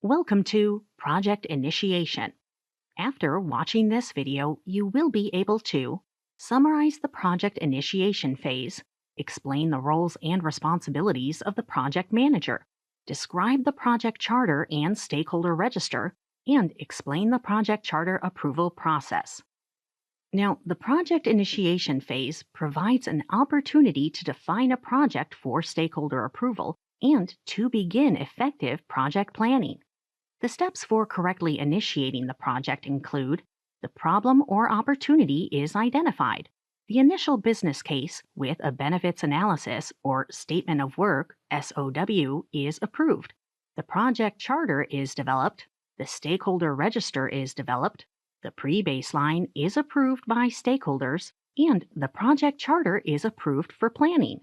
Welcome to Project Initiation. After watching this video, you will be able to summarize the project initiation phase, explain the roles and responsibilities of the project manager, describe the project charter and stakeholder register, and explain the project charter approval process. Now, the project initiation phase provides an opportunity to define a project for stakeholder approval and to begin effective project planning. The steps for correctly initiating the project include the problem or opportunity is identified, the initial business case with a benefits analysis or statement of work (SOW) is approved, the project charter is developed, the stakeholder register is developed, the pre-baseline is approved by stakeholders, and the project charter is approved for planning.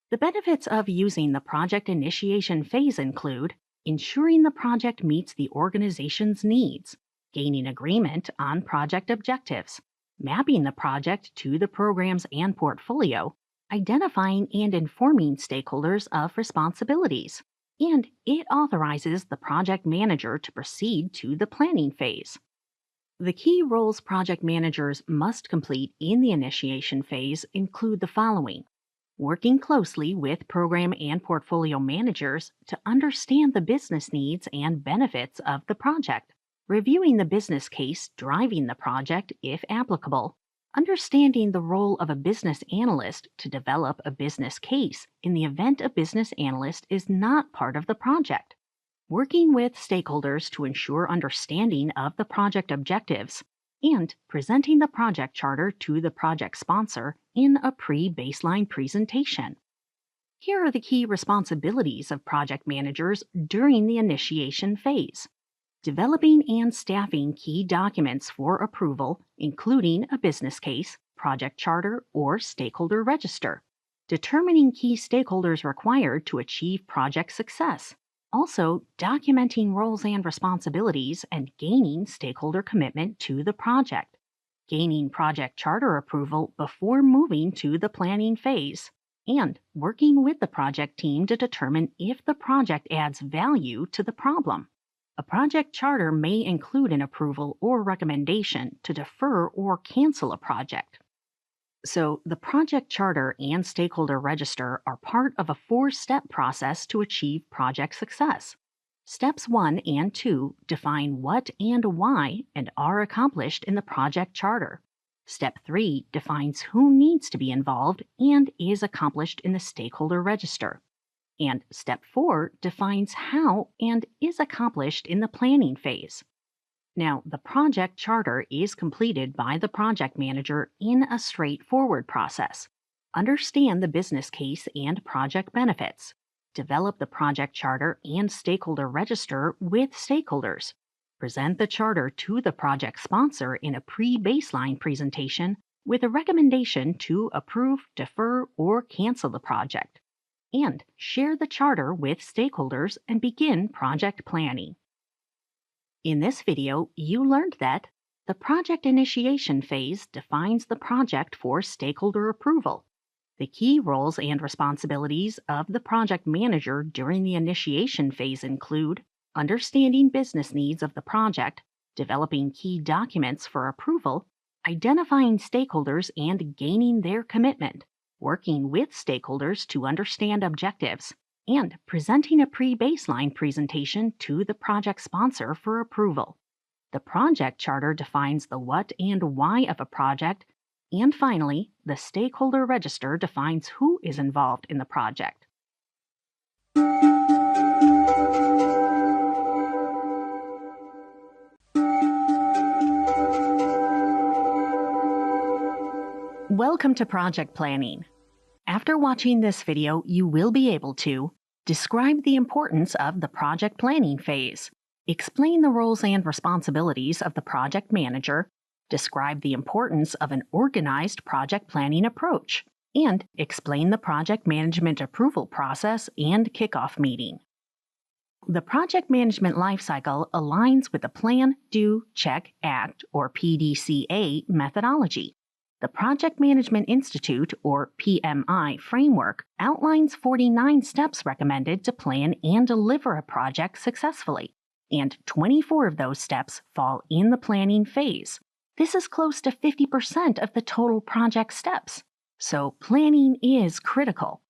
The benefits of using the project initiation phase include ensuring the project meets the organization's needs, gaining agreement on project objectives, mapping the project to the programs and portfolio, identifying and informing stakeholders of responsibilities, and it authorizes the project manager to proceed to the planning phase. The key roles project managers must complete in the initiation phase include the following: working closely with program and portfolio managers to understand the business needs and benefits of the project, reviewing the business case driving the project if applicable, understanding the role of a business analyst to develop a business case in the event a business analyst is not part of the project, working with stakeholders to ensure understanding of the project objectives, and presenting the project charter to the project sponsor in a pre-baseline presentation. Here are the key responsibilities of project managers during the initiation phase: developing and staffing key documents for approval, including a business case, project charter, or stakeholder register, determining key stakeholders required to achieve project success, also documenting roles and responsibilities and gaining stakeholder commitment to the project, gaining project charter approval before moving to the planning phase, and working with the project team to determine if the project adds value to the problem. A project charter may include an approval or recommendation to defer or cancel a project. So, the project charter and stakeholder register are part of a 4-step process to achieve project success. Steps 1 and 2 define what and why and are accomplished in the project charter. Step 3 defines who needs to be involved and is accomplished in the stakeholder register. And Step 4 defines how and is accomplished in the planning phase. Now, the project charter is completed by the project manager in a straightforward process. Understand the business case and project benefits. Develop the project charter and stakeholder register with stakeholders. Present the charter to the project sponsor in a pre-baseline presentation with a recommendation to approve, defer, or cancel the project. And share the charter with stakeholders and begin project planning. In this video, you learned that the project initiation phase defines the project for stakeholder approval. The key roles and responsibilities of the project manager during the initiation phase include understanding business needs of the project, developing key documents for approval, identifying stakeholders and gaining their commitment, working with stakeholders to understand objectives, and presenting a pre-baseline presentation to the project sponsor for approval. The project charter defines the what and why of a project, and finally, the stakeholder register defines who is involved in the project. Welcome to Project Planning. After watching this video, you will be able to describe the importance of the project planning phase, explain the roles and responsibilities of the project manager, describe the importance of an organized project planning approach, and explain the project management approval process and kickoff meeting. The project management lifecycle aligns with the Plan, Do, Check, Act, or PDCA methodology. The Project Management Institute, or PMI, framework outlines 49 steps recommended to plan and deliver a project successfully. and 24 of those steps fall in the planning phase. This is close to 50% of the total project steps. So planning is critical.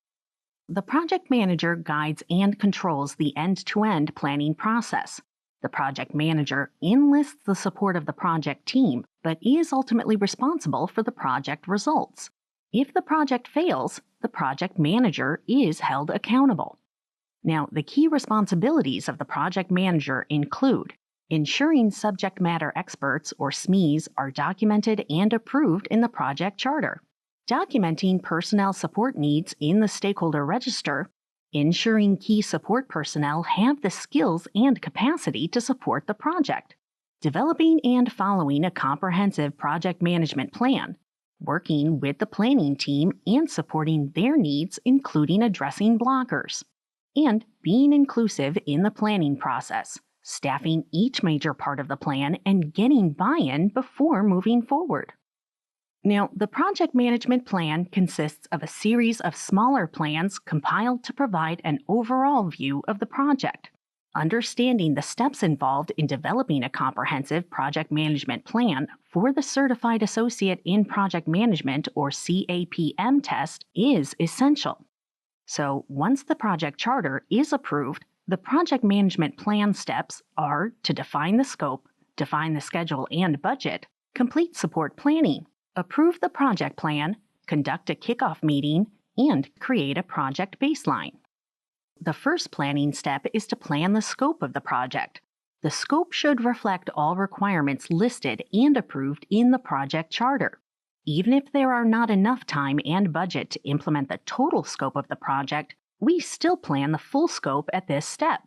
The project manager guides and controls the end-to-end planning process. The project manager enlists the support of the project team, but is ultimately responsible for the project results. If the project fails, the project manager is held accountable. Now, the key responsibilities of the project manager include ensuring subject matter experts, or SMEs, are documented and approved in the project charter, documenting personnel support needs in the stakeholder register, ensuring key support personnel have the skills and capacity to support the project, developing and following a comprehensive project management plan, working with the planning team and supporting their needs, including addressing blockers, and being inclusive in the planning process, staffing each major part of the plan and getting buy-in before moving forward. Now, the project management plan consists of a series of smaller plans compiled to provide an overall view of the project. Understanding the steps involved in developing a comprehensive project management plan for the Certified Associate in Project Management, or CAPM test, is essential. So, once the project charter is approved, the project management plan steps are to define the scope, define the schedule and budget, complete support planning, approve the project plan, conduct a kickoff meeting, and create a project baseline. The first planning step is to plan the scope of the project. The scope should reflect all requirements listed and approved in the project charter. Even if there are not enough time and budget to implement the total scope of the project, we still plan the full scope at this step.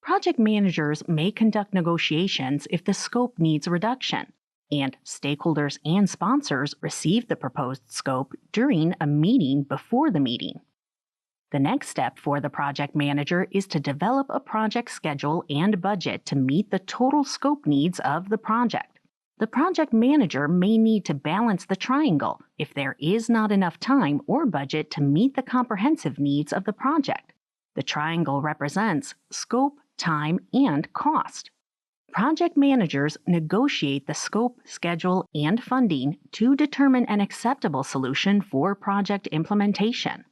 Project managers may conduct negotiations if the scope needs reduction, and stakeholders and sponsors receive the proposed scope during a meeting before the meeting. The next step for the project manager is to develop a project schedule and budget to meet the total scope needs of the project. The project manager may need to balance the triangle if there is not enough time or budget to meet the comprehensive needs of the project. The triangle represents scope, time, and cost. Project managers negotiate the scope, schedule, and funding to determine an acceptable solution for project implementation.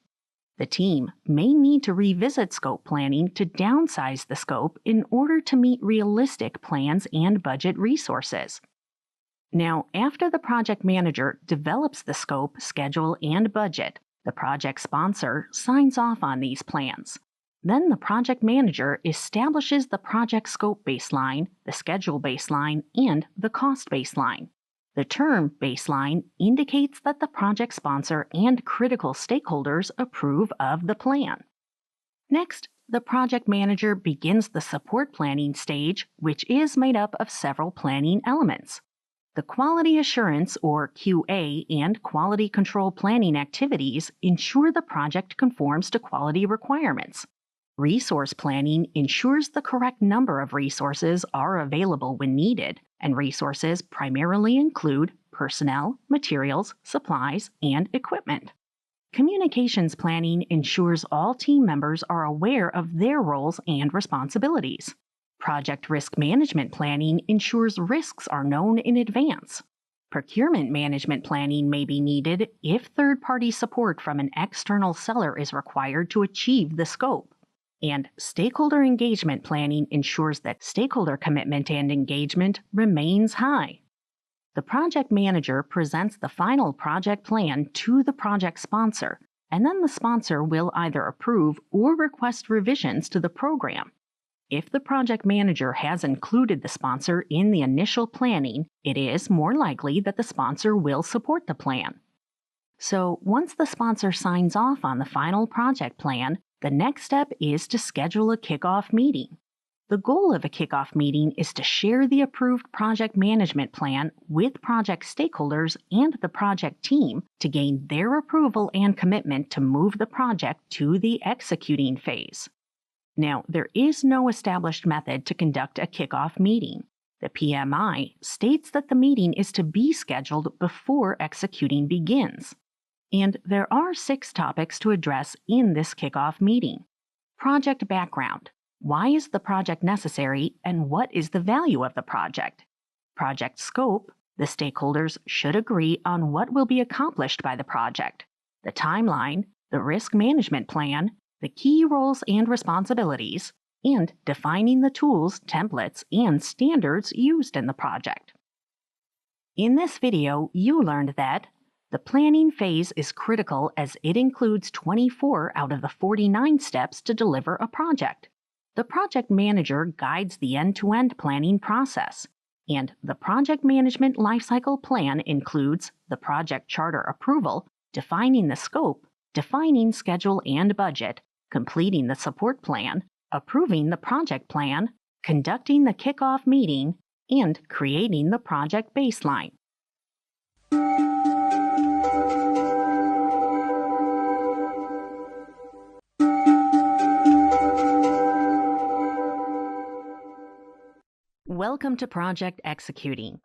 The team may need to revisit scope planning to downsize the scope in order to meet realistic plans and budget resources. Now, after the project manager develops the scope, schedule, and budget, the project sponsor signs off on these plans. Then the project manager establishes the project scope baseline, the schedule baseline, and the cost baseline. The term baseline indicates that the project sponsor and critical stakeholders approve of the plan. Next, the project manager begins the support planning stage, which is made up of several planning elements. The quality assurance, or QA, and quality control planning activities ensure the project conforms to quality requirements. Resource planning ensures the correct number of resources are available when needed, and resources primarily include personnel, materials, supplies, and equipment. Communications planning ensures all team members are aware of their roles and responsibilities. Project risk management planning ensures risks are known in advance. Procurement management planning may be needed if third-party support from an external seller is required to achieve the scope. And stakeholder engagement planning ensures that stakeholder commitment and engagement remains high. The project manager presents the final project plan to the project sponsor, and then the sponsor will either approve or request revisions to the program. If the project manager has included the sponsor in the initial planning, it is more likely that the sponsor will support the plan. So once the sponsor signs off on the final project plan, the next step is to schedule a kickoff meeting. The goal of a kickoff meeting is to share the approved project management plan with project stakeholders and the project team to gain their approval and commitment to move the project to the executing phase. Now, there is no established method to conduct a kickoff meeting. The PMI states that the meeting is to be scheduled before executing begins. And there are 6 topics to address in this kickoff meeting. Project background. Why is the project necessary and what is the value of the project? Project scope. The stakeholders should agree on what will be accomplished by the project. The timeline, the risk management plan, the key roles and responsibilities, and defining the tools, templates, and standards used in the project. In this video, you learned that the planning phase is critical as it includes 24 out of the 49 steps to deliver a project. The project manager guides the end-to-end planning process, and the project management lifecycle plan includes the project charter approval, defining the scope, defining schedule and budget, completing the support plan, approving the project plan, conducting the kickoff meeting, and creating the project baseline. Welcome to Project Executing.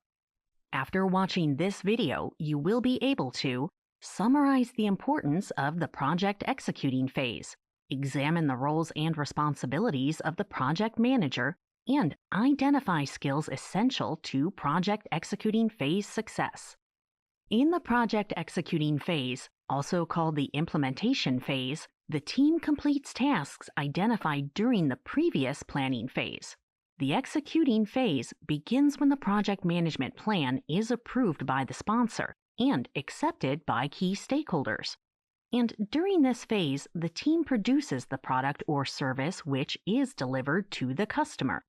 After watching this video, you will be able to summarize the importance of the project executing phase, examine the roles and responsibilities of the project manager, and identify skills essential to project executing phase success. In the project executing phase, also called the implementation phase, the team completes tasks identified during the previous planning phase. The executing phase begins when the project management plan is approved by the sponsor and accepted by key stakeholders. And during this phase, the team produces the product or service which is delivered to the customer.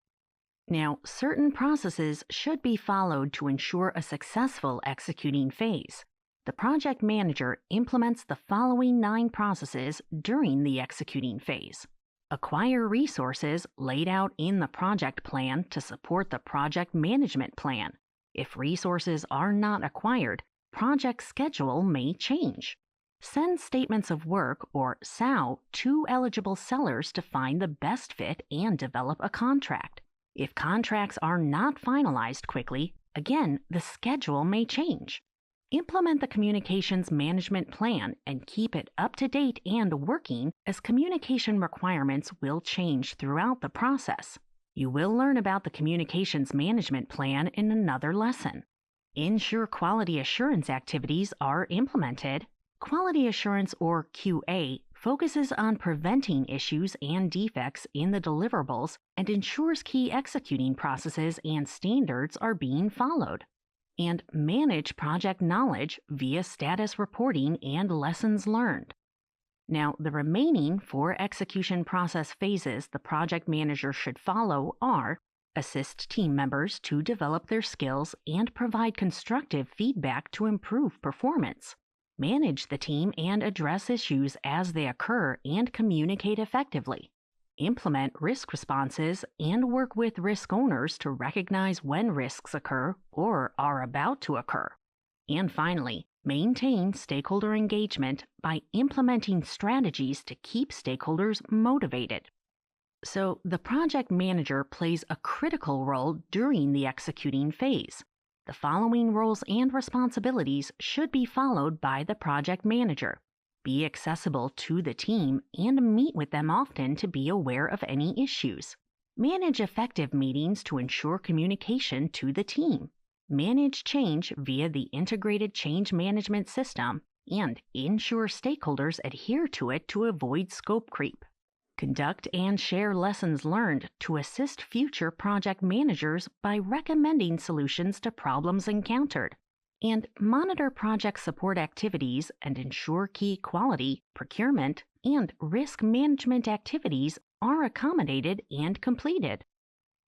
Now, certain processes should be followed to ensure a successful executing phase. The project manager implements the following 9 processes during the executing phase. Acquire resources laid out in the project plan to support the project management plan. If resources are not acquired, project schedule may change. Send statements of work, or SOW, to eligible sellers to find the best fit and develop a contract. If contracts are not finalized quickly, again, the schedule may change. Implement the communications management plan and keep it up to date and working, as communication requirements will change throughout the process. You will learn about the communications management plan in another lesson. Ensure quality assurance activities are implemented. Quality assurance, or QA, focuses on preventing issues and defects in the deliverables and ensures key executing processes and standards are being followed. And manage project knowledge via status reporting and lessons learned. Now, the remaining 4 execution process phases the project manager should follow are: assist team members to develop their skills and provide constructive feedback to improve performance, manage the team and address issues as they occur and communicate effectively, implement risk responses, and work with risk owners to recognize when risks occur or are about to occur. And finally, maintain stakeholder engagement by implementing strategies to keep stakeholders motivated. So, the project manager plays a critical role during the executing phase. The following roles and responsibilities should be followed by the project manager. Be accessible to the team and meet with them often to be aware of any issues. Manage effective meetings to ensure communication to the team. Manage change via the integrated change management system and ensure stakeholders adhere to it to avoid scope creep. Conduct and share lessons learned to assist future project managers by recommending solutions to problems encountered. And monitor project support activities and ensure key quality, procurement, and risk management activities are accommodated and completed.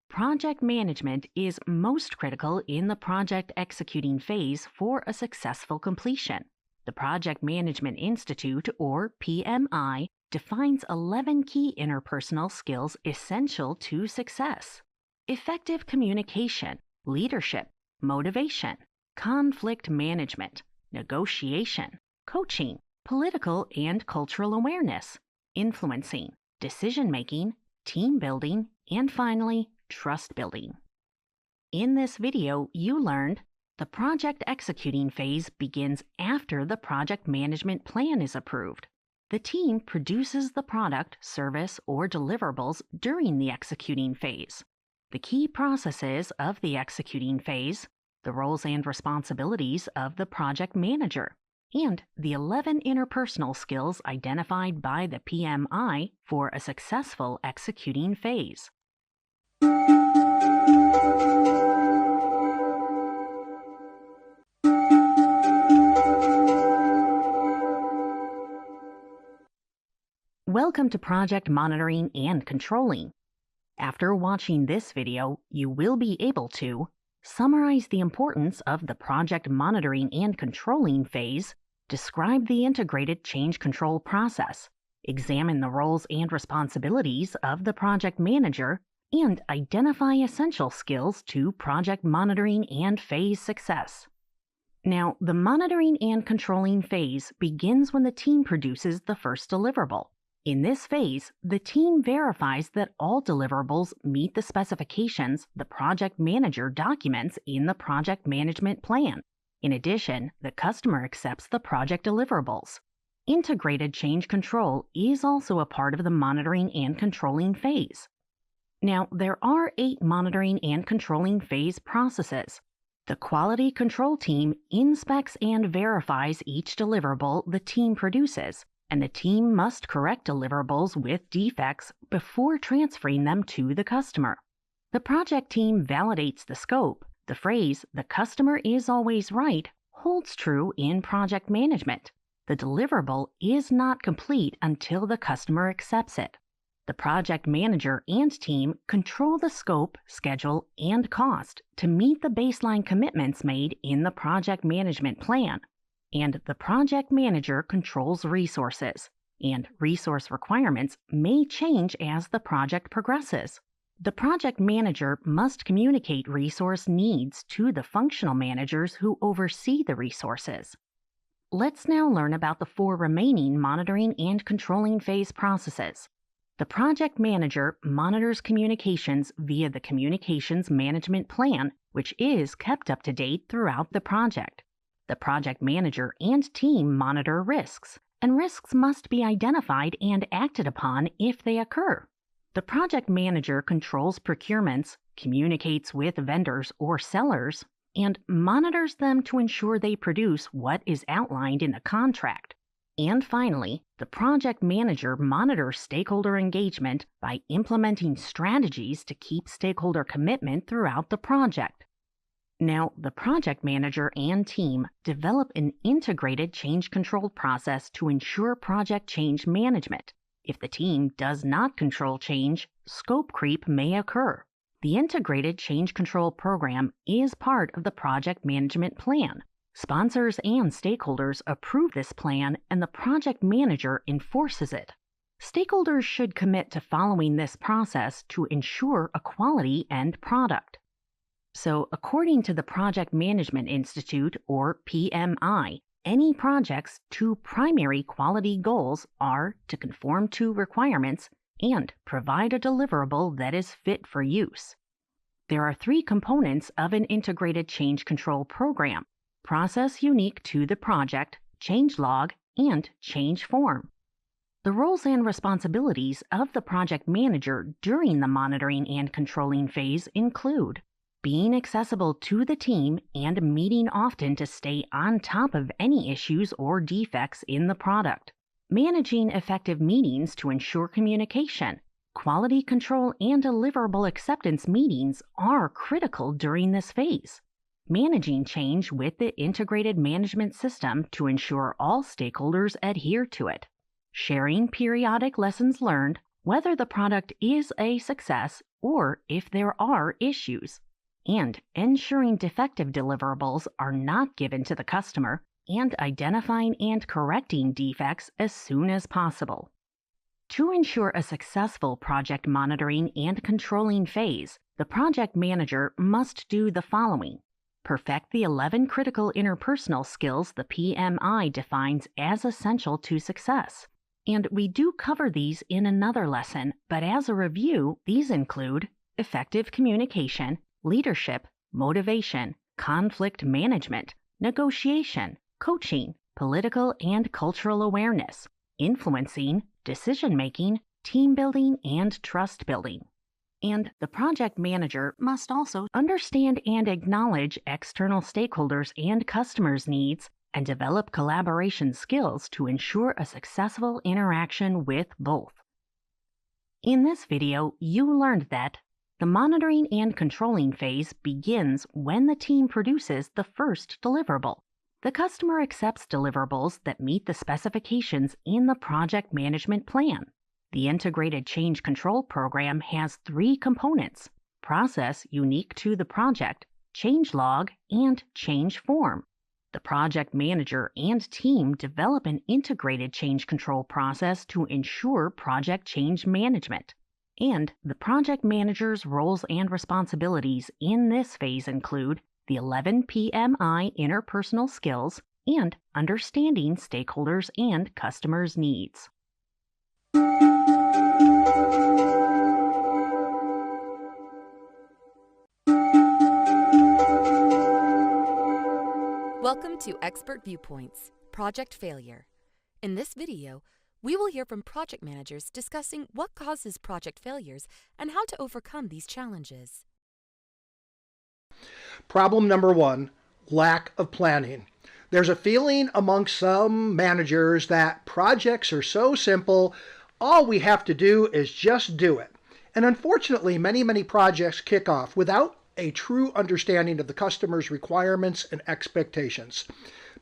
Project management is most critical in the project executing phase for a successful completion. The Project Management Institute, or PMI, defines 11 key interpersonal skills essential to success: effective communication, leadership, motivation, conflict management, negotiation, coaching, political and cultural awareness, influencing, decision-making, team building, and finally, trust building. In this video, you learned the project executing phase begins after the project management plan is approved. The team produces the product, service, or deliverables during the executing phase. The key processes of the executing phase, the roles and responsibilities of the project manager, and the 11 interpersonal skills identified by the PMI for a successful executing phase. Welcome to Project Monitoring and Controlling. After watching this video, you will be able to summarize the importance of the project monitoring and controlling phase, describe the integrated change control process, examine the roles and responsibilities of the project manager, and identify essential skills to project monitoring and phase success. Now, the monitoring and controlling phase begins when the team produces the first deliverable. In this phase, the team verifies that all deliverables meet the specifications the project manager documents in the project management plan. In addition, the customer accepts the project deliverables. Integrated change control is also a part of the monitoring and controlling phase. Now, there are 8 monitoring and controlling phase processes. The quality control team inspects and verifies each deliverable the team produces, and the team must correct deliverables with defects before transferring them to the customer. The project team validates the scope. The phrase, "the customer is always right," holds true in project management. The deliverable is not complete until the customer accepts it. The project manager and team control the scope, schedule, and cost to meet the baseline commitments made in the project management plan. And the project manager controls resources, and resource requirements may change as the project progresses. The project manager must communicate resource needs to the functional managers who oversee the resources. Let's now learn about the 4 remaining monitoring and controlling phase processes. The project manager monitors communications via the Communications Management Plan, which is kept up to date throughout the project. The project manager and team monitor risks, and risks must be identified and acted upon if they occur. The project manager controls procurements, communicates with vendors or sellers, and monitors them to ensure they produce what is outlined in the contract. And finally, the project manager monitors stakeholder engagement by implementing strategies to keep stakeholder commitment throughout the project. Now, the project manager and team develop an integrated change control process to ensure project change management. If the team does not control change, scope creep may occur. The integrated change control program is part of the project management plan. Sponsors and stakeholders approve this plan, and the project manager enforces it. Stakeholders should commit to following this process to ensure a quality end product. So, according to the Project Management Institute, or PMI, any project's 2 primary quality goals are to conform to requirements and provide a deliverable that is fit for use. There are 3 components of an integrated change control program: process unique to the project, change log, and change form. The roles and responsibilities of the project manager during the monitoring and controlling phase include being accessible to the team and meeting often to stay on top of any issues or defects in the product, managing effective meetings to ensure communication. Quality control and deliverable acceptance meetings are critical during this phase, managing change with the integrated management system to ensure all stakeholders adhere to it, sharing periodic lessons learned, whether the product is a success or if there are issues, and ensuring defective deliverables are not given to the customer, and identifying and correcting defects as soon as possible. To ensure a successful project monitoring and controlling phase, the project manager must do the following: perfect the 11 critical interpersonal skills the PMI defines as essential to success. And we do cover these in another lesson, but as a review, these include effective communication, leadership, motivation, conflict management, negotiation, coaching, political and cultural awareness, influencing, decision making, team building, and trust building. And the project manager must also understand and acknowledge external stakeholders and customers' needs and develop collaboration skills to ensure a successful interaction with both. In this video, you learned that the monitoring and controlling phase begins when the team produces the first deliverable. The customer accepts deliverables that meet the specifications in the project management plan. The integrated change control program has 3 components: process unique to the project, change log, and change form. The project manager and team develop an integrated change control process to ensure project change management. And the project manager's roles and responsibilities in this phase include the 11 PMI interpersonal skills and understanding stakeholders and customers' needs. Welcome to Expert Viewpoints, Project Failure. In this video, we will hear from project managers discussing what causes project failures and how to overcome these challenges. Problem number 1, lack of planning. There's a feeling amongst some managers that projects are so simple, all we have to do is just do it. And unfortunately, many projects kick off without a true understanding of the customer's requirements and expectations.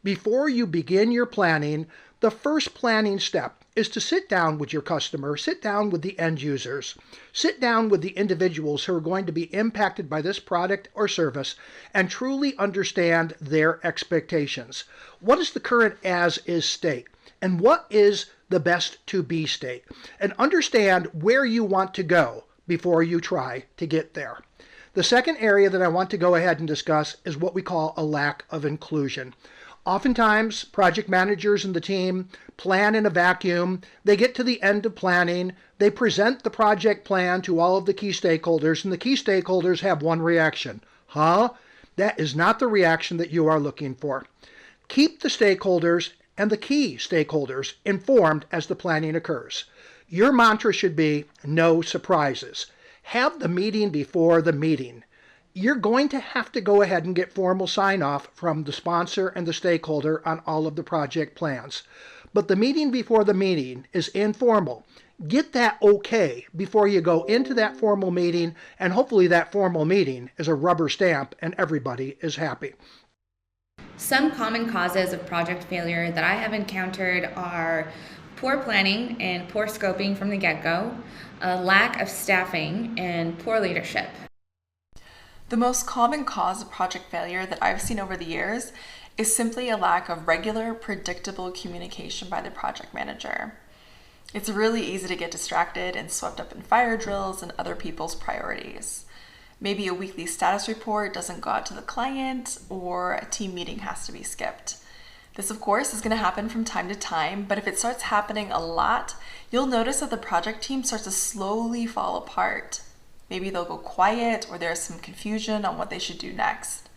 Before you begin your planning, the first planning step is to sit down with your customer, sit down with the end users, sit down with the individuals who are going to be impacted by this product or service, and truly understand their expectations. What is the current as-is state? And what is the best to-be state? And understand where you want to go before you try to get there. The second area that I want to go ahead and discuss is what we call a lack of inclusion. Oftentimes, project managers and the team plan in a vacuum. They get to the end of planning. They present the project plan to all of the key stakeholders, and the key stakeholders have one reaction. Huh? That is not the reaction that you are looking for. Keep the stakeholders and the key stakeholders informed as the planning occurs. Your mantra should be no surprises. Have the meeting before the meeting. You're going to have to go ahead and get formal sign-off from the sponsor and the stakeholder on all of the project plans. But the meeting before the meeting is informal. Get that okay before you go into that formal meeting, and hopefully that formal meeting is a rubber stamp and everybody is happy. Some common causes of project failure that I have encountered are poor planning and poor scoping from the get-go, a lack of staffing, and poor leadership. The most common cause of project failure that I've seen over the years is simply a lack of regular, predictable communication by the project manager. It's really easy to get distracted and swept up in fire drills and other people's priorities. Maybe a weekly status report doesn't go out to the client, or a team meeting has to be skipped. This, of course, is going to happen from time to time, but if it starts happening a lot, you'll notice that the project team starts to slowly fall apart. Maybe they'll go quiet, or there's some confusion on what they should do next.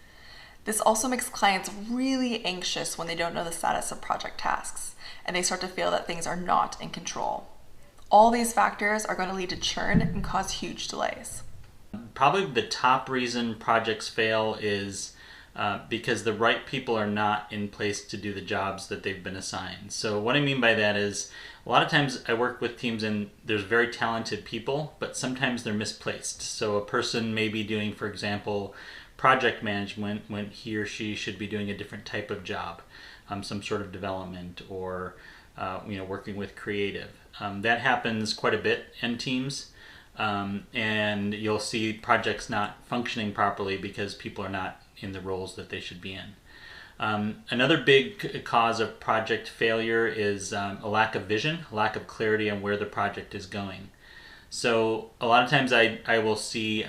This also makes clients really anxious when they don't know the status of project tasks, and they start to feel that things are not in control. All these factors are going to lead to churn and cause huge delays. Probably the top reason projects fail is because the right people are not in place to do the jobs that they've been assigned. So what I mean by that is, a lot of times I work with teams and there's very talented people, but sometimes they're misplaced. So a person may be doing, for example, project management when he or she should be doing a different type of job, some sort of development, or working with creative. That happens quite a bit in teams. And you'll see projects not functioning properly because people are not in the roles that they should be in. Another big cause of project failure is a lack of vision, a lack of clarity on where the project is going. So a lot of times I will see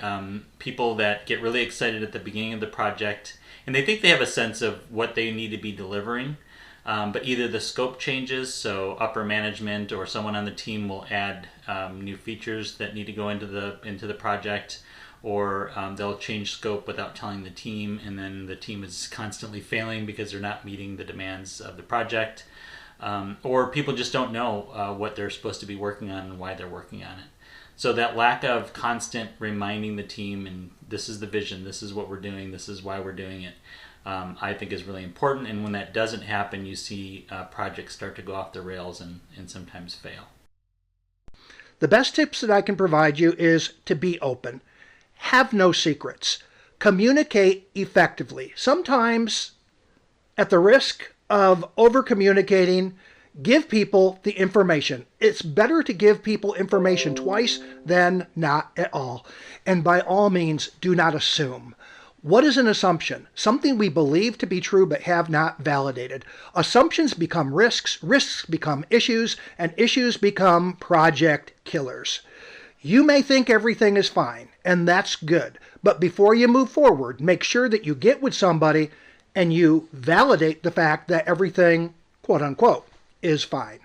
people that get really excited at the beginning of the project, and they think they have a sense of what they need to be delivering, but either the scope changes, so upper management or someone on the team will add new features that need to go into the project, or they'll change scope without telling the team, and then the team is constantly failing because they're not meeting the demands of the project. or people just don't know what they're supposed to be working on and why they're working on it. So that lack of constant reminding the team, and this is the vision, this is what we're doing, this is why we're doing it, I think is really important. And when that doesn't happen, you see projects start to go off the rails and sometimes fail. The best tips that I can provide you is to be open. Have no secrets. Communicate effectively. Sometimes, at the risk of over-communicating, give people the information. It's better to give people information twice than not at all. And by all means, do not assume. What is an assumption? Something we believe to be true but have not validated. Assumptions become risks, risks become issues, and issues become project killers. You may think everything is fine, and that's good. But before you move forward, make sure that you get with somebody and you validate the fact that everything, quote unquote, is fine.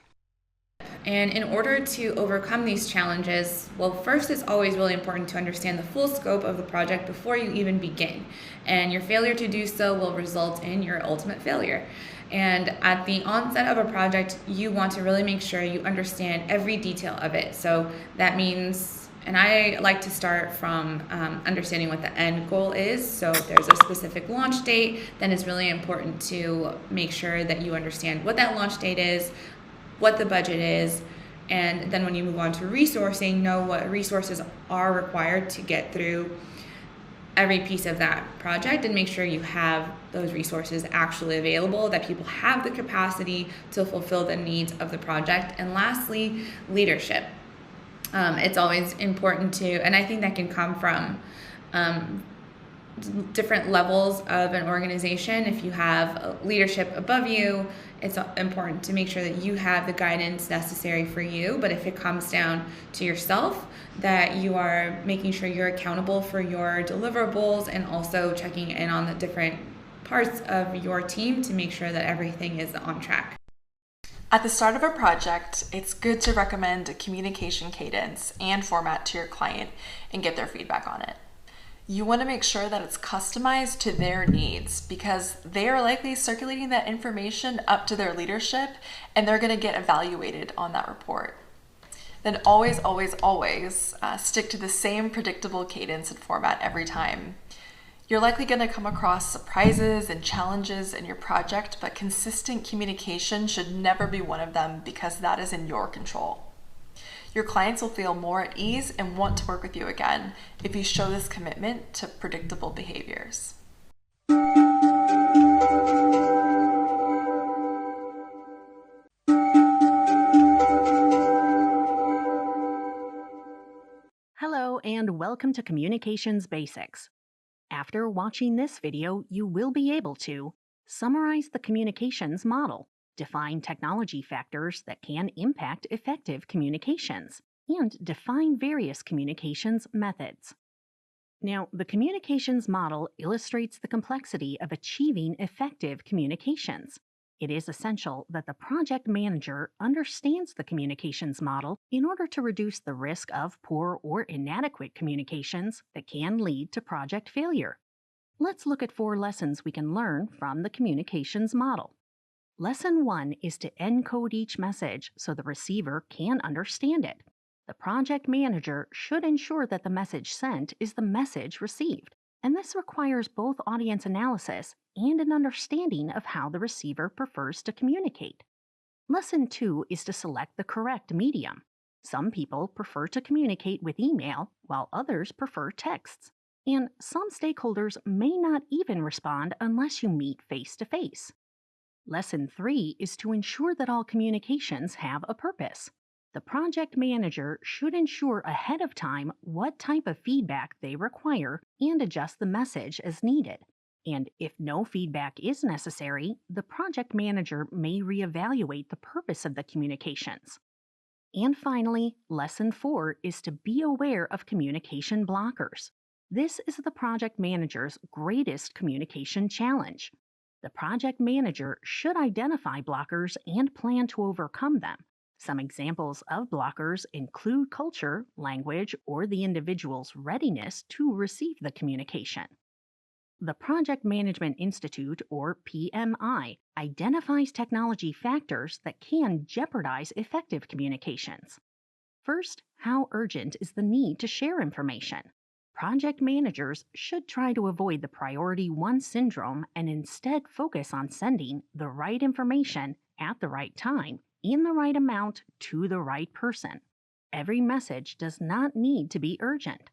And in order to overcome these challenges, well, first it's always really important to understand the full scope of the project before you even begin. And your failure to do so will result in your ultimate failure. And at the onset of a project, you want to really make sure you understand every detail of it. So that means, and I like to start from understanding what the end goal is. So if there's a specific launch date, then it's really important to make sure that you understand what that launch date is, what the budget is, and then when you move on to resourcing, know what resources are required to get through every piece of that project, and make sure you have those resources actually available, that people have the capacity to fulfill the needs of the project. And lastly, leadership. It's always important to, and I think that can come from different levels of an organization. If you have leadership above you, it's important to make sure that you have the guidance necessary for you. But if it comes down to yourself, that you are making sure you're accountable for your deliverables and also checking in on the different parts of your team to make sure that everything is on track. At the start of a project, it's good to recommend a communication cadence and format to your client and get their feedback on it. You want to make sure that it's customized to their needs, because they are likely circulating that information up to their leadership and they're going to get evaluated on that report. Then always stick to the same predictable cadence and format every time. You're likely going to come across surprises and challenges in your project, but consistent communication should never be one of them, because that is in your control. Your clients will feel more at ease and want to work with you again if you show this commitment to predictable behaviors. Hello and welcome to Communications Basics. After watching this video, you will be able to summarize the communications model, define technology factors that can impact effective communications, and define various communications methods. Now, the communications model illustrates the complexity of achieving effective communications. It is essential that the project manager understands the communications model in order to reduce the risk of poor or inadequate communications that can lead to project failure. Let's look at 4 lessons we can learn from the communications model. Lesson 1 is to encode each message so the receiver can understand it. The project manager should ensure that the message sent is the message received, and this requires both audience analysis and an understanding of how the receiver prefers to communicate. Lesson 2 is to select the correct medium. Some people prefer to communicate with email, while others prefer texts, and some stakeholders may not even respond unless you meet face-to-face. Lesson 3 is to ensure that all communications have a purpose. The project manager should ensure ahead of time what type of feedback they require and adjust the message as needed. And if no feedback is necessary, the project manager may reevaluate the purpose of the communications. And finally, Lesson 4 is to be aware of communication blockers. This is the project manager's greatest communication challenge. The project manager should identify blockers and plan to overcome them. Some examples of blockers include culture, language, or the individual's readiness to receive the communication. The Project Management Institute, or PMI, identifies technology factors that can jeopardize effective communications. First, how urgent is the need to share information? Project managers should try to avoid the priority one syndrome and instead focus on sending the right information at the right time, in the right amount, to the right person. Every message does not need to be urgent.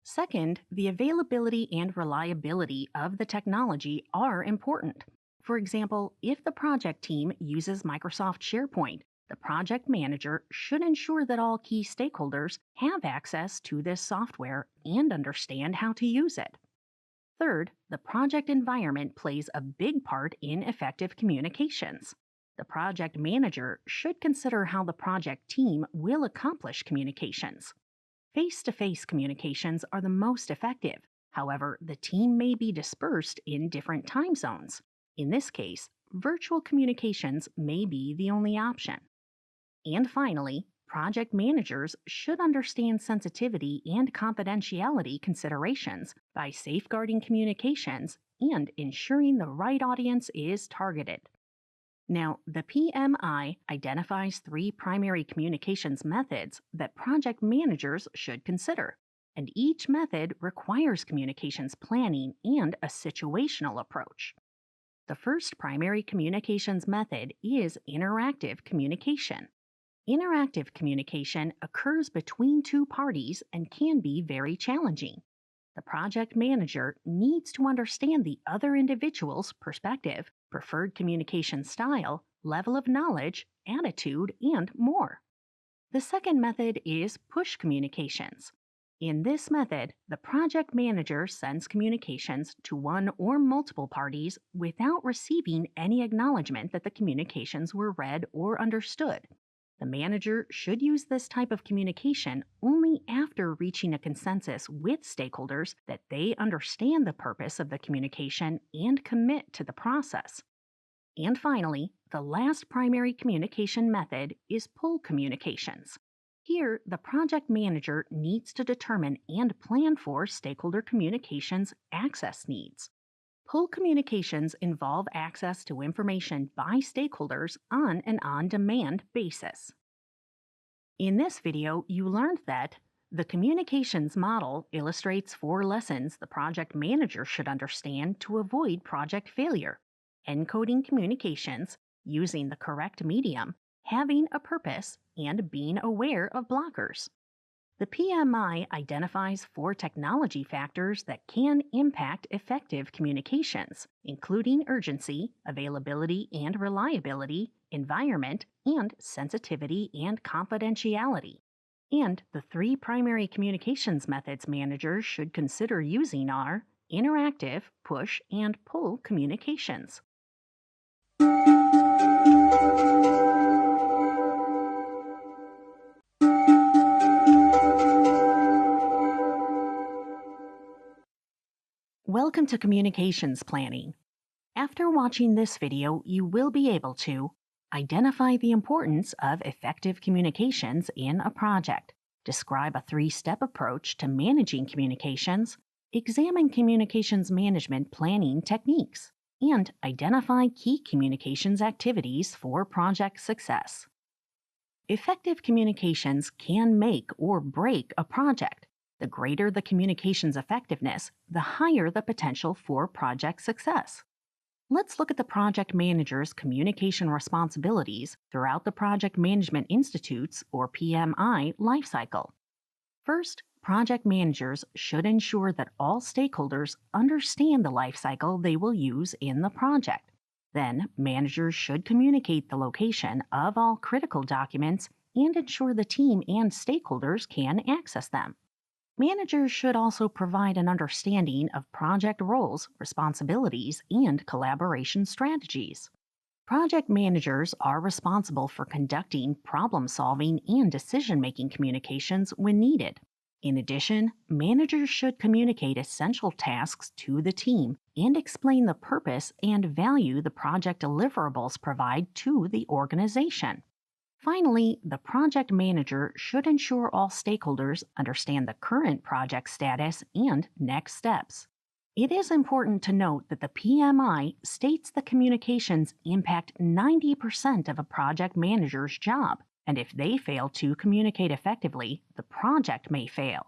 Second, the availability and reliability of the technology are important. For example, if the project team uses Microsoft SharePoint, the project manager should ensure that all key stakeholders have access to this software and understand how to use it. Third, the project environment plays a big part in effective communications. The project manager should consider how the project team will accomplish communications. Face-to-face communications are the most effective. However, the team may be dispersed in different time zones. In this case, virtual communications may be the only option. And finally, project managers should understand sensitivity and confidentiality considerations by safeguarding communications and ensuring the right audience is targeted. Now, the PMI identifies 3 primary communications methods that project managers should consider, and each method requires communications planning and a situational approach. The first primary communications method is interactive communication. Interactive communication occurs between 2 parties and can be very challenging. The project manager needs to understand the other individual's perspective, preferred communication style, level of knowledge, attitude, and more. The second method is push communications. In this method, the project manager sends communications to one or multiple parties without receiving any acknowledgement that the communications were read or understood. The manager should use this type of communication only after reaching a consensus with stakeholders that they understand the purpose of the communication and commit to the process. And finally, the last primary communication method is pull communications. Here, the project manager needs to determine and plan for stakeholder communications access needs. Pull communications involve access to information by stakeholders on an on-demand basis. In this video, you learned that the communications model illustrates 4 lessons the project manager should understand to avoid project failure: encoding communications, using the correct medium, having a purpose, and being aware of blockers. The PMI identifies 4 technology factors that can impact effective communications, including urgency, availability and reliability, environment, and sensitivity and confidentiality. And the 3 primary communications methods managers should consider using are interactive, push, and pull communications. Welcome to Communications Planning. After watching this video, you will be able to identify the importance of effective communications in a project, describe a 3-step approach to managing communications, examine communications management planning techniques, and identify key communications activities for project success. Effective communications can make or break a project. The greater the communications effectiveness, the higher the potential for project success. Let's look at the project manager's communication responsibilities throughout the Project Management Institute's, or PMI, lifecycle. First, project managers should ensure that all stakeholders understand the lifecycle they will use in the project. Then, managers should communicate the location of all critical documents and ensure the team and stakeholders can access them. Managers should also provide an understanding of project roles, responsibilities, and collaboration strategies. Project managers are responsible for conducting problem-solving and decision-making communications when needed. In addition, managers should communicate essential tasks to the team and explain the purpose and value the project deliverables provide to the organization. Finally, the project manager should ensure all stakeholders understand the current project status and next steps. It is important to note that the PMI states the communications impact 90% of a project manager's job, and if they fail to communicate effectively, the project may fail.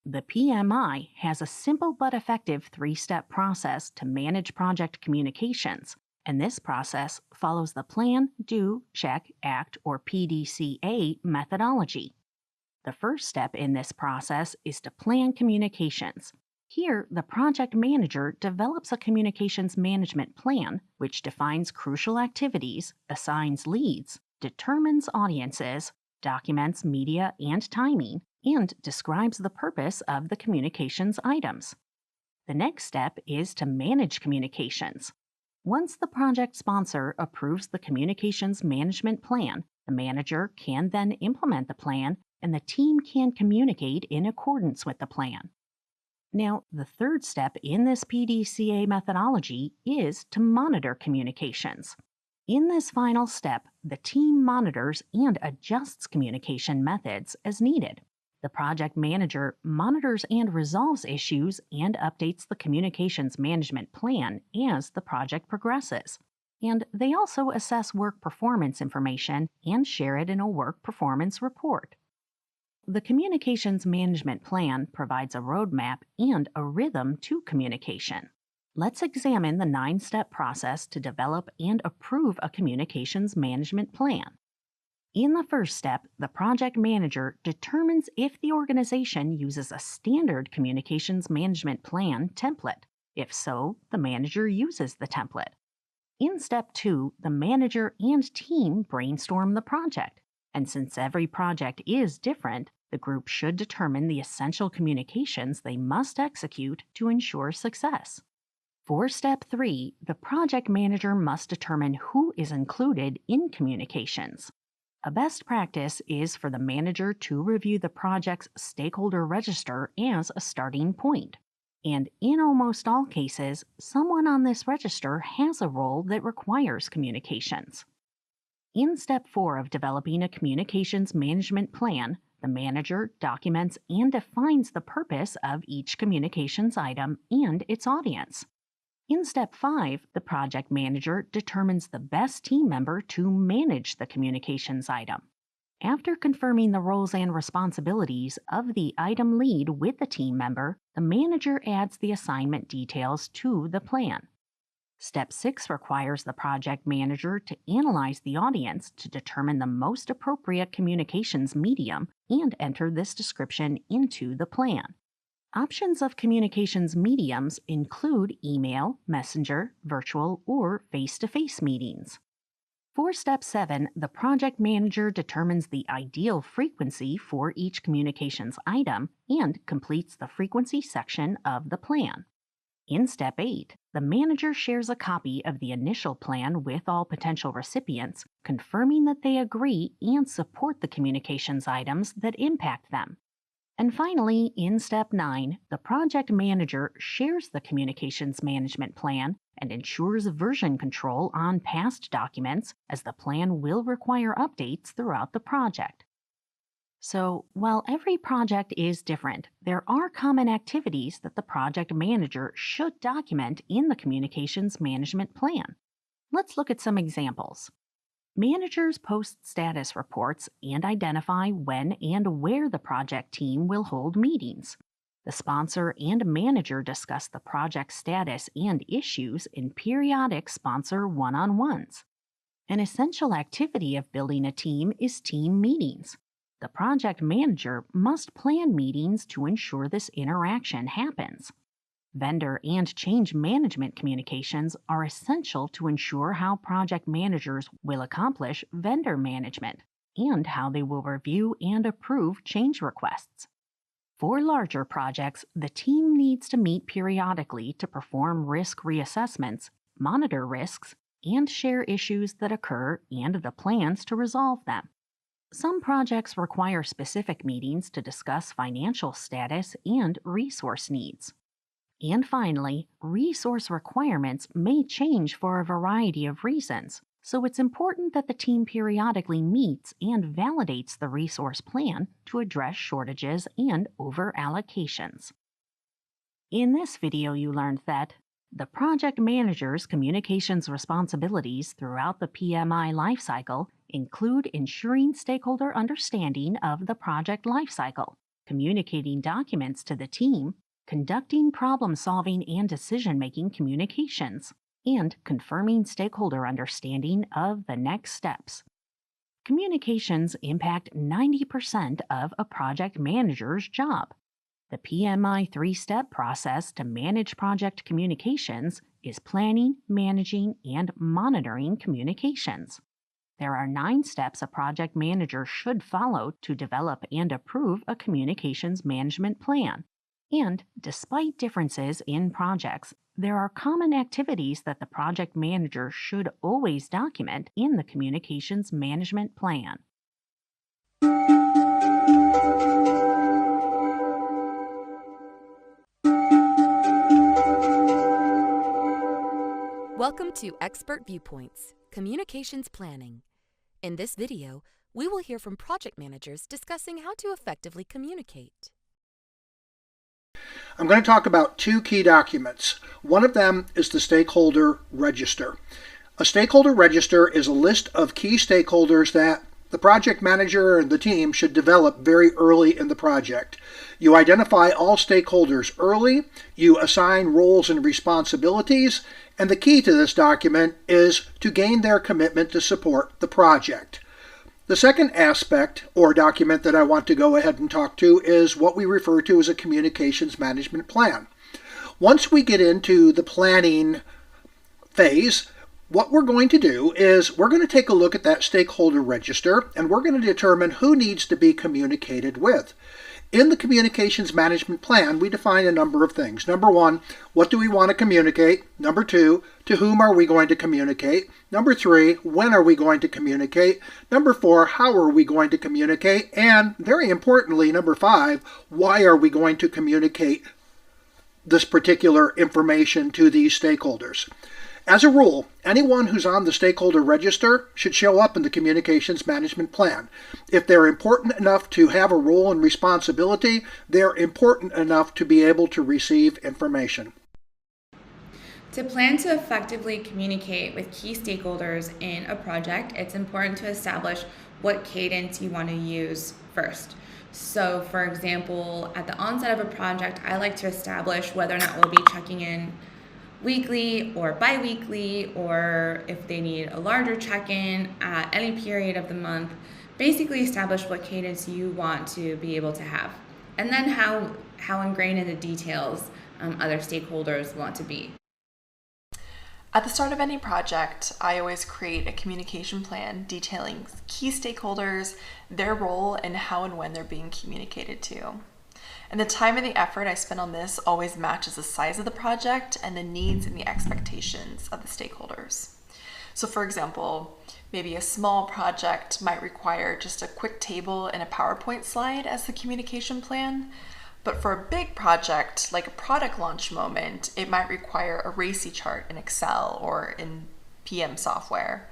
The PMI has a simple but effective 3-step process to manage project communications, and this process follows the Plan, Do, Check, Act, or PDCA methodology. The first step in this process is to plan communications. Here, the project manager develops a communications management plan, which defines crucial activities, assigns leads, determines audiences, documents media and timing, and describes the purpose of the communications items. The next step is to manage communications. Once the project sponsor approves the communications management plan, the manager can then implement the plan and the team can communicate in accordance with the plan. Now, the third step in this PDCA methodology is to monitor communications. In this final step, the team monitors and adjusts communication methods as needed. The project manager monitors and resolves issues and updates the communications management plan as the project progresses. And they also assess work performance information and share it in a work performance report. The communications management plan provides a roadmap and a rhythm to communication. Let's examine the 9-step process to develop and approve a communications management plan. In the first step, the project manager determines if the organization uses a standard communications management plan template. If so, the manager uses the template. In step 2, the manager and team brainstorm the project. And since every project is different, the group should determine the essential communications they must execute to ensure success. For step 3, the project manager must determine who is included in communications. A best practice is for the manager to review the project's stakeholder register as a starting point. And in almost all cases, someone on this register has a role that requires communications. In step 4 of developing a communications management plan, the manager documents and defines the purpose of each communications item and its audience. In step 5, the project manager determines the best team member to manage the communications item. After confirming the roles and responsibilities of the item lead with the team member, the manager adds the assignment details to the plan. Step 6 requires the project manager to analyze the audience to determine the most appropriate communications medium and enter this description into the plan. Options of communications mediums include email, messenger, virtual, or face-to-face meetings. For step 7, the project manager determines the ideal frequency for each communications item and completes the frequency section of the plan. In step 8, the manager shares a copy of the initial plan with all potential recipients, confirming that they agree and support the communications items that impact them. And finally, in step 9, the project manager shares the communications management plan and ensures version control on past documents, as the plan will require updates throughout the project. So, while every project is different, there are common activities that the project manager should document in the communications management plan. Let's look at some examples. Managers post status reports and identify when and where the project team will hold meetings. The sponsor and manager discuss the project status and issues in periodic sponsor one-on-ones. An essential activity of building a team is team meetings. The project manager must plan meetings to ensure this interaction happens. Vendor and change management communications are essential to ensure how project managers will accomplish vendor management and how they will review and approve change requests. For larger projects, the team needs to meet periodically to perform risk reassessments, monitor risks, and share issues that occur and the plans to resolve them. Some projects require specific meetings to discuss financial status and resource needs. And finally, resource requirements may change for a variety of reasons, so it's important that the team periodically meets and validates the resource plan to address shortages and over-allocations. In this video, you learned that the project manager's communications responsibilities throughout the PMI lifecycle include ensuring stakeholder understanding of the project lifecycle, communicating documents to the team, conducting problem-solving and decision-making communications, and confirming stakeholder understanding of the next steps. Communications impact 90% of a project manager's job. The PMI three-step process to manage project communications is planning, managing, and monitoring communications. There are 9 steps a project manager should follow to develop and approve a communications management plan. And despite differences in projects, there are common activities that the project manager should always document in the communications management plan. Welcome to Expert Viewpoints, Communications Planning. In this video, we will hear from project managers discussing how to effectively communicate. I'm going to talk about 2 key documents. One of them is the stakeholder register. A stakeholder register is a list of key stakeholders that the project manager and the team should develop very early in the project. You identify all stakeholders early, you assign roles and responsibilities, and the key to this document is to gain their commitment to support the project. The second aspect or document that I want to go ahead and talk to is what we refer to as a communications management plan. Once we get into the planning phase, what we're going to do is we're going to take a look at that stakeholder register and we're going to determine who needs to be communicated with. In the communications management plan, we define a number of things. Number 1, what do we want to communicate? Number 2, to whom are we going to communicate? Number 3, when are we going to communicate? Number 4, how are we going to communicate? And very importantly, number 5, why are we going to communicate this particular information to these stakeholders? As a rule, anyone who's on the stakeholder register should show up in the communications management plan. If they're important enough to have a role and responsibility, they're important enough to be able to receive information. To plan to effectively communicate with key stakeholders in a project, it's important to establish what cadence you want to use first. So, for example, at the onset of a project, I like to establish whether or not we'll be checking in weekly or bi-weekly, or if they need a larger check-in at any period of the month. Basically establish what cadence you want to be able to have, and then how ingrained in the details other stakeholders want to be. At the start of any project, I always create a communication plan detailing key stakeholders, their role, and how and when they're being communicated to. And the time and the effort I spend on this always matches the size of the project and the needs and the expectations of the stakeholders. So for example, maybe a small project might require just a quick table and a PowerPoint slide as the communication plan. But for a big project, like a product launch moment, it might require a RACI chart in Excel or in PM software.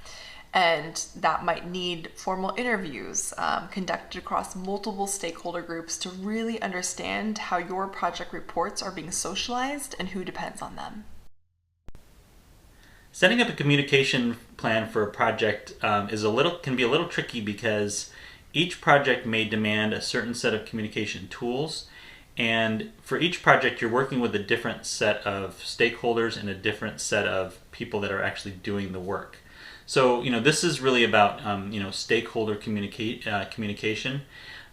And that might need formal interviews conducted across multiple stakeholder groups to really understand how your project reports are being socialized and who depends on them. Setting up a communication plan for a project can be a little tricky because each project may demand a certain set of communication tools, and for each project you're working with a different set of stakeholders and a different set of people that are actually doing the work. So, this is really about, stakeholder communication,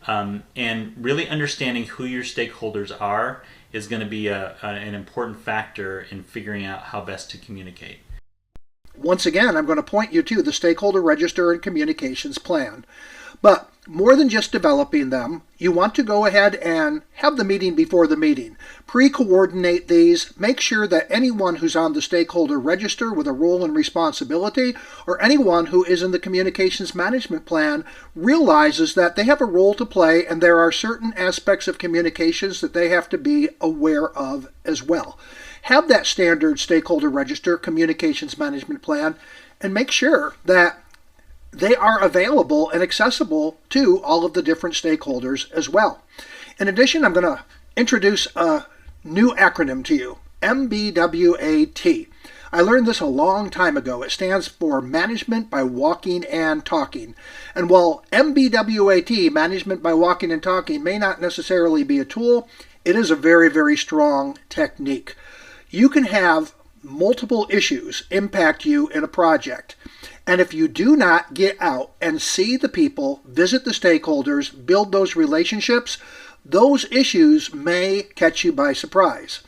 and really understanding who your stakeholders are is going to be an important factor in figuring out how best to communicate. Once again, I'm going to point you to the stakeholder register and communications plan. But more than just developing them, you want to go ahead and have the meeting before the meeting. Pre-coordinate these. Make sure that anyone who's on the stakeholder register with a role and responsibility, or anyone who is in the communications management plan, realizes that they have a role to play and there are certain aspects of communications that they have to be aware of as well. Have that standard stakeholder register, communications management plan, and make sure that they are available and accessible to all of the different stakeholders as well. In addition, I'm going to introduce a New acronym to you, MBWAT. I learned this a long time ago. It stands for Management by Walking and Talking. And while MBWAT, Management by Walking and Talking, may not necessarily be a tool, it is a very, very strong technique. You can have multiple issues impact you in a project. And if you do not get out and see the people, visit the stakeholders, build those relationships, those issues may catch you by surprise.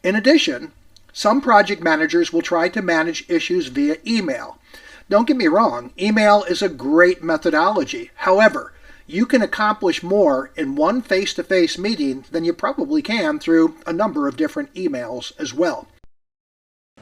In addition, some project managers will try to manage issues via email. Don't get me wrong, email is a great methodology. However, you can accomplish more in one face-to-face meeting than you probably can through a number of different emails as well.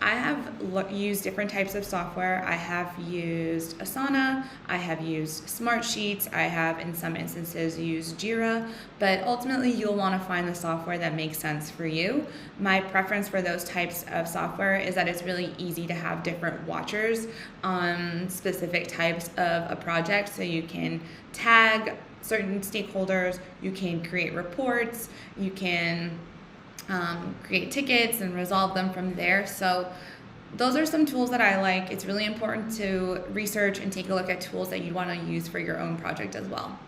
I have used different types of software. I have used Asana, I have used Smartsheets, I have in some instances used Jira, but ultimately you'll want to find the software that makes sense for you. My preference for those types of software is that it's really easy to have different watchers on specific types of a project, so you can tag certain stakeholders, you can create reports, you can create tickets and resolve them from there. So those are some tools that I like. It's really important to research and take a look at tools that you want to use for your own project as well.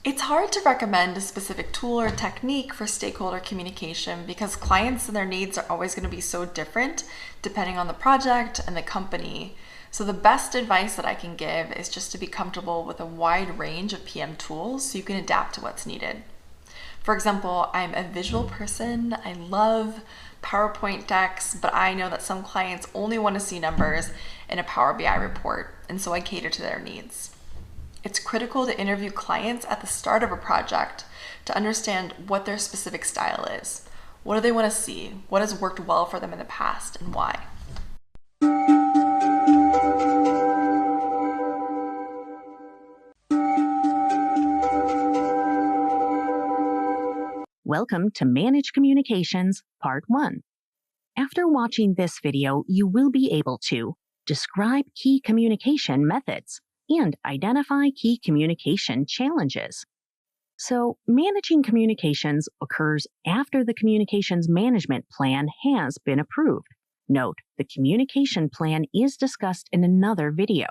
It's hard to recommend a specific tool or technique for stakeholder communication because clients and their needs are always going to be so different depending on the project and the company. So the best advice that I can give is just to be comfortable with a wide range of PM tools so you can adapt to what's needed. For example, I'm a visual person. I love PowerPoint decks, but I know that some clients only want to see numbers in a Power BI report, and so I cater to their needs. It's critical to interview clients at the start of a project to understand what their specific style is. What do they want to see? What has worked well for them in the past, and why? Welcome to Manage Communications, Part 1. After watching this video, you will be able to describe key communication methods and identify key communication challenges. So, managing communications occurs after the communications management plan has been approved. Note, the communication plan is discussed in another video.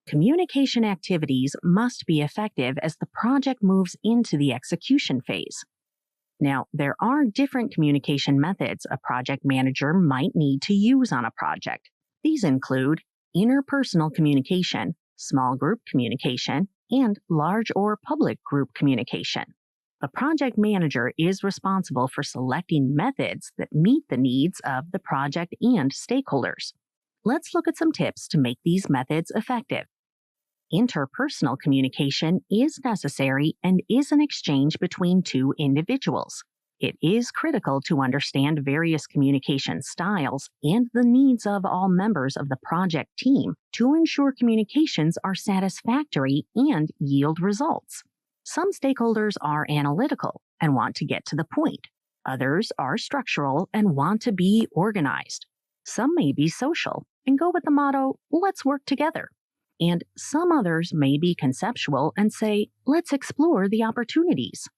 Communication activities must be effective as the project moves into the execution phase. Now, there are different communication methods a project manager might need to use on a project. These include interpersonal communication, small group communication, and large or public group communication. The project manager is responsible for selecting methods that meet the needs of the project and stakeholders. Let's look at some tips to make these methods effective. Interpersonal communication is necessary and is an exchange between two individuals. It is critical to understand various communication styles and the needs of all members of the project team to ensure communications are satisfactory and yield results. Some stakeholders are analytical and want to get to the point. Others are structural and want to be organized. Some may be social and go with the motto, "Let's work together." And some others may be conceptual and say, "Let's explore the opportunities."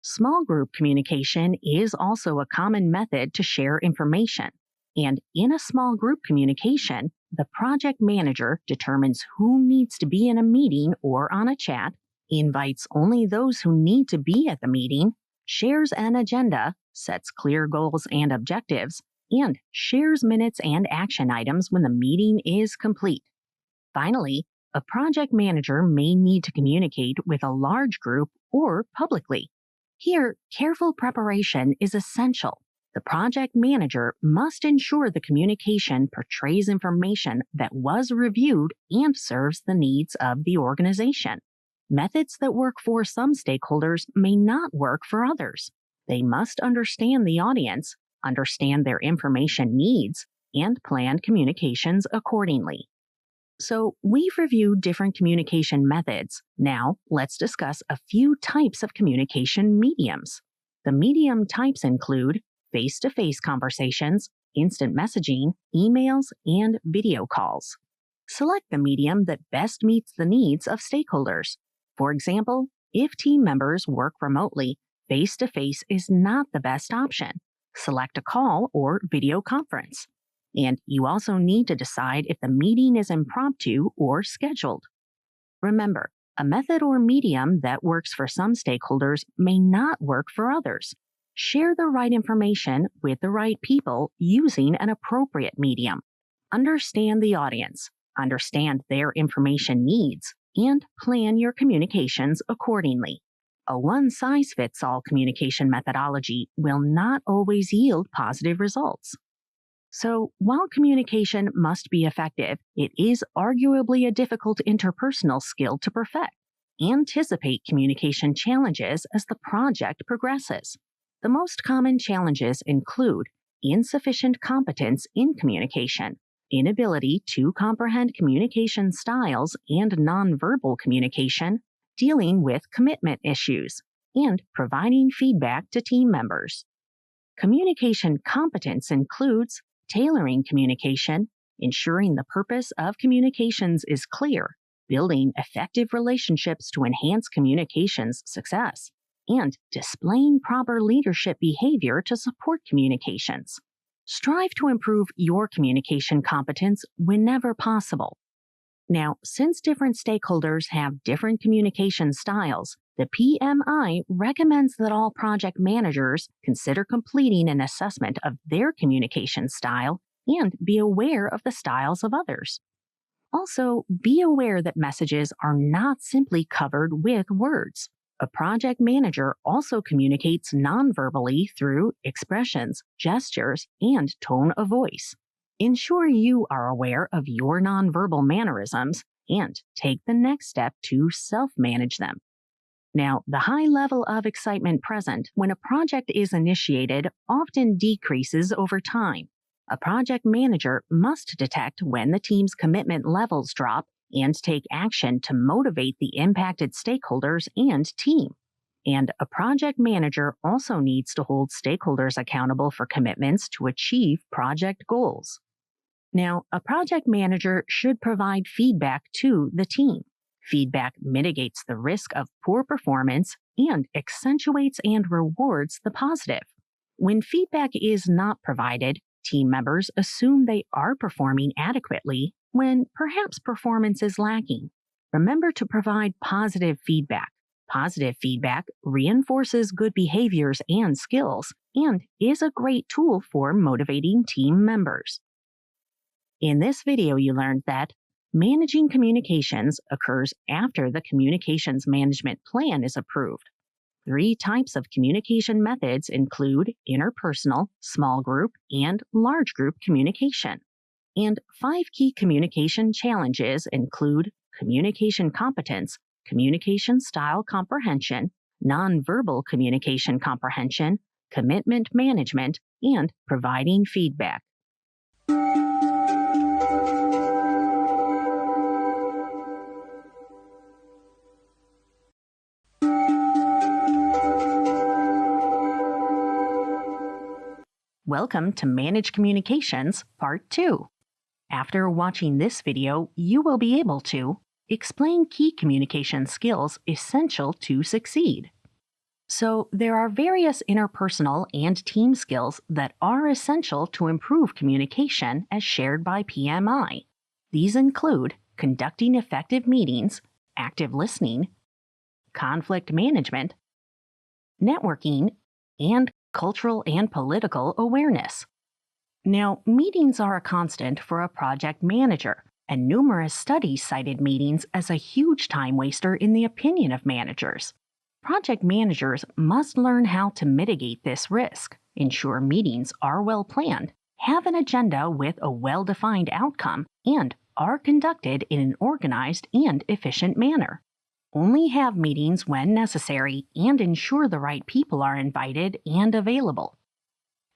Small group communication is also a common method to share information. And in a small group communication, the project manager determines who needs to be in a meeting or on a chat, invites only those who need to be at the meeting, shares an agenda, sets clear goals and objectives, and shares minutes and action items when the meeting is complete. Finally, a project manager may need to communicate with a large group or publicly. Here, careful preparation is essential. The project manager must ensure the communication portrays information that was reviewed and serves the needs of the organization. Methods that work for some stakeholders may not work for others. They must understand the audience, understand their information needs, and plan communications accordingly. So, we've reviewed different communication methods. Now, let's discuss a few types of communication mediums. The medium types include face-to-face conversations, instant messaging, emails, and video calls. Select the medium that best meets the needs of stakeholders. For example, if team members work remotely, face-to-face is not the best option. Select a call or video conference. And you also need to decide if the meeting is impromptu or scheduled. Remember, a method or medium that works for some stakeholders may not work for others. Share the right information with the right people using an appropriate medium. Understand the audience, understand their information needs, and plan your communications accordingly. A one-size-fits-all communication methodology will not always yield positive results. So, while communication must be effective, it is arguably a difficult interpersonal skill to perfect. Anticipate communication challenges as the project progresses. The most common challenges include insufficient competence in communication, inability to comprehend communication styles and nonverbal communication, dealing with commitment issues, and providing feedback to team members. Communication competence includes tailoring communication, ensuring the purpose of communications is clear, building effective relationships to enhance communications success, and displaying proper leadership behavior to support communications. Strive to improve your communication competence whenever possible. Now, since different stakeholders have different communication styles, the PMI recommends that all project managers consider completing an assessment of their communication style and be aware of the styles of others. Also, be aware that messages are not simply covered with words. A project manager also communicates nonverbally through expressions, gestures, and tone of voice. Ensure you are aware of your nonverbal mannerisms and take the next step to self-manage them. Now, the high level of excitement present when a project is initiated often decreases over time. A project manager must detect when the team's commitment levels drop and take action to motivate the impacted stakeholders and team. And a project manager also needs to hold stakeholders accountable for commitments to achieve project goals. Now, a project manager should provide feedback to the team. Feedback mitigates the risk of poor performance and accentuates and rewards the positive. When feedback is not provided, team members assume they are performing adequately when perhaps performance is lacking. Remember to provide positive feedback. Positive feedback reinforces good behaviors and skills and is a great tool for motivating team members. In this video, you learned that managing communications occurs after the communications management plan is approved. 3 types of communication methods include interpersonal, small group, and large group communication. And 5 key communication challenges include communication competence, communication style comprehension, nonverbal communication comprehension, commitment management, and providing feedback. Welcome to Manage Communications Part 2. After watching this video, you will be able to explain key communication skills essential to succeed. So, there are various interpersonal and team skills that are essential to improve communication as shared by PMI. These include conducting effective meetings, active listening, conflict management, networking, and cultural and political awareness. Now, meetings are a constant for a project manager, and numerous studies cited meetings as a huge time waster in the opinion of managers. Project managers must learn how to mitigate this risk, ensure meetings are well planned, have an agenda with a well-defined outcome, and are conducted in an organized and efficient manner. Only have meetings when necessary and ensure the right people are invited and available.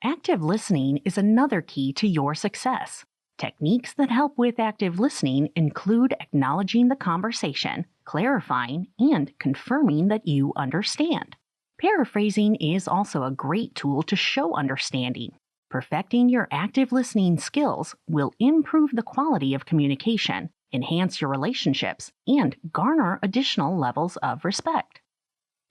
Active listening is another key to your success. Techniques that help with active listening include acknowledging the conversation, clarifying, and confirming that you understand. Paraphrasing is also a great tool to show understanding. Perfecting your active listening skills will improve the quality of communication, enhance your relationships, and garner additional levels of respect.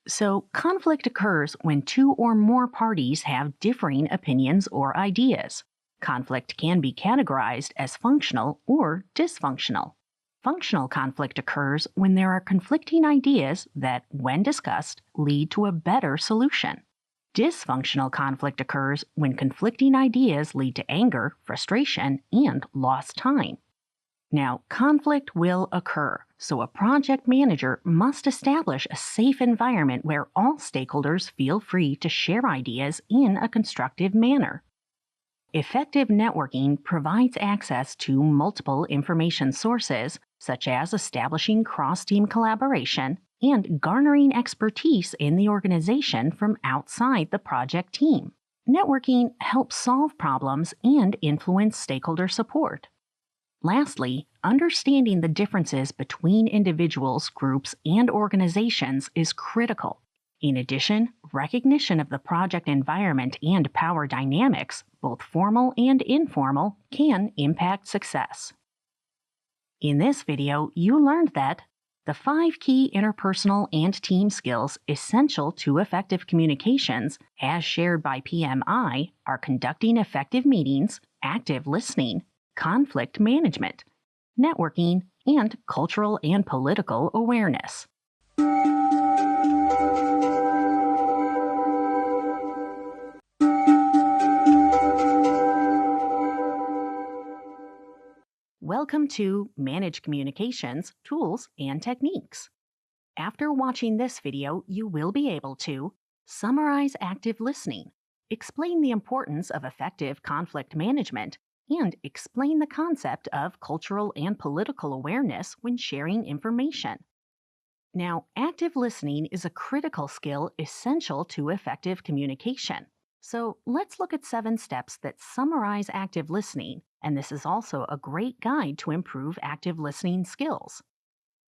So, conflict occurs when two or more parties have differing opinions or ideas. Conflict can be categorized as functional or dysfunctional. Functional conflict occurs when there are conflicting ideas that, when discussed, lead to a better solution. Dysfunctional conflict occurs when conflicting ideas lead to anger, frustration, and lost time. Now, conflict will occur, so a project manager must establish a safe environment where all stakeholders feel free to share ideas in a constructive manner. Effective networking provides access to multiple information sources, such as establishing cross-team collaboration and garnering expertise in the organization from outside the project team. Networking helps solve problems and influence stakeholder support. Lastly, understanding the differences between individuals, groups, and organizations is critical. In addition, recognition of the project environment and power dynamics, both formal and informal, can impact success. In this video, you learned that the 5 key interpersonal and team skills essential to effective communications, as shared by PMI, are conducting effective meetings, active listening, conflict management, networking, and cultural and political awareness. Welcome to Manage Communications, Tools, and Techniques. After watching this video, you will be able to summarize active listening, explain the importance of effective conflict management, and explain the concept of cultural and political awareness when sharing information. Now, active listening is a critical skill essential to effective communication. So let's look at 7 steps that summarize active listening, and this is also a great guide to improve active listening skills.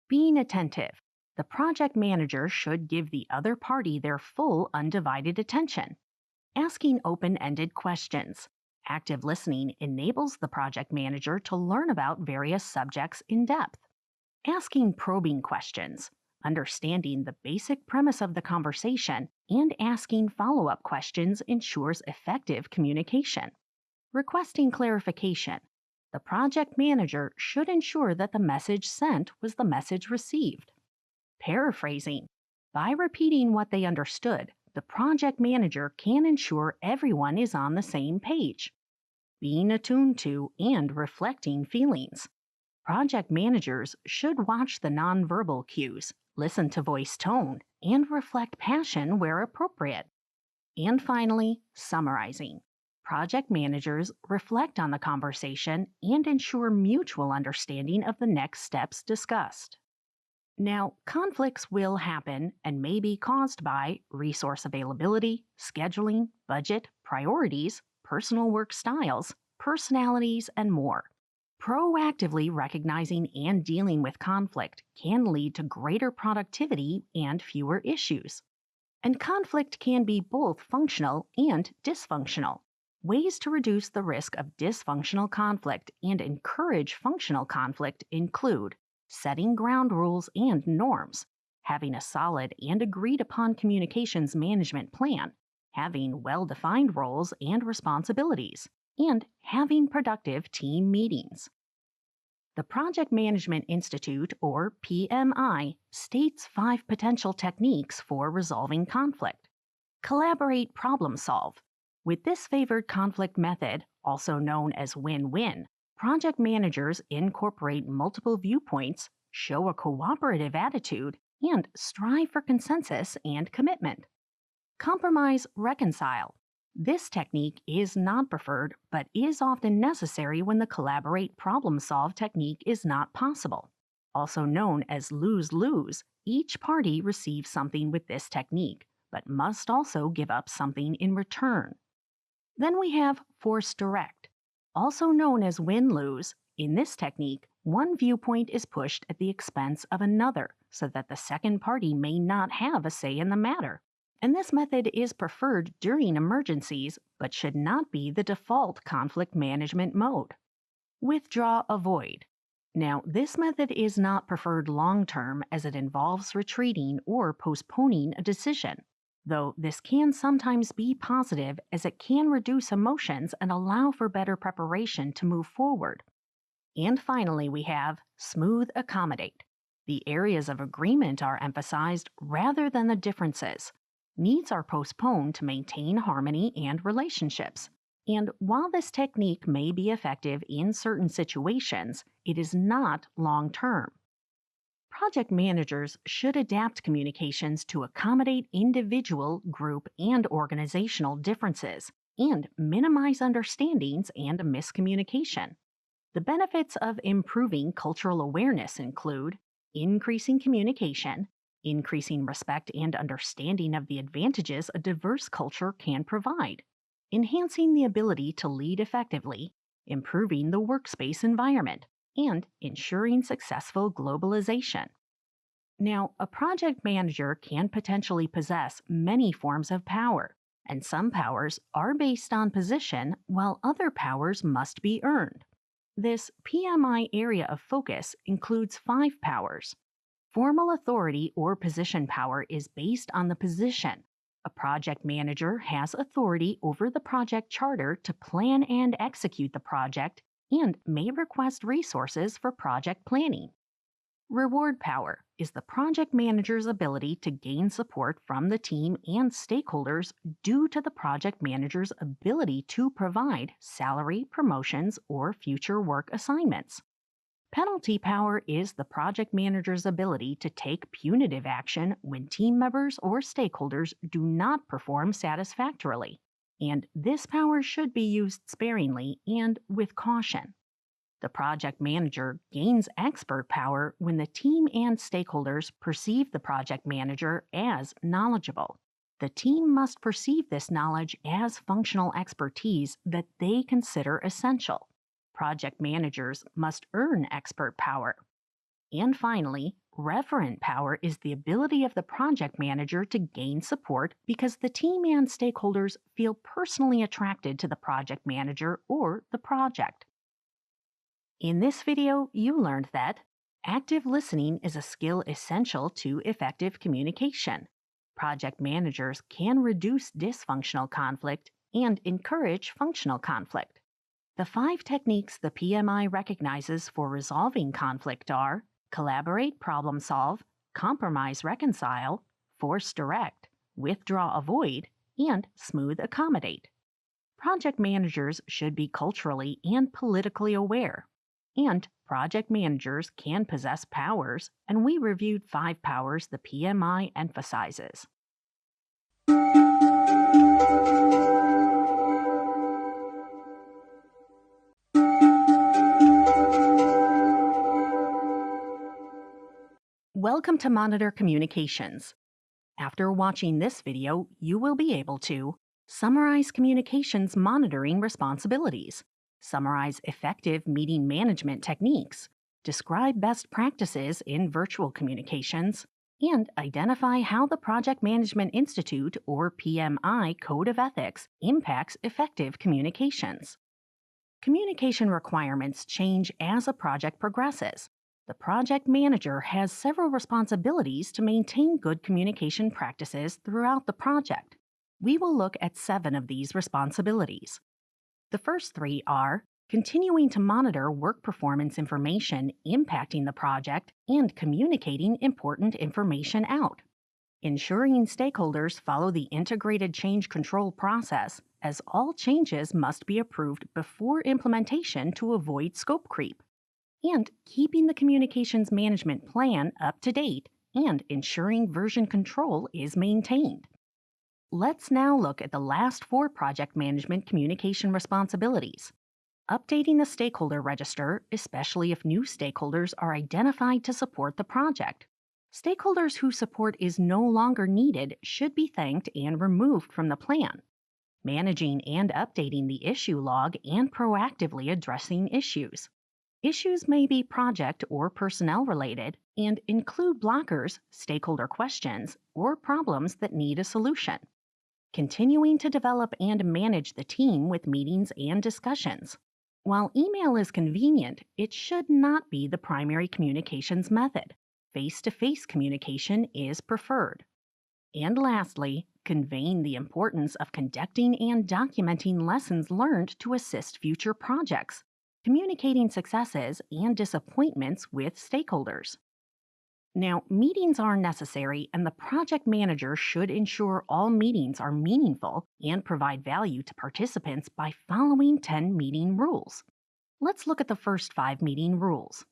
Being attentive. The project manager should give the other party their full undivided attention. Asking open-ended questions. Active listening enables the project manager to learn about various subjects in depth. Asking probing questions. Understanding the basic premise of the conversation and asking follow-up questions ensures effective communication. Requesting clarification. The project manager should ensure that the message sent was the message received. Paraphrasing. By repeating what they understood, the project manager can ensure everyone is on the same page. Being attuned to and reflecting feelings. Project managers should watch the nonverbal cues, listen to voice tone, and reflect passion where appropriate. And finally, summarizing. Project managers reflect on the conversation and ensure mutual understanding of the next steps discussed. Now, conflicts will happen and may be caused by resource availability, scheduling, budget, priorities, personal work styles, personalities, and more. Proactively recognizing and dealing with conflict can lead to greater productivity and fewer issues. And conflict can be both functional and dysfunctional. Ways to reduce the risk of dysfunctional conflict and encourage functional conflict include setting ground rules and norms, having a solid and agreed-upon communications management plan, having well-defined roles and responsibilities, and having productive team meetings. The Project Management Institute, or PMI, states 5 potential techniques for resolving conflict. Collaborate, problem solve. With this favored conflict method, also known as win-win, project managers incorporate multiple viewpoints, show a cooperative attitude, and strive for consensus and commitment. Compromise, reconcile. This technique is not preferred, but is often necessary when the collaborate, problem solve technique is not possible. Also known as lose-lose, each party receives something with this technique, but must also give up something in return. Then we have force direct. Also known as win-lose, in this technique, one viewpoint is pushed at the expense of another so that the second party may not have a say in the matter. And this method is preferred during emergencies, but should not be the default conflict management mode. Withdraw, avoid. Now, this method is not preferred long term as it involves retreating or postponing a decision, though this can sometimes be positive as it can reduce emotions and allow for better preparation to move forward. And finally, we have smooth accommodate. The areas of agreement are emphasized rather than the differences. Needs are postponed to maintain harmony and relationships. And while this technique may be effective in certain situations, it is not long term. Project managers should adapt communications to accommodate individual, group, and organizational differences and minimize understandings and miscommunication. The benefits of improving cultural awareness include increasing communication, increasing respect and understanding of the advantages a diverse culture can provide, enhancing the ability to lead effectively, improving the workspace environment, and ensuring successful globalization. Now, a project manager can potentially possess many forms of power, and some powers are based on position while other powers must be earned. This PMI area of focus includes 5 powers. Formal authority or position power is based on the position. A project manager has authority over the project charter to plan and execute the project and may request resources for project planning. Reward power is the project manager's ability to gain support from the team and stakeholders due to the project manager's ability to provide salary, promotions, or future work assignments. Penalty power is the project manager's ability to take punitive action when team members or stakeholders do not perform satisfactorily, and this power should be used sparingly and with caution. The project manager gains expert power when the team and stakeholders perceive the project manager as knowledgeable. The team must perceive this knowledge as functional expertise that they consider essential. Project managers must earn expert power. And finally, referent power is the ability of the project manager to gain support because the team and stakeholders feel personally attracted to the project manager or the project. In this video, you learned that active listening is a skill essential to effective communication. Project managers can reduce dysfunctional conflict and encourage functional conflict. The 5 techniques the PMI recognizes for resolving conflict are collaborate, problem solve, compromise, reconcile, force direct, withdraw, avoid, and smooth accommodate. Project managers should be culturally and politically aware. And project managers can possess powers, and we reviewed 5 powers the PMI emphasizes. Welcome to Monitor Communications. After watching this video, you will be able to summarize communications monitoring responsibilities, summarize effective meeting management techniques, describe best practices in virtual communications, and identify how the Project Management Institute or PMI Code of Ethics impacts effective communications. Communication requirements change as a project progresses. The project manager has several responsibilities to maintain good communication practices throughout the project. We will look at 7 of these responsibilities. The first 3 are continuing to monitor work performance information impacting the project and communicating important information out. Ensuring stakeholders follow the integrated change control process, as all changes must be approved before implementation to avoid scope creep. And keeping the communications management plan up to date and ensuring version control is maintained. Let's now look at the last 4 project management communication responsibilities. Updating the stakeholder register, especially if new stakeholders are identified to support the project. Stakeholders whose support is no longer needed should be thanked and removed from the plan. Managing and updating the issue log and proactively addressing issues. Issues may be project or personnel related and include blockers, stakeholder questions, or problems that need a solution. Continuing to develop and manage the team with meetings and discussions. While email is convenient, it should not be the primary communications method. Face-to-face communication is preferred. And lastly, conveying the importance of conducting and documenting lessons learned to assist future projects, communicating successes and disappointments with stakeholders. Now, meetings are necessary, and the project manager should ensure all meetings are meaningful and provide value to participants by following 10 meeting rules. Let's look at the first 5 meeting rules.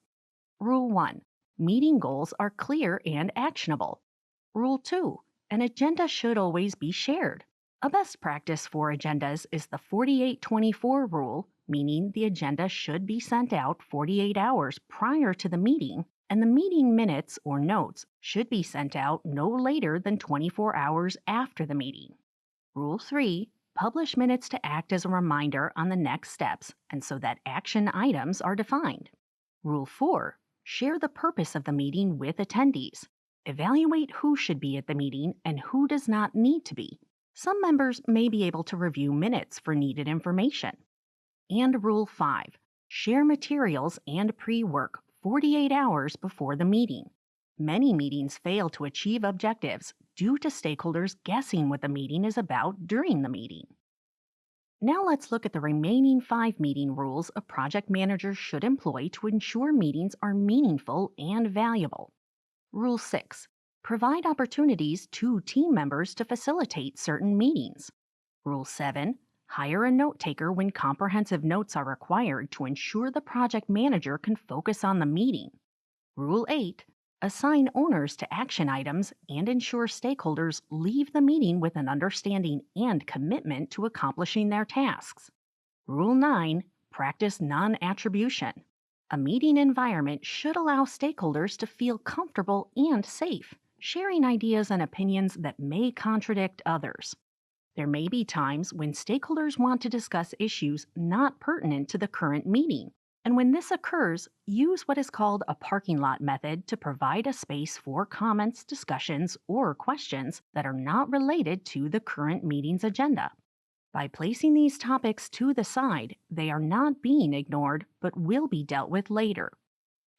Rule 1. Meeting goals are clear and actionable. Rule 2. An agenda should always be shared. A best practice for agendas is the 48-24 rule, meaning the agenda should be sent out 48 hours prior to the meeting, and the meeting minutes or notes should be sent out no later than 24 hours after the meeting. Rule 3. Publish minutes to act as a reminder on the next steps and so that action items are defined. Rule 4. Share the purpose of the meeting with attendees. Evaluate who should be at the meeting and who does not need to be. Some members may be able to review minutes for needed information. And Rule 5. Share materials and pre-work 48 hours before the meeting. Many meetings fail to achieve objectives due to stakeholders guessing what the meeting is about during the meeting. Now let's look at the remaining 5 meeting rules a project manager should employ to ensure meetings are meaningful and valuable. Rule 6. Provide opportunities to team members to facilitate certain meetings. Rule 7. Hire a note taker when comprehensive notes are required to ensure the project manager can focus on the meeting. Rule 8. Assign owners to action items and ensure stakeholders leave the meeting with an understanding and commitment to accomplishing their tasks. Rule 9. Practice non-attribution. A meeting environment should allow stakeholders to feel comfortable and safe, sharing ideas and opinions that may contradict others. There may be times when stakeholders want to discuss issues not pertinent to the current meeting, and when this occurs, use what is called a parking lot method to provide a space for comments, discussions, or questions that are not related to the current meeting's agenda. By placing these topics to the side, they are not being ignored but will be dealt with later.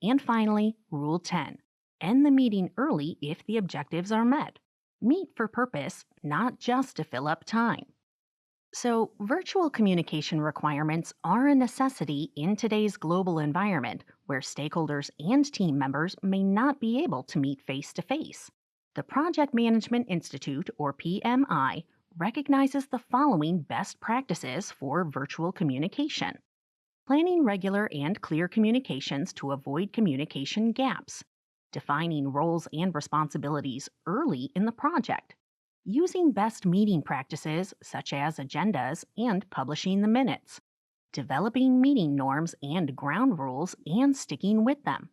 And finally, Rule 10. End the meeting early if the objectives are met. Meet for purpose, not just to fill up time. So, virtual communication requirements are a necessity in today's global environment where stakeholders and team members may not be able to meet face-to-face. The Project Management Institute, or PMI, recognizes the following best practices for virtual communication. Planning regular and clear communications to avoid communication gaps. Defining roles and responsibilities early in the project. Using best meeting practices such as agendas and publishing the minutes. Developing meeting norms and ground rules and sticking with them.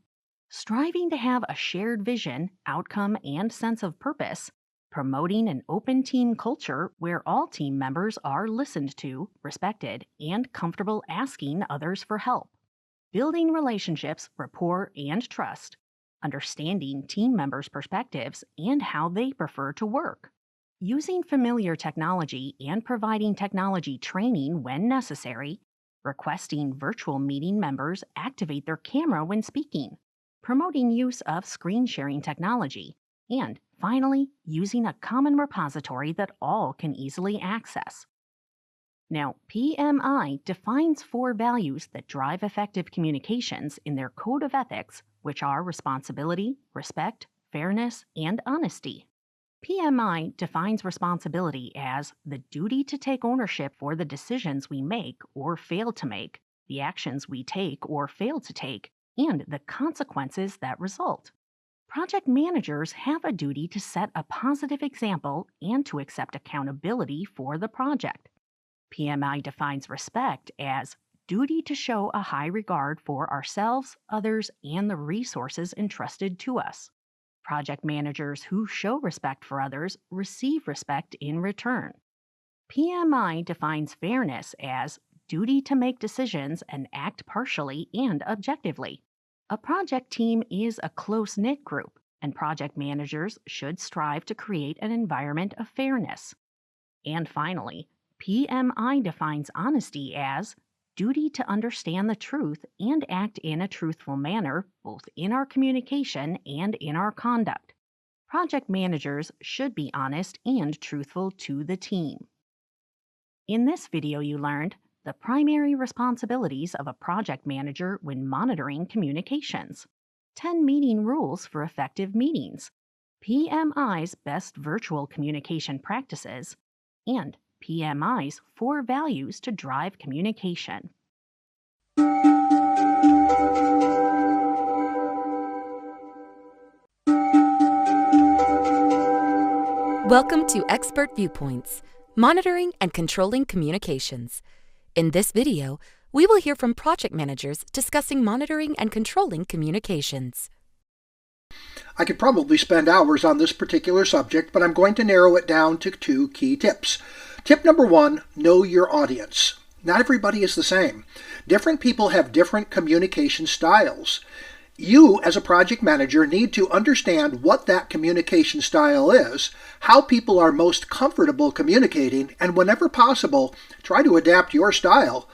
Striving to have a shared vision, outcome, and sense of purpose. Promoting an open team culture where all team members are listened to, respected, and comfortable asking others for help. Building relationships, rapport, and trust. Understanding team members' perspectives and how they prefer to work. Using familiar technology and providing technology training when necessary. Requesting virtual meeting members activate their camera when speaking. Promoting use of screen sharing technology. And finally, using a common repository that all can easily access. Now, PMI defines 4 values that drive effective communications in their code of ethics, which are responsibility, respect, fairness, and honesty. PMI defines responsibility as the duty to take ownership for the decisions we make or fail to make, the actions we take or fail to take, and the consequences that result. Project managers have a duty to set a positive example and to accept accountability for the project. PMI defines respect as duty to show a high regard for ourselves, others, and the resources entrusted to us. Project managers who show respect for others receive respect in return. PMI defines fairness as duty to make decisions and act partially and objectively. A project team is a close-knit group, and project managers should strive to create an environment of fairness. And finally, PMI defines honesty as duty to understand the truth and act in a truthful manner, both in our communication and in our conduct. Project managers should be honest and truthful to the team. In this video, you learned the primary responsibilities of a project manager when monitoring communications, 10 meeting rules for effective meetings, PMI's best virtual communication practices, and PMI's 4 values to drive communication. Welcome to Expert Viewpoints, Monitoring and Controlling Communications. In this video, we will hear from project managers discussing monitoring and controlling communications. I could probably spend hours on this particular subject, but I'm going to narrow it down to 2 key tips. Tip number 1, know your audience. Not everybody is the same. Different people have different communication styles. You, as a project manager, need to understand what that communication style is, how people are most comfortable communicating, and whenever possible, try to adapt your style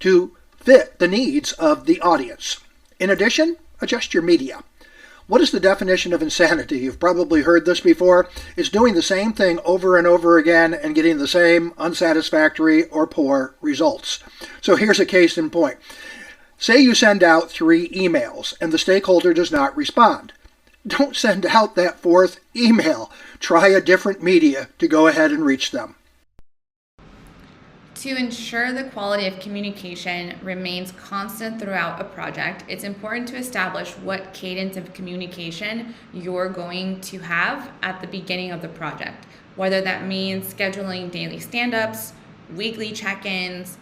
to fit the needs of the audience. In addition, adjust your media. What is the definition of insanity? You've probably heard this before. It's doing the same thing over and over again and getting the same unsatisfactory or poor results. So here's a case in point. Say you send out 3 emails and the stakeholder does not respond. Don't send out that 4th email. Try a different media to go ahead and reach them. To ensure the quality of communication remains constant throughout a project, it's important to establish what cadence of communication you're going to have at the beginning of the project, whether that means scheduling daily stand-ups, weekly check-ins,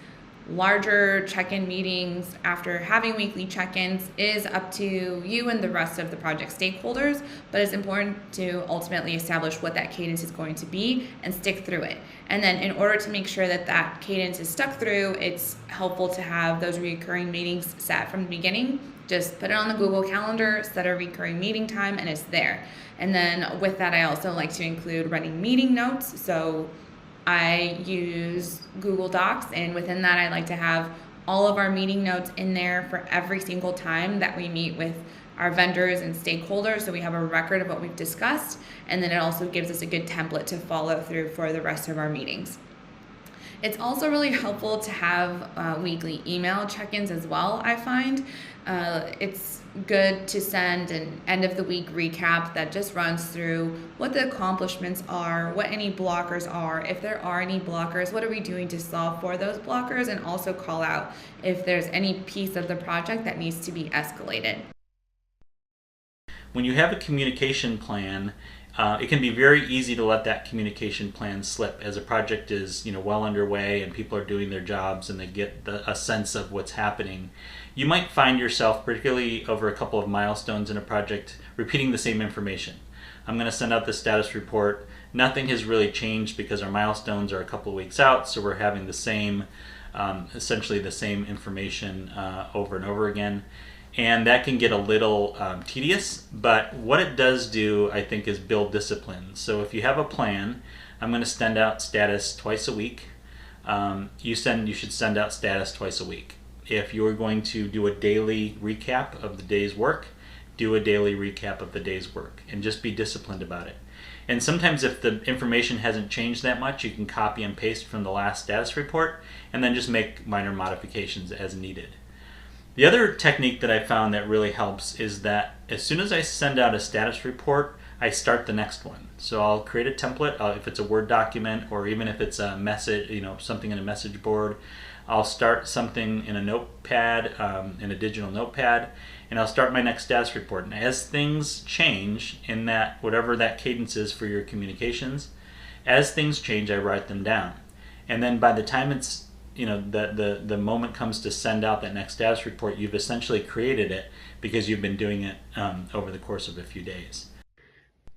larger check-in meetings after having weekly check-ins is up to you and the rest of the project stakeholders, but it's important to ultimately establish what that cadence is going to be and stick through it. And then in order to make sure that that cadence is stuck through, it's helpful to have those recurring meetings set from the beginning. Just put it on the Google Calendar, set a recurring meeting time, and it's there. And then with that, I also like to include running meeting notes. So I use Google Docs, and within that I like to have all of our meeting notes in there for every single time that we meet with our vendors and stakeholders, so we have a record of what we've discussed, and then it also gives us a good template to follow through for the rest of our meetings. It's also really helpful to have weekly email check-ins as well, I find. It's good to send an end of the week recap that just runs through what the accomplishments are, what any blockers are, if there are any blockers, what are we doing to solve for those blockers, and also call out if there's any piece of the project that needs to be escalated. When you have a communication plan, it can be very easy to let that communication plan slip as a project is well underway and people are doing their jobs and they get a sense of what's happening. You might find yourself, particularly over a couple of milestones in a project, repeating the same information. I'm going to send out the status report. Nothing has really changed because our milestones are a couple of weeks out, so we're having the same, essentially the same information over and over again. And that can get a little tedious, but what it does do, I think, is build discipline. So if you have a plan, I'm going to send out status twice a week. You should send out status twice a week. If you're going to do a daily recap of the day's work, do a daily recap of the day's work, and just be disciplined about it. And sometimes if the information hasn't changed that much, you can copy and paste from the last status report, and then just make minor modifications as needed. The other technique that I found that really helps is that as soon as I send out a status report, I start the next one. So I'll create a template, if it's a Word document or even if it's a message, something in a message board. I'll start something in a notepad, in a digital notepad, and I'll start my next status report. And as things change in that, whatever that cadence is for your communications, as things change, I write them down. And then by the time it's the moment comes to send out that next status report, you've essentially created it because you've been doing it over the course of a few days.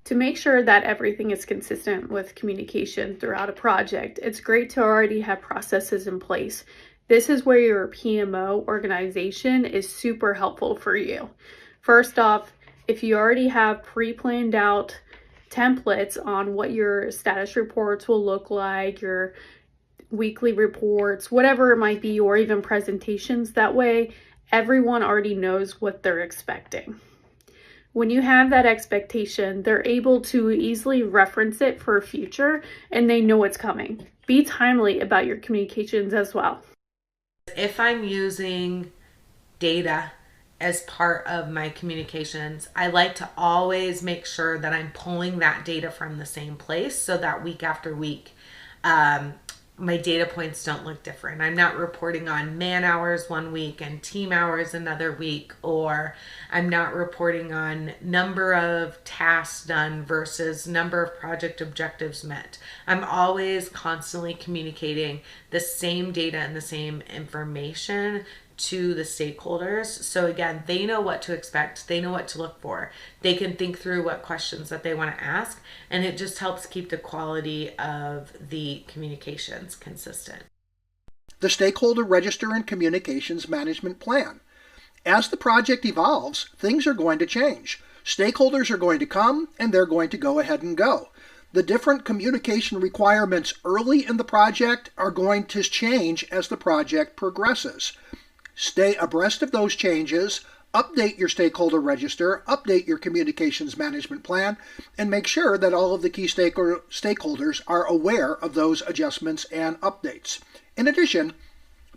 To make sure that everything is consistent with communication throughout a project, it's great to already have processes in place. This is where your PMO organization is super helpful for you. First off, if you already have pre-planned out templates on what your status reports will look like, your weekly reports, whatever it might be, or even presentations. That way, everyone already knows what they're expecting. When you have that expectation, they're able to easily reference it for future and they know it's coming. Be timely about your communications as well. If I'm using data as part of my communications, I like to always make sure that I'm pulling that data from the same place so that week after week, my data points don't look different. I'm not reporting on man hours one week and team hours another week, or I'm not reporting on number of tasks done versus number of project objectives met. I'm always constantly communicating the same data and the same information to the stakeholders. So again, they know what to expect. They know what to look for. They can think through what questions that they want to ask. And it just helps keep the quality of the communications consistent. The Stakeholder Register and Communications Management Plan. As the project evolves, things are going to change. Stakeholders are going to come and they're going to go ahead and go. The different communication requirements early in the project are going to change as the project progresses. Stay abreast of those changes, update your stakeholder register, update your communications management plan, and make sure that all of the key stakeholders are aware of those adjustments and updates. In addition,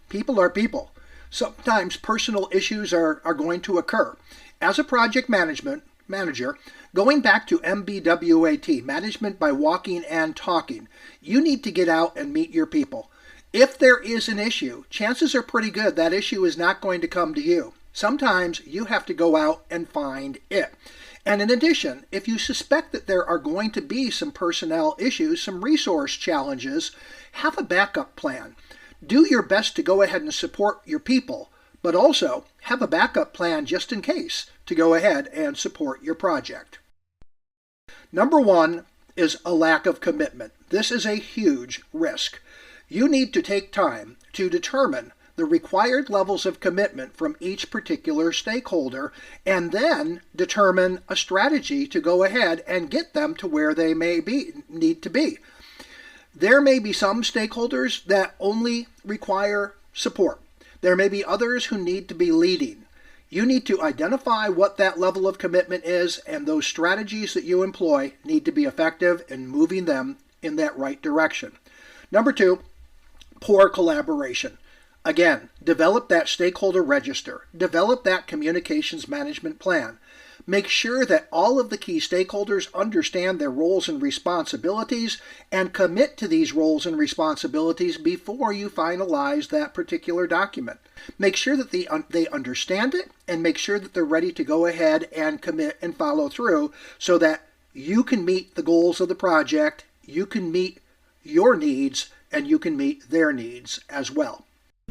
people are people. Sometimes personal issues are going to occur. As a project manager, going back to MBWAT, Management by Walking and Talking, you need to get out and meet your people. If there is an issue, chances are pretty good that issue is not going to come to you. Sometimes you have to go out and find it. And in addition, if you suspect that there are going to be some personnel issues, some resource challenges, have a backup plan. Do your best to go ahead and support your people, but also have a backup plan just in case to go ahead and support your project. Number one is a lack of commitment. This is a huge risk. You need to take time to determine the required levels of commitment from each particular stakeholder and then determine a strategy to go ahead and get them to where they need to be. There may be some stakeholders that only require support. There may be others who need to be leading. You need to identify what that level of commitment is, and those strategies that you employ need to be effective in moving them in that right direction. Number two, poor collaboration. Again, develop that stakeholder register. Develop that communications management plan. Make sure that all of the key stakeholders understand their roles and responsibilities and commit to these roles and responsibilities before you finalize that particular document. Make sure that they understand it and make sure that they're ready to go ahead and commit and follow through so that you can meet the goals of the project, you can meet your needs, and you can meet their needs as well.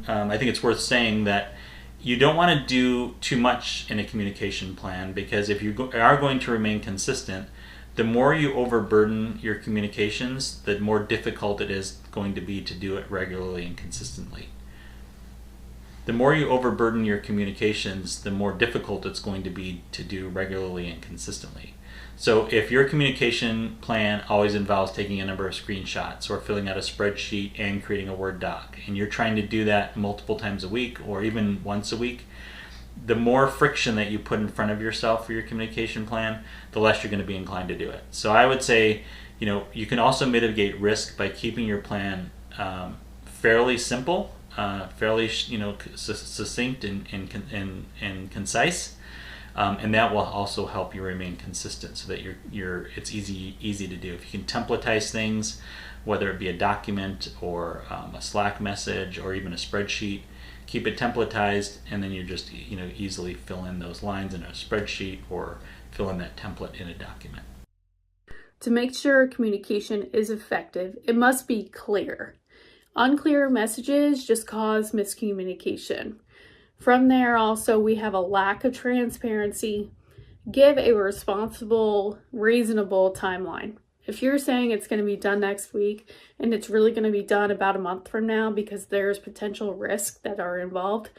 I think it's worth saying that you don't want to do too much in a communication plan, because if you are going to remain consistent, the more you overburden your communications, the more difficult it is going to be to do it regularly and consistently. The more you overburden your communications, the more difficult it's going to be to do regularly and consistently. So if your communication plan always involves taking a number of screenshots or filling out a spreadsheet and creating a Word doc, and you're trying to do that multiple times a week or even once a week, the more friction that you put in front of yourself for your communication plan, the less you're going to be inclined to do it. So I would say, you can also mitigate risk by keeping your plan fairly simple, fairly succinct and concise. And that will also help you remain consistent so that it's easy to do. If you can templatize things, whether it be a document or a Slack message or even a spreadsheet, keep it templatized, and then you just easily fill in those lines in a spreadsheet or fill in that template in a document. To make sure communication is effective, it must be clear. Unclear messages just cause miscommunication. From there, also, we have a lack of transparency. Give a responsible, reasonable timeline. If you're saying it's going to be done next week and it's really going to be done about a month from now because there's potential risks that are involved,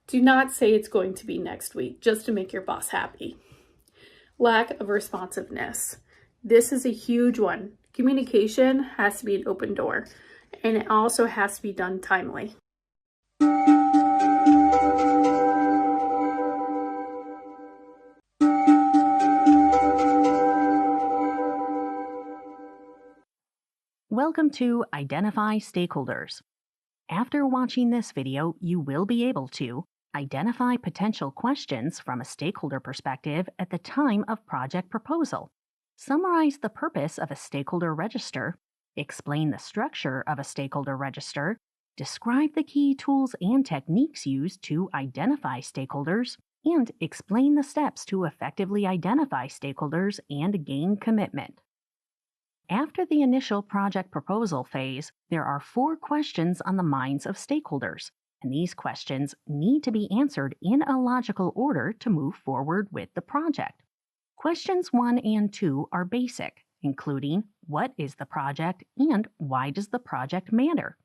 do not say it's going to be next week just to make your boss happy. Lack of responsiveness. This is a huge one. Communication has to be an open door. and it also has to be done timely. Welcome to Identify Stakeholders. After watching this video, you will be able to identify potential questions from a stakeholder perspective at the time of project proposal, summarize the purpose of a stakeholder register, explain the structure of a stakeholder register, describe the key tools and techniques used to identify stakeholders, and explain the steps to effectively identify stakeholders and gain commitment. After the initial project proposal phase, there are 4 questions on the minds of stakeholders, and these questions need to be answered in a logical order to move forward with the project. Questions 1 and 2 are basic, including what is the project and why does the project matter?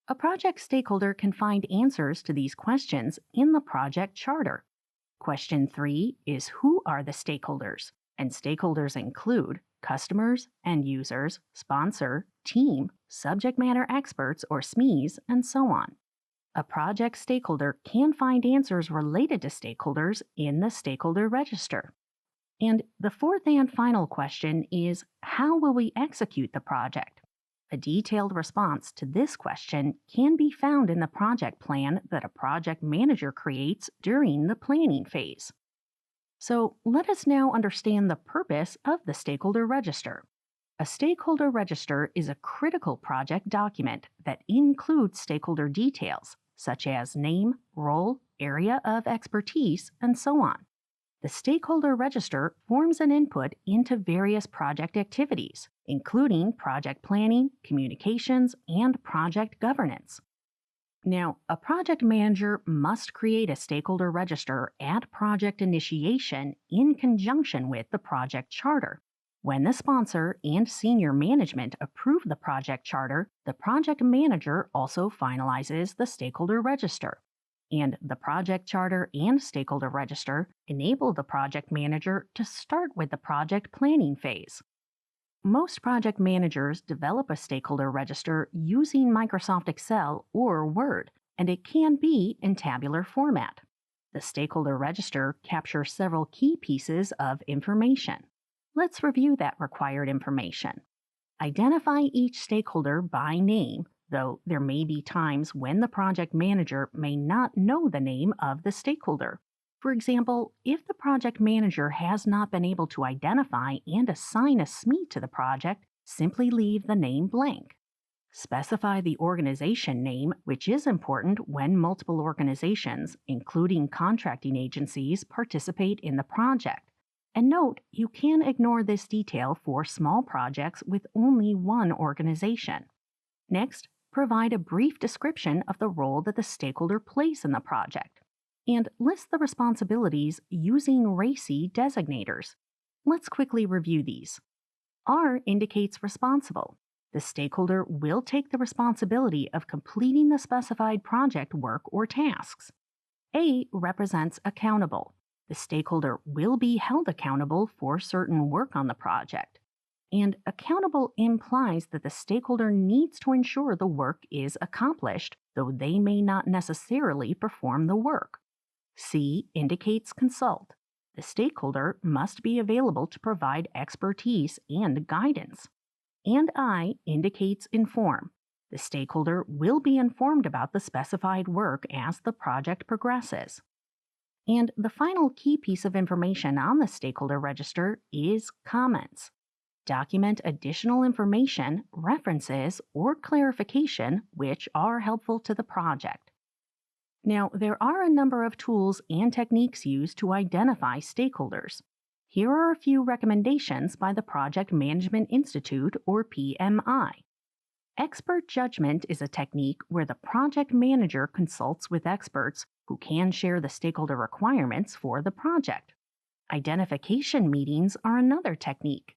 A project stakeholder can find answers to these questions in the project charter. Question 3 is who are the stakeholders? And stakeholders include customers, end users, sponsor, team, subject matter experts or SMEs, and so on. A project stakeholder can find answers related to stakeholders in the stakeholder register. And the 4th and final question is, how will we execute the project? A detailed response to this question can be found in the project plan that a project manager creates during the planning phase. So let us now understand the purpose of the stakeholder register. A stakeholder register is a critical project document that includes stakeholder details, such as name, role, area of expertise, and so on. The stakeholder register forms an input into various project activities, including project planning, communications, and project governance. Now, a project manager must create a stakeholder register at project initiation in conjunction with the project charter. When the sponsor and senior management approve the project charter, the project manager also finalizes the stakeholder register. And the project charter and stakeholder register enable the project manager to start with the project planning phase. Most project managers develop a stakeholder register using Microsoft Excel or Word, and it can be in tabular format. The stakeholder register captures several key pieces of information. Let's review that required information. Identify each stakeholder by name, though there may be times when the project manager may not know the name of the stakeholder. For example, if the project manager has not been able to identify and assign a SME to the project, simply leave the name blank. Specify the organization name, which is important when multiple organizations, including contracting agencies, participate in the project. And note, you can ignore this detail for small projects with only one organization. Next, provide a brief description of the role that the stakeholder plays in the project. And list the responsibilities using RACI designators. Let's quickly review these. R indicates responsible. The stakeholder will take the responsibility of completing the specified project work or tasks. A represents accountable. The stakeholder will be held accountable for certain work on the project. And accountable implies that the stakeholder needs to ensure the work is accomplished, though they may not necessarily perform the work. C indicates consult. The stakeholder must be available to provide expertise and guidance. And I indicates inform. The stakeholder will be informed about the specified work as the project progresses. And the final key piece of information on the stakeholder register is comments. Document additional information, references, or clarification which are helpful to the project. Now, there are a number of tools and techniques used to identify stakeholders. Here are a few recommendations by the Project Management Institute, or PMI. Expert judgment is a technique where the project manager consults with experts who can share the stakeholder requirements for the project. Identification meetings are another technique.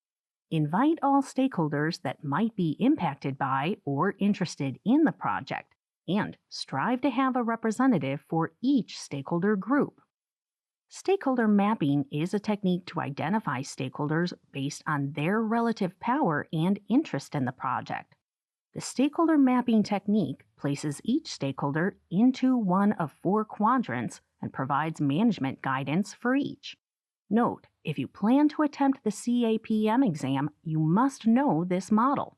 Invite all stakeholders that might be impacted by or interested in the project, and strive to have a representative for each stakeholder group. Stakeholder mapping is a technique to identify stakeholders based on their relative power and interest in the project. The stakeholder mapping technique places each stakeholder into one of 4 quadrants and provides management guidance for each. Note, if you plan to attempt the CAPM exam, you must know this model.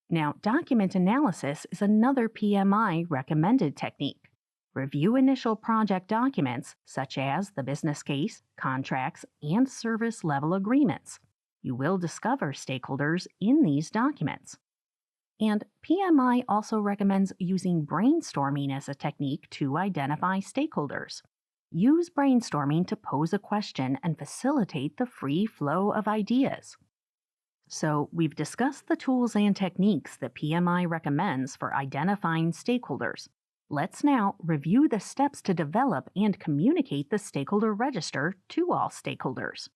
Now, document analysis is another PMI recommended technique. Review initial project documents such as the business case, contracts, and service level agreements. You will discover stakeholders in these documents. And PMI also recommends using brainstorming as a technique to identify stakeholders. Use brainstorming to pose a question and facilitate the free flow of ideas. So, we've discussed the tools and techniques that PMI recommends for identifying stakeholders. Let's now review the steps to develop and communicate the stakeholder register to all stakeholders.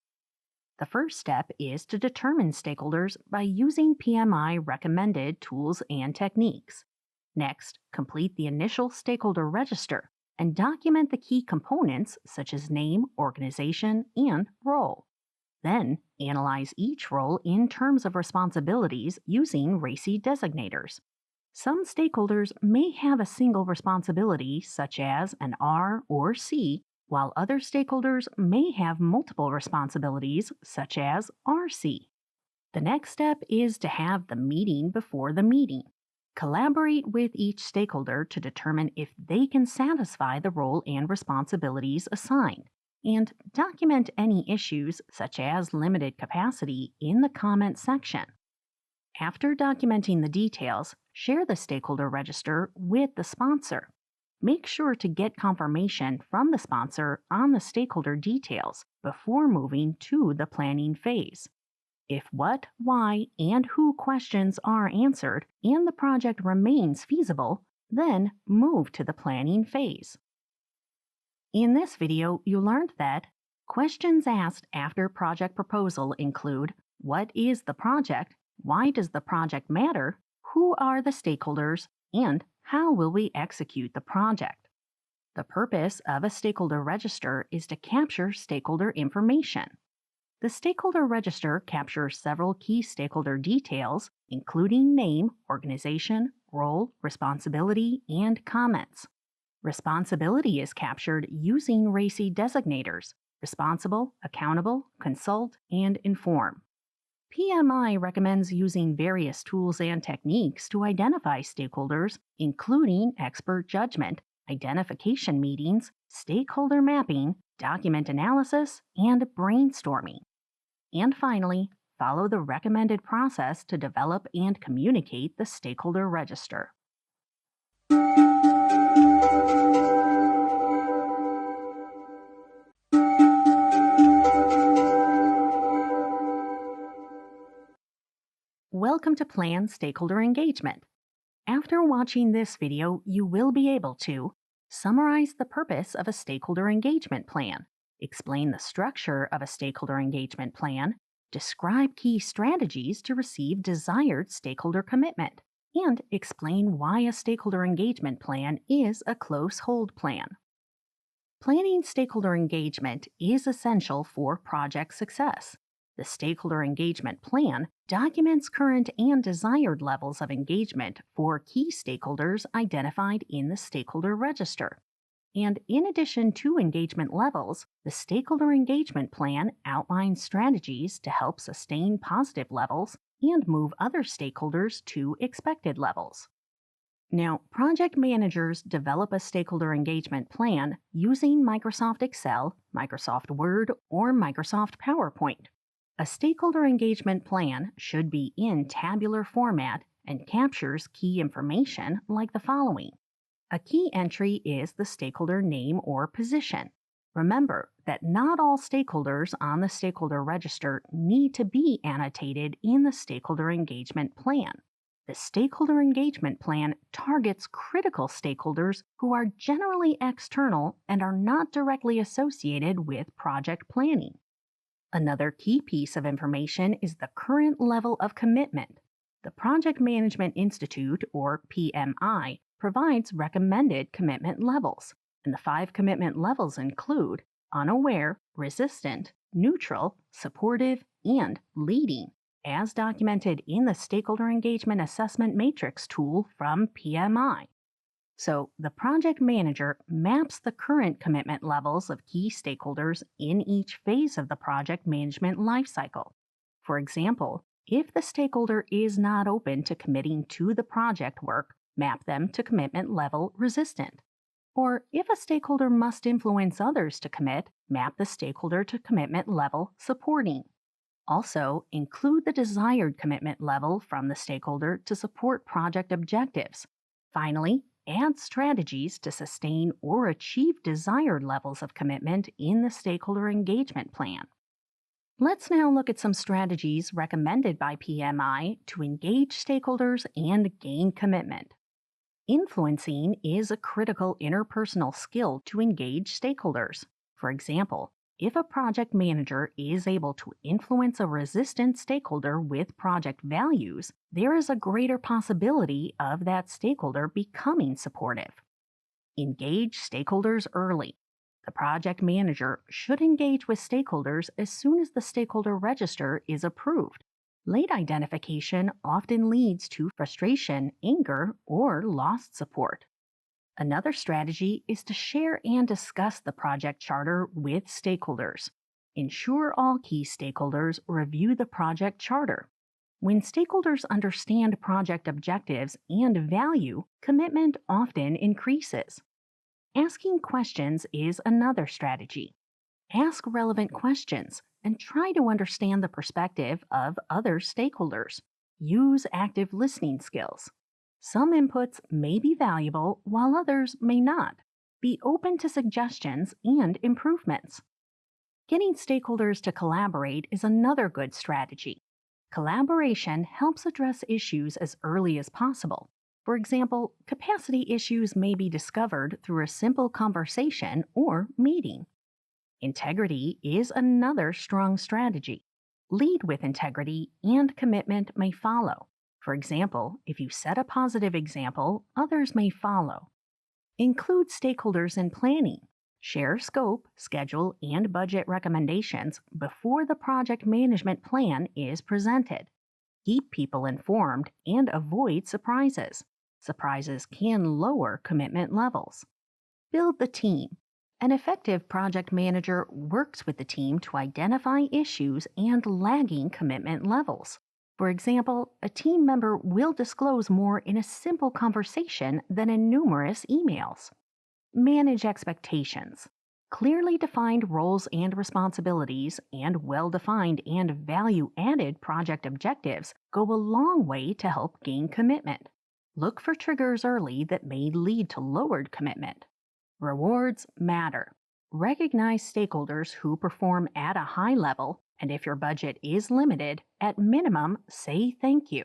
The first step is to determine stakeholders by using PMI recommended tools and techniques. Next, complete the initial stakeholder register and document the key components such as name, organization, and role. Then, analyze each role in terms of responsibilities using RACI designators. Some stakeholders may have a single responsibility, such as an R or C, while other stakeholders may have multiple responsibilities, such as RC. The next step is to have the meeting before the meeting. Collaborate with each stakeholder to determine if they can satisfy the role and responsibilities assigned, and document any issues, such as limited capacity, in the comment section. After documenting the details, share the stakeholder register with the sponsor. Make sure to get confirmation from the sponsor on the stakeholder details before moving to the planning phase. If what, why, and who questions are answered and the project remains feasible, then move to the planning phase. In this video, you learned that questions asked after project proposal include: what is the project? Why does the project matter? Who are the stakeholders? And how will we execute the project? The purpose of a stakeholder register is to capture stakeholder information. The stakeholder register captures several key stakeholder details, including name, organization, role, responsibility, and comments. Responsibility is captured using RACI designators: responsible, accountable, consult, and inform. PMI recommends using various tools and techniques to identify stakeholders, including expert judgment, identification meetings, stakeholder mapping, document analysis, and brainstorming. And finally, follow the recommended process to develop and communicate the stakeholder register. Welcome to Plan Stakeholder Engagement. After watching this video, you will be able to summarize the purpose of a stakeholder engagement plan, explain the structure of a stakeholder engagement plan, describe key strategies to receive desired stakeholder commitment, and explain why a stakeholder engagement plan is a close hold plan. Planning stakeholder engagement is essential for project success. The stakeholder engagement plan documents current and desired levels of engagement for key stakeholders identified in the stakeholder register. And in addition to engagement levels, the stakeholder engagement plan outlines strategies to help sustain positive levels and move other stakeholders to expected levels. Now, project managers develop a stakeholder engagement plan using Microsoft Excel, Microsoft Word, or Microsoft PowerPoint. A stakeholder engagement plan should be in tabular format and captures key information like the following. A key entry is the stakeholder name or position. Remember that not all stakeholders on the stakeholder register need to be annotated in the stakeholder engagement plan. The stakeholder engagement plan targets critical stakeholders who are generally external and are not directly associated with project planning. Another key piece of information is the current level of commitment. The Project Management Institute, or PMI, provides recommended commitment levels, and the 5 commitment levels include unaware, resistant, neutral, supportive, and leading, as documented in the Stakeholder Engagement Assessment Matrix tool from PMI. So, the project manager maps the current commitment levels of key stakeholders in each phase of the project management lifecycle. For example, if the stakeholder is not open to committing to the project work, map them to commitment level resistant. Or if a stakeholder must influence others to commit, map the stakeholder to commitment level supporting. Also, include the desired commitment level from the stakeholder to support project objectives. Finally, add strategies to sustain or achieve desired levels of commitment in the stakeholder engagement plan. Let's now look at some strategies recommended by PMI to engage stakeholders and gain commitment. Influencing is a critical interpersonal skill to engage stakeholders. For example, if a project manager is able to influence a resistant stakeholder with project values, there is a greater possibility of that stakeholder becoming supportive. Engage stakeholders early. The project manager should engage with stakeholders as soon as the stakeholder register is approved. Late identification often leads to frustration, anger, or lost support. Another strategy is to share and discuss the project charter with stakeholders. Ensure all key stakeholders review the project charter. When stakeholders understand project objectives and value, commitment often increases. Asking questions is another strategy. Ask relevant questions and try to understand the perspective of other stakeholders. Use active listening skills. Some inputs may be valuable while others may not. Be open to suggestions and improvements. Getting stakeholders to collaborate is another good strategy. Collaboration helps address issues as early as possible. For example, capacity issues may be discovered through a simple conversation or meeting. Integrity is another strong strategy. Lead with integrity and commitment may follow. For example, if you set a positive example, others may follow. Include stakeholders in planning. Share scope, schedule, and budget recommendations before the project management plan is presented. Keep people informed and avoid surprises. Surprises can lower commitment levels. Build the team. An effective project manager works with the team to identify issues and lagging commitment levels. For example, a team member will disclose more in a simple conversation than in numerous emails. Manage expectations. Clearly defined roles and responsibilities and well-defined and value-added project objectives go a long way to help gain commitment. Look for triggers early that may lead to lowered commitment. Rewards matter. Recognize stakeholders who perform at a high level, and if your budget is limited, at minimum, say thank you.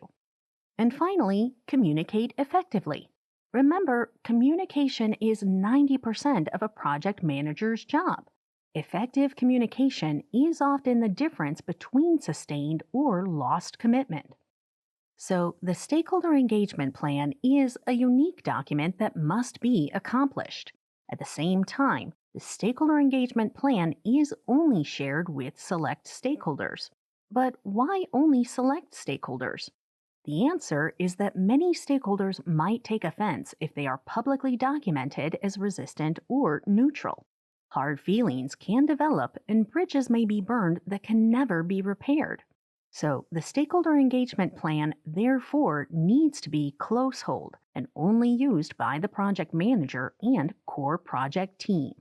And finally, communicate effectively. Remember, communication is 90% of a project manager's job. Effective communication is often the difference between sustained or lost commitment. So, the Stakeholder Engagement Plan is a unique document that must be accomplished. At the same time, the Stakeholder Engagement Plan is only shared with select stakeholders. But why only select stakeholders? The answer is that many stakeholders might take offense if they are publicly documented as resistant or neutral. Hard feelings can develop and bridges may be burned that can never be repaired. So, the Stakeholder Engagement Plan, therefore, needs to be close-hold and only used by the project manager and core project team.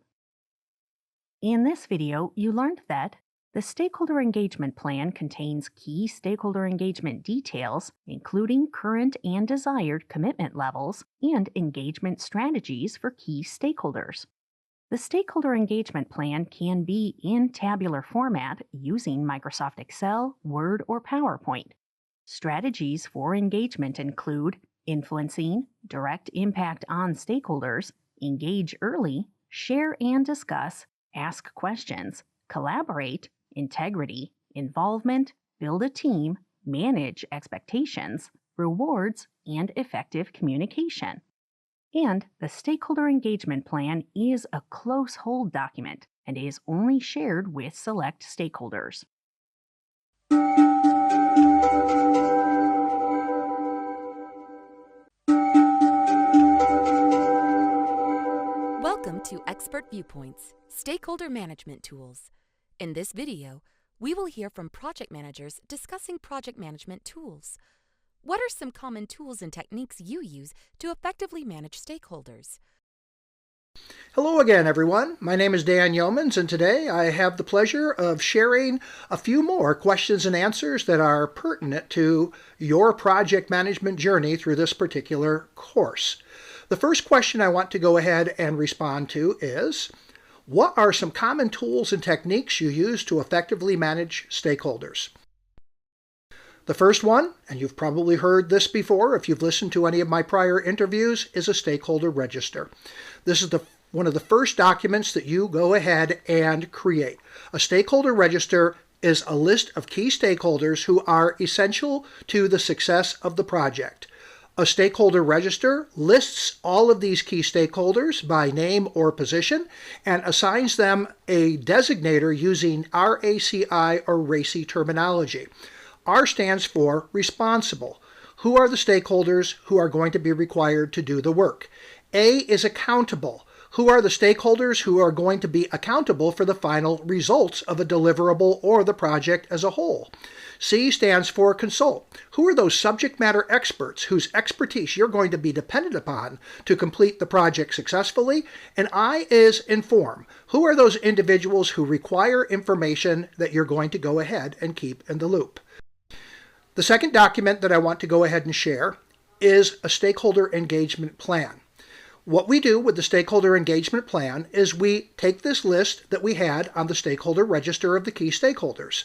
In this video, you learned that the Stakeholder Engagement Plan contains key stakeholder engagement details, including current and desired commitment levels and engagement strategies for key stakeholders. The Stakeholder Engagement Plan can be in tabular format using Microsoft Excel, Word, or PowerPoint. Strategies for engagement include influencing, direct impact on stakeholders, engage early, share and discuss, ask questions, collaborate, integrity, involvement, build a team, manage expectations, rewards, and effective communication. And the Stakeholder Engagement Plan is a close hold document and is only shared with select stakeholders. Welcome to Expert Viewpoints, Stakeholder Management Tools. In this video, we will hear from project managers discussing project management tools. What are some common tools and techniques you use to effectively manage stakeholders? Hello again, everyone. My name is Dan Yeomans, and today I have the pleasure of sharing a few more questions and answers that are pertinent to your project management journey through this particular course. The first question I want to go ahead and respond to is, what are some common tools and techniques you use to effectively manage stakeholders? The first one, and you've probably heard this before if you've listened to any of my prior interviews, is a stakeholder register. This is one of the first documents that you go ahead and create. A stakeholder register is a list of key stakeholders who are essential to the success of the project. A stakeholder register lists all of these key stakeholders by name or position and assigns them a designator using RACI or RACI terminology. R stands for responsible. Who are the stakeholders who are going to be required to do the work? A is accountable. Who are the stakeholders who are going to be accountable for the final results of a deliverable or the project as a whole? C stands for consult. Who are those subject matter experts whose expertise you're going to be dependent upon to complete the project successfully? And I is inform. Who are those individuals who require information that you're going to go ahead and keep in the loop? The second document that I want to go ahead and share is a stakeholder engagement plan. What we do with the stakeholder engagement plan is we take this list that we had on the stakeholder register of the key stakeholders,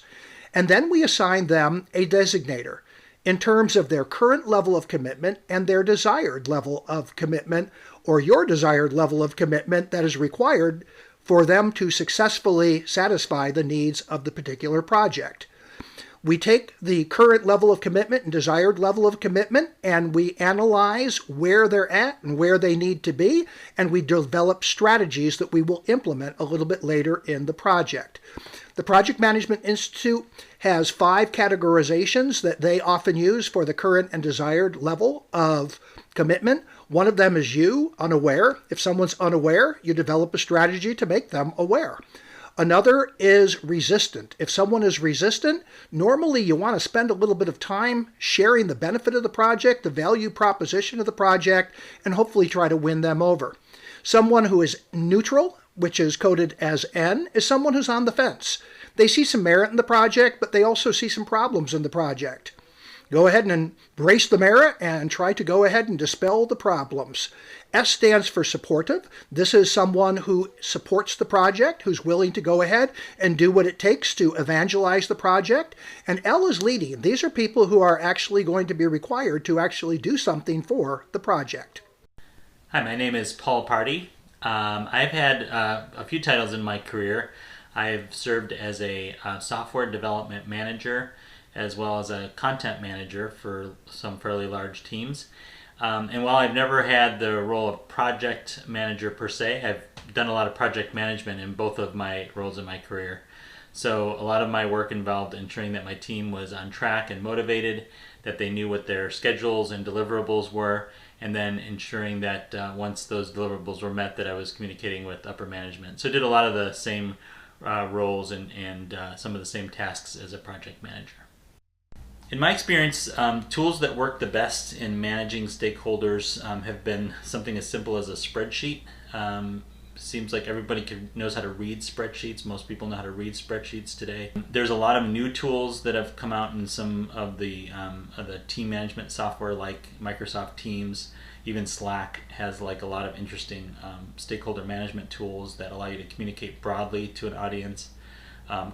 and then we assign them a designator in terms of their current level of commitment and their desired level of commitment, or your desired level of commitment that is required for them to successfully satisfy the needs of the particular project. We take the current level of commitment and desired level of commitment, and we analyze where they're at and where they need to be, and we develop strategies that we will implement a little bit later in the project. The Project Management Institute has 5 categorizations that they often use for the current and desired level of commitment. One of them is you, unaware. If someone's unaware, you develop a strategy to make them aware. Another is resistant. If someone is resistant, normally you want to spend a little bit of time sharing the benefit of the project, the value proposition of the project, and hopefully try to win them over. Someone who is neutral, which is coded as N, is someone who's on the fence. They see some merit in the project, but they also see some problems in the project. Go ahead and embrace the merit and try to go ahead and dispel the problems. S stands for supportive. This is someone who supports the project, who's willing to go ahead and do what it takes to evangelize the project. And L is leading. These are people who are actually going to be required to actually do something for the project. Hi, my name is Paul Party. I've had a few titles in my career. I've served as a software development manager as well as a content manager for some fairly large teams. And while I've never had the role of project manager per se, I've done a lot of project management in both of my roles in my career. So a lot of my work involved ensuring that my team was on track and motivated, that they knew what their schedules and deliverables were, and then ensuring that once those deliverables were met, that I was communicating with upper management. So I did a lot of the same roles and some of the same tasks as a project manager. In my experience, tools that work the best in managing stakeholders have been something as simple as a spreadsheet. Seems like everybody knows how to read spreadsheets. Most people know how to read spreadsheets today. There's a lot of new tools that have come out in some of the team management software like Microsoft Teams. Even Slack has like a lot of interesting stakeholder management tools that allow you to communicate broadly to an audience.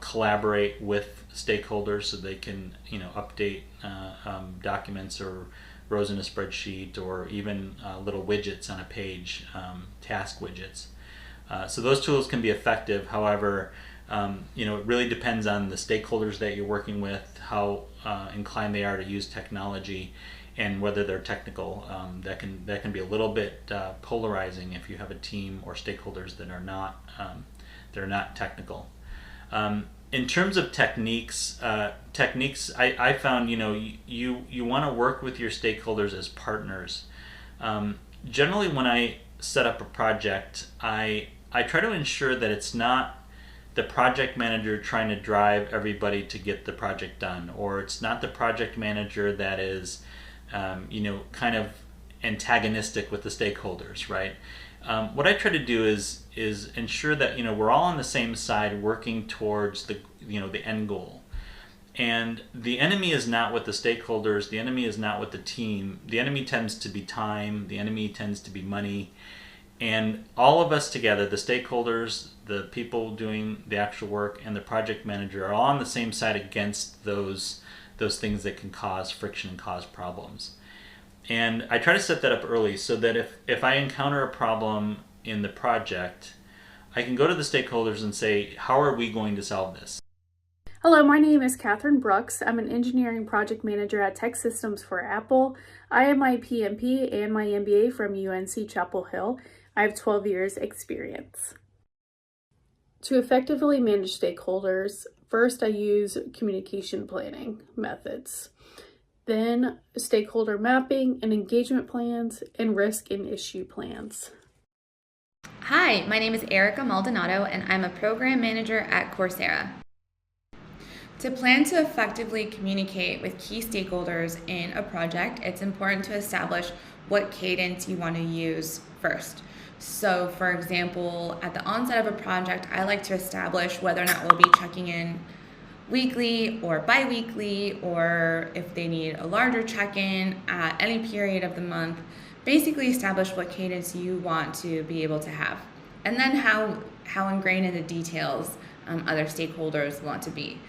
Collaborate with stakeholders so they can update documents or rows in a spreadsheet or even little widgets on a page, task widgets. So those tools can be effective. However, it really depends on the stakeholders that you're working with, how inclined they are to use technology, and whether they're technical. That can be a little bit polarizing if you have a team or stakeholders that are not technical. In terms of techniques, I found you want to work with your stakeholders as partners. Generally, when I set up a project, I try to ensure that it's not the project manager trying to drive everybody to get the project done, or it's not the project manager that is, kind of antagonistic with the stakeholders, right? What I try to do is ensure that we're all on the same side, working towards the end goal. And the enemy is not with the stakeholders. The enemy is not with the team. The enemy tends to be time. The enemy tends to be money. And all of us together, the stakeholders, the people doing the actual work, and the project manager, are all on the same side against those things that can cause friction and cause problems. And I try to set that up early so that if I encounter a problem in the project, I can go to the stakeholders and say, how are we going to solve this? Hello, my name is Catherine Brooks. I'm an engineering project manager at Tech Systems for Apple. I have my PMP and my MBA from UNC Chapel Hill. I have 12 years experience. To effectively manage stakeholders, first I use communication planning methods, then stakeholder mapping and engagement plans, and risk and issue plans. Hi, my name is Erica Maldonado, and I'm a program manager at Coursera. To plan to effectively communicate with key stakeholders in a project, it's important to establish what cadence you want to use first. So, for example, at the onset of a project, I like to establish whether or not we'll be checking in weekly or bi-weekly, or if they need a larger check-in at any period of the month. Basically establish what cadence you want to be able to have, and then how ingrained in the details other stakeholders want to be.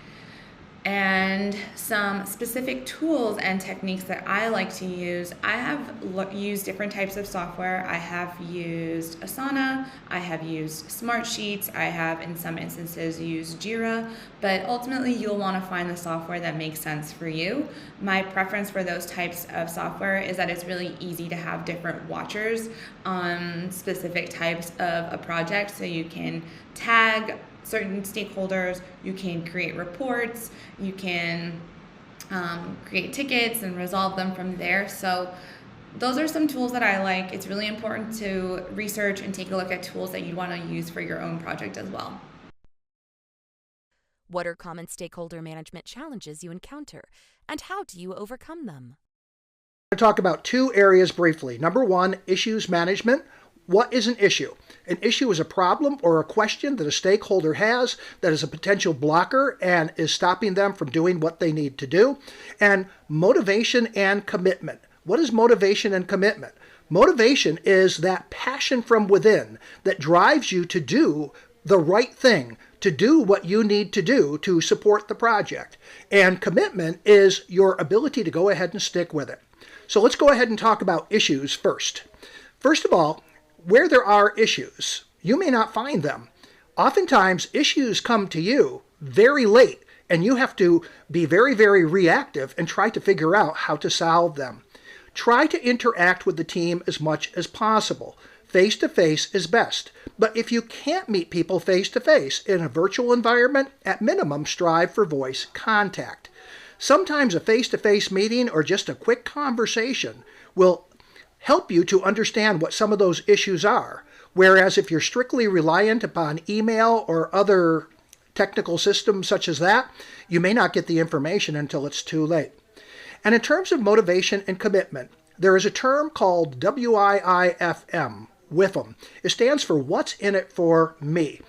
And some specific tools and techniques that I like to use. I have used different types of software. I have used Asana, I have used Smartsheets, I have in some instances used Jira, but ultimately you'll want to find the software that makes sense for you. My preference for those types of software is that it's really easy to have different watchers on specific types of a project, so you can tag certain stakeholders, you can create reports, you can create tickets and resolve them from there. So those are some tools that I like. It's really important to research and take a look at tools that you want to use for your own project as well. What are common stakeholder management challenges you encounter, and how do you overcome them? I'm going to talk about two areas briefly. Number one, issues management. What is an issue? An issue is a problem or a question that a stakeholder has that is a potential blocker and is stopping them from doing what they need to do. And motivation and commitment. What is motivation and commitment? Motivation is that passion from within that drives you to do the right thing, to do what you need to do to support the project. And commitment is your ability to go ahead and stick with it. So let's go ahead and talk about issues first. First of all, where there are issues, you may not find them. Oftentimes, issues come to you very late, and you have to be very, very reactive and try to figure out how to solve them. Try to interact with the team as much as possible. Face-to-face is best. But if you can't meet people face-to-face in a virtual environment, at minimum, strive for voice contact. Sometimes a face-to-face meeting or just a quick conversation will help you to understand what some of those issues are. Whereas if you're strictly reliant upon email or other technical systems such as that, you may not get the information until it's too late. And in terms of motivation and commitment, there is a term called WIIFM, WIFM. It stands for What's in It for Me.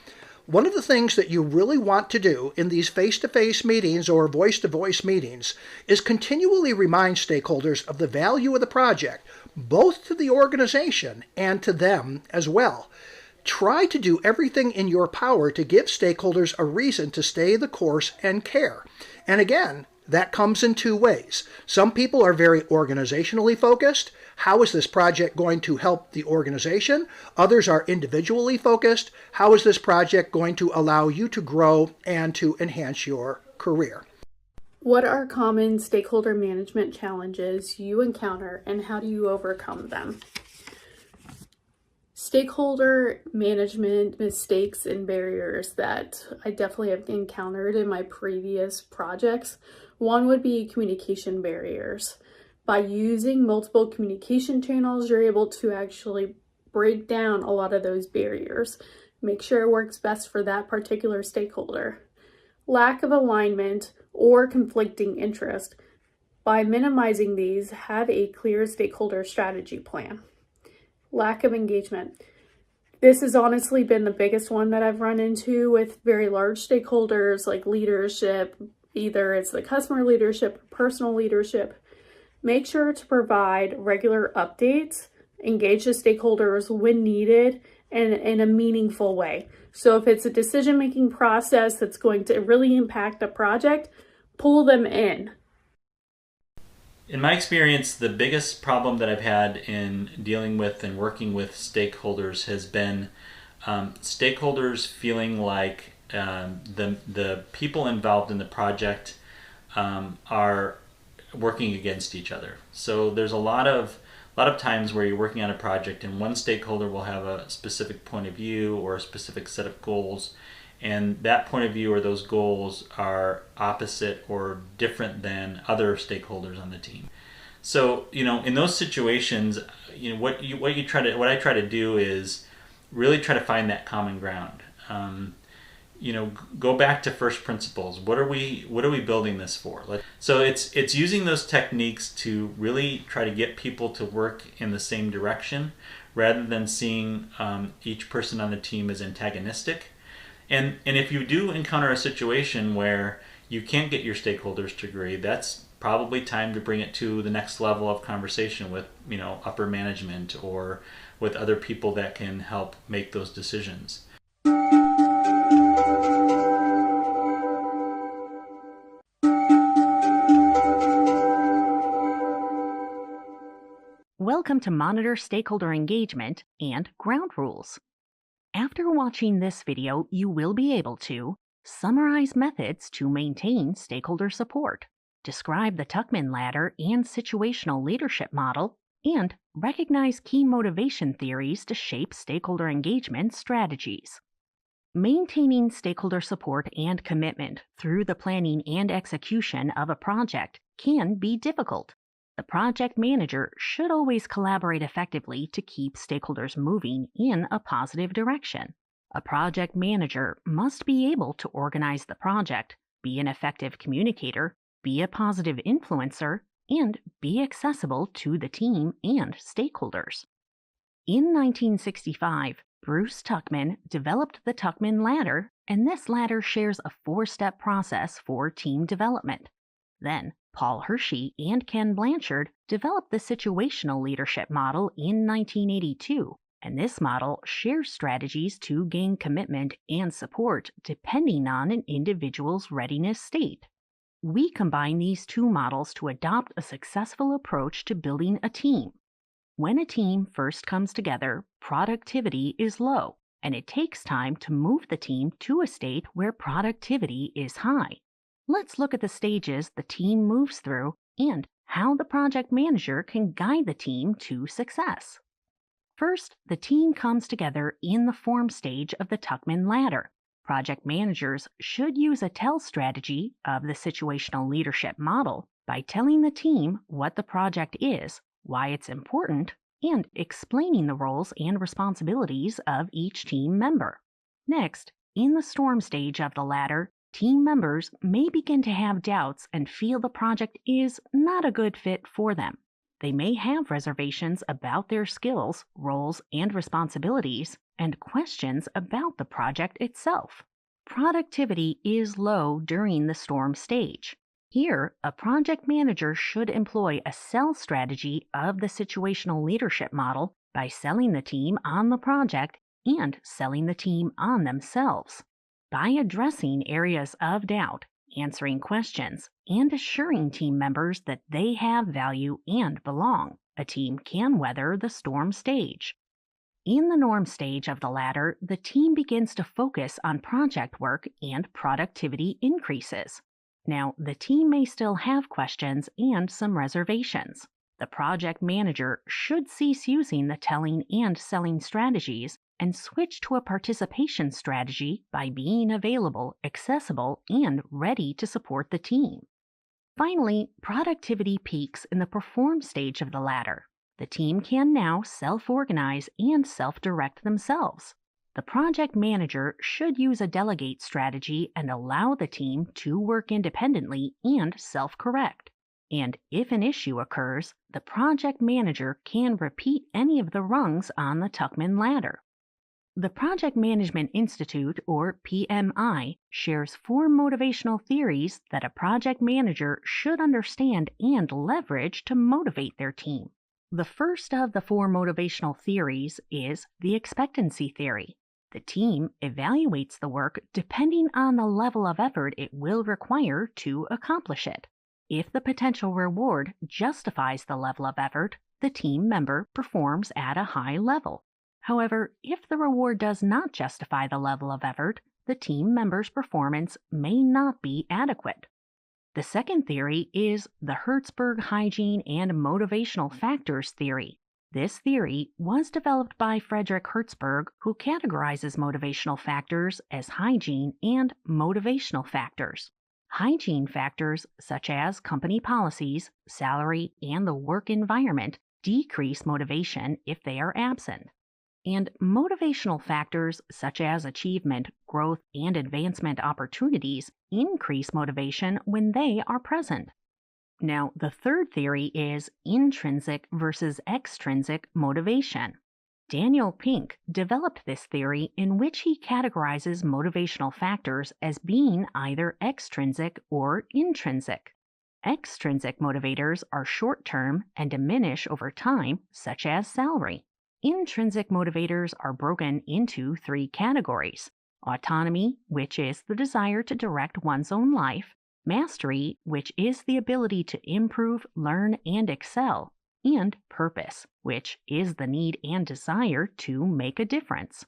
One of the things that you really want to do in these face-to-face meetings or voice-to-voice meetings is continually remind stakeholders of the value of the project, both to the organization and to them as well. Try to do everything in your power to give stakeholders a reason to stay the course and care. And again, that comes in two ways. Some people are very organizationally focused. How is this project going to help the organization? Others are individually focused. How is this project going to allow you to grow and to enhance your career? What are common stakeholder management challenges you encounter, and how do you overcome them? Stakeholder management mistakes and barriers that I definitely have encountered in my previous projects. One would be communication barriers. By using multiple communication channels, you're able to actually break down a lot of those barriers. Make sure it works best for that particular stakeholder. Lack of alignment or conflicting interest. By minimizing these, have a clear stakeholder strategy plan. Lack of engagement. This has honestly been the biggest one that I've run into with very large stakeholders like leadership, either it's the customer leadership or personal leadership. Make sure to provide regular updates, engage the stakeholders when needed, and in a meaningful way. So if it's a decision-making process that's going to really impact the project, pull them in. In my experience, the biggest problem that I've had in dealing with and working with stakeholders has been stakeholders feeling like the people involved in the project are working against each other. So there's a lot of times where you're working on a project and one stakeholder will have a specific point of view or a specific set of goals, and that point of view or those goals are opposite or different than other stakeholders on the team. So, in those situations, what I try to do is really try to find that common ground. Go back to first principles. What are we building this for? So it's using those techniques to really try to get people to work in the same direction rather than seeing each person on the team as antagonistic. And if you do encounter a situation where you can't get your stakeholders to agree, that's probably time to bring it to the next level of conversation with, upper management or with other people that can help make those decisions. Welcome to Monitor Stakeholder Engagement and Ground Rules. After watching this video, you will be able to summarize methods to maintain stakeholder support, describe the Tuckman ladder and situational leadership model, and recognize key motivation theories to shape stakeholder engagement strategies. Maintaining stakeholder support and commitment through the planning and execution of a project can be difficult. The project manager should always collaborate effectively to keep stakeholders moving in a positive direction. A project manager must be able to organize the project, be an effective communicator, be a positive influencer, and be accessible to the team and stakeholders. In 1965, Bruce Tuckman developed the Tuckman ladder, and this ladder shares a 4-step process for team development. Then, Paul Hershey and Ken Blanchard developed the situational leadership model in 1982, and this model shares strategies to gain commitment and support depending on an individual's readiness state. We combine these two models to adopt a successful approach to building a team. When a team first comes together, productivity is low, and it takes time to move the team to a state where productivity is high. Let's look at the stages the team moves through and how the project manager can guide the team to success. First, the team comes together in the form stage of the Tuckman ladder. Project managers should use a tell strategy of the situational leadership model by telling the team what the project is, why it's important, and explaining the roles and responsibilities of each team member. Next, in the storm stage of the ladder, team members may begin to have doubts and feel the project is not a good fit for them. They may have reservations about their skills, roles, and responsibilities, and questions about the project itself. Productivity is low during the storm stage. Here, a project manager should employ a sell strategy of the situational leadership model by selling the team on the project and selling the team on themselves. By addressing areas of doubt, answering questions, and assuring team members that they have value and belong, a team can weather the storm stage. In the norm stage of the ladder, the team begins to focus on project work and productivity increases. Now, the team may still have questions and some reservations. The project manager should cease using the telling and selling strategies and switch to a participation strategy by being available, accessible, and ready to support the team. Finally, productivity peaks in the perform stage of the ladder. The team can now self-organize and self-direct themselves. The project manager should use a delegate strategy and allow the team to work independently and self-correct. And if an issue occurs, the project manager can repeat any of the rungs on the Tuckman ladder. The Project Management Institute, or PMI, shares 4 motivational theories that a project manager should understand and leverage to motivate their team. The first of the 4 motivational theories is the expectancy theory. The team evaluates the work depending on the level of effort it will require to accomplish it. If the potential reward justifies the level of effort, the team member performs at a high level. However, if the reward does not justify the level of effort, the team member's performance may not be adequate. The second theory is the Hertzberg hygiene and motivational factors theory. This theory was developed by Frederick Hertzberg, who categorizes motivational factors as hygiene and motivational factors. Hygiene factors, such as company policies, salary, and the work environment, decrease motivation if they are absent. And motivational factors such as achievement, growth, and advancement opportunities increase motivation when they are present. Now, the third theory is intrinsic versus extrinsic motivation. Daniel Pink developed this theory in which he categorizes motivational factors as being either extrinsic or intrinsic. Extrinsic motivators are short-term and diminish over time, such as salary. Intrinsic motivators are broken into 3 categories: autonomy, which is the desire to direct one's own life; mastery, which is the ability to improve, learn, and excel; and purpose, which is the need and desire to make a difference.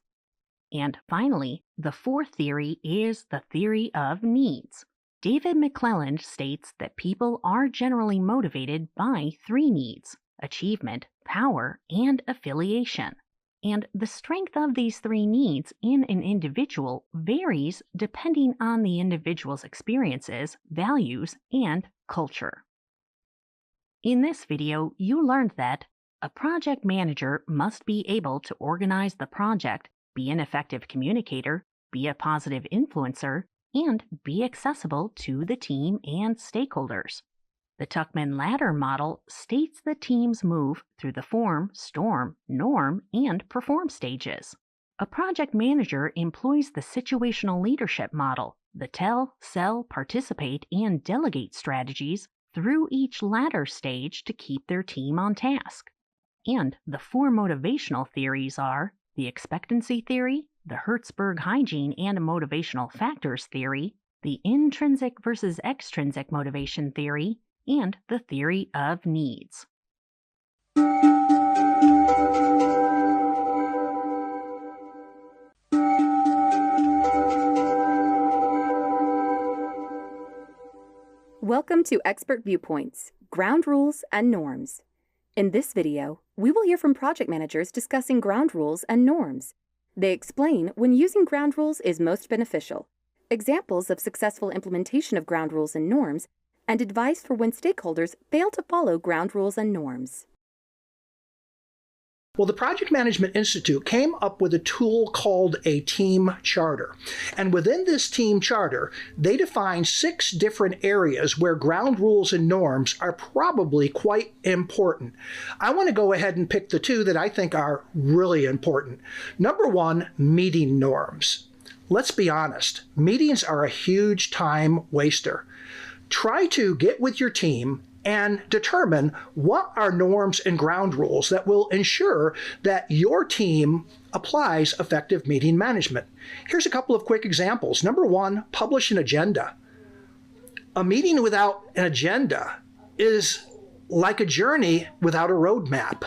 And finally, the fourth theory is the theory of needs. David McClelland states that people are generally motivated by 3 needs: achievement, power, and affiliation. And the strength of these 3 needs in an individual varies depending on the individual's experiences, values, and culture. In this video, you learned that a project manager must be able to organize the project, be an effective communicator, be a positive influencer, and be accessible to the team and stakeholders. The Tuckman ladder model states that teams move through the form, storm, norm, and perform stages. A project manager employs the situational leadership model, the tell, sell, participate, and delegate strategies through each ladder stage to keep their team on task. And the 4 motivational theories are the expectancy theory, the Hertzberg hygiene and motivational factors theory, the intrinsic versus extrinsic motivation theory, and the theory of needs. Welcome to Expert Viewpoints, Ground Rules and Norms. In this video, we will hear from project managers discussing ground rules and norms. They explain when using ground rules is most beneficial, examples of successful implementation of ground rules and norms, and advice for when stakeholders fail to follow ground rules and norms. Well, the Project Management Institute came up with a tool called a team charter. And within this team charter, they define 6 different areas where ground rules and norms are probably quite important. I want to go ahead and pick the 2 that I think are really important. Number 1, meeting norms. Let's be honest, meetings are a huge time waster. Try to get with your team and determine what are norms and ground rules that will ensure that your team applies effective meeting management. Here's a couple of quick examples. Number 1, publish an agenda. A meeting without an agenda is like a journey without a roadmap.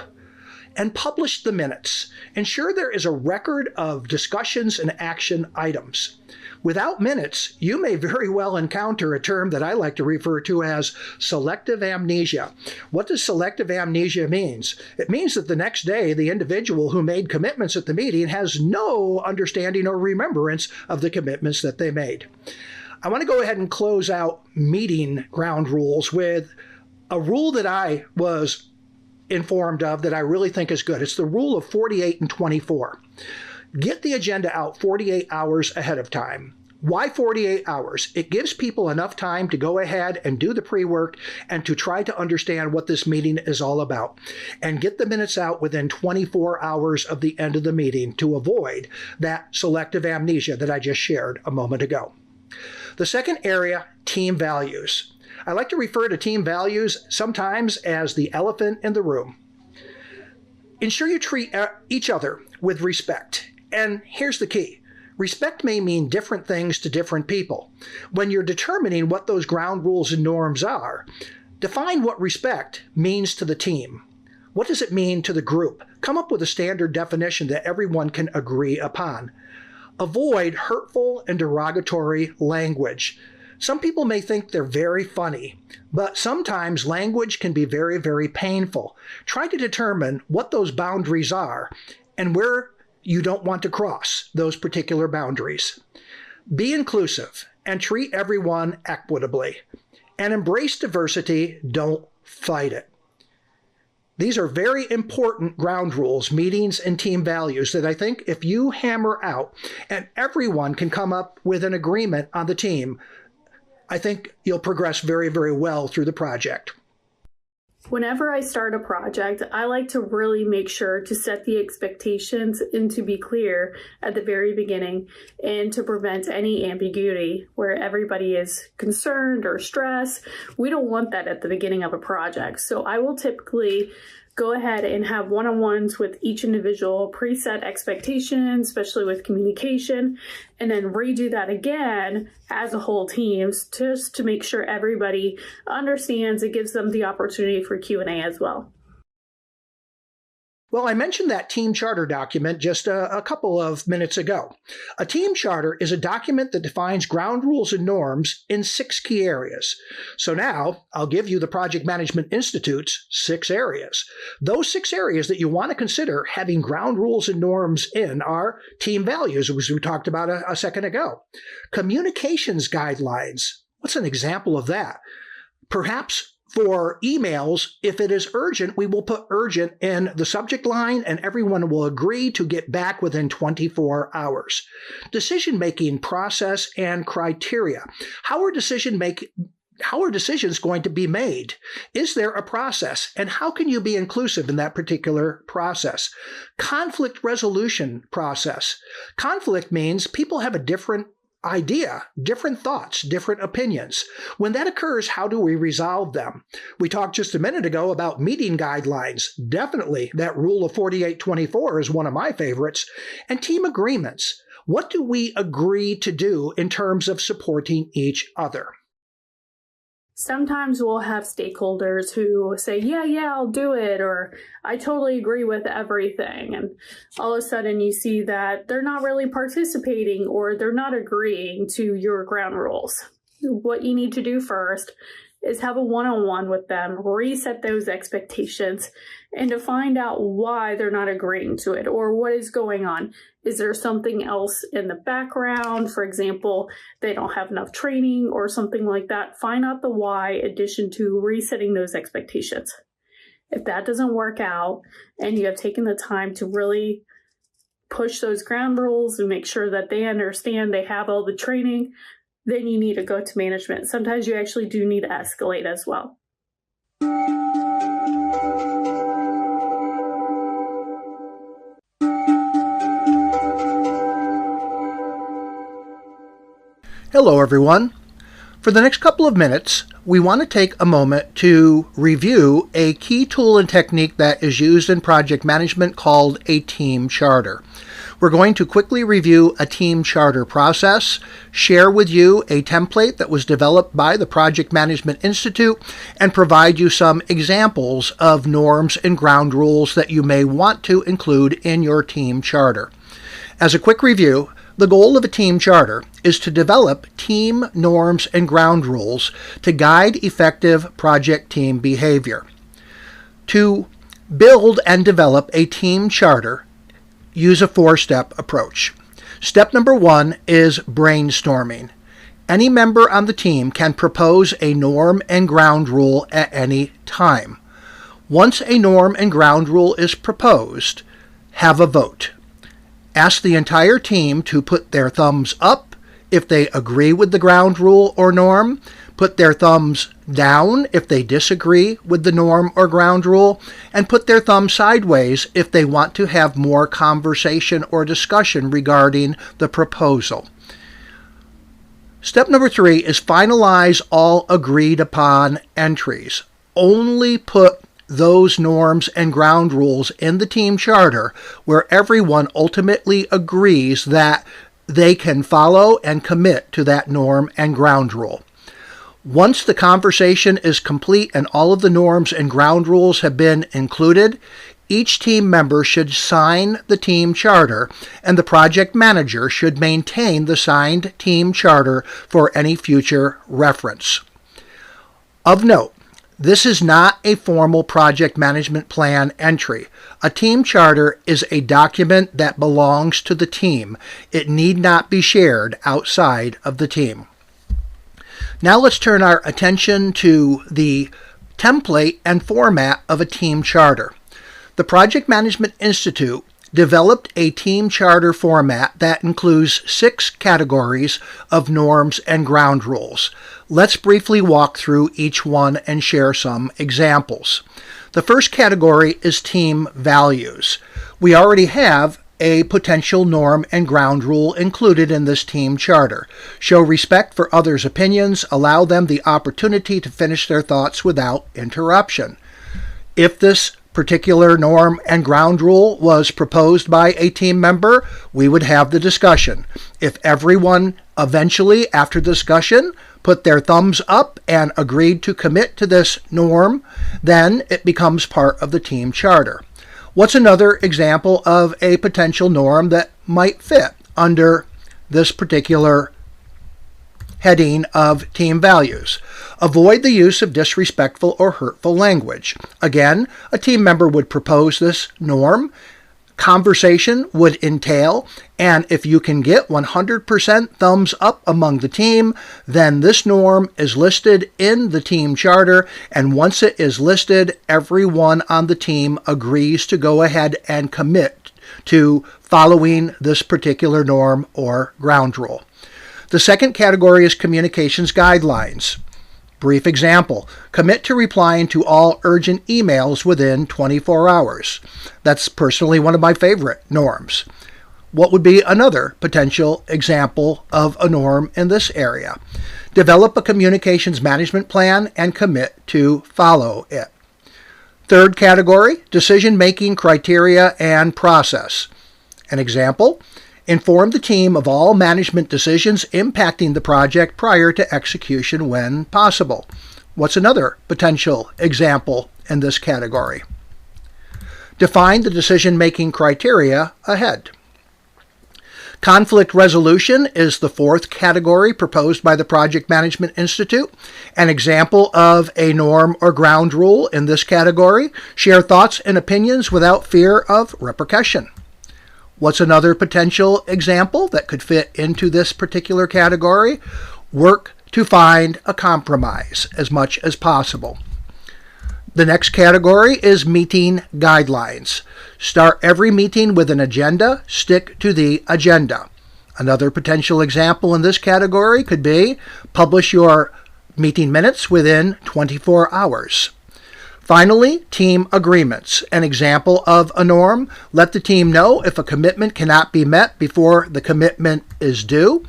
And publish the minutes. Ensure there is a record of discussions and action items. Without minutes, you may very well encounter a term that I like to refer to as selective amnesia. What does selective amnesia mean? It means that the next day, the individual who made commitments at the meeting has no understanding or remembrance of the commitments that they made. I want to go ahead and close out meeting ground rules with a rule that I was informed of that I really think is good. It's the rule of 48 and 24. Get the agenda out 48 hours ahead of time. Why 48 hours? It gives people enough time to go ahead and do the pre-work and to try to understand what this meeting is all about. And get the minutes out within 24 hours of the end of the meeting to avoid that selective amnesia that I just shared a moment ago. The second area, team values. I like to refer to team values sometimes as the elephant in the room. Ensure you treat each other with respect. And here's the key. Respect may mean different things to different people. When you're determining what those ground rules and norms are, define what respect means to the team. What does it mean to the group? Come up with a standard definition that everyone can agree upon. Avoid hurtful and derogatory language. Some people may think they're very funny, but sometimes language can be very, very painful. Try to determine what those boundaries are and where you don't want to cross those particular boundaries. Be inclusive and treat everyone equitably. And embrace diversity, don't fight it. These are very important ground rules, meetings, and team values that I think if you hammer out and everyone can come up with an agreement on the team, I think you'll progress very, very well through the project. Whenever I start a project, I like to really make sure to set the expectations and to be clear at the very beginning and to prevent any ambiguity where everybody is concerned or stressed. We don't want that at the beginning of a project. So I will typically go ahead and have one-on-ones with each individual, preset expectations, especially with communication, and then redo that again as a whole team just to make sure everybody understands. It gives them the opportunity for Q&A as well. Well, I mentioned that team charter document just a couple of minutes ago. A team charter is a document that defines ground rules and norms in 6 key areas. So now I'll give you the Project Management Institute's 6 areas. Those 6 areas that you want to consider having ground rules and norms in are team values, as we talked about a second ago. Communications guidelines. What's an example of that? Perhaps for emails, if it is urgent, we will put urgent in the subject line and everyone will agree to get back within 24 hours. Decision-making process and criteria. How are decisions going to be made? Is there a process? And how can you be inclusive in that particular process? Conflict resolution process. Conflict means people have a different idea, different thoughts, different opinions. When that occurs, how do we resolve them? We talked just a minute ago about meeting guidelines. Definitely, that rule of 48-24 is one of my favorites. And team agreements. What do we agree to do in terms of supporting each other? Sometimes we'll have stakeholders who say, yeah, I'll do it, or I totally agree with everything. And all of a sudden you see that they're not really participating or they're not agreeing to your ground rules. What you need to do first is have a one-on-one with them, reset those expectations, and to find out why they're not agreeing to it or what is going on. Is there something else in the background? For example, they don't have enough training or something like that. Find out the why in addition to resetting those expectations. If that doesn't work out and you have taken the time to really push those ground rules and make sure that they understand they have all the training, then you need to go to management. Sometimes you actually do need to escalate as well. Hello, everyone. For the next couple of minutes, we want to take a moment to review a key tool and technique that is used in project management called a team charter. We're going to quickly review a team charter process, share with you a template that was developed by the Project Management Institute, and provide you some examples of norms and ground rules that you may want to include in your team charter. As a quick review, the goal of a team charter is to develop team norms and ground rules to guide effective project team behavior. To build and develop a team charter, use a 4-step approach. Step number 1 is brainstorming. Any member on the team can propose a norm and ground rule at any time. Once a norm and ground rule is proposed, have a vote. Ask the entire team to put their thumbs up if they agree with the ground rule or norm, put their thumbs down if they disagree with the norm or ground rule, and put their thumb sideways if they want to have more conversation or discussion regarding the proposal. Step number 3 is finalize all agreed upon entries. Only put those norms and ground rules in the team charter where everyone ultimately agrees that they can follow and commit to that norm and ground rule. Once the conversation is complete and all of the norms and ground rules have been included, each team member should sign the team charter, and the project manager should maintain the signed team charter for any future reference. Of note, this is not a formal project management plan entry. A team charter is a document that belongs to the team. It need not be shared outside of the team. Now let's turn our attention to the template and format of a team charter. The Project Management Institute developed a team charter format that includes 6 categories of norms and ground rules. Let's briefly walk through each one and share some examples. The first category is team values. We already have a potential norm and ground rule included in this team charter. Show respect for others' opinions, allow them the opportunity to finish their thoughts without interruption. If this particular norm and ground rule was proposed by a team member, we would have the discussion. If everyone eventually, after discussion, put their thumbs up and agreed to commit to this norm, then it becomes part of the team charter. What's another example of a potential norm that might fit under this particular heading of team values? Avoid the use of disrespectful or hurtful language. Again, a team member would propose this norm. Conversation would entail, and if you can get 100% thumbs up among the team, then this norm is listed in the team charter, and once it is listed, everyone on the team agrees to go ahead and commit to following this particular norm or ground rule. The second category is communications guidelines. Brief example, commit to replying to all urgent emails within 24 hours. That's personally one of my favorite norms. What would be another potential example of a norm in this area? Develop a communications management plan and commit to follow it. Third category, decision-making criteria and process. An example, inform the team of all management decisions impacting the project prior to execution when possible. What's another potential example in this category? Define the decision-making criteria ahead. Conflict resolution is the fourth category proposed by the Project Management Institute. An example of a norm or ground rule in this category, share thoughts and opinions without fear of repercussion. What's another potential example that could fit into this particular category? Work to find a compromise as much as possible. The next category is meeting guidelines. Start every meeting with an agenda, stick to the agenda. Another potential example in this category could be publish your meeting minutes within 24 hours. Finally, team agreements. An example of a norm, let the team know if a commitment cannot be met before the commitment is due.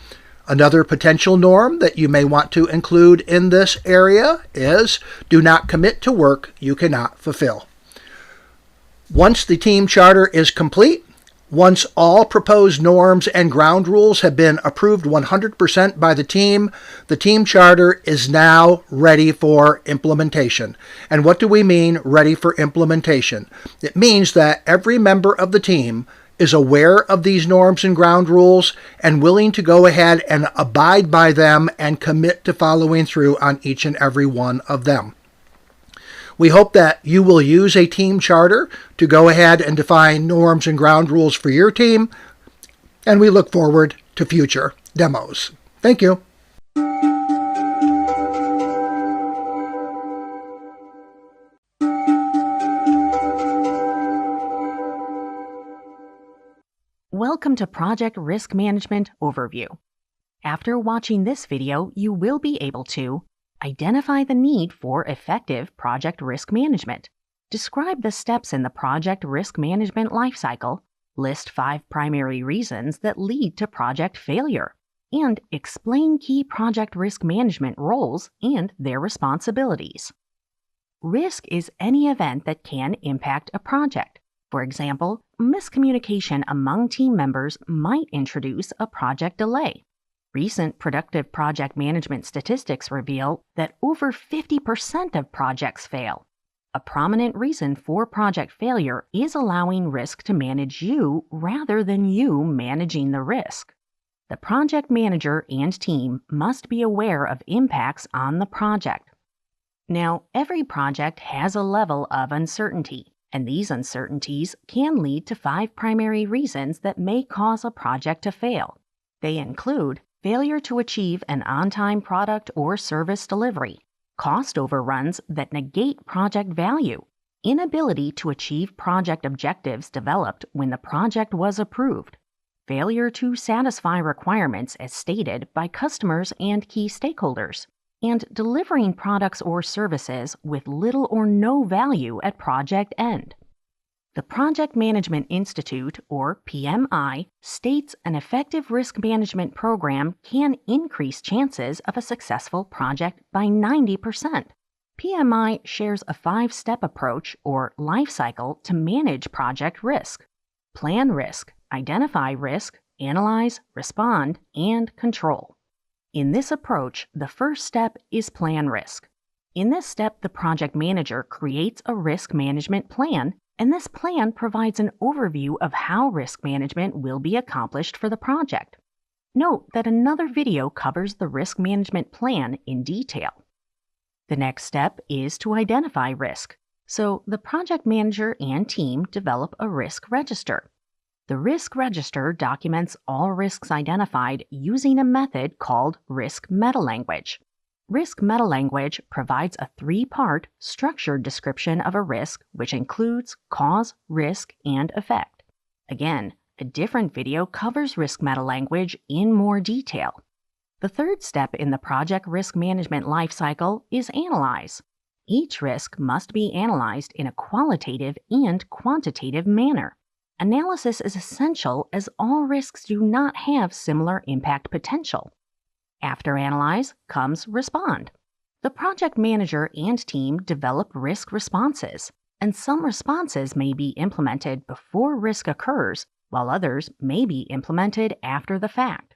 Another potential norm that you may want to include in this area is do not commit to work you cannot fulfill. Once the team charter is complete, once all proposed norms and ground rules have been approved 100% by the team charter is now ready for implementation. And what do we mean ready for implementation? It means that every member of the team is aware of these norms and ground rules and willing to go ahead and abide by them and commit to following through on each and every one of them. We hope that you will use a team charter to go ahead and define norms and ground rules for your team, and we look forward to future demos. Thank you. Welcome to Project Risk Management Overview. After watching this video, you will be able to identify the need for effective project risk management, describe the steps in the project risk management lifecycle, list 5 primary reasons that lead to project failure, and explain key project risk management roles and their responsibilities. Risk is any event that can impact a project. For example, miscommunication among team members might introduce a project delay. Recent productive project management statistics reveal that over 50% of projects fail. A prominent reason for project failure is allowing risk to manage you rather than you managing the risk. The project manager and team must be aware of impacts on the project. Now, every project has a level of uncertainty, and these uncertainties can lead to 5 primary reasons that may cause a project to fail. They include failure to achieve an on-time product or service delivery, cost overruns that negate project value, inability to achieve project objectives developed when the project was approved, failure to satisfy requirements as stated by customers and key stakeholders, and delivering products or services with little or no value at project end. The Project Management Institute, or PMI, states an effective risk management program can increase chances of a successful project by 90%. PMI shares a 5-step approach, or lifecycle, to manage project risk. Plan risk, identify risk, analyze, respond, and control. In this approach, the first step is plan risk. In this step, the project manager creates a risk management plan, and this plan provides an overview of how risk management will be accomplished for the project. Note that another video covers the risk management plan in detail. The next step is to identify risk. So the project manager and team develop a risk register. The risk register documents all risks identified using a method called risk metalanguage. Risk metalanguage provides a 3-part structured description of a risk, which includes cause, risk, and effect. Again, a different video covers risk metalanguage in more detail. The third step in the project risk management lifecycle is analyze. Each risk must be analyzed in a qualitative and quantitative manner. Analysis is essential as all risks do not have similar impact potential. After analyze comes respond. The project manager and team develop risk responses, and some responses may be implemented before risk occurs, while others may be implemented after the fact.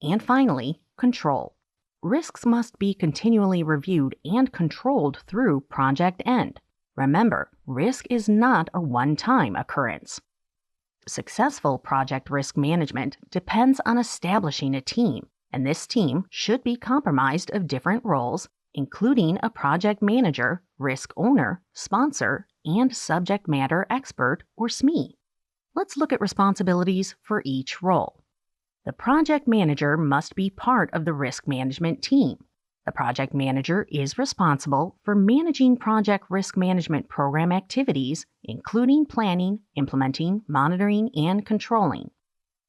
And finally, control. Risks must be continually reviewed and controlled through project end. Remember, risk is not a one-time occurrence. Successful project risk management depends on establishing a team, and this team should be comprised of different roles, including a project manager, risk owner, sponsor, and subject matter expert, or SME. Let's look at responsibilities for each role. The project manager must be part of the risk management team. The project manager is responsible for managing project risk management program activities, including planning, implementing, monitoring, and controlling.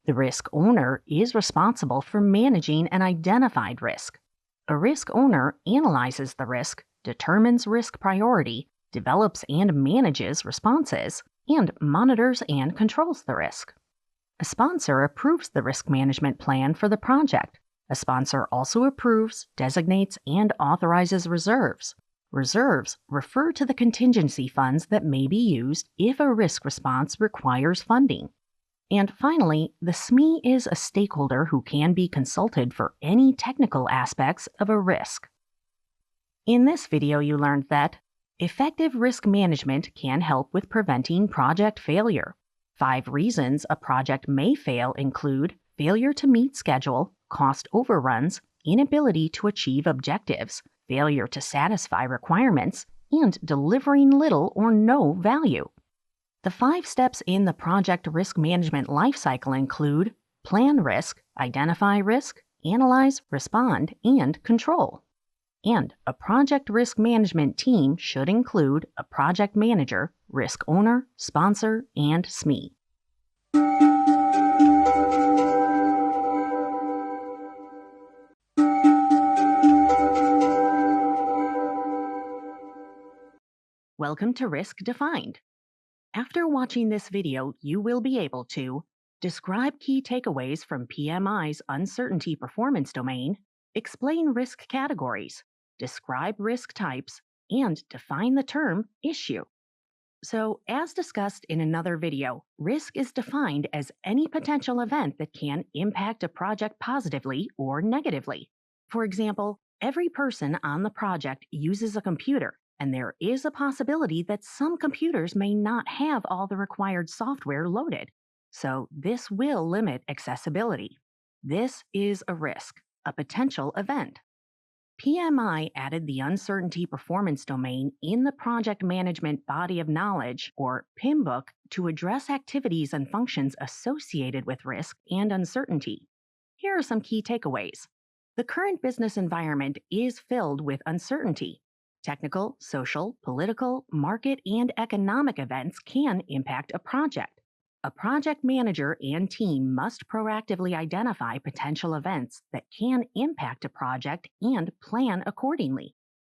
The risk owner is responsible for managing an identified risk. A risk owner analyzes the risk, determines risk priority, develops and manages responses, and monitors and controls the risk. A sponsor approves the risk management plan for the project. A sponsor also approves, designates, and authorizes reserves. Reserves refer to the contingency funds that may be used if a risk response requires funding. And finally, the SME is a stakeholder who can be consulted for any technical aspects of a risk. In this video, you learned that effective risk management can help with preventing project failure. 5 reasons a project may fail include failure to meet schedule, cost overruns, inability to achieve objectives, failure to satisfy requirements, and delivering little or no value. The 5 steps in the project risk management lifecycle include plan risk, identify risk, analyze, respond, and control. And a project risk management team should include a project manager, risk owner, sponsor, and SME. Welcome to Risk Defined. After watching this video, you will be able to describe key takeaways from PMI's uncertainty performance domain, explain risk categories, describe risk types, and define the term issue. So, as discussed in another video, risk is defined as any potential event that can impact a project positively or negatively. For example, every person on the project uses a computer, and there is a possibility that some computers may not have all the required software loaded. So, this will limit accessibility. This is a risk, a potential event. PMI added the uncertainty performance domain in the project management body of knowledge, or PIM book, to address activities and functions associated with risk and uncertainty. Here are some key takeaways. The current business environment is filled with uncertainty. Technical, social, political, market, and economic events can impact a project. A project manager and team must proactively identify potential events that can impact a project and plan accordingly.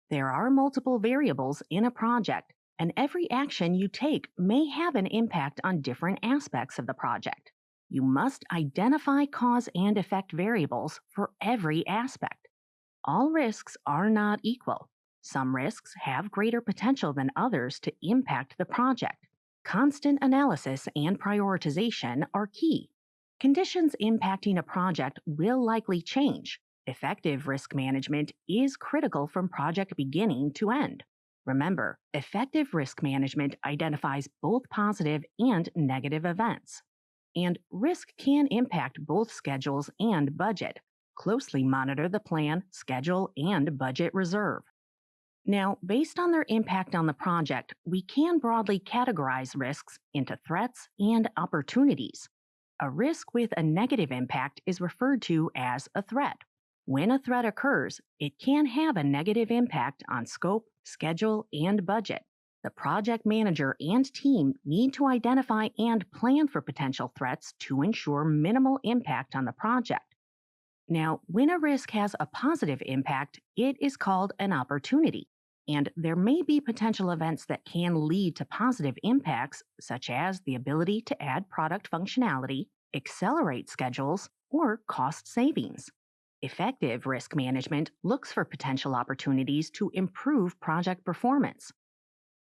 There are multiple variables in a project, and every action you take may have an impact on different aspects of the project. You must identify cause and effect variables for every aspect. All risks are not equal. Some risks have greater potential than others to impact the project. Constant analysis and prioritization are key. Conditions impacting a project will likely change. Effective risk management is critical from project beginning to end. Remember, effective risk management identifies both positive and negative events. And risk can impact both schedules and budget. Closely monitor the plan, schedule, and budget reserve. Now, based on their impact on the project, we can broadly categorize risks into threats and opportunities. A risk with a negative impact is referred to as a threat. When a threat occurs, it can have a negative impact on scope, schedule, and budget. The project manager and team need to identify and plan for potential threats to ensure minimal impact on the project. Now, when a risk has a positive impact, it is called an opportunity. And there may be potential events that can lead to positive impacts, such as the ability to add product functionality, accelerate schedules, or cost savings. Effective risk management looks for potential opportunities to improve project performance.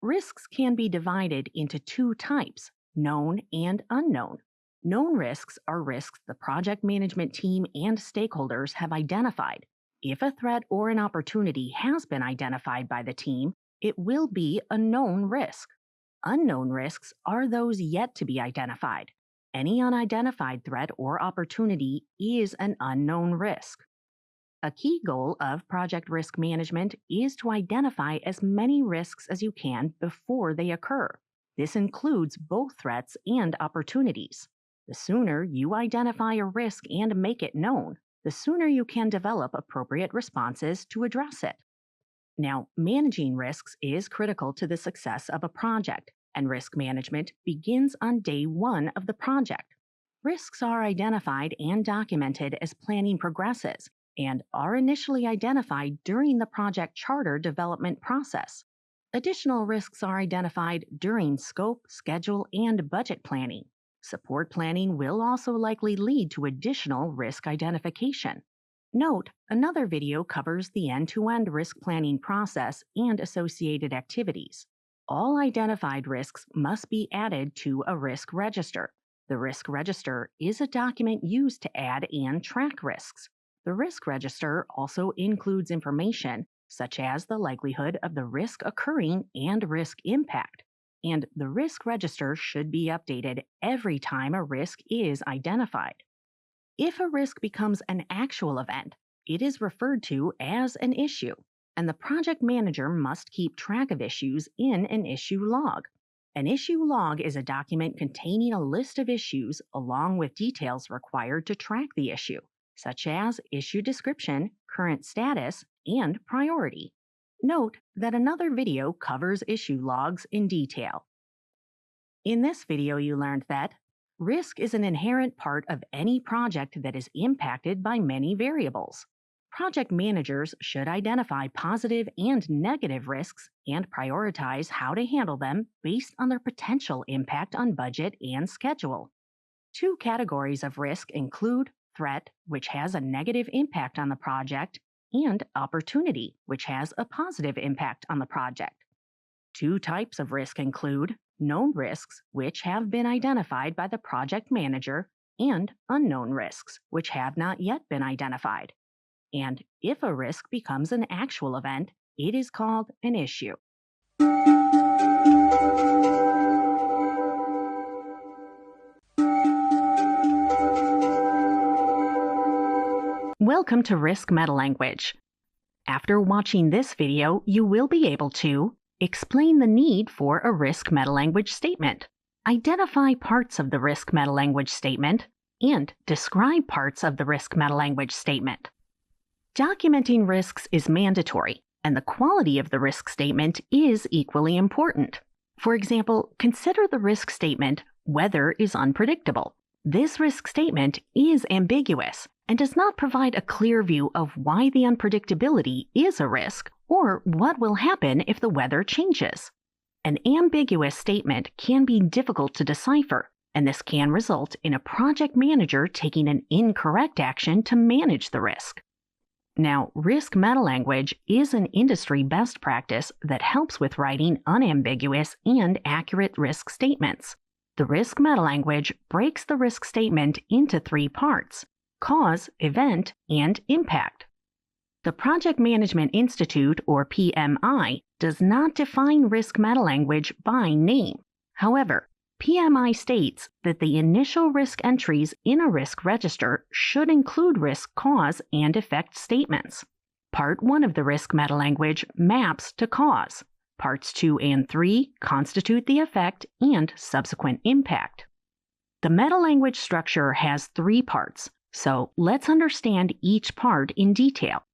Risks can be divided into two types, known and unknown. Known risks are risks the project management team and stakeholders have identified. If a threat or an opportunity has been identified by the team, it will be a known risk. Unknown risks are those yet to be identified. Any unidentified threat or opportunity is an unknown risk. A key goal of project risk management is to identify as many risks as you can before they occur. This includes both threats and opportunities. The sooner you identify a risk and make it known, the sooner you can develop appropriate responses to address it. Now, managing risks is critical to the success of a project, and risk management begins on day one of the project. Risks are identified and documented as planning progresses and are initially identified during the project charter development process. Additional risks are identified during scope, schedule, and budget planning. Support planning will also likely lead to additional risk identification. Note, another video covers the end-to-end risk planning process and associated activities. All identified risks must be added to a risk register. The risk register is a document used to add and track risks. The risk register also includes information such as the likelihood of the risk occurring and risk impact. And the risk register should be updated every time a risk is identified. If a risk becomes an actual event, it is referred to as an issue, and the project manager must keep track of issues in an issue log. An issue log is a document containing a list of issues along with details required to track the issue, such as issue description, current status, and priority. Note that another video covers issue logs in detail. In this video, you learned that risk is an inherent part of any project that is impacted by many variables. Project managers should identify positive and negative risks and prioritize how to handle them based on their potential impact on budget and schedule. Two categories of risk include threat, which has a negative impact on the project, and opportunity, which has a positive impact on the project. Two types of risk include known risks, which have been identified by the project manager, and unknown risks, which have not yet been identified. And if a risk becomes an actual event, it is called an issue. Welcome to Risk Metalanguage. After watching this video, you will be able to explain the need for a risk metalanguage statement, identify parts of the risk metalanguage statement, and describe parts of the risk metalanguage statement. Documenting risks is mandatory, and the quality of the risk statement is equally important. For example, consider the risk statement, "Weather is unpredictable." This risk statement is ambiguous and does not provide a clear view of why the unpredictability is a risk or what will happen if the weather changes. An ambiguous statement can be difficult to decipher, and this can result in a project manager taking an incorrect action to manage the risk. Now, risk metalanguage is an industry best practice that helps with writing unambiguous and accurate risk statements. The risk metalanguage breaks the risk statement into three parts: cause, event, and impact. The Project Management Institute, or PMI, does not define risk metalanguage by name. However, PMI states that the initial risk entries in a risk register should include risk cause and effect statements. Part 1 of the risk metalanguage maps to cause. Parts 2 and 3 constitute the effect and subsequent impact. The metalanguage structure has 3 parts, so let's understand each part in detail.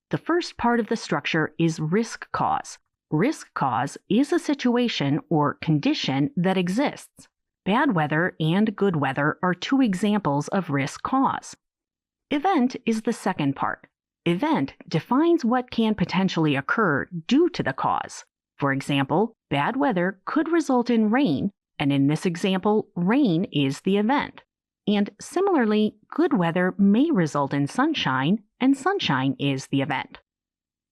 The first part of the structure is risk cause. Risk cause is a situation or condition that exists. Bad weather and good weather are 2 examples of risk cause. Event is the second part. Event defines what can potentially occur due to the cause. For example, bad weather could result in rain, and in this example, rain is the event. And similarly, good weather may result in sunshine, and sunshine is the event.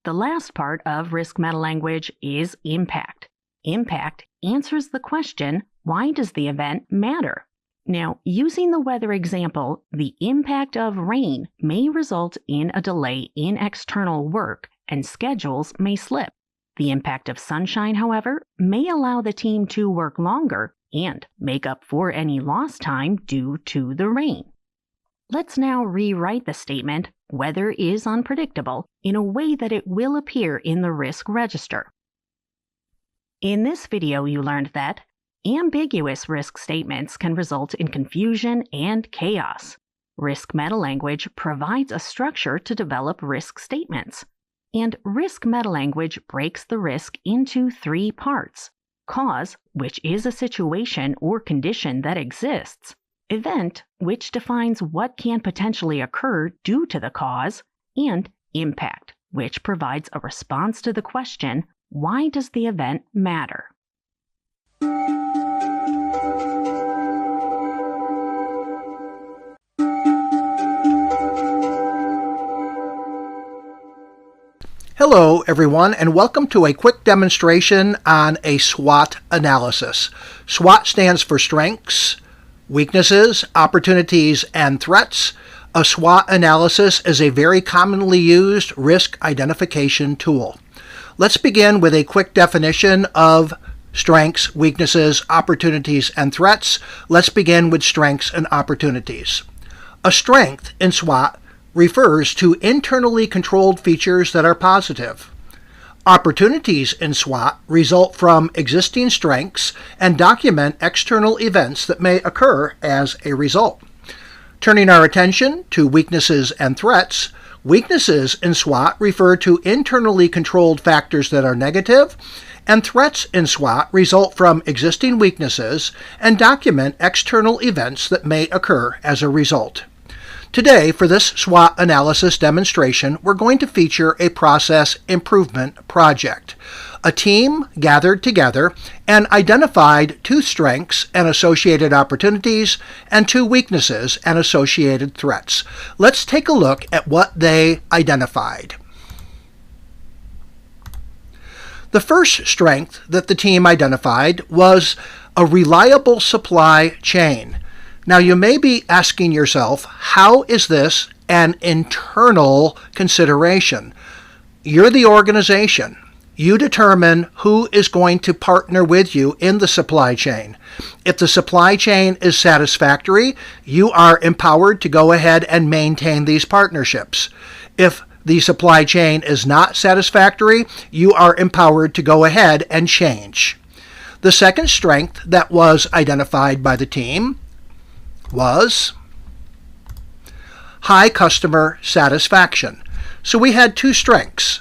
The last part of risk metalanguage is impact. Impact answers the question, why does the event matter? Now, using the weather example, the impact of rain may result in a delay in external work, and schedules may slip. The impact of sunshine, however, may allow the team to work longer and make up for any lost time due to the rain. Let's now rewrite the statement, "Weather is unpredictable," in a way that it will appear in the risk register. In this video, you learned that ambiguous risk statements can result in confusion and chaos. Risk metalanguage provides a structure to develop risk statements. And risk metalanguage breaks the risk into 3 parts: cause, which is a situation or condition that exists; event, which defines what can potentially occur due to the cause; and impact, which provides a response to the question, why does the event matter? Hello, everyone, and welcome to a quick demonstration on a SWOT analysis. SWOT stands for strengths, weaknesses, opportunities, and threats. A SWOT analysis is a very commonly used risk identification tool. Let's begin with a quick definition of strengths, weaknesses, opportunities, and threats. Let's begin with strengths and opportunities. A strength in SWOT refers to internally controlled features that are positive. Opportunities in SWOT result from existing strengths and document external events that may occur as a result. Turning our attention to weaknesses and threats, weaknesses in SWOT refer to internally controlled factors that are negative, and threats in SWOT result from existing weaknesses and document external events that may occur as a result. Today, for this SWOT analysis demonstration, we're going to feature a process improvement project. A team gathered together and identified 2 strengths and associated opportunities and 2 weaknesses and associated threats. Let's take a look at what they identified. The first strength that the team identified was a reliable supply chain. Now, you may be asking yourself, how is this an internal consideration? You're the organization. You determine who is going to partner with you in the supply chain. If the supply chain is satisfactory, you are empowered to go ahead and maintain these partnerships. If the supply chain is not satisfactory, you are empowered to go ahead and change. The second strength that was identified by the team was high customer satisfaction. So we had 2 strengths.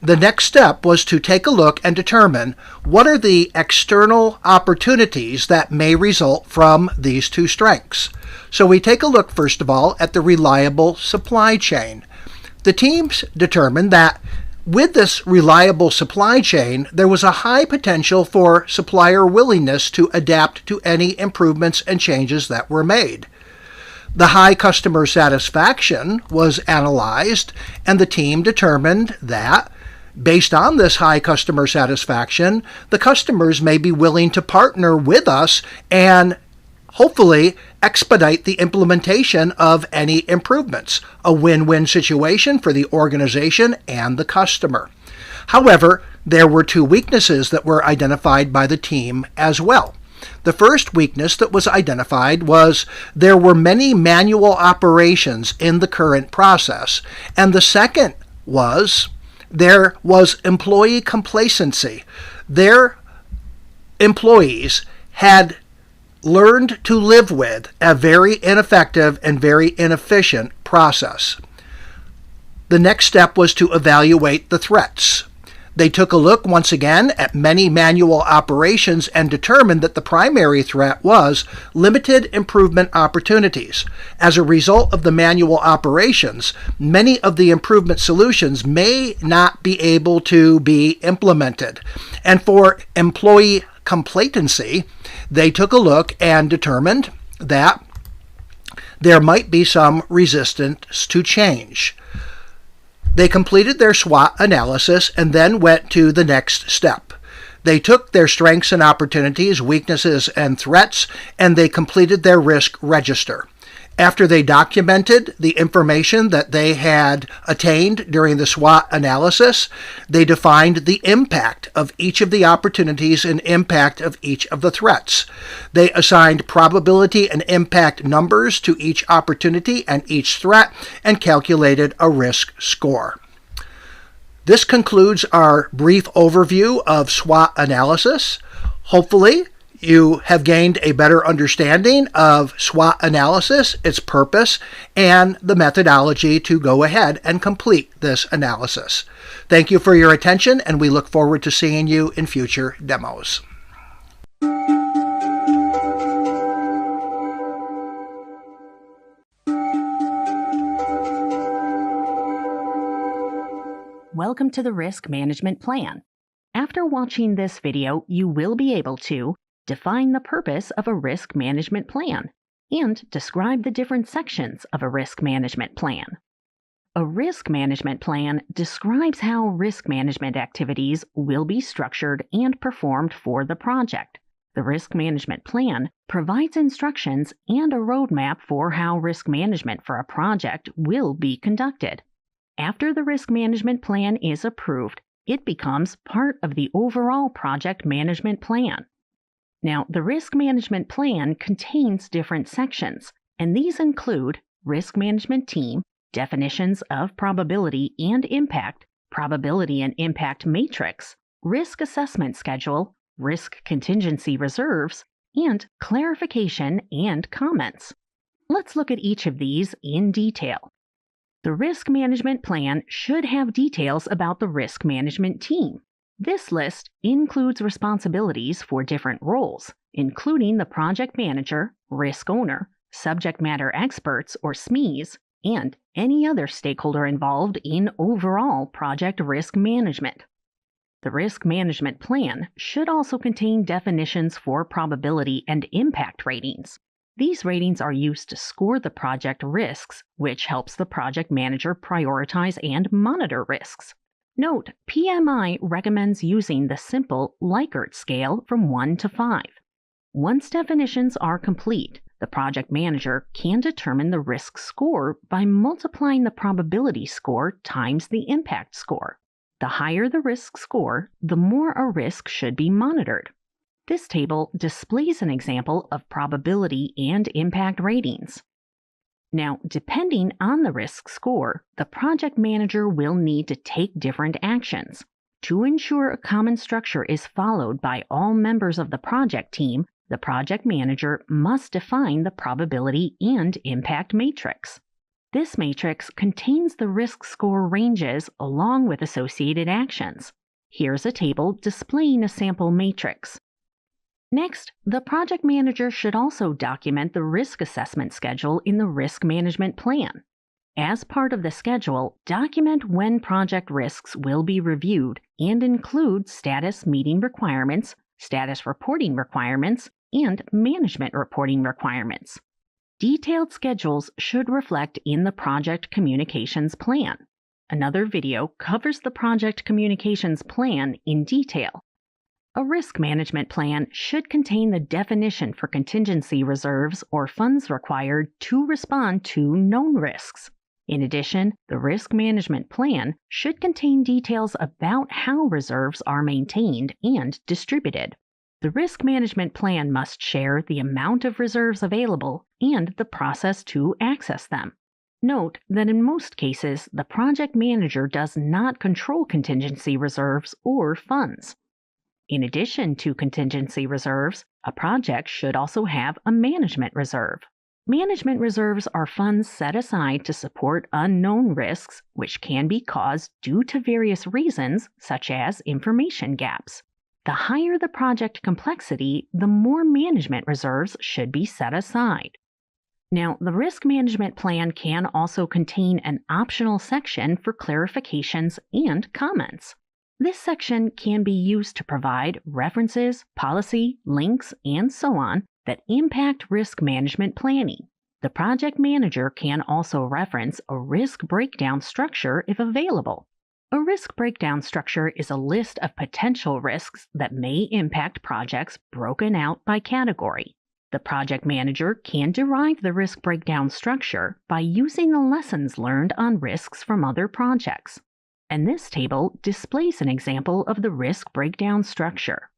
The next step was to take a look and determine what are the external opportunities that may result from these 2 strengths. So we take a look, first of all, at the reliable supply chain. The teams determined that with this reliable supply chain, there was a high potential for supplier willingness to adapt to any improvements and changes that were made. The high customer satisfaction was analyzed, and the team determined that, based on this high customer satisfaction, the customers may be willing to partner with us and hopefully expedite the implementation of any improvements, a win-win situation for the organization and the customer. However, there were 2 weaknesses that were identified by the team as well. The first weakness that was identified was there were many manual operations in the current process, and the second was there was employee complacency. Their employees had learned to live with a very ineffective and very inefficient process. The next step was to evaluate the threats. They took a look once again at many manual operations and determined that the primary threat was limited improvement opportunities. As a result of the manual operations, many of the improvement solutions may not be able to be implemented. And for employee complacency, they took a look and determined that there might be some resistance to change. They completed their SWOT analysis and then went to the next step. They took their strengths and opportunities, weaknesses and threats, and they completed their risk register. After they documented the information that they had attained during the SWOT analysis, they defined the impact of each of the opportunities and impact of each of the threats. They assigned probability and impact numbers to each opportunity and each threat and calculated a risk score. This concludes our brief overview of SWOT analysis. Hopefully, you have gained a better understanding of SWOT analysis, its purpose, and the methodology to go ahead and complete this analysis. Thank you for your attention, and we look forward to seeing you in future demos. Welcome to the Risk Management Plan. After watching this video, you will be able to define the purpose of a risk management plan and describe the different sections of a risk management plan. A risk management plan describes how risk management activities will be structured and performed for the project. The risk management plan provides instructions and a roadmap for how risk management for a project will be conducted. After the risk management plan is approved, it becomes part of the overall project management plan. Now, the risk management plan contains different sections, and these include risk management team, definitions of probability and impact, probability and impact matrix, risk assessment schedule, risk contingency reserves, and clarification and comments. Let's look at each of these in detail. The risk management plan should have details about the risk management team. This list includes responsibilities for different roles, including the project manager, risk owner, subject matter experts or SMEs, and any other stakeholder involved in overall project risk management. The risk management plan should also contain definitions for probability and impact ratings. These ratings are used to score the project risks, which helps the project manager prioritize and monitor risks. Note, PMI recommends using the simple Likert scale from 1 to 5. Once definitions are complete, the project manager can determine the risk score by multiplying the probability score times the impact score. The higher the risk score, the more a risk should be monitored. This table displays an example of probability and impact ratings. Now, depending on the risk score, the project manager will need to take different actions. To ensure a common structure is followed by all members of the project team, the project manager must define the probability and impact matrix. This matrix contains the risk score ranges along with associated actions. Here's a table displaying a sample matrix. Next, the project manager should also document the risk assessment schedule in the risk management plan. As part of the schedule, document when project risks will be reviewed and include status meeting requirements, status reporting requirements, and management reporting requirements. Detailed schedules should reflect in the project communications plan. Another video covers the project communications plan in detail. A risk management plan should contain the definition for contingency reserves or funds required to respond to known risks. In addition, the risk management plan should contain details about how reserves are maintained and distributed. The risk management plan must share the amount of reserves available and the process to access them. Note that in most cases, the project manager does not control contingency reserves or funds. In addition to contingency reserves, a project should also have a management reserve. Management reserves are funds set aside to support unknown risks, which can be caused due to various reasons, such as information gaps. The higher the project complexity, the more management reserves should be set aside. Now, the risk management plan can also contain an optional section for clarifications and comments. This section can be used to provide references, policy, links, and so on that impact risk management planning. The project manager can also reference a risk breakdown structure if available. A risk breakdown structure is a list of potential risks that may impact projects broken out by category. The project manager can derive the risk breakdown structure by using the lessons learned on risks from other projects. And this table displays an example of the risk breakdown structure.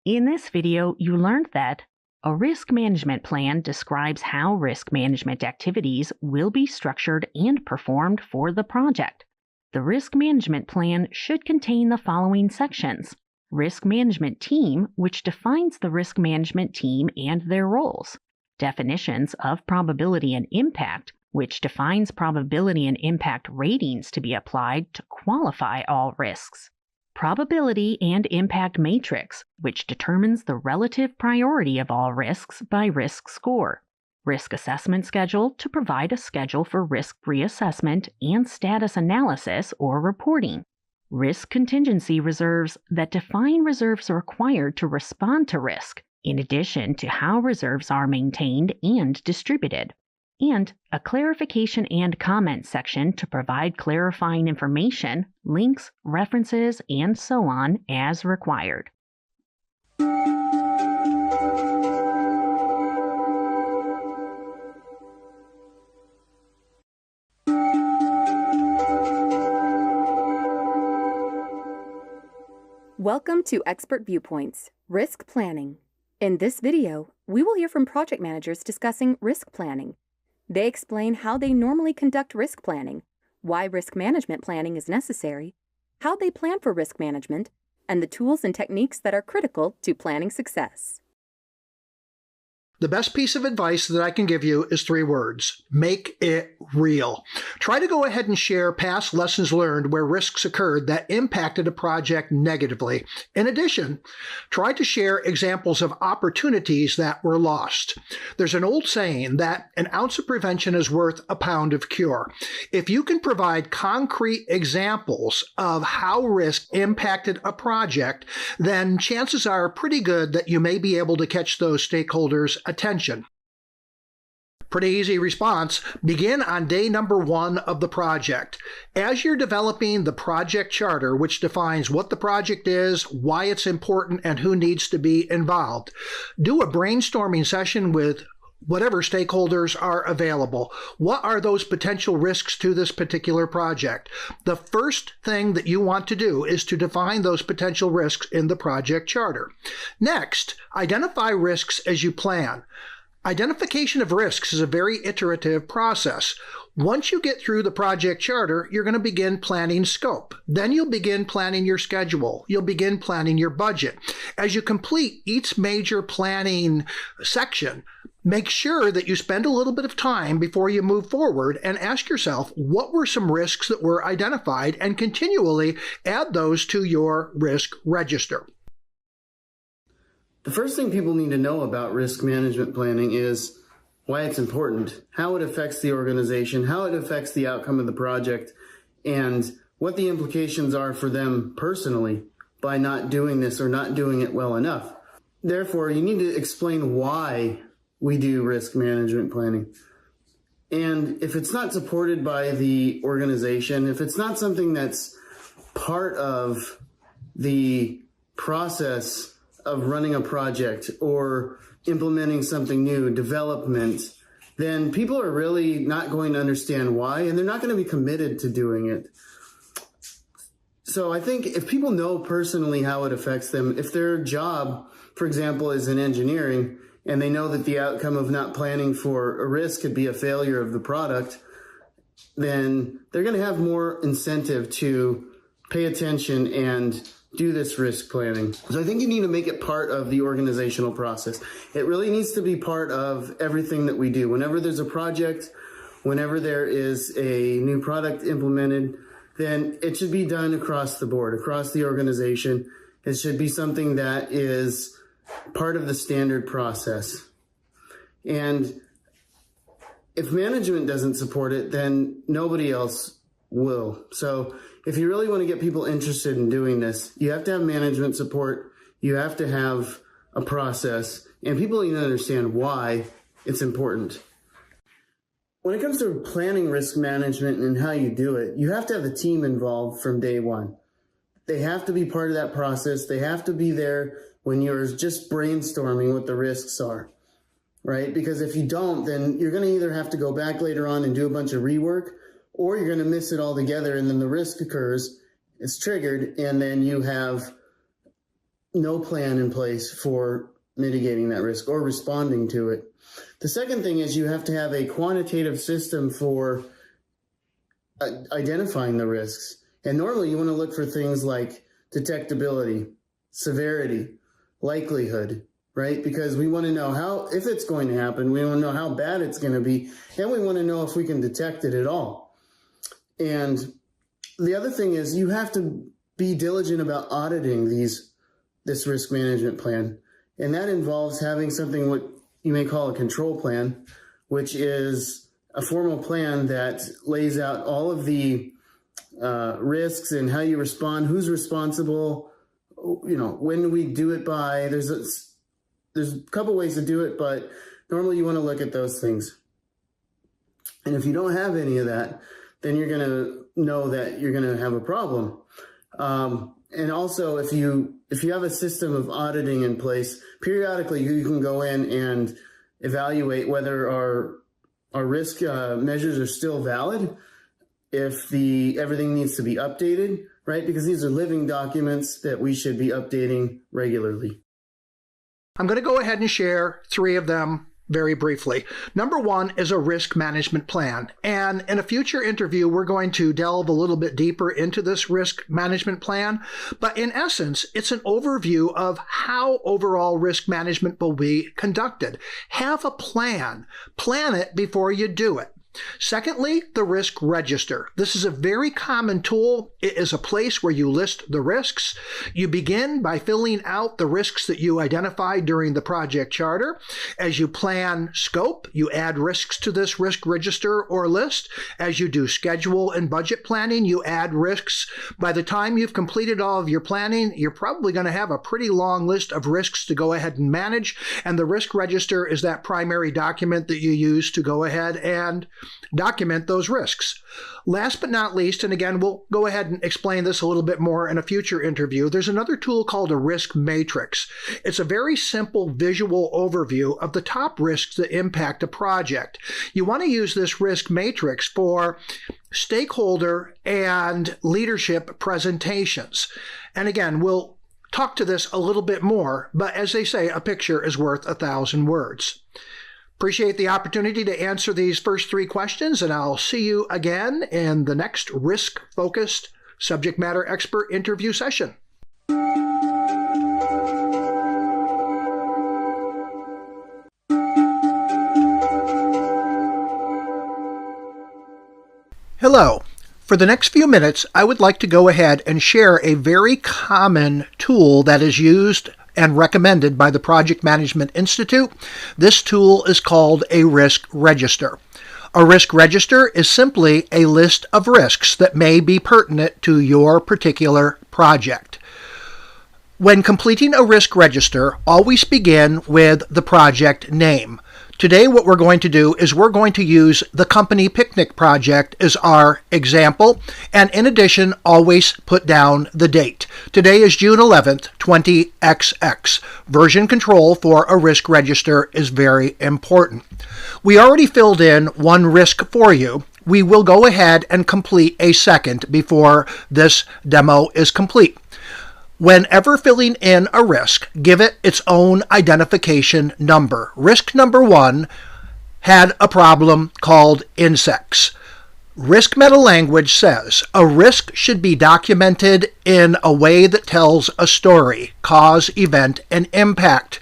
In this video, you learned that a risk management plan describes how risk management activities will be structured and performed for the project. The risk management plan should contain the following sections: risk management team, which defines the risk management team and their roles; definitions of probability and impact, which defines probability and impact ratings to be applied to qualify all risks; probability and impact matrix, which determines the relative priority of all risks by risk score; risk assessment schedule to provide a schedule for risk reassessment and status analysis or reporting; risk contingency reserves that define reserves required to respond to risk, in addition to how reserves are maintained and distributed; and a clarification and comment section to provide clarifying information, links, references, and so on as required. Welcome to Expert Viewpoints, Risk Planning. In this video, we will hear from project managers discussing risk planning. They explain how they normally conduct risk planning, why risk management planning is necessary, how they plan for risk management, and the tools and techniques that are critical to planning success. The best piece of advice that I can give you is 3 words. Make it real. Try to go ahead and share past lessons learned where risks occurred that impacted a project negatively. In addition, try to share examples of opportunities that were lost. There's an old saying that an ounce of prevention is worth a pound of cure. If you can provide concrete examples of how risk impacted a project, then chances are pretty good that you may be able to catch those stakeholders' attention. Pretty easy response. Begin on day number 1 of the project. As you're developing the project charter, which defines what the project is, why it's important, and who needs to be involved, do a brainstorming session with whatever stakeholders are available. What are those potential risks to this particular project? The first thing that you want to do is to define those potential risks in the project charter. Next, identify risks as you plan. Identification of risks is a very iterative process. Once you get through the project charter, you're going to begin planning scope. Then you'll begin planning your schedule. You'll begin planning your budget. As you complete each major planning section, make sure that you spend a little bit of time before you move forward and ask yourself, what were some risks that were identified, and continually add those to your risk register. The first thing people need to know about risk management planning is why it's important, how it affects the organization, how it affects the outcome of the project, and what the implications are for them personally by not doing this or not doing it well enough. Therefore, you need to explain why we do risk management planning. And if it's not supported by the organization, if it's not something that's part of the process of running a project or implementing something new, development, then people are really not going to understand why, and they're not going to be committed to doing it. So I think if people know personally how it affects them, if their job, for example, is in engineering, and they know that the outcome of not planning for a risk could be a failure of the product, then they're going to have more incentive to pay attention and do this risk planning. So I think you need to make it part of the organizational process. It really needs to be part of everything that we do. Whenever there's a project, whenever there is a new product implemented, then it should be done across the board, across the organization. It should be something that is part of the standard process. And if management doesn't support it, then nobody else will. So if you really want to get people interested in doing this, you have to have management support, you have to have a process, and people need to understand why it's important. When it comes to planning risk management and how you do it, you have to have the team involved from day one. They have to be part of that process. They have to be there when you're just brainstorming what the risks are, right? Because if you don't, then you're going to either have to go back later on and do a bunch of rework, or you're going to miss it all together, and then the risk occurs, it's triggered, and then you have no plan in place for mitigating that risk or responding to it. The second thing is you have to have a quantitative system for identifying the risks. And normally you want to look for things like detectability, severity, likelihood, right? Because we want to know if it's going to happen, we want to know how bad it's going to be, and we want to know if we can detect it at all. And the other thing is you have to be diligent about auditing this risk management plan. And that involves having something what you may call a control plan, which is a formal plan that lays out all of the risks and how you respond, who's responsible, when we do it by. There's a couple ways to do it, but normally you want to look at those things. And if you don't have any of that, then you're going to know that you're going to have a problem. And also, if you have a system of auditing in place, periodically you can go in and evaluate whether our risk measures are still valid, if everything needs to be updated, right? Because these are living documents that we should be updating regularly. I'm going to go ahead and share 3 of them very briefly. Number one is a risk management plan. And in a future interview, we're going to delve a little bit deeper into this risk management plan. But in essence, it's an overview of how overall risk management will be conducted. Have a plan. Plan it before you do it. Secondly, the risk register. This is a very common tool. It is a place where you list the risks. You begin by filling out the risks that you identified during the project charter. As you plan scope, you add risks to this risk register or list. As you do schedule and budget planning, you add risks. By the time you've completed all of your planning, you're probably going to have a pretty long list of risks to go ahead and manage. And the risk register is that primary document that you use to go ahead and document those risks. Last but not least, and again, we'll go ahead and explain this a little bit more in a future interview, there's another tool called a risk matrix. It's a very simple visual overview of the top risks that impact a project. You want to use this risk matrix for stakeholder and leadership presentations. And again, we'll talk to this a little bit more, but as they say, a picture is worth 1,000 words. Appreciate the opportunity to answer these first 3 questions, and I'll see you again in the next risk-focused subject matter expert interview session. Hello. For the next few minutes, I would like to go ahead and share a very common tool that is used and recommended by the Project Management Institute. This tool is called a risk register. A risk register is simply a list of risks that may be pertinent to your particular project. When completing a risk register, always begin with the project name. Today what we're going to do is we're going to use the company picnic project as our example, and in addition always put down the date. Today is June 11th, 20XX. Version control for a risk register is very important. We already filled in one risk for you. We will go ahead and complete a second before this demo is complete. Whenever filling in a risk, give it its own identification number. Risk number 1 had a problem called insects. Risk meta-language says a risk should be documented in a way that tells a story, cause, event, and impact.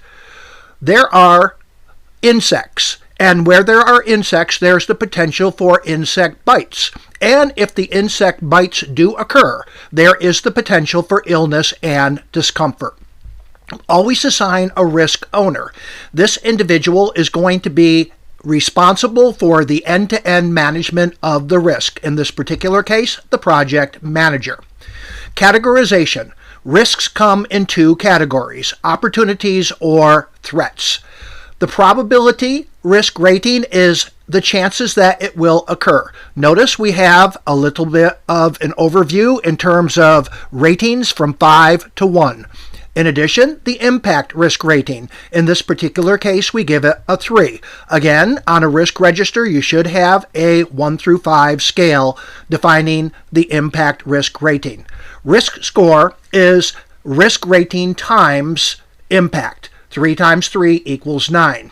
There are insects, and where there are insects, there's the potential for insect bites. And if the insect bites do occur, there is the potential for illness and discomfort. Always assign a risk owner. This individual is going to be responsible for the end-to-end management of the risk. In this particular case, the project manager. Categorization. Risks come in 2 categories, opportunities or threats. The probability risk rating is the chances that it will occur. Notice we have a little bit of an overview in terms of ratings from 5 to 1. In addition, the impact risk rating. In this particular case, we give it a 3. Again, on a risk register, you should have a 1 through 5 scale defining the impact risk rating. Risk score is risk rating times impact. 3 times 3 equals 9.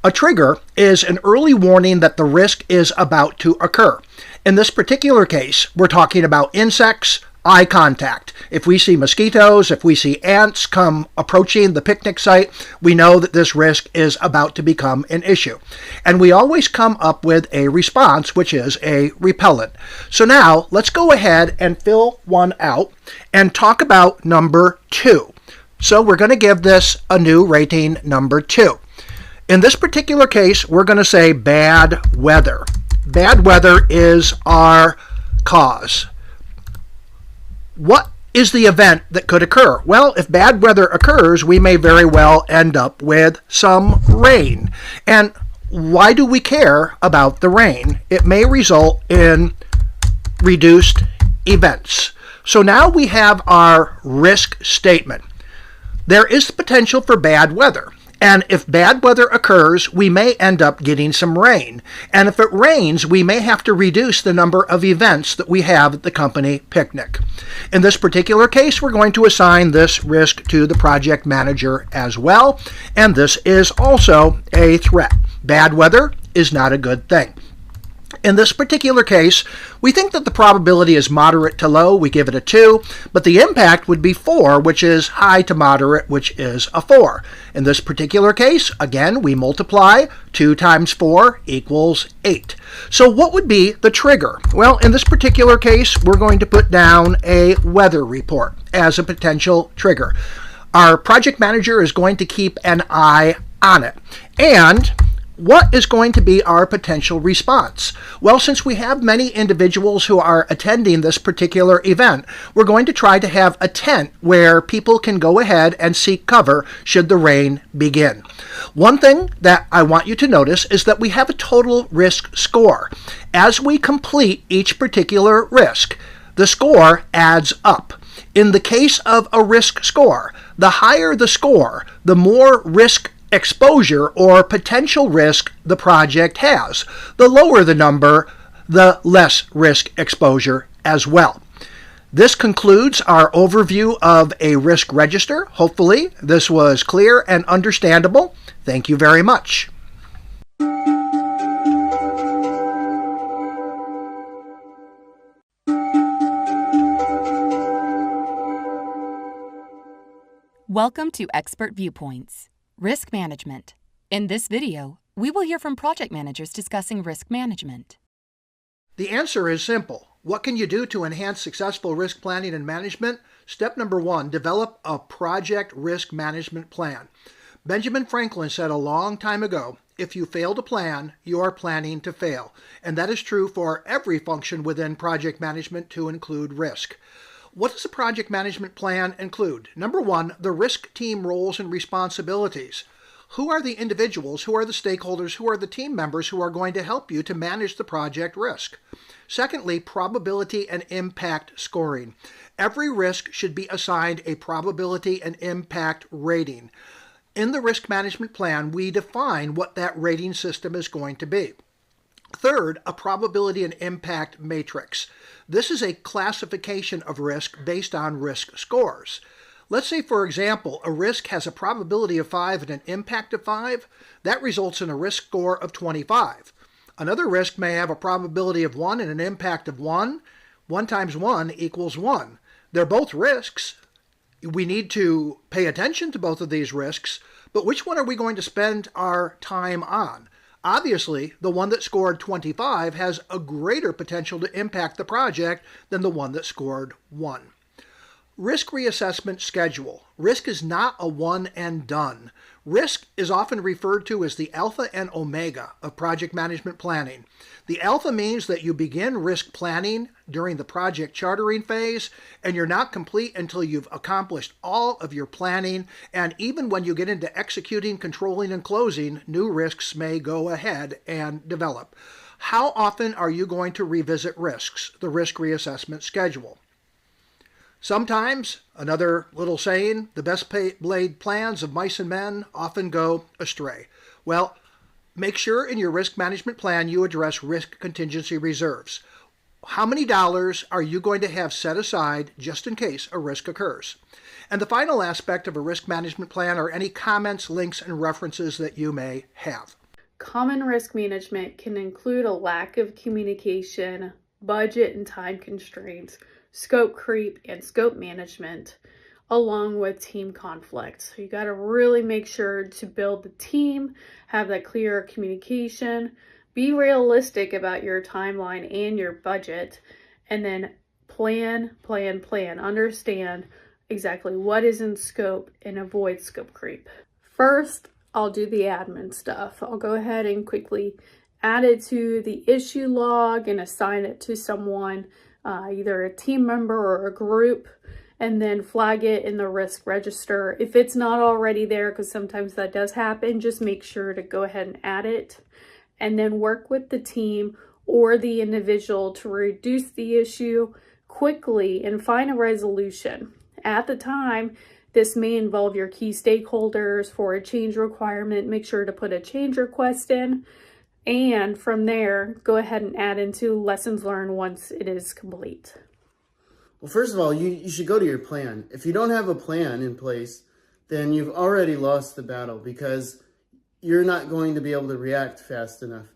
A trigger is an early warning that the risk is about to occur. In this particular case, we're talking about insects, eye contact. If we see mosquitoes, if we see ants come approaching the picnic site, we know that this risk is about to become an issue. And we always come up with a response, which is a repellent. So now let's go ahead and fill one out and talk about number 2. So we're going to give this a new rating number 2. In this particular case, we're going to say bad weather. Bad weather is our cause. What is the event that could occur? Well, if bad weather occurs, we may very well end up with some rain. And why do we care about the rain? It may result in reduced events. So now we have our risk statement. There is the potential for bad weather. And if bad weather occurs, we may end up getting some rain. And if it rains, we may have to reduce the number of events that we have at the company picnic. In this particular case, we're going to assign this risk to the project manager as well. And this is also a threat. Bad weather is not a good thing. In this particular case, we think that the probability is moderate to low. We give it a 2, but the impact would be 4, which is high to moderate, which is a 4. In this particular case, again, we multiply. 2 times 4 equals 8. So what would be the trigger? Well, in this particular case, we're going to put down a weather report as a potential trigger. Our project manager is going to keep an eye on it. And what is going to be our potential response? Well, since we have many individuals who are attending this particular event, we're going to try to have a tent where people can go ahead and seek cover should the rain begin. One thing that I want you to notice is that we have a total risk score. As we complete each particular risk, the score adds up. In the case of a risk score, the higher the score, the more risk exposure or potential risk the project has. The lower the number, the less risk exposure as well. This concludes our overview of a risk register. Hopefully, this was clear and understandable. Thank you very much. Welcome to Expert Viewpoints. Risk management. In this video, we will hear from project managers discussing risk management. The answer is simple. What can you do to enhance successful risk planning and management? Step number 1, develop a project risk management plan. Benjamin Franklin said a long time ago, if you fail to plan, you are planning to fail. And that is true for every function within project management to include risk. What does a project management plan include? Number 1, the risk team roles and responsibilities. Who are the individuals, who are the stakeholders, who are the team members who are going to help you to manage the project risk? Secondly, probability and impact scoring. Every risk should be assigned a probability and impact rating. In the risk management plan, we define what that rating system is going to be. Third, a probability and impact matrix. This is a classification of risk based on risk scores. Let's say, for example, a risk has a probability of 5 and an impact of 5. That results in a risk score of 25. Another risk may have a probability of 1 and an impact of 1. 1 times 1 equals 1. They're both risks. We need to pay attention to both of these risks, but which one are we going to spend our time on? Obviously, the one that scored 25 has a greater potential to impact the project than the one that scored 1. Risk reassessment schedule. Risk is not a one and done. Risk is often referred to as the alpha and omega of project management planning. The alpha means that you begin risk planning during the project chartering phase, and you're not complete until you've accomplished all of your planning, and even when you get into executing, controlling, and closing, new risks may go ahead and develop. How often are you going to revisit risks? The risk reassessment schedule. Sometimes, another little saying, the best laid plans of mice and men often go astray. Well, make sure in your risk management plan you address risk contingency reserves. How many dollars are you going to have set aside just in case a risk occurs? And the final aspect of a risk management plan are any comments, links, and references that you may have. Common risk management can include a lack of communication, budget and time constraints, scope creep, and scope management, along with team conflict. So you got to really make sure to build the team, have that clear communication, be realistic about your timeline and your budget, and then plan. Understand exactly what is in scope and avoid scope creep. First, I'll do the admin stuff. I'll go ahead and quickly add it to the issue log and assign it to someone, either a team member or a group, and then flag it in the risk register. If it's not already there, because sometimes that does happen, just make sure to go ahead and add it, and then work with the team or the individual to reduce the issue quickly and find a resolution. At the time, this may involve your key stakeholders for a change requirement. Make sure to put a change request in. And from there, go ahead and add into lessons learned once it is complete. Well, first of all, you should go to your plan. If you don't have a plan in place, then you've already lost the battle, because you're not going to be able to react fast enough.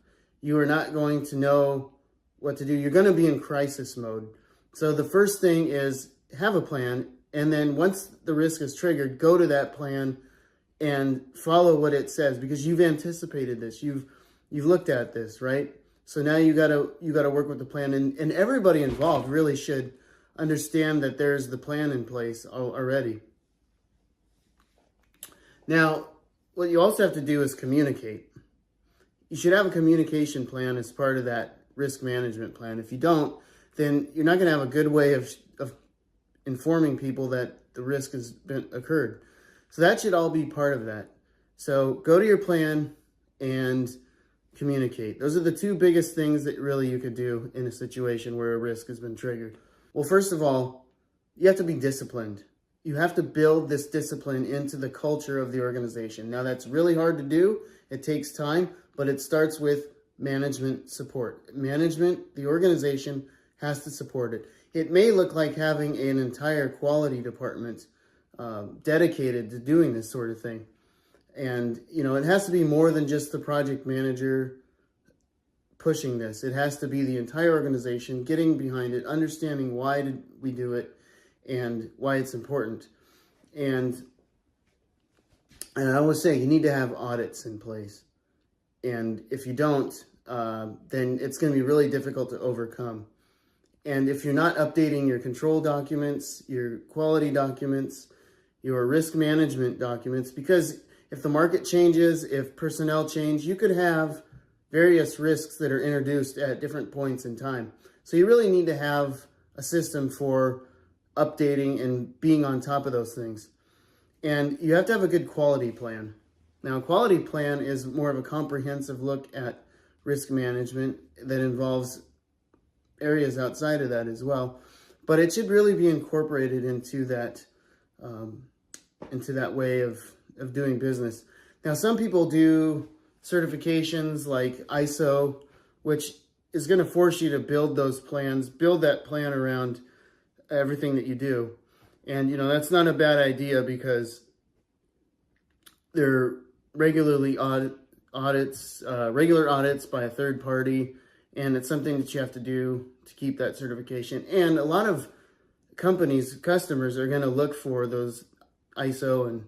You are not going to know what to do. You're going to be in crisis mode. So the first thing is have a plan, and then once the risk is triggered, go to that plan and follow what it says, because you've anticipated this. You've looked at this, right? So now you gotta work with the plan, and everybody involved really should understand that there's the plan in place already. Now, what you also have to do is communicate. You should have a communication plan as part of that risk management plan. If you don't, then you're not going to have a good way of informing people that the risk has occurred. So that should all be part of that. So go to your plan and communicate. Those are the two biggest things that really you could do in a situation where a risk has been triggered. Well, first of all, you have to be disciplined. You have to build this discipline into the culture of the organization. Now, that's really hard to do. It takes time, but it starts with management support. Management, the organization, has to support it. It may look like having an entire quality department dedicated to doing this sort of thing. And, it has to be more than just the project manager pushing this. It has to be the entire organization getting behind it, understanding why did we do it, and why it's important. And I always say you need to have audits in place. And if you don't, then it's going to be really difficult to overcome. And if you're not updating your control documents, your quality documents, your risk management documents, because if the market changes, if personnel change, you could have various risks that are introduced at different points in time. So you really need to have a system for updating and being on top of those things. And you have to have a good quality plan. Now, a quality plan is more of a comprehensive look at risk management that involves areas outside of that as well. But it should really be incorporated into that way of doing business. Now, some people do certifications like ISO, which is going to force you to build those plans, build that plan around everything that you do. And, that's not a bad idea, because they're regular audits by a third party, and it's something that you have to do to keep that certification. And a lot of customers are going to look for those ISO and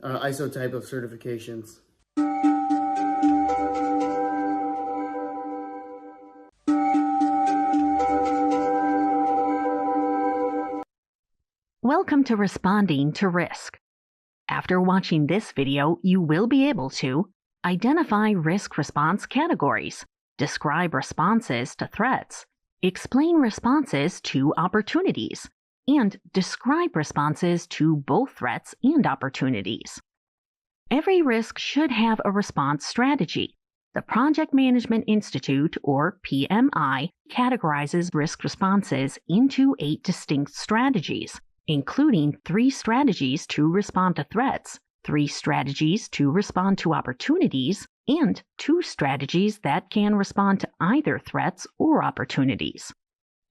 ISO type of certifications. Welcome to Responding to Risk. After watching this video, you will be able to identify risk response categories, describe responses to threats, explain responses to opportunities, and describe responses to both threats and opportunities. Every risk should have a response strategy. The Project Management Institute, or PMI, categorizes risk responses into 8 distinct strategies, including 3 strategies to respond to threats, 3 strategies to respond to opportunities, and 2 strategies that can respond to either threats or opportunities.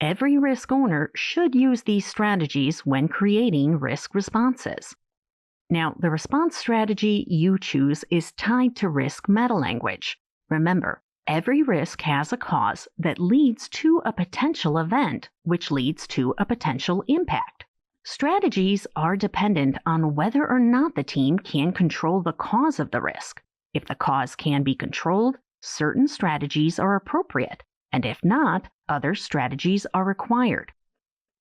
Every risk owner should use these strategies when creating risk responses. Now, the response strategy you choose is tied to risk meta-language. Remember, every risk has a cause that leads to a potential event, which leads to a potential impact. Strategies are dependent on whether or not the team can control the cause of the risk. If the cause can be controlled, certain strategies are appropriate, and if not, other strategies are required.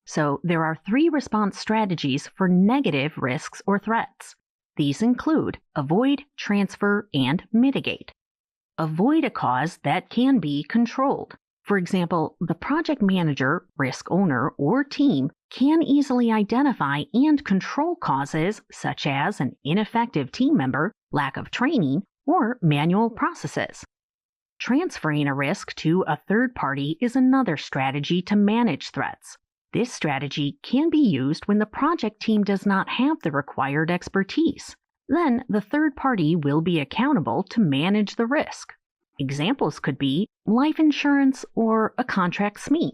So there are 3 response strategies for negative risks or threats. These include avoid, transfer, and mitigate. Avoid a cause that can be controlled. For example, the project manager, risk owner, or team can easily identify and control causes such as an ineffective team member, lack of training, or manual processes. Transferring a risk to a third party is another strategy to manage threats. This strategy can be used when the project team does not have the required expertise. Then the third party will be accountable to manage the risk. Examples could be life insurance or a contract SME.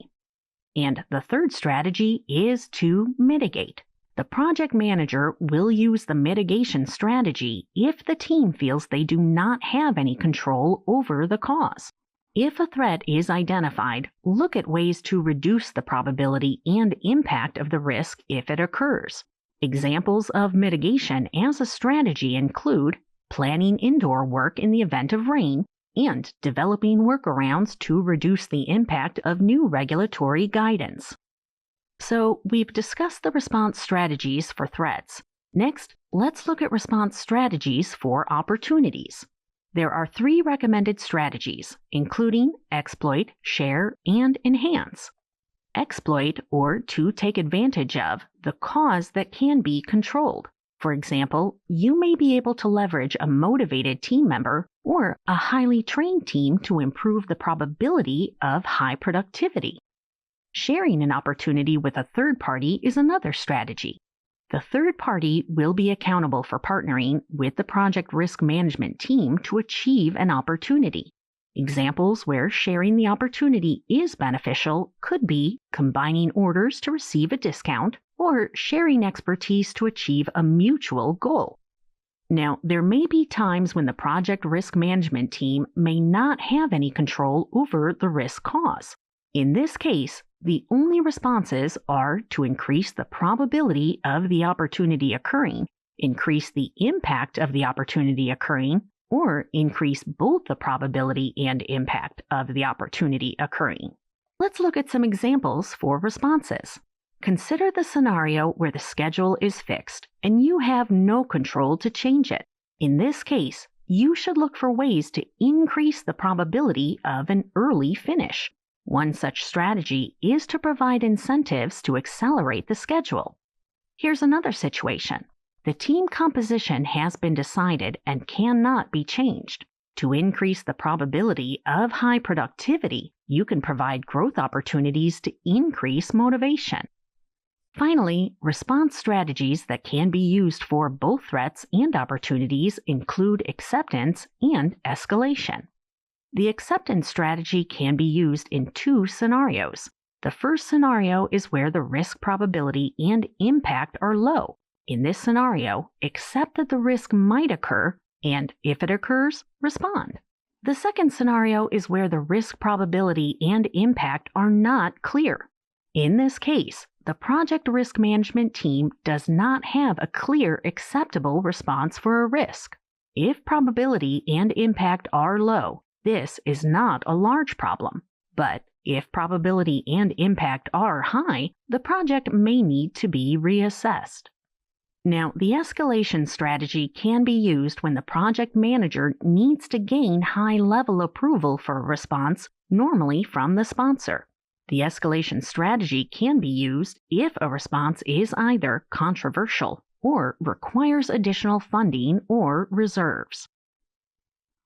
And the third strategy is to mitigate. The project manager will use the mitigation strategy if the team feels they do not have any control over the cause. If a threat is identified, look at ways to reduce the probability and impact of the risk if it occurs. Examples of mitigation as a strategy include planning indoor work in the event of rain and developing workarounds to reduce the impact of new regulatory guidance. So, we've discussed the response strategies for threats. Next, let's look at response strategies for opportunities. There are 3 recommended strategies, including exploit, share, and enhance. Exploit, or to take advantage of, the cause that can be controlled. For example, you may be able to leverage a motivated team member or a highly trained team to improve the probability of high productivity. Sharing an opportunity with a third party is another strategy. The third party will be accountable for partnering with the project risk management team to achieve an opportunity. Examples where sharing the opportunity is beneficial could be combining orders to receive a discount or sharing expertise to achieve a mutual goal. Now, there may be times when the project risk management team may not have any control over the risk cause. In this case, the only responses are to increase the probability of the opportunity occurring, increase the impact of the opportunity occurring, or increase both the probability and impact of the opportunity occurring. Let's look at some examples for responses. Consider the scenario where the schedule is fixed and you have no control to change it. In this case, you should look for ways to increase the probability of an early finish. One such strategy is to provide incentives to accelerate the schedule. Here's another situation. The team composition has been decided and cannot be changed. To increase the probability of high productivity, you can provide growth opportunities to increase motivation. Finally, response strategies that can be used for both threats and opportunities include acceptance and escalation. The acceptance strategy can be used in 2 scenarios. The first scenario is where the risk probability and impact are low. In this scenario, accept that the risk might occur, and if it occurs, respond. The second scenario is where the risk probability and impact are not clear. In this case, the project risk management team does not have a clear, acceptable response for a risk. If probability and impact are low, this is not a large problem. But if probability and impact are high, the project may need to be reassessed. Now, the escalation strategy can be used when the project manager needs to gain high-level approval for a response, normally from the sponsor. The escalation strategy can be used if a response is either controversial or requires additional funding or reserves.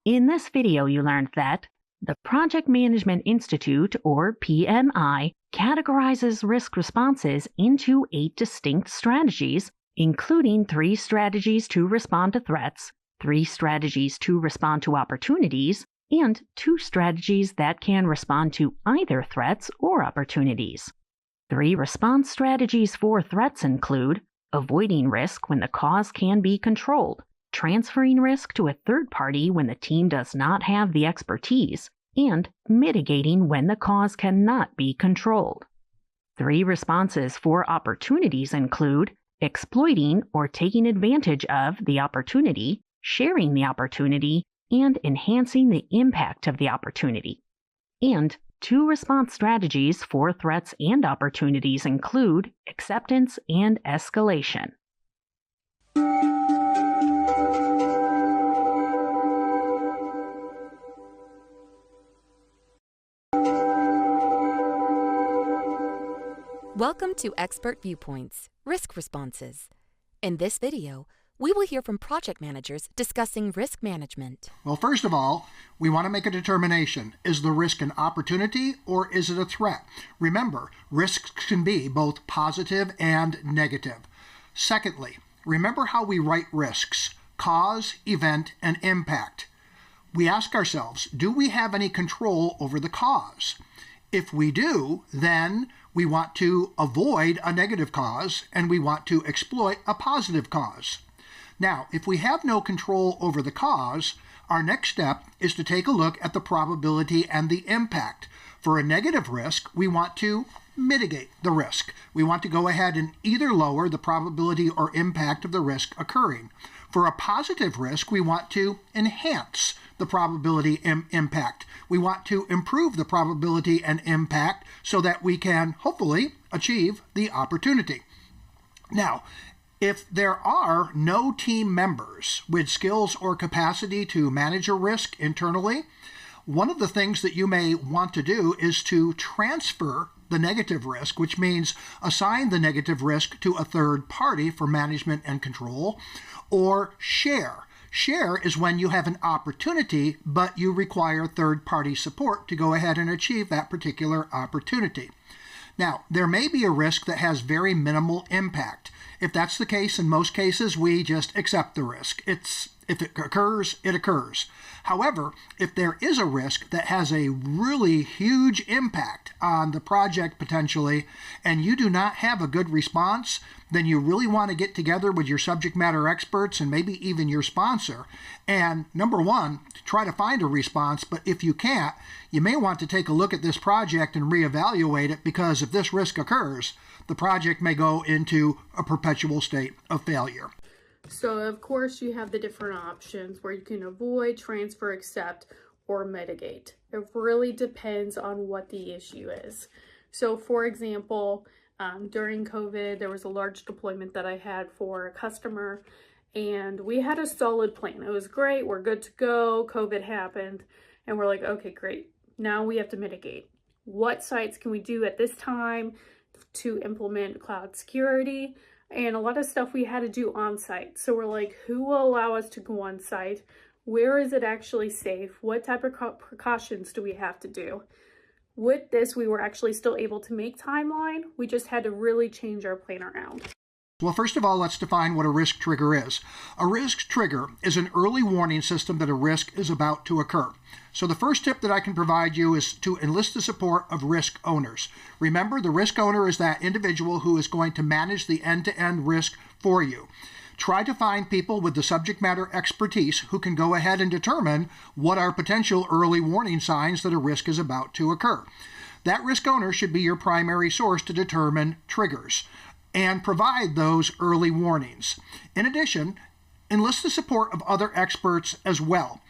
In this video, you learned that the Project Management Institute, or PMI, categorizes risk responses into 8 distinct strategies, including 3 strategies to respond to threats, 3 strategies to respond to opportunities, and 2 strategies that can respond to either threats or opportunities. 3 response strategies for threats include avoiding risk when the cause can be controlled, transferring risk to a third party when the team does not have the expertise, and mitigating when the cause cannot be controlled. 3 responses for opportunities include exploiting or taking advantage of the opportunity, sharing the opportunity, and enhancing the impact of the opportunity. And 2 response strategies for threats and opportunities include acceptance and escalation. Welcome to Expert Viewpoints, Risk Responses. In this video, we will hear from project managers discussing risk management. Well, first of all, we want to make a determination. Is the risk an opportunity or is it a threat? Remember, risks can be both positive and negative. Secondly, remember how we write risks: cause, event, and impact. We ask ourselves, do we have any control over the cause? If we do, then we want to avoid a negative cause and we want to exploit a positive cause. Now, if we have no control over the cause, our next step is to take a look at the probability and the impact. For a negative risk, we want to mitigate the risk. We want to go ahead and either lower the probability or impact of the risk occurring. For a positive risk, we want to enhance the probability and impact. We want to improve the probability and impact so that we can hopefully achieve the opportunity. Now, if there are no team members with skills or capacity to manage a risk internally, one of the things that you may want to do is to transfer the negative risk, which means assign the negative risk to a third party for management and control, or share. Share is when you have an opportunity, but you require third-party support to go ahead and achieve that particular opportunity. Now, there may be a risk that has very minimal impact. If that's the case, in most cases, we just accept the risk. If it occurs, it occurs. However, if there is a risk that has a really huge impact on the project potentially, and you do not have a good response, then you really want to get together with your subject matter experts and maybe even your sponsor. And number one, try to find a response, but if you can't, you may want to take a look at this project and reevaluate it, because if this risk occurs, the project may go into a perpetual state of failure. So of course you have the different options where you can avoid, transfer, accept, or mitigate. It really depends on what the issue is. So for example, during COVID, there was a large deployment that I had for a customer, and we had a solid plan. It was great. We're good to go. COVID happened, and we're like, okay, great. Now we have to mitigate. What sites can we do at this time to implement cloud security? And a lot of stuff we had to do on site. So we're like, who will allow us to go on site? Where is it actually safe? What type of precautions do we have to do? With this, we were actually still able to make timeline. We just had to really change our plan around. Well, first of all, let's define what a risk trigger is. A risk trigger is an early warning system that a risk is about to occur. So the first tip that I can provide you is to enlist the support of risk owners. Remember, the risk owner is that individual who is going to manage the end-to-end risk for you. Try to find people with the subject matter expertise who can go ahead and determine what are potential early warning signs that a risk is about to occur. That risk owner should be your primary source to determine triggers and provide those early warnings. In addition, enlist the support of other experts as well.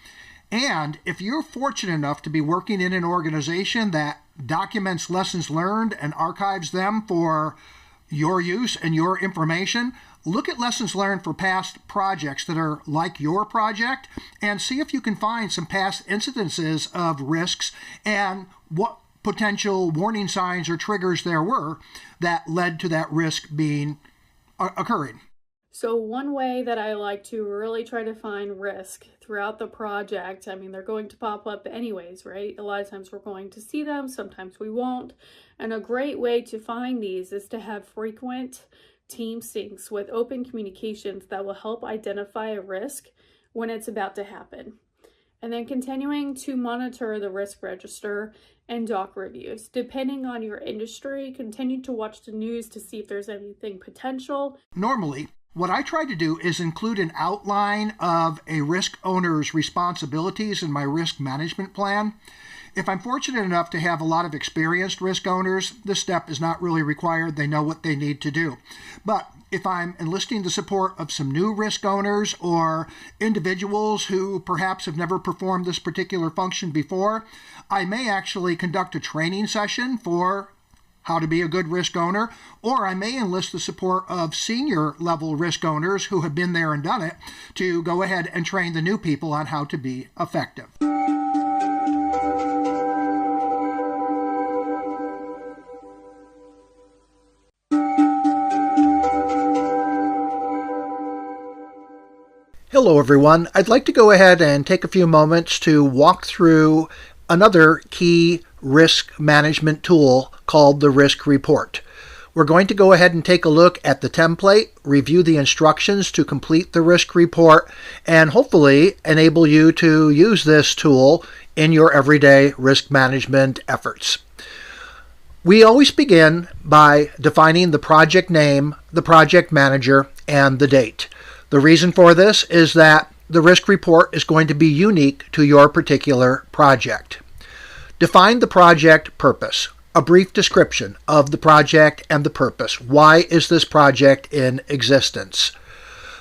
And if you're fortunate enough to be working in an organization that documents lessons learned and archives them for your use and your information, look at lessons learned for past projects that are like your project and see if you can find some past incidences of risks and what potential warning signs or triggers there were that led to that risk being occurring. So one way that I like to really try to find risk throughout the project, I mean, they're going to pop up anyways, right? A lot of times we're going to see them, sometimes we won't. And a great way to find these is to have frequent team syncs with open communications that will help identify a risk when it's about to happen. And then continuing to monitor the risk register and doc reviews. Depending on your industry, continue to watch the news to see if there's anything potential. Normally, what I try to do is include an outline of a risk owner's responsibilities in my risk management plan. If I'm fortunate enough to have a lot of experienced risk owners, this step is not really required. They know what they need to do. But if I'm enlisting the support of some new risk owners or individuals who perhaps have never performed this particular function before, I may actually conduct a training session for how to be a good risk owner, or I may enlist the support of senior level risk owners who have been there and done it to go ahead and train the new people on how to be effective. Hello everyone. I'd like to go ahead and take a few moments to walk through another key risk management tool called the risk report. We're going to go ahead and take a look at the template, review the instructions to complete the risk report, and hopefully enable you to use this tool in your everyday risk management efforts. We always begin by defining the project name, the project manager, and the date. The reason for this is that the risk report is going to be unique to your particular project. Define the project purpose. A brief description of the project and the purpose. Why is this project in existence?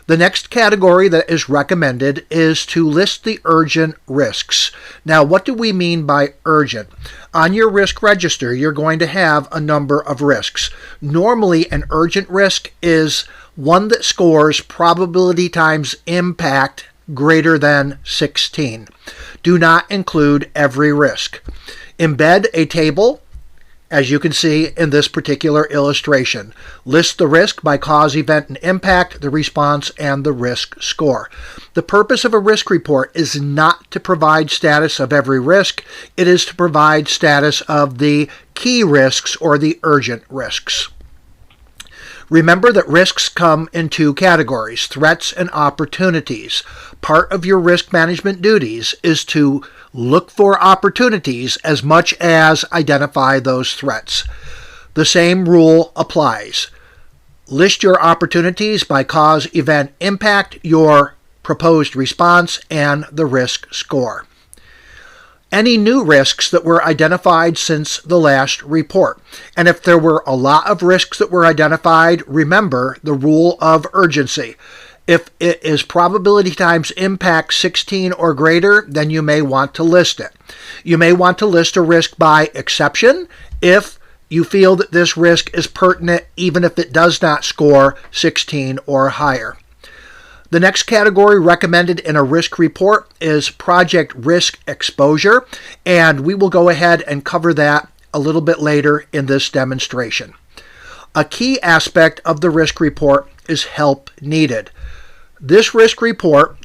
The next category that is recommended is to list the urgent risks. Now, what do we mean by urgent? On your risk register, you're going to have a number of risks. Normally, an urgent risk is one that scores probability times impact greater than 16. Do not include every risk. Embed a table, as you can see in this particular illustration. List the risk by cause, event, and impact, the response, and the risk score. The purpose of a risk report is not to provide status of every risk. It is to provide status of the key risks or the urgent risks. Remember that risks come in two categories, threats and opportunities. Part of your risk management duties is to look for opportunities as much as identify those threats. The same rule applies. List your opportunities by cause, event, impact, your proposed response, and the risk score. Any new risks that were identified since the last report. And if there were a lot of risks that were identified, remember the rule of urgency. If it is probability times impact 16 or greater, then you may want to list it. You may want to list a risk by exception if you feel that this risk is pertinent even if it does not score 16 or higher. The next category recommended in a risk report is project risk exposure, and we will go ahead and cover that a little bit later in this demonstration. A key aspect of the risk report is help needed. This risk report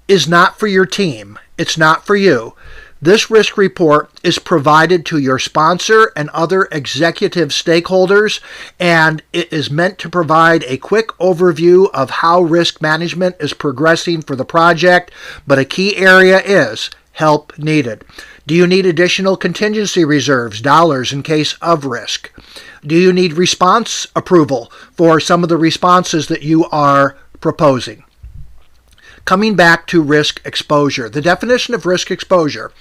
is not for your team. It's not for you. This risk report is provided to your sponsor and other executive stakeholders, and it is meant to provide a quick overview of how risk management is progressing for the project, but a key area is help needed. Do you need additional contingency reserves, dollars in case of risk? Do you need response approval for some of the responses that you are proposing? Coming back to risk exposure. The definition of risk exposure: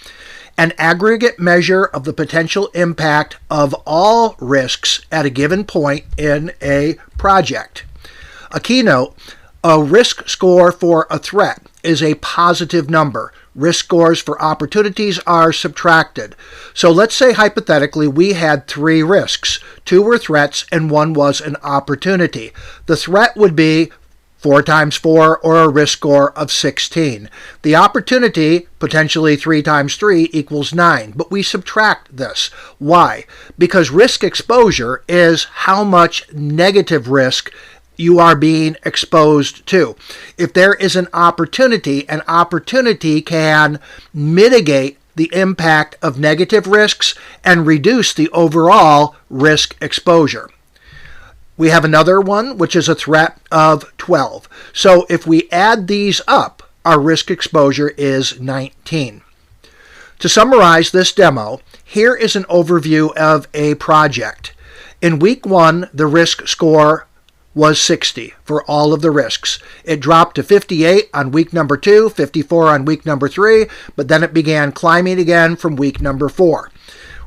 an aggregate measure of the potential impact of all risks at a given point in a project. A keynote: a risk score for a threat is a positive number. Risk scores for opportunities are subtracted. So let's say hypothetically we had 3 risks. 2 were threats and 1 was an opportunity. The threat would be 4 times 4, or a risk score of 16. The opportunity, potentially 3 times 3, equals 9. But we subtract this. Why? Because risk exposure is how much negative risk you are being exposed to. If there is an opportunity can mitigate the impact of negative risks and reduce the overall risk exposure. We have another one, which is a threat of 12. So if we add these up, our risk exposure is 19. To summarize this demo, here is an overview of a project. In week 1, the risk score was 60 for all of the risks. It dropped to 58 on week number 2, 54 on week number 3, but then it began climbing again from week number 4.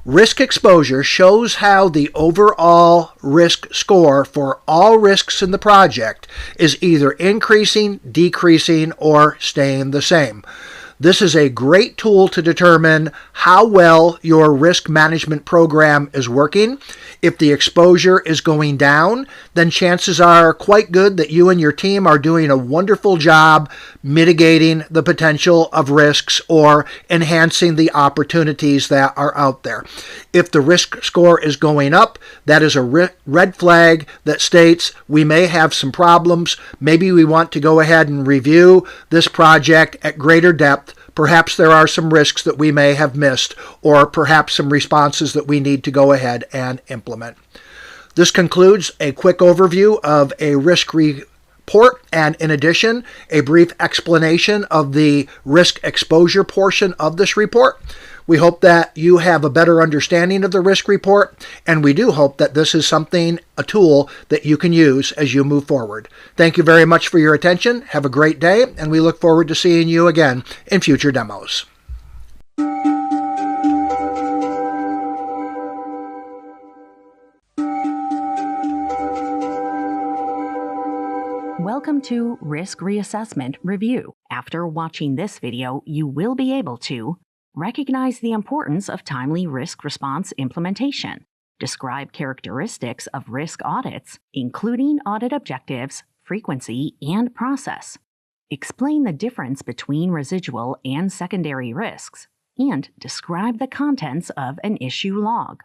Risk exposure shows how the overall risk score for all risks in the project is either increasing, decreasing, or staying the same. This is a great tool to determine how well your risk management program is working. If the exposure is going down, then chances are quite good that you and your team are doing a wonderful job mitigating the potential of risks or enhancing the opportunities that are out there. If the risk score is going up, that is a red flag that states we may have some problems. Maybe we want to go ahead and review this project at greater depth. Perhaps there are some risks that we may have missed, or perhaps some responses that we need to go ahead and implement. This concludes a quick overview of a risk report, and in addition, a brief explanation of the risk exposure portion of this report. We hope that you have a better understanding of the risk report, and we do hope that this is something, a tool that you can use as you move forward. Thank you very much for your attention. Have a great day, and we look forward to seeing you again in future demos. Welcome to Risk Reassessment Review. After watching this video, you will be able to recognize the importance of timely risk response implementation, describe characteristics of risk audits, including audit objectives, frequency, and process, explain the difference between residual and secondary risks, and describe the contents of an issue log.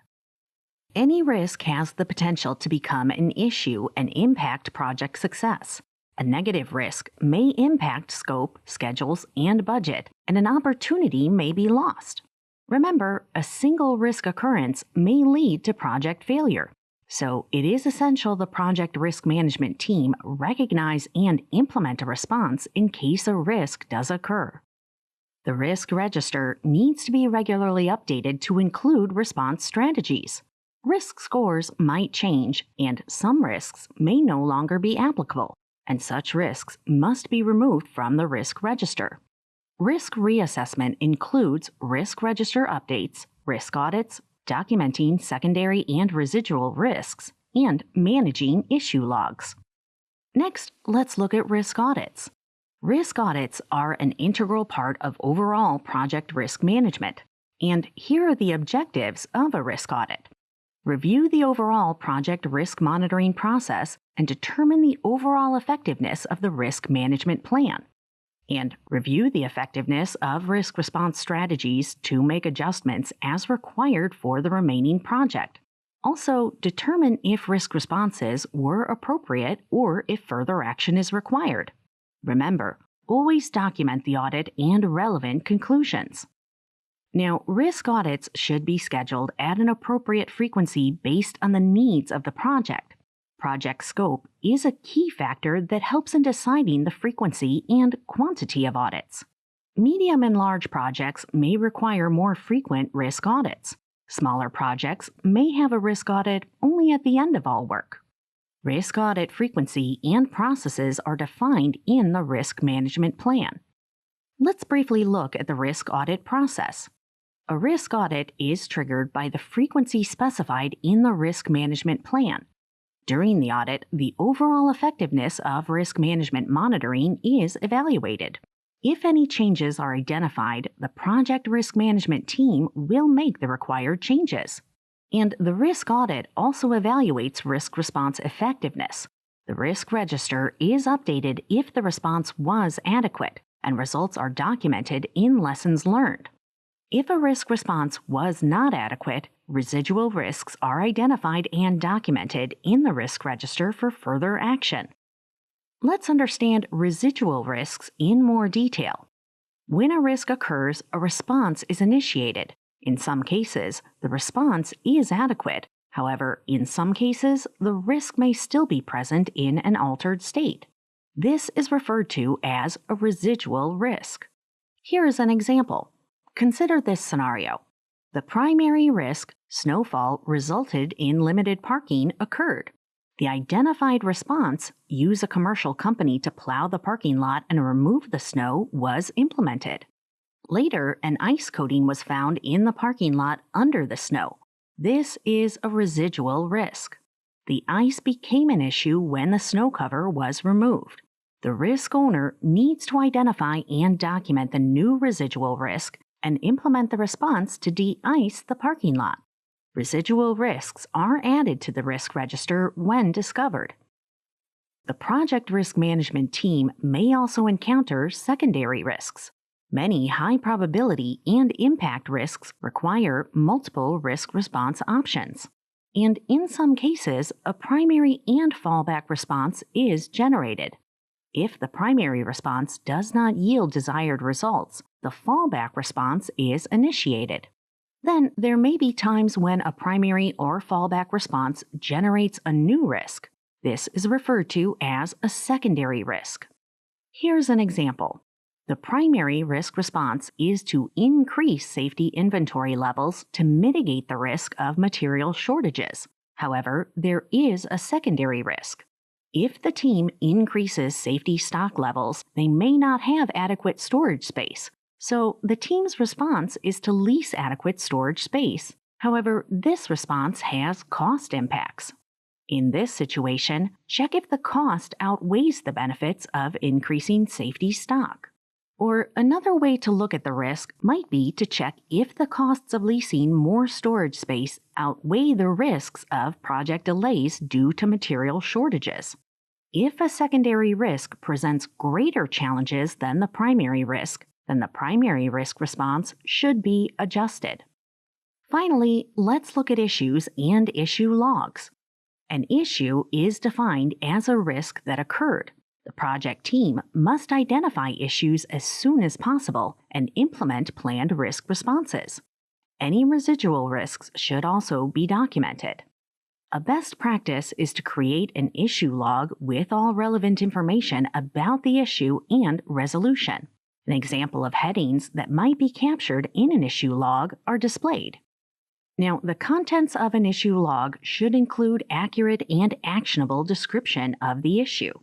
Any risk has the potential to become an issue and impact project success. A negative risk may impact scope, schedules, and budget, and an opportunity may be lost. Remember, a single risk occurrence may lead to project failure, so it is essential the project risk management team recognize and implement a response in case a risk does occur. The risk register needs to be regularly updated to include response strategies. Risk scores might change, and some risks may no longer be applicable, and such risks must be removed from the risk register. Risk reassessment includes risk register updates, risk audits, documenting secondary and residual risks, and managing issue logs. Next, let's look at risk audits. Risk audits are an integral part of overall project risk management, and here are the objectives of a risk audit. Review the overall project risk monitoring process and determine the overall effectiveness of the risk management plan. And review the effectiveness of risk response strategies to make adjustments as required for the remaining project. Also, determine if risk responses were appropriate or if further action is required. Remember, always document the audit and relevant conclusions. Now, risk audits should be scheduled at an appropriate frequency based on the needs of the project. Project scope is a key factor that helps in deciding the frequency and quantity of audits. Medium and large projects may require more frequent risk audits. Smaller projects may have a risk audit only at the end of all work. Risk audit frequency and processes are defined in the risk management plan. Let's briefly look at the risk audit process. A risk audit is triggered by the frequency specified in the risk management plan. During the audit, the overall effectiveness of risk management monitoring is evaluated. If any changes are identified, the project risk management team will make the required changes. And the risk audit also evaluates risk response effectiveness. The risk register is updated if the response was adequate, and results are documented in lessons learned. If a risk response was not adequate, residual risks are identified and documented in the risk register for further action. Let's understand residual risks in more detail. When a risk occurs, a response is initiated. In some cases, the response is adequate. However, in some cases, the risk may still be present in an altered state. This is referred to as a residual risk. Here is an example. Consider this scenario. The primary risk, snowfall, resulted in limited parking occurred. The identified response, use a commercial company to plow the parking lot and remove the snow, was implemented. Later, an ice coating was found in the parking lot under the snow. This is a residual risk. The ice became an issue when the snow cover was removed. The risk owner needs to identify and document the new residual risk and implement the response to de-ice the parking lot. Residual risks are added to the risk register when discovered. The project risk management team may also encounter secondary risks. Many high probability and impact risks require multiple risk response options. And in some cases, a primary and fallback response is generated. If the primary response does not yield desired results, the fallback response is initiated. Then there may be times when a primary or fallback response generates a new risk. This is referred to as a secondary risk. Here's an example. The primary risk response is to increase safety inventory levels to mitigate the risk of material shortages. However, there is a secondary risk. If the team increases safety stock levels, they may not have adequate storage space. So the team's response is to lease adequate storage space. However, this response has cost impacts. In this situation, check if the cost outweighs the benefits of increasing safety stock. Or another way to look at the risk might be to check if the costs of leasing more storage space outweigh the risks of project delays due to material shortages. If a secondary risk presents greater challenges than the primary risk, then the primary risk response should be adjusted. Finally, let's look at issues and issue logs. An issue is defined as a risk that occurred. The project team must identify issues as soon as possible and implement planned risk responses. Any residual risks should also be documented. A best practice is to create an issue log with all relevant information about the issue and resolution. An example of headings that might be captured in an issue log are displayed. Now, the contents of an issue log should include accurate and actionable description of the issue.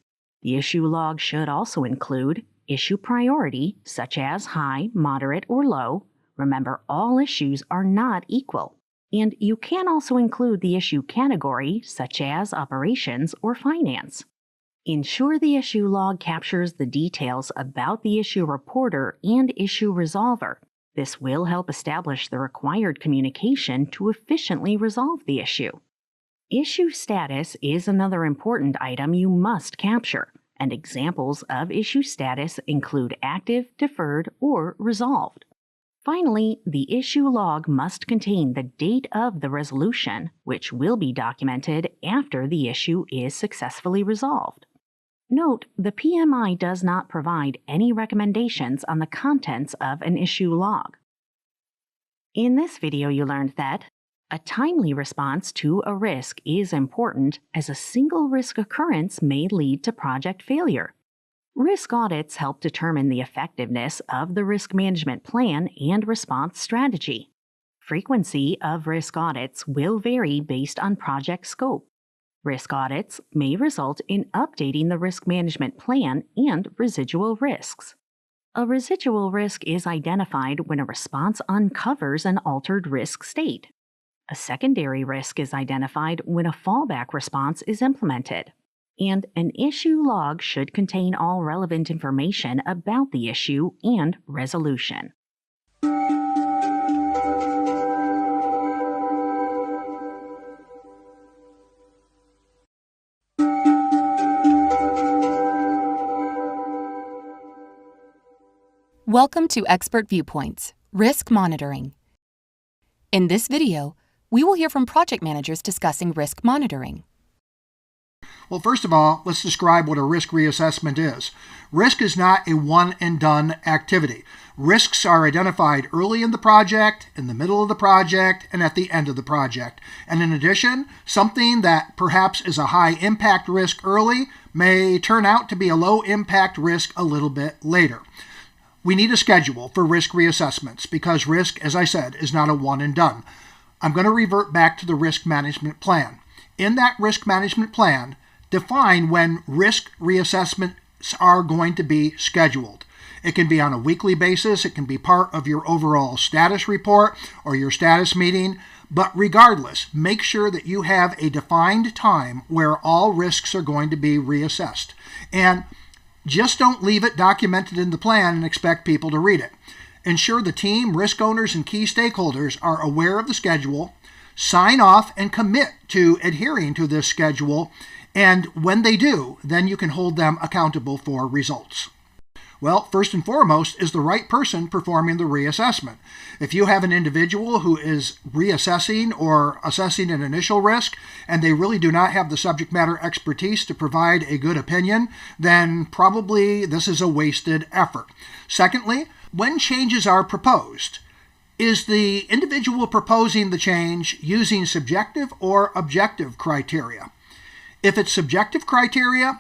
The issue log should also include issue priority, such as high, moderate, or low. Remember, all issues are not equal. And you can also include the issue category, such as operations or finance. Ensure the issue log captures the details about the issue reporter and issue resolver. This will help establish the required communication to efficiently resolve the issue. Issue status is another important item you must capture, and examples of issue status include active, deferred, or resolved. Finally, the issue log must contain the date of the resolution, which will be documented after the issue is successfully resolved. Note, the PMI does not provide any recommendations on the contents of an issue log. In this video, you learned that a timely response to a risk is important, as a single risk occurrence may lead to project failure. Risk audits help determine the effectiveness of the risk management plan and response strategy. Frequency of risk audits will vary based on project scope. Risk audits may result in updating the risk management plan and residual risks. A residual risk is identified when a response uncovers an altered risk state. A secondary risk is identified when a fallback response is implemented. And an issue log should contain all relevant information about the issue and resolution. Welcome to Expert Viewpoints, Risk Monitoring. In this video, we will hear from project managers discussing risk monitoring. Well, first of all, let's describe what a risk reassessment is. Risk is not a one-and-done activity. Risks are identified early in the project, in the middle of the project, and at the end of the project. And in addition, something that perhaps is a high-impact risk early may turn out to be a low-impact risk a little bit later. We need a schedule for risk reassessments because risk, as I said, is not a one-and-done. I'm going to revert back to the risk management plan. In that risk management plan, define when risk reassessments are going to be scheduled. It can be on a weekly basis, it can be part of your overall status report or your status meeting, but regardless, make sure that you have a defined time where all risks are going to be reassessed. And just don't leave it documented in the plan and expect people to read it. Ensure the team, risk owners, and key stakeholders are aware of the schedule, sign off and commit to adhering to this schedule, and when they do, then you can hold them accountable for results. Well, first and foremost is the right person performing the reassessment. If you have an individual who is reassessing or assessing an initial risk, and they really do not have the subject matter expertise to provide a good opinion, then probably this is a wasted effort. Secondly, when changes are proposed, is the individual proposing the change using subjective or objective criteria? If it's subjective criteria,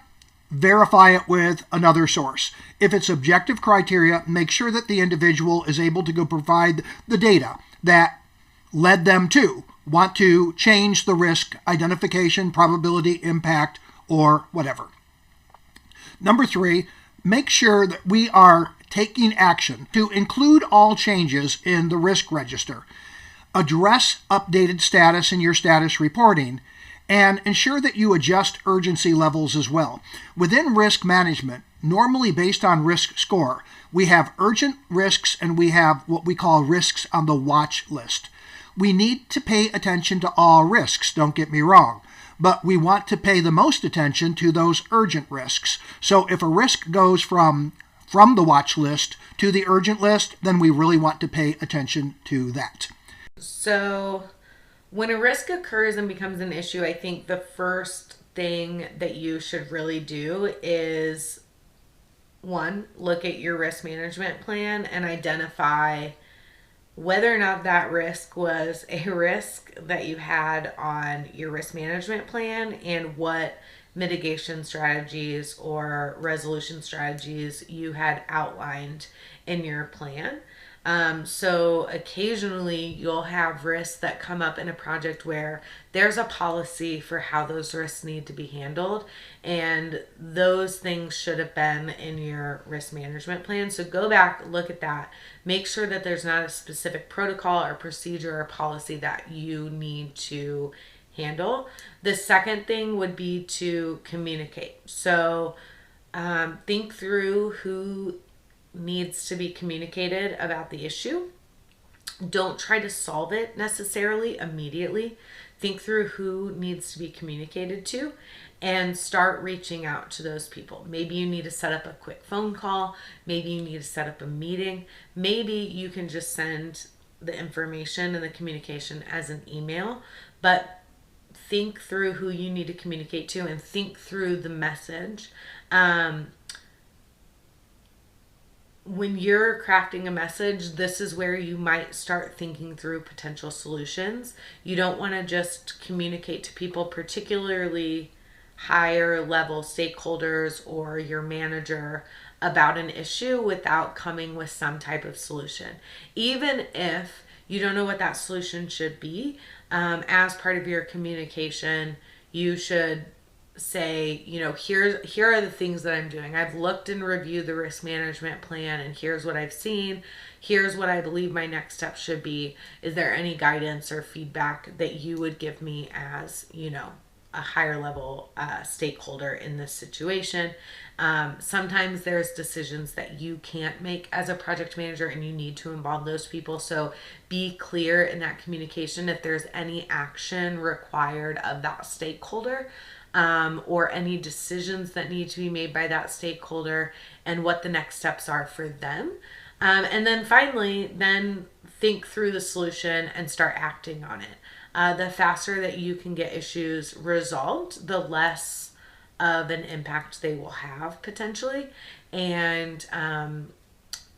verify it with another source. If it's objective criteria, make sure that the individual is able to go provide the data that led them to want to change the risk identification, probability, impact, or whatever. Number 3, make sure that we are taking action to include all changes in the risk register. Address updated status in your status reporting, and ensure that you adjust urgency levels as well. Within risk management, normally based on risk score, we have urgent risks and we have what we call risks on the watch list. We need to pay attention to all risks, don't get me wrong, but we want to pay the most attention to those urgent risks. So if a risk goes from the watch list to the urgent list, then we really want to pay attention to that. So when a risk occurs and becomes an issue, I think the first thing that you should really do is, 1, look at your risk management plan and identify whether or not that risk was a risk that you had on your risk management plan and what mitigation strategies or resolution strategies you had outlined in your plan. So occasionally you'll have risks that come up in a project where there's a policy for how those risks need to be handled, and those things should have been in your risk management plan. So go back, look at that, make sure that there's not a specific protocol or procedure or policy that you need to handle. The second thing would be to communicate. So think through who needs to be communicated about the issue. Don't try to solve it necessarily immediately. Think through who needs to be communicated to and start reaching out to those people. Maybe you need to set up a quick phone call. Maybe you need to set up a meeting. Maybe you can just send the information and the communication as an email, but think through who you need to communicate to and think through the message. When you're crafting a message, this is where you might start thinking through potential solutions. You don't want to just communicate to people, particularly higher level stakeholders or your manager, about an issue without coming with some type of solution. Even if you don't know what that solution should be, as part of your communication, you should say, here are the things that I'm doing. I've looked and reviewed the risk management plan, and here's what I've seen. Here's what I believe my next step should be. Is there any guidance or feedback that you would give me as, a higher level stakeholder in this situation? Sometimes there's decisions that you can't make as a project manager and you need to involve those people. So be clear in that communication if there's any action required of that stakeholder, or any decisions that need to be made by that stakeholder and what the next steps are for them. And then finally, then think through the solution and start acting on it. The faster that you can get issues resolved, the less of an impact they will have potentially. And,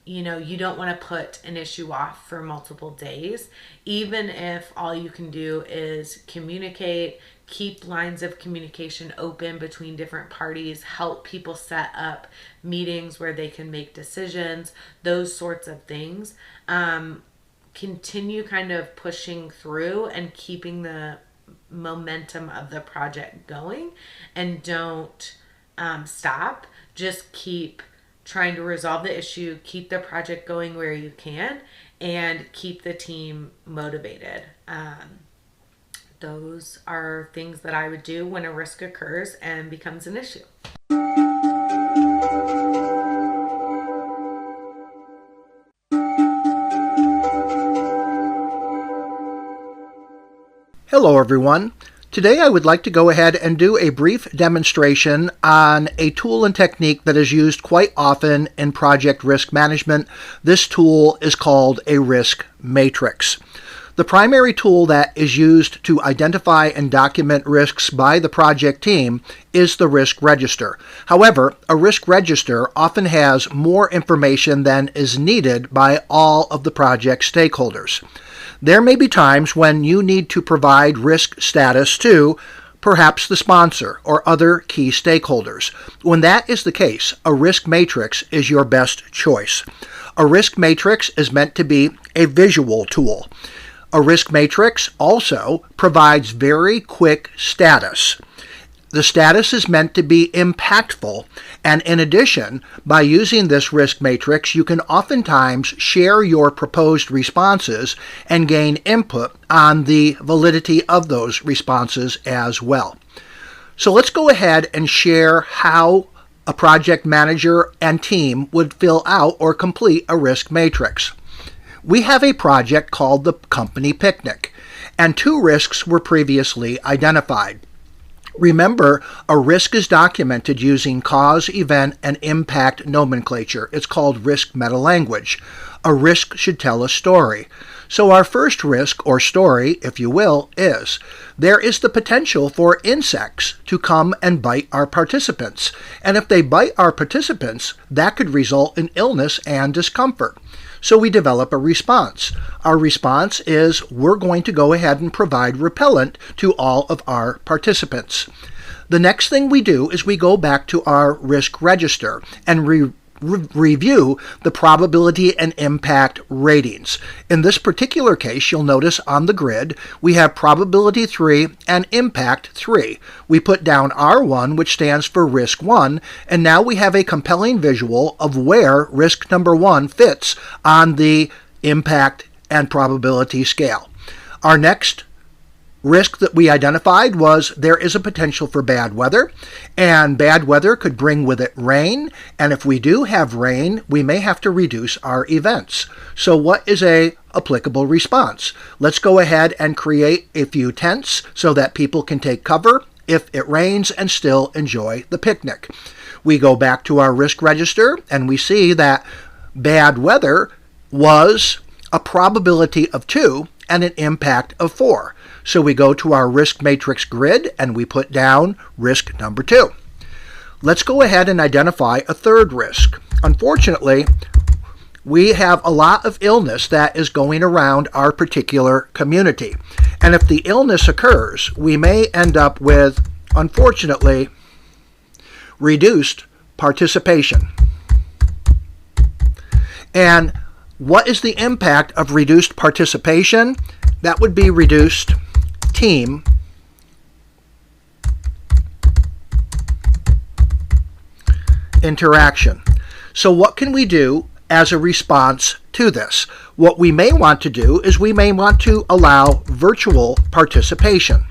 you don't want to put an issue off for multiple days, even if all you can do is communicate, keep lines of communication open between different parties, help people set up meetings where they can make decisions, those sorts of things. Continue kind of pushing through and keeping the momentum of the project going, and don't stop. Just keep trying to resolve the issue, keep the project going where you can, and keep the team motivated. Those are things that I would do when a risk occurs and becomes an issue. Hello everyone. Today I would like to go ahead and do a brief demonstration on a tool and technique that is used quite often in project risk management. This tool is called a risk matrix. The primary tool that is used to identify and document risks by the project team is the risk register. However, a risk register often has more information than is needed by all of the project stakeholders. There may be times when you need to provide risk status to perhaps the sponsor or other key stakeholders. When that is the case, a risk matrix is your best choice. A risk matrix is meant to be a visual tool. A risk matrix also provides very quick status. The status is meant to be impactful, and in addition, by using this risk matrix, you can oftentimes share your proposed responses and gain input on the validity of those responses as well. So let's go ahead and share how a project manager and team would fill out or complete a risk matrix. We have a project called the company picnic, and 2 risks were previously identified. Remember, a risk is documented using cause, event, and impact nomenclature. It's called risk metalanguage. A risk should tell a story. So our first risk, or story, if you will, is there is the potential for insects to come and bite our participants. And if they bite our participants, that could result in illness and discomfort. So we develop a response. Our response is we're going to go ahead and provide repellent to all of our participants. The next thing we do is we go back to our risk register and review the probability and impact ratings. In this particular case, you'll notice on the grid, we have probability 3 and impact 3. We put down R1, which stands for risk 1, and now we have a compelling visual of where risk number 1 fits on the impact and probability scale. Our next risk that we identified was there is a potential for bad weather, and bad weather could bring with it rain, and if we do have rain, we may have to reduce our events. So what is a applicable response? Let's go ahead and create a few tents so that people can take cover if it rains and still enjoy the picnic. We go back to our risk register and we see that bad weather was a probability of 2 and an impact of 4. So we go to our risk matrix grid and we put down risk number 2. Let's go ahead and identify a third risk. Unfortunately, we have a lot of illness that is going around our particular community. And if the illness occurs, we may end up with, unfortunately, reduced participation. And what is the impact of reduced participation? That would be reduced team interaction. So what can we do as a response to this? What we may want to do is we may want to allow virtual participation.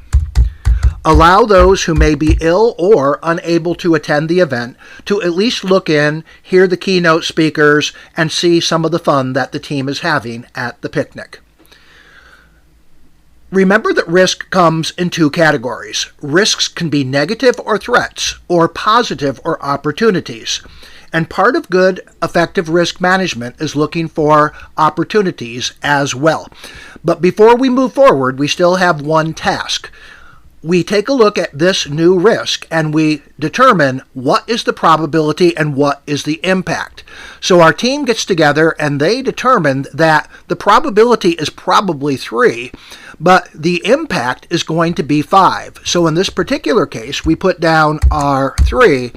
Allow those who may be ill or unable to attend the event to at least look in, hear the keynote speakers, and see some of the fun that the team is having at the picnic. Remember that risk comes in 2 categories. Risks can be negative or threats, or positive or opportunities. And part of good, effective risk management is looking for opportunities as well. But before we move forward, we still have one task. We take a look at this new risk and we determine what is the probability and what is the impact. So our team gets together and they determine that the probability is probably 3, but the impact is going to be 5. So in this particular case, we put down our 3,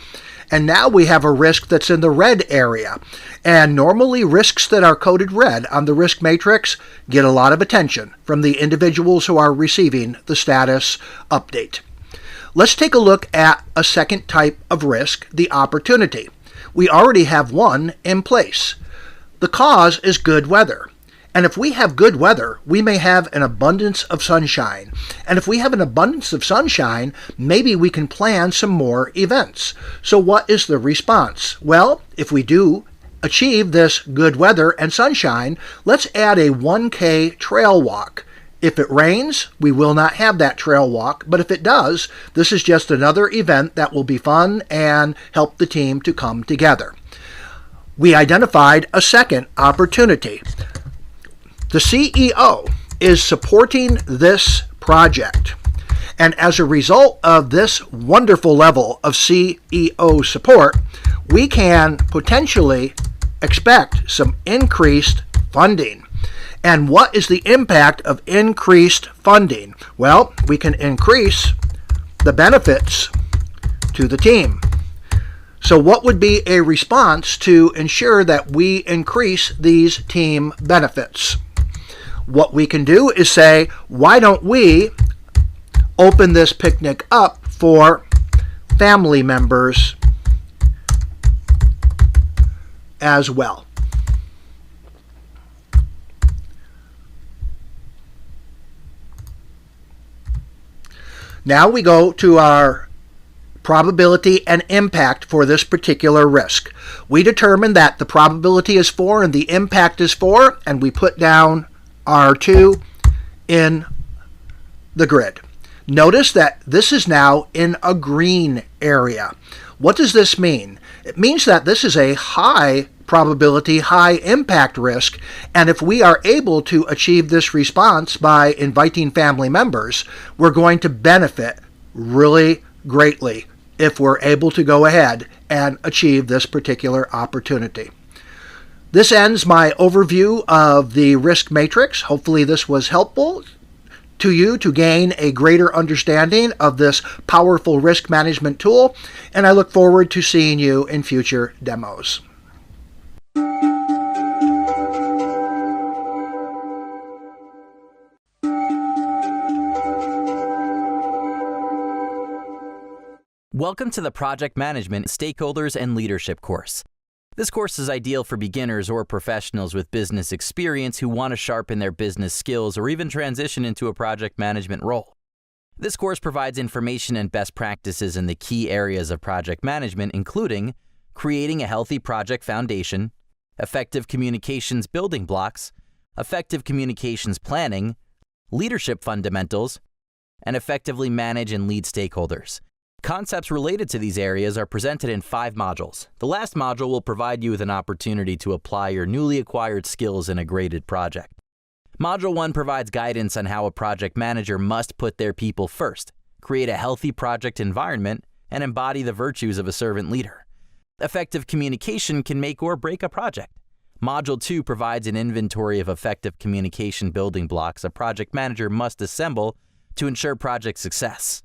and now we have a risk that's in the red area. And normally risks that are coded red on the risk matrix get a lot of attention from the individuals who are receiving the status update. Let's take a look at a second type of risk, the opportunity. We already have one in place. The cause is good weather. And if we have good weather, we may have an abundance of sunshine. And if we have an abundance of sunshine, maybe we can plan some more events. So what is the response? Well, if we do achieve this good weather and sunshine, let's add a 1K trail walk. If it rains, we will not have that trail walk, but if it does, this is just another event that will be fun and help the team to come together. We identified a second opportunity. The CEO is supporting this project, and as a result of this wonderful level of CEO support, we can potentially expect some increased funding. And what is the impact of increased funding? Well, we can increase the benefits to the team. So what would be a response to ensure that we increase these team benefits? What we can do is say, why don't we open this picnic up for family members as well? Now we go to our probability and impact for this particular risk. We determine that the probability is 4 and the impact is 4, and we put down R2 in the grid. Notice that this is now in a green area. What does this mean? It means that this is a high probability, high impact risk, and if we are able to achieve this response by inviting family members, we're going to benefit really greatly if we're able to go ahead and achieve this particular opportunity. This ends my overview of the risk matrix. Hopefully this was helpful to you to gain a greater understanding of this powerful risk management tool, and I look forward to seeing you in future demos. Welcome to the Project Management Stakeholders and Leadership course. This course is ideal for beginners or professionals with business experience who want to sharpen their business skills or even transition into a project management role. This course provides information and best practices in the key areas of project management, including creating a healthy project foundation, effective communications building blocks, effective communications planning, leadership fundamentals, and effectively manage and lead stakeholders. Concepts related to these areas are presented in 5 modules. The last module will provide you with an opportunity to apply your newly acquired skills in a graded project. Module 1 provides guidance on how a project manager must put their people first, create a healthy project environment, and embody the virtues of a servant leader. Effective communication can make or break a project. Module 2 provides an inventory of effective communication building blocks a project manager must assemble to ensure project success.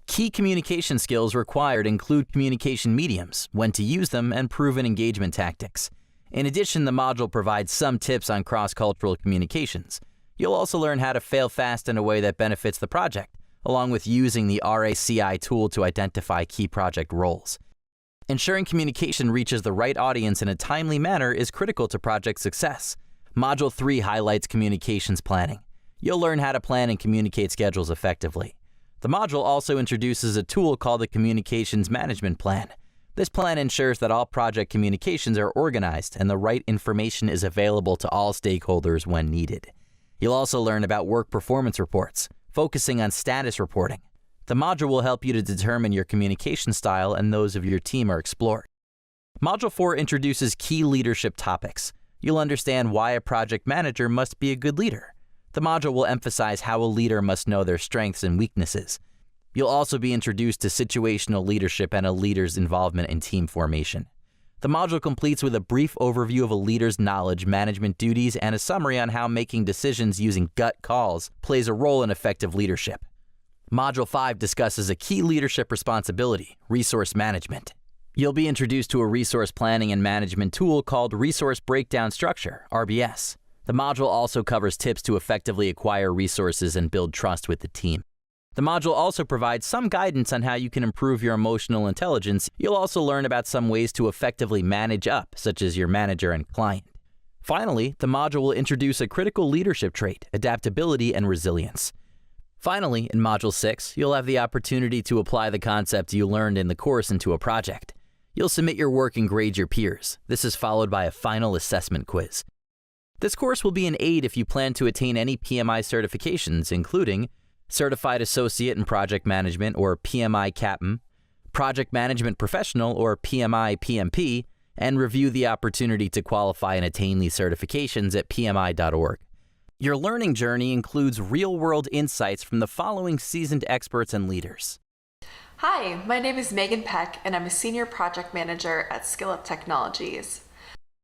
Key communication skills required include communication mediums, when to use them, and proven engagement tactics. In addition, the module provides some tips on cross-cultural communications. You'll also learn how to fail fast in a way that benefits the project, along with using the RACI tool to identify key project roles. Ensuring communication reaches the right audience in a timely manner is critical to project success. Module 3 highlights communications planning. You'll learn how to plan and communicate schedules effectively. The module also introduces a tool called the Communications Management Plan. This plan ensures that all project communications are organized and the right information is available to all stakeholders when needed. You'll also learn about work performance reports, focusing on status reporting. The module will help you to determine your communication style, and those of your team are explored. Module 4 introduces key leadership topics. You'll understand why a project manager must be a good leader. The module will emphasize how a leader must know their strengths and weaknesses. You'll also be introduced to situational leadership and a leader's involvement in team formation. The module completes with a brief overview of a leader's knowledge, management duties, and a summary on how making decisions using gut calls plays a role in effective leadership. Module 5 discusses a key leadership responsibility, resource management. You'll be introduced to a resource planning and management tool called Resource Breakdown Structure, RBS. The module also covers tips to effectively acquire resources and build trust with the team. The module also provides some guidance on how you can improve your emotional intelligence. You'll also learn about some ways to effectively manage up, such as your manager and client. Finally, the module will introduce a critical leadership trait, adaptability and resilience. Finally, in Module 6, you'll have the opportunity to apply the concept you learned in the course into a project. You'll submit your work and grade your peers. This is followed by a final assessment quiz. This course will be an aid if you plan to attain any PMI certifications, including Certified Associate in Project Management or PMI CAPM, Project Management Professional or PMI PMP, and review the opportunity to qualify and attain these certifications at pmi.org. Your learning journey includes real-world insights from the following seasoned experts and leaders. Hi, my name is Megan Peck, and I'm a Senior Project Manager at SkillUp Technologies.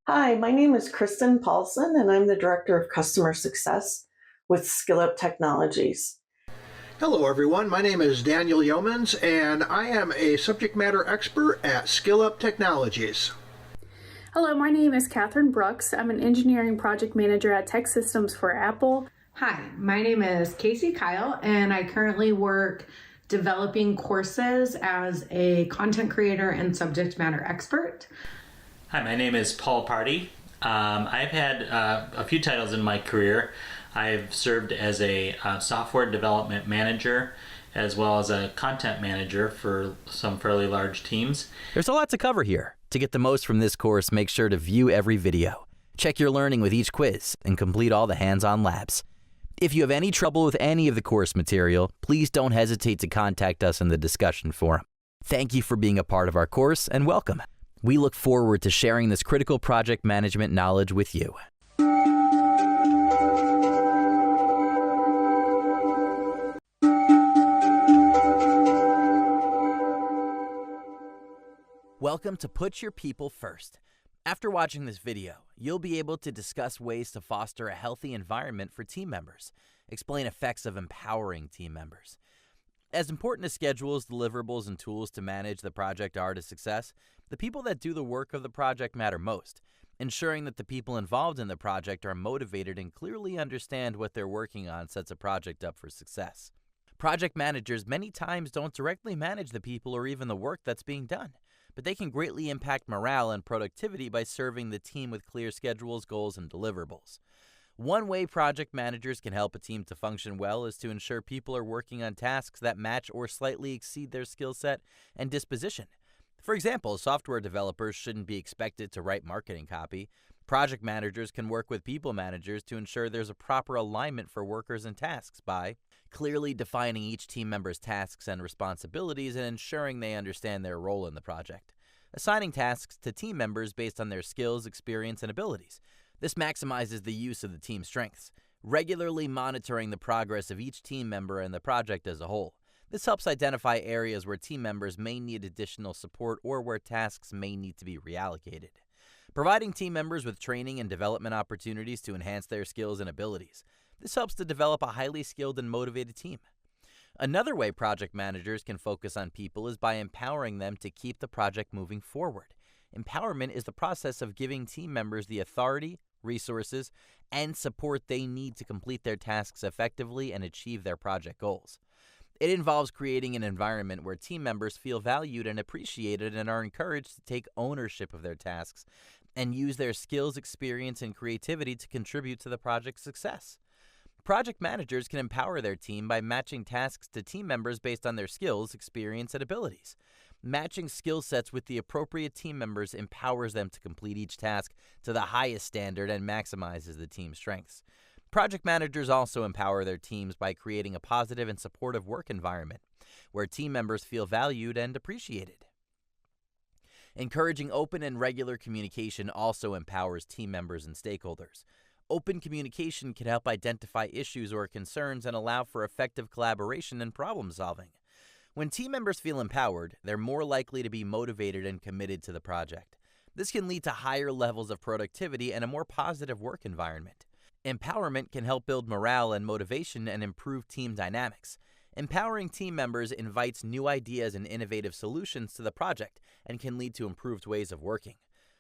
Hi, my name is Kristen Paulson, and I'm the Director of Customer Success with SkillUp Technologies. Hello everyone, my name is Daniel Yeomans and I am a subject matter expert at SkillUp Technologies. Hello, my name is Catherine Brooks. I'm an engineering project manager at Tech Systems for Apple. Hi, my name is Casey Kyle, and I currently work developing courses as a content creator and subject matter expert. Hi, my name is Paul Party. I've had a few titles in my career. I've served as a software development manager as well as a content manager for some fairly large teams. There's a lot to cover here. To get the most from this course, make sure to view every video. Check your learning with each quiz and complete all the hands-on labs. If you have any trouble with any of the course material, please don't hesitate to contact us in the discussion forum. Thank you for being a part of our course and welcome. We look forward to sharing this critical project management knowledge with you. Welcome to Put Your People First. After watching this video, you'll be able to discuss ways to foster a healthy environment for team members, explain effects of empowering team members. As important as schedules, deliverables, and tools to manage the project are to success, the people that do the work of the project matter most. Ensuring that the people involved in the project are motivated and clearly understand what they're working on sets a project up for success. Project managers many times don't directly manage the people or even the work that's being done, but they can greatly impact morale and productivity by serving the team with clear schedules, goals, and deliverables. One way project managers can help a team to function well is to ensure people are working on tasks that match or slightly exceed their skill set and disposition. For example, software developers shouldn't be expected to write marketing copy. Project managers can work with people managers to ensure there's a proper alignment for workers and tasks by clearly defining each team member's tasks and responsibilities and ensuring they understand their role in the project. Assigning tasks to team members based on their skills, experience, and abilities. This maximizes the use of the team's strengths. Regularly monitoring the progress of each team member and the project as a whole. This helps identify areas where team members may need additional support or where tasks may need to be reallocated. Providing team members with training and development opportunities to enhance their skills and abilities. This helps to develop a highly skilled and motivated team. Another way project managers can focus on people is by empowering them to keep the project moving forward. Empowerment is the process of giving team members the authority, resources, and support they need to complete their tasks effectively and achieve their project goals. It involves creating an environment where team members feel valued and appreciated and are encouraged to take ownership of their tasks and use their skills, experience, and creativity to contribute to the project's success. Project managers can empower their team by matching tasks to team members based on their skills, experience, and abilities. Matching skill sets with the appropriate team members empowers them to complete each task to the highest standard and maximizes the team's strengths. Project managers also empower their teams by creating a positive and supportive work environment where team members feel valued and appreciated. Encouraging open and regular communication also empowers team members and stakeholders. Open communication can help identify issues or concerns and allow for effective collaboration and problem solving. When team members feel empowered, they're more likely to be motivated and committed to the project. This can lead to higher levels of productivity and a more positive work environment. Empowerment can help build morale and motivation and improve team dynamics. Empowering team members invites new ideas and innovative solutions to the project and can lead to improved ways of working.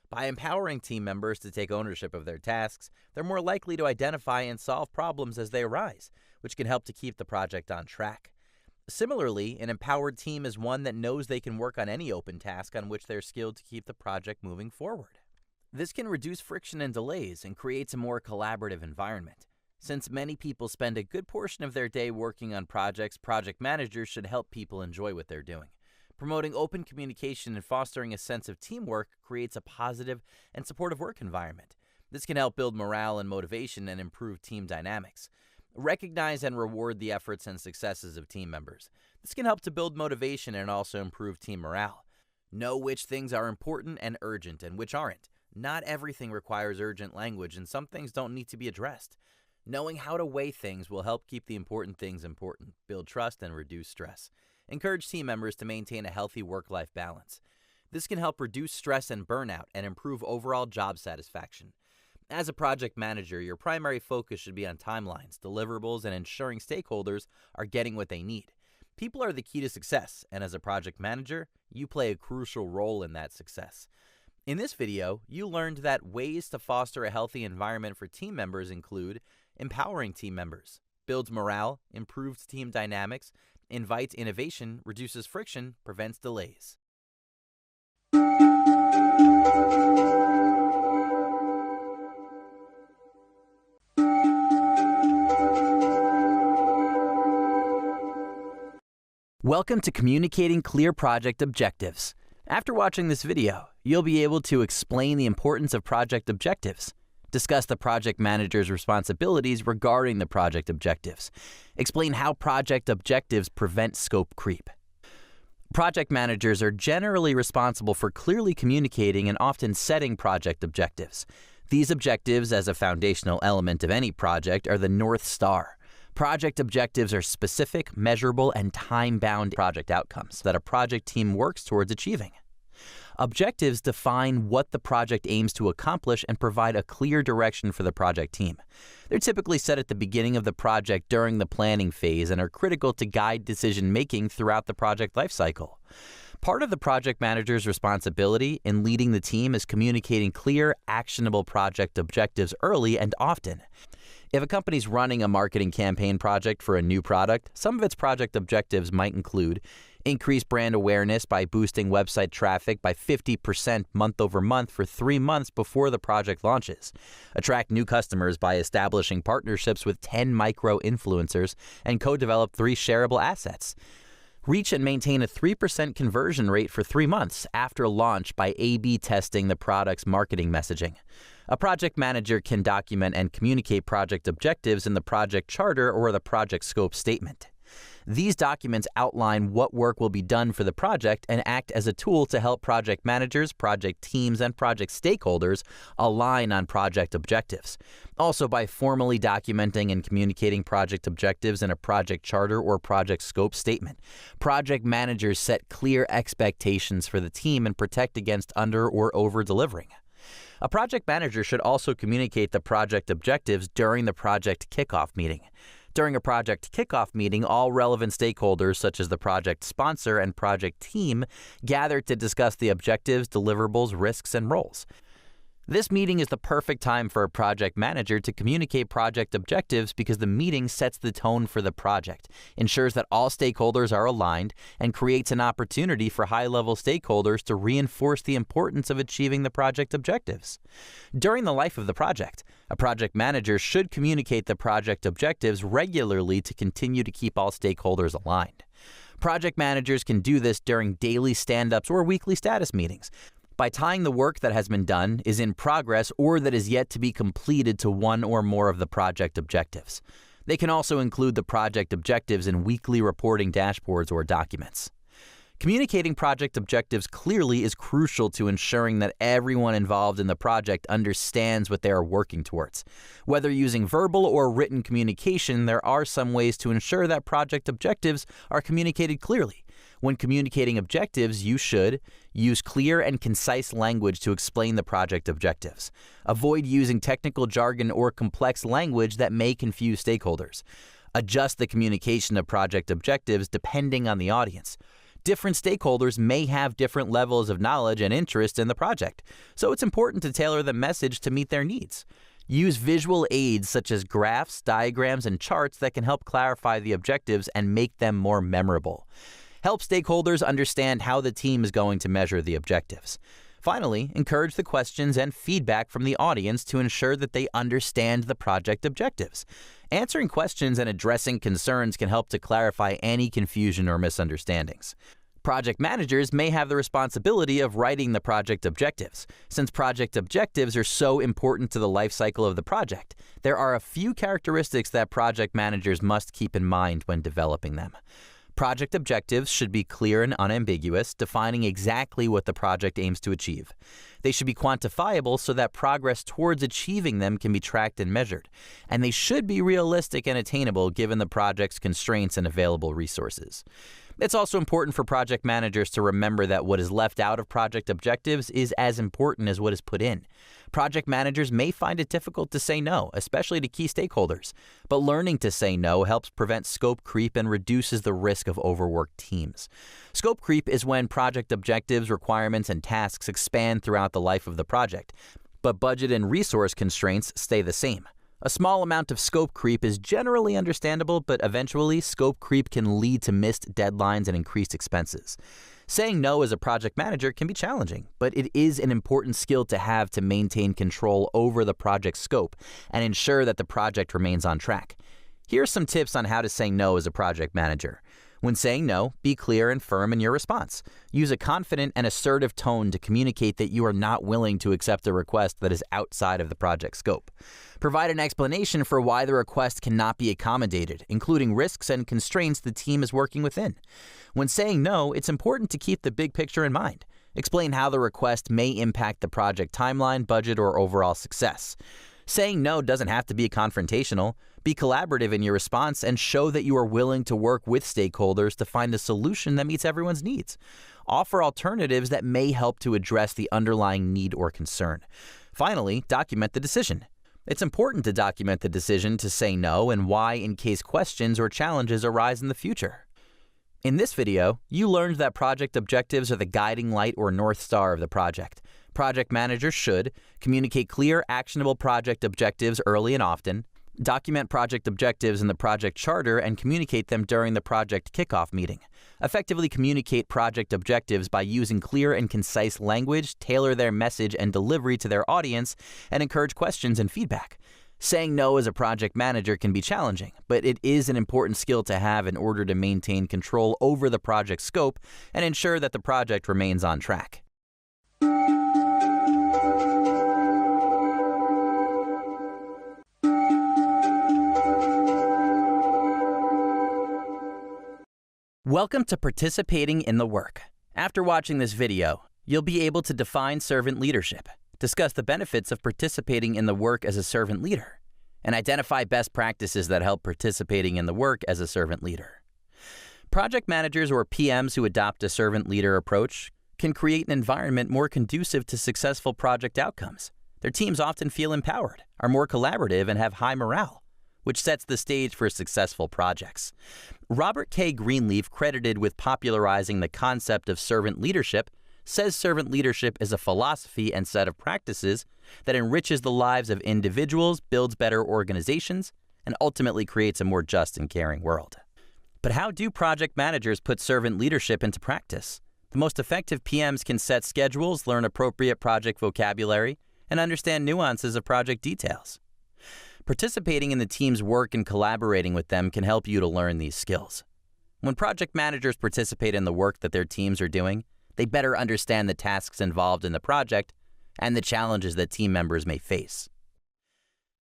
By empowering team members to take ownership of their tasks, they're more likely to identify and solve problems as they arise, which can help to keep the project on track. Similarly, an empowered team is one that knows they can work on any open task on which they're skilled to keep the project moving forward. This can reduce friction and delays and creates a more collaborative environment. Since many people spend a good portion of their day working on projects, project managers should help people enjoy what they're doing. Promoting open communication and fostering a sense of teamwork creates a positive and supportive work environment. This can help build morale and motivation and improve team dynamics. Recognize and reward the efforts and successes of team members. This can help to build motivation and also improve team morale. Know which things are important and urgent and which aren't. Not everything requires urgent language, and some things don't need to be addressed. Knowing how to weigh things will help keep the important things important, build trust, and reduce stress. Encourage team members to maintain a healthy work-life balance. This can help reduce stress and burnout and improve overall job satisfaction. As a project manager, your primary focus should be on timelines, deliverables, and ensuring stakeholders are getting what they need. People are the key to success, and as a project manager, you play a crucial role in that success. In this video, you learned that ways to foster a healthy environment for team members include empowering team members, builds morale, improves team dynamics, invites innovation, reduces friction, prevents delays. Welcome to Communicating Clear Project Objectives. After watching this video, you'll be able to explain the importance of project objectives, discuss the project manager's responsibilities regarding the project objectives, explain how project objectives prevent scope creep. Project managers are generally responsible for clearly communicating and often setting project objectives. These objectives, as a foundational element of any project, are the North Star. Project objectives are specific, measurable, and time-bound project outcomes that a project team works towards achieving. Objectives define what the project aims to accomplish and provide a clear direction for the project team. They're typically set at the beginning of the project during the planning phase and are critical to guide decision-making throughout the project lifecycle. Part of the project manager's responsibility in leading the team is communicating clear, actionable project objectives early and often. If a company's running a marketing campaign project for a new product, some of its project objectives might include increase brand awareness by boosting website traffic by 50% month over month for 3 months before the project launches, attract new customers by establishing partnerships with 10 micro-influencers and co-develop 3 shareable assets, reach and maintain a 3% conversion rate for 3 months after launch by A/B testing the product's marketing messaging. A project manager can document and communicate project objectives in the project charter or the project scope statement. These documents outline what work will be done for the project and act as a tool to help project managers, project teams, and project stakeholders align on project objectives. Also, by formally documenting and communicating project objectives in a project charter or project scope statement, project managers set clear expectations for the team and protect against under or over-delivering. A project manager should also communicate the project objectives during the project kickoff meeting. During a project kickoff meeting, all relevant stakeholders, such as the project sponsor and project team, gather to discuss the objectives, deliverables, risks, and roles. This meeting is the perfect time for a project manager to communicate project objectives because the meeting sets the tone for the project, ensures that all stakeholders are aligned, and creates an opportunity for high-level stakeholders to reinforce the importance of achieving the project objectives. During the life of the project, a project manager should communicate the project objectives regularly to continue to keep all stakeholders aligned. Project managers can do this during daily stand-ups or weekly status meetings, by tying the work that has been done, is in progress, or that is yet to be completed to one or more of the project objectives. They can also include the project objectives in weekly reporting dashboards or documents. Communicating project objectives clearly is crucial to ensuring that everyone involved in the project understands what they are working towards. Whether using verbal or written communication, there are some ways to ensure that project objectives are communicated clearly. When communicating objectives, you should use clear and concise language to explain the project objectives. Avoid using technical jargon or complex language that may confuse stakeholders. Adjust the communication of project objectives depending on the audience. Different stakeholders may have different levels of knowledge and interest in the project, so it's important to tailor the message to meet their needs. Use visual aids such as graphs, diagrams, and charts that can help clarify the objectives and make them more memorable. Help stakeholders understand how the team is going to measure the objectives. Finally, encourage the questions and feedback from the audience to ensure that they understand the project objectives. Answering questions and addressing concerns can help to clarify any confusion or misunderstandings. Project managers may have the responsibility of writing the project objectives. Since project objectives are so important to the life cycle of the project, there are a few characteristics that project managers must keep in mind when developing them. Project objectives should be clear and unambiguous, defining exactly what the project aims to achieve. They should be quantifiable so that progress towards achieving them can be tracked and measured. And they should be realistic and attainable given the project's constraints and available resources. It's also important for project managers to remember that what is left out of project objectives is as important as what is put in. Project managers may find it difficult to say no, especially to key stakeholders, but learning to say no helps prevent scope creep and reduces the risk of overworked teams. Scope creep is when project objectives, requirements, and tasks expand throughout the life of the project, but budget and resource constraints stay the same. A small amount of scope creep is generally understandable, but eventually scope creep can lead to missed deadlines and increased expenses. Saying no as a project manager can be challenging, but it is an important skill to have to maintain control over the project scope and ensure that the project remains on track. Here are some tips on how to say no as a project manager. When saying no, be clear and firm in your response. Use a confident and assertive tone to communicate that you are not willing to accept a request that is outside of the project scope. Provide an explanation for why the request cannot be accommodated, including risks and constraints the team is working within. When saying no, it's important to keep the big picture in mind. Explain how the request may impact the project timeline, budget, or overall success. Saying no doesn't have to be confrontational. Be collaborative in your response and show that you are willing to work with stakeholders to find a solution that meets everyone's needs. Offer alternatives that may help to address the underlying need or concern. Finally, document the decision. It's important to document the decision to say no and why in case questions or challenges arise in the future. In this video, you learned that project objectives are the guiding light or North Star of the project. Project managers should communicate clear, actionable project objectives early and often, document project objectives in the project charter and communicate them during the project kickoff meeting. Effectively communicate project objectives by using clear and concise language, tailor their message and delivery to their audience, and encourage questions and feedback. Saying no as a project manager can be challenging, but it is an important skill to have in order to maintain control over the project scope and ensure that the project remains on track. Welcome to participating in the work. After watching this video, you'll be able to define servant leadership, discuss the benefits of participating in the work as a servant leader, and identify best practices that help participating in the work as a servant leader. Project managers or PMs who adopt a servant leader approach can create an environment more conducive to successful project outcomes. Their teams often feel empowered, are more collaborative, and have high morale, which sets the stage for successful projects. Robert K. Greenleaf, credited with popularizing the concept of servant leadership, says servant leadership is a philosophy and set of practices that enriches the lives of individuals, builds better organizations, and ultimately creates a more just and caring world. But how do project managers put servant leadership into practice? The most effective PMs can set schedules, learn appropriate project vocabulary, and understand nuances of project details. Participating in the team's work and collaborating with them can help you to learn these skills. When project managers participate in the work that their teams are doing, they better understand the tasks involved in the project and the challenges that team members may face.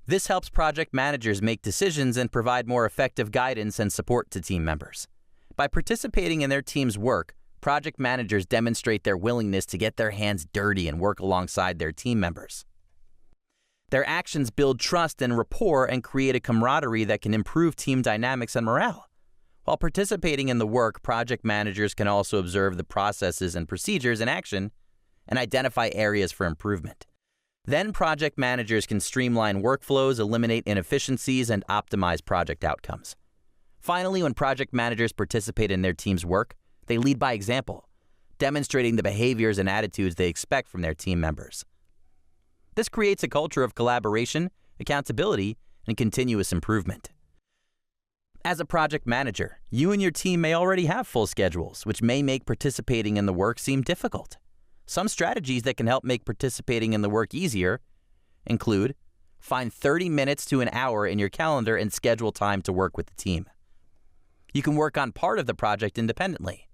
This helps project managers make decisions and provide more effective guidance and support to team members. By participating in their team's work, project managers demonstrate their willingness to get their hands dirty and work alongside their team members. Their actions build trust and rapport and create a camaraderie that can improve team dynamics and morale. While participating in the work, project managers can also observe the processes and procedures in action and identify areas for improvement. Then project managers can streamline workflows, eliminate inefficiencies, and optimize project outcomes. Finally, when project managers participate in their team's work, they lead by example, demonstrating the behaviors and attitudes they expect from their team members. This creates a culture of collaboration, accountability, and continuous improvement. As a project manager, you and your team may already have full schedules, which may make participating in the work seem difficult. Some strategies that can help make participating in the work easier include: find 30 minutes to an hour in your calendar and schedule time to work with the team. You can work on part of the project independently,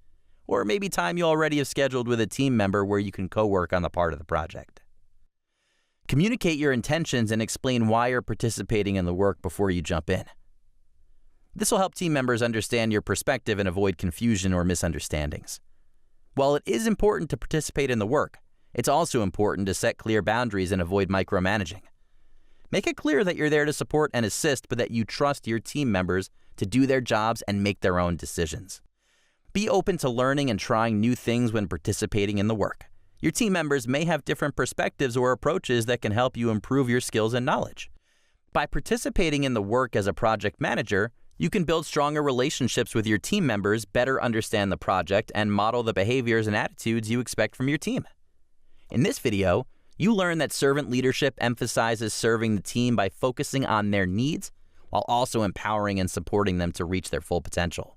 or maybe time you already have scheduled with a team member where you can co-work on the part of the project. Communicate your intentions and explain why you're participating in the work before you jump in. This will help team members understand your perspective and avoid confusion or misunderstandings. While it is important to participate in the work, it's also important to set clear boundaries and avoid micromanaging. Make it clear that you're there to support and assist, but that you trust your team members to do their jobs and make their own decisions. Be open to learning and trying new things when participating in the work. Your team members may have different perspectives or approaches that can help you improve your skills and knowledge. By participating in the work as a project manager, you can build stronger relationships with your team members, better understand the project, and model the behaviors and attitudes you expect from your team. In this video, you learn that servant leadership emphasizes serving the team by focusing on their needs while also empowering and supporting them to reach their full potential.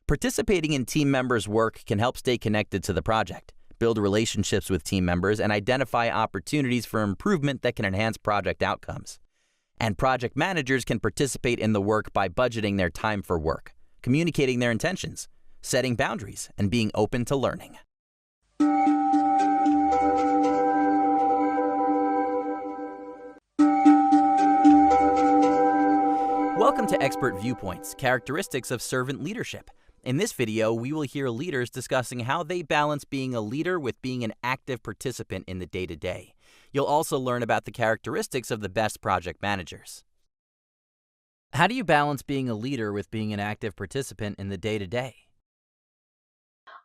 Participating in team members' work can help stay connected to the project, build relationships with team members, and identify opportunities for improvement that can enhance project outcomes. And project managers can participate in the work by budgeting their time for work, communicating their intentions, setting boundaries, and being open to learning. Welcome to Expert Viewpoints, Characteristics of Servant Leadership. In this video, we will hear leaders discussing how they balance being a leader with being an active participant in the day-to-day. You'll also learn about the characteristics of the best project managers. How do you balance being a leader with being an active participant in the day-to-day?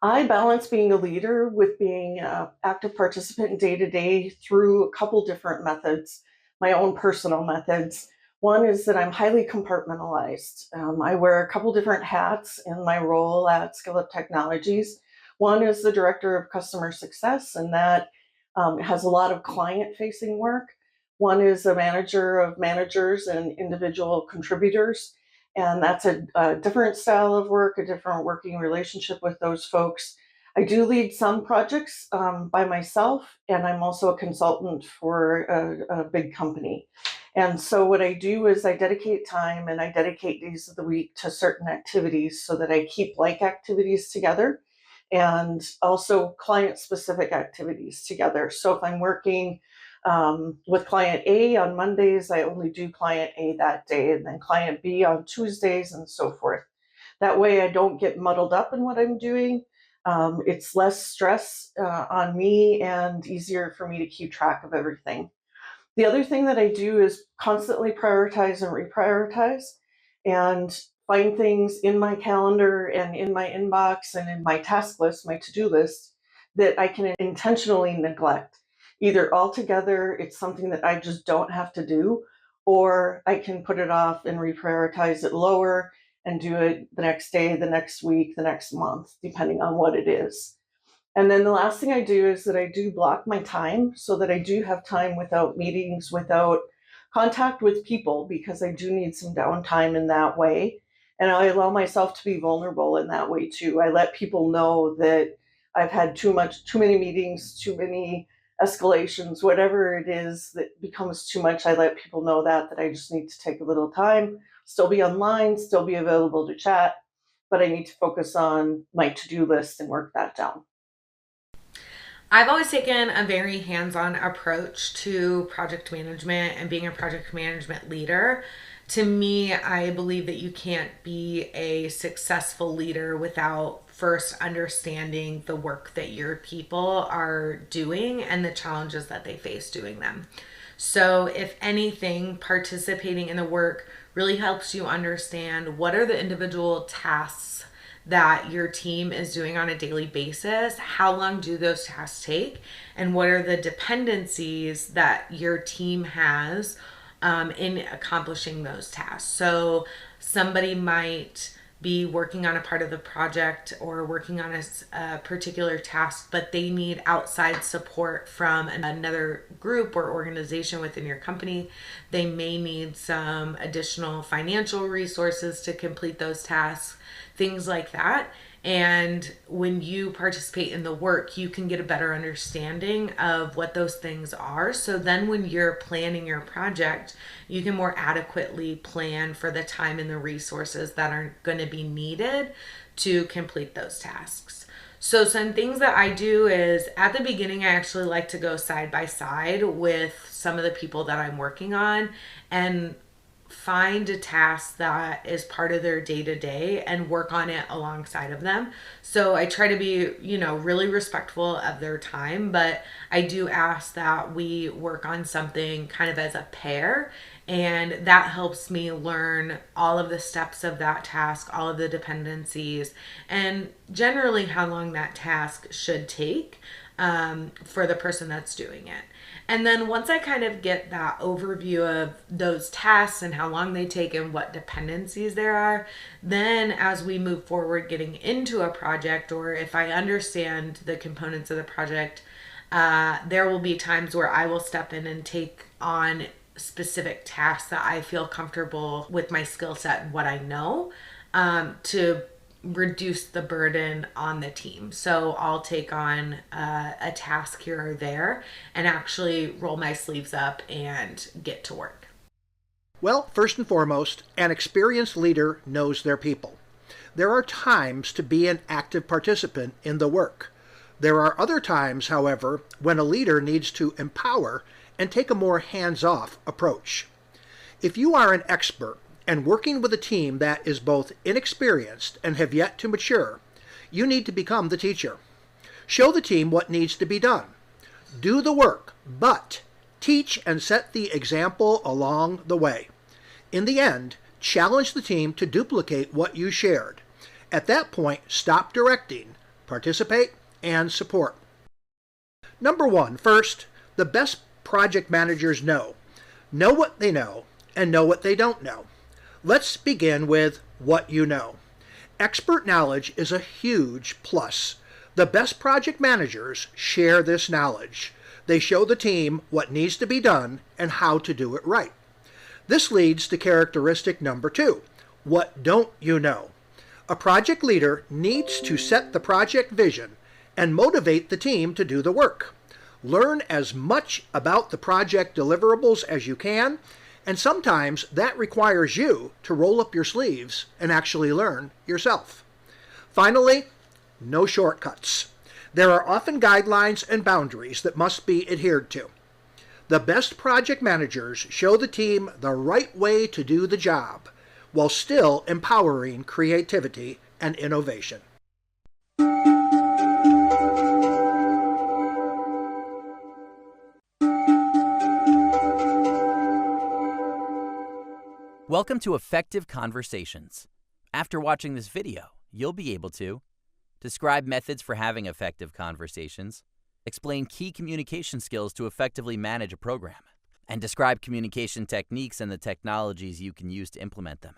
I balance being a leader with being an active participant day to day through a couple different methods, my own personal methods. One is that I'm highly compartmentalized. I wear a couple different hats in my role at Scale-Up Technologies. One is the Director of Customer Success, and that has a lot of client-facing work. One is a manager of managers and individual contributors, and that's a different style of work, a different working relationship with those folks. I do lead some projects by myself, and I'm also a consultant for a big company. And so what I do is I dedicate time and I dedicate days of the week to certain activities so that I keep like activities together and also client-specific activities together. So if I'm working with client A on Mondays, I only do client A that day, and then client B on Tuesdays, and so forth. That way I don't get muddled up in what I'm doing. It's less stress on me and easier for me to keep track of everything. The other thing that I do is constantly prioritize and reprioritize and find things in my calendar and in my inbox and in my task list, my to-do list, that I can intentionally neglect. Either altogether, it's something that I just don't have to do, or I can put it off and reprioritize it lower and do it the next day, the next week, the next month, depending on what it is. And then the last thing I do is that I do block my time so that I do have time without meetings, without contact with people, because I do need some downtime in that way. And I allow myself to be vulnerable in that way too. I let people know that I've had too many meetings, too many escalations, whatever it is that becomes too much. I let people know that I just need to take a little time, still be online, still be available to chat, but I need to focus on my to-do list and work that down. I've always taken a very hands-on approach to project management and being a project management leader. To me, I believe that you can't be a successful leader without first understanding the work that your people are doing and the challenges that they face doing them. So if anything, participating in the work really helps you understand what are the individual tasks that your team is doing on a daily basis, how long do those tasks take, and what are the dependencies that your team has in accomplishing those tasks. So somebody might be working on a part of the project or working on a particular task, but they need outside support from another group or organization within your company. They may need some additional financial resources to complete those tasks, things like that. And when you participate in the work, you can get a better understanding of what those things are. So then when you're planning your project, you can more adequately plan for the time and the resources that are going to be needed to complete those tasks. So some things that I do is at the beginning, I actually like to go side by side with some of the people that I'm working on and find a task that is part of their day-to-day and work on it alongside of them. So I try to be, really respectful of their time, but I do ask that we work on something kind of as a pair And that helps me learn all of the steps of that task, all of the dependencies, and generally how long that task should take for the person that's doing it. And then once I kind of get that overview of those tasks and how long they take and what dependencies there are, then as we move forward getting into a project, or if I understand the components of the project, there will be times where I will step in and take on specific tasks that I feel comfortable with my skill set and what I know, to reduce the burden on the team. So I'll take on a task here or there and actually roll my sleeves up and get to work. Well, first and foremost, an experienced leader knows their people. There are times to be an active participant in the work. There are other times, however, when a leader needs to empower and take a more hands-off approach. If you are an expert and working with a team that is both inexperienced and have yet to mature, you need to become the teacher. Show the team what needs to be done. Do the work, but teach and set the example along the way. In the end, challenge the team to duplicate what you shared. At that point, stop directing, participate, and support. Number one, first, the best project managers know what they know and know what they don't know. Let's begin with what you know. Expert knowledge is a huge plus. The best project managers share this knowledge. They show the team what needs to be done and how to do it right. This leads to characteristic number two. What don't you know? A project leader needs to set the project vision and motivate the team to do the work. Learn as much about the project deliverables as you can, and sometimes that requires you to roll up your sleeves and actually learn yourself. Finally, no shortcuts. There are often guidelines and boundaries that must be adhered to. The best project managers show the team the right way to do the job, while still empowering creativity and innovation. Welcome to Effective Conversations. After watching this video, you'll be able to describe methods for having effective conversations, explain key communication skills to effectively manage a program, and describe communication techniques and the technologies you can use to implement them.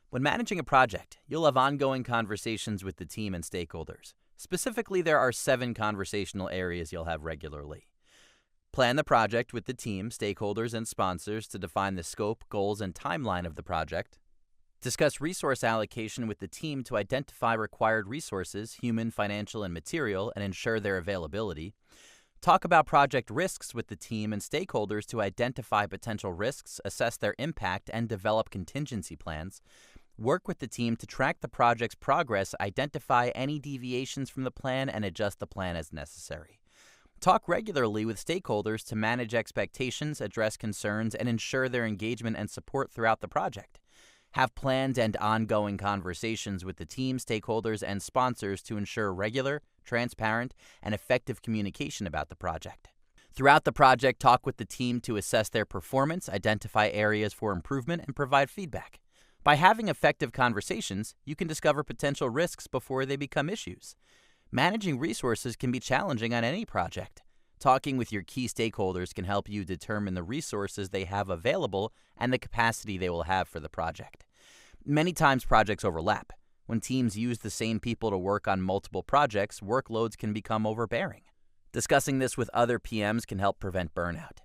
When managing a project, you'll have ongoing conversations with the team and stakeholders. Specifically, there are 7 conversational areas you'll have regularly. Plan the project with the team, stakeholders, and sponsors to define the scope, goals, and timeline of the project. Discuss resource allocation with the team to identify required resources, human, financial, and material, and ensure their availability. Talk about project risks with the team and stakeholders to identify potential risks, assess their impact, and develop contingency plans. Work with the team to track the project's progress, identify any deviations from the plan, and adjust the plan as necessary. Talk regularly with stakeholders to manage expectations, address concerns, and ensure their engagement and support throughout the project. Have planned and ongoing conversations with the team, stakeholders, and sponsors to ensure regular, transparent, and effective communication about the project. Throughout the project, talk with the team to assess their performance, identify areas for improvement, and provide feedback. By having effective conversations, you can discover potential risks before they become issues. Managing resources can be challenging on any project. Talking with your key stakeholders can help you determine the resources they have available and the capacity they will have for the project. Many times projects overlap. When teams use the same people to work on multiple projects, workloads can become overbearing. Discussing this with other PMs can help prevent burnout.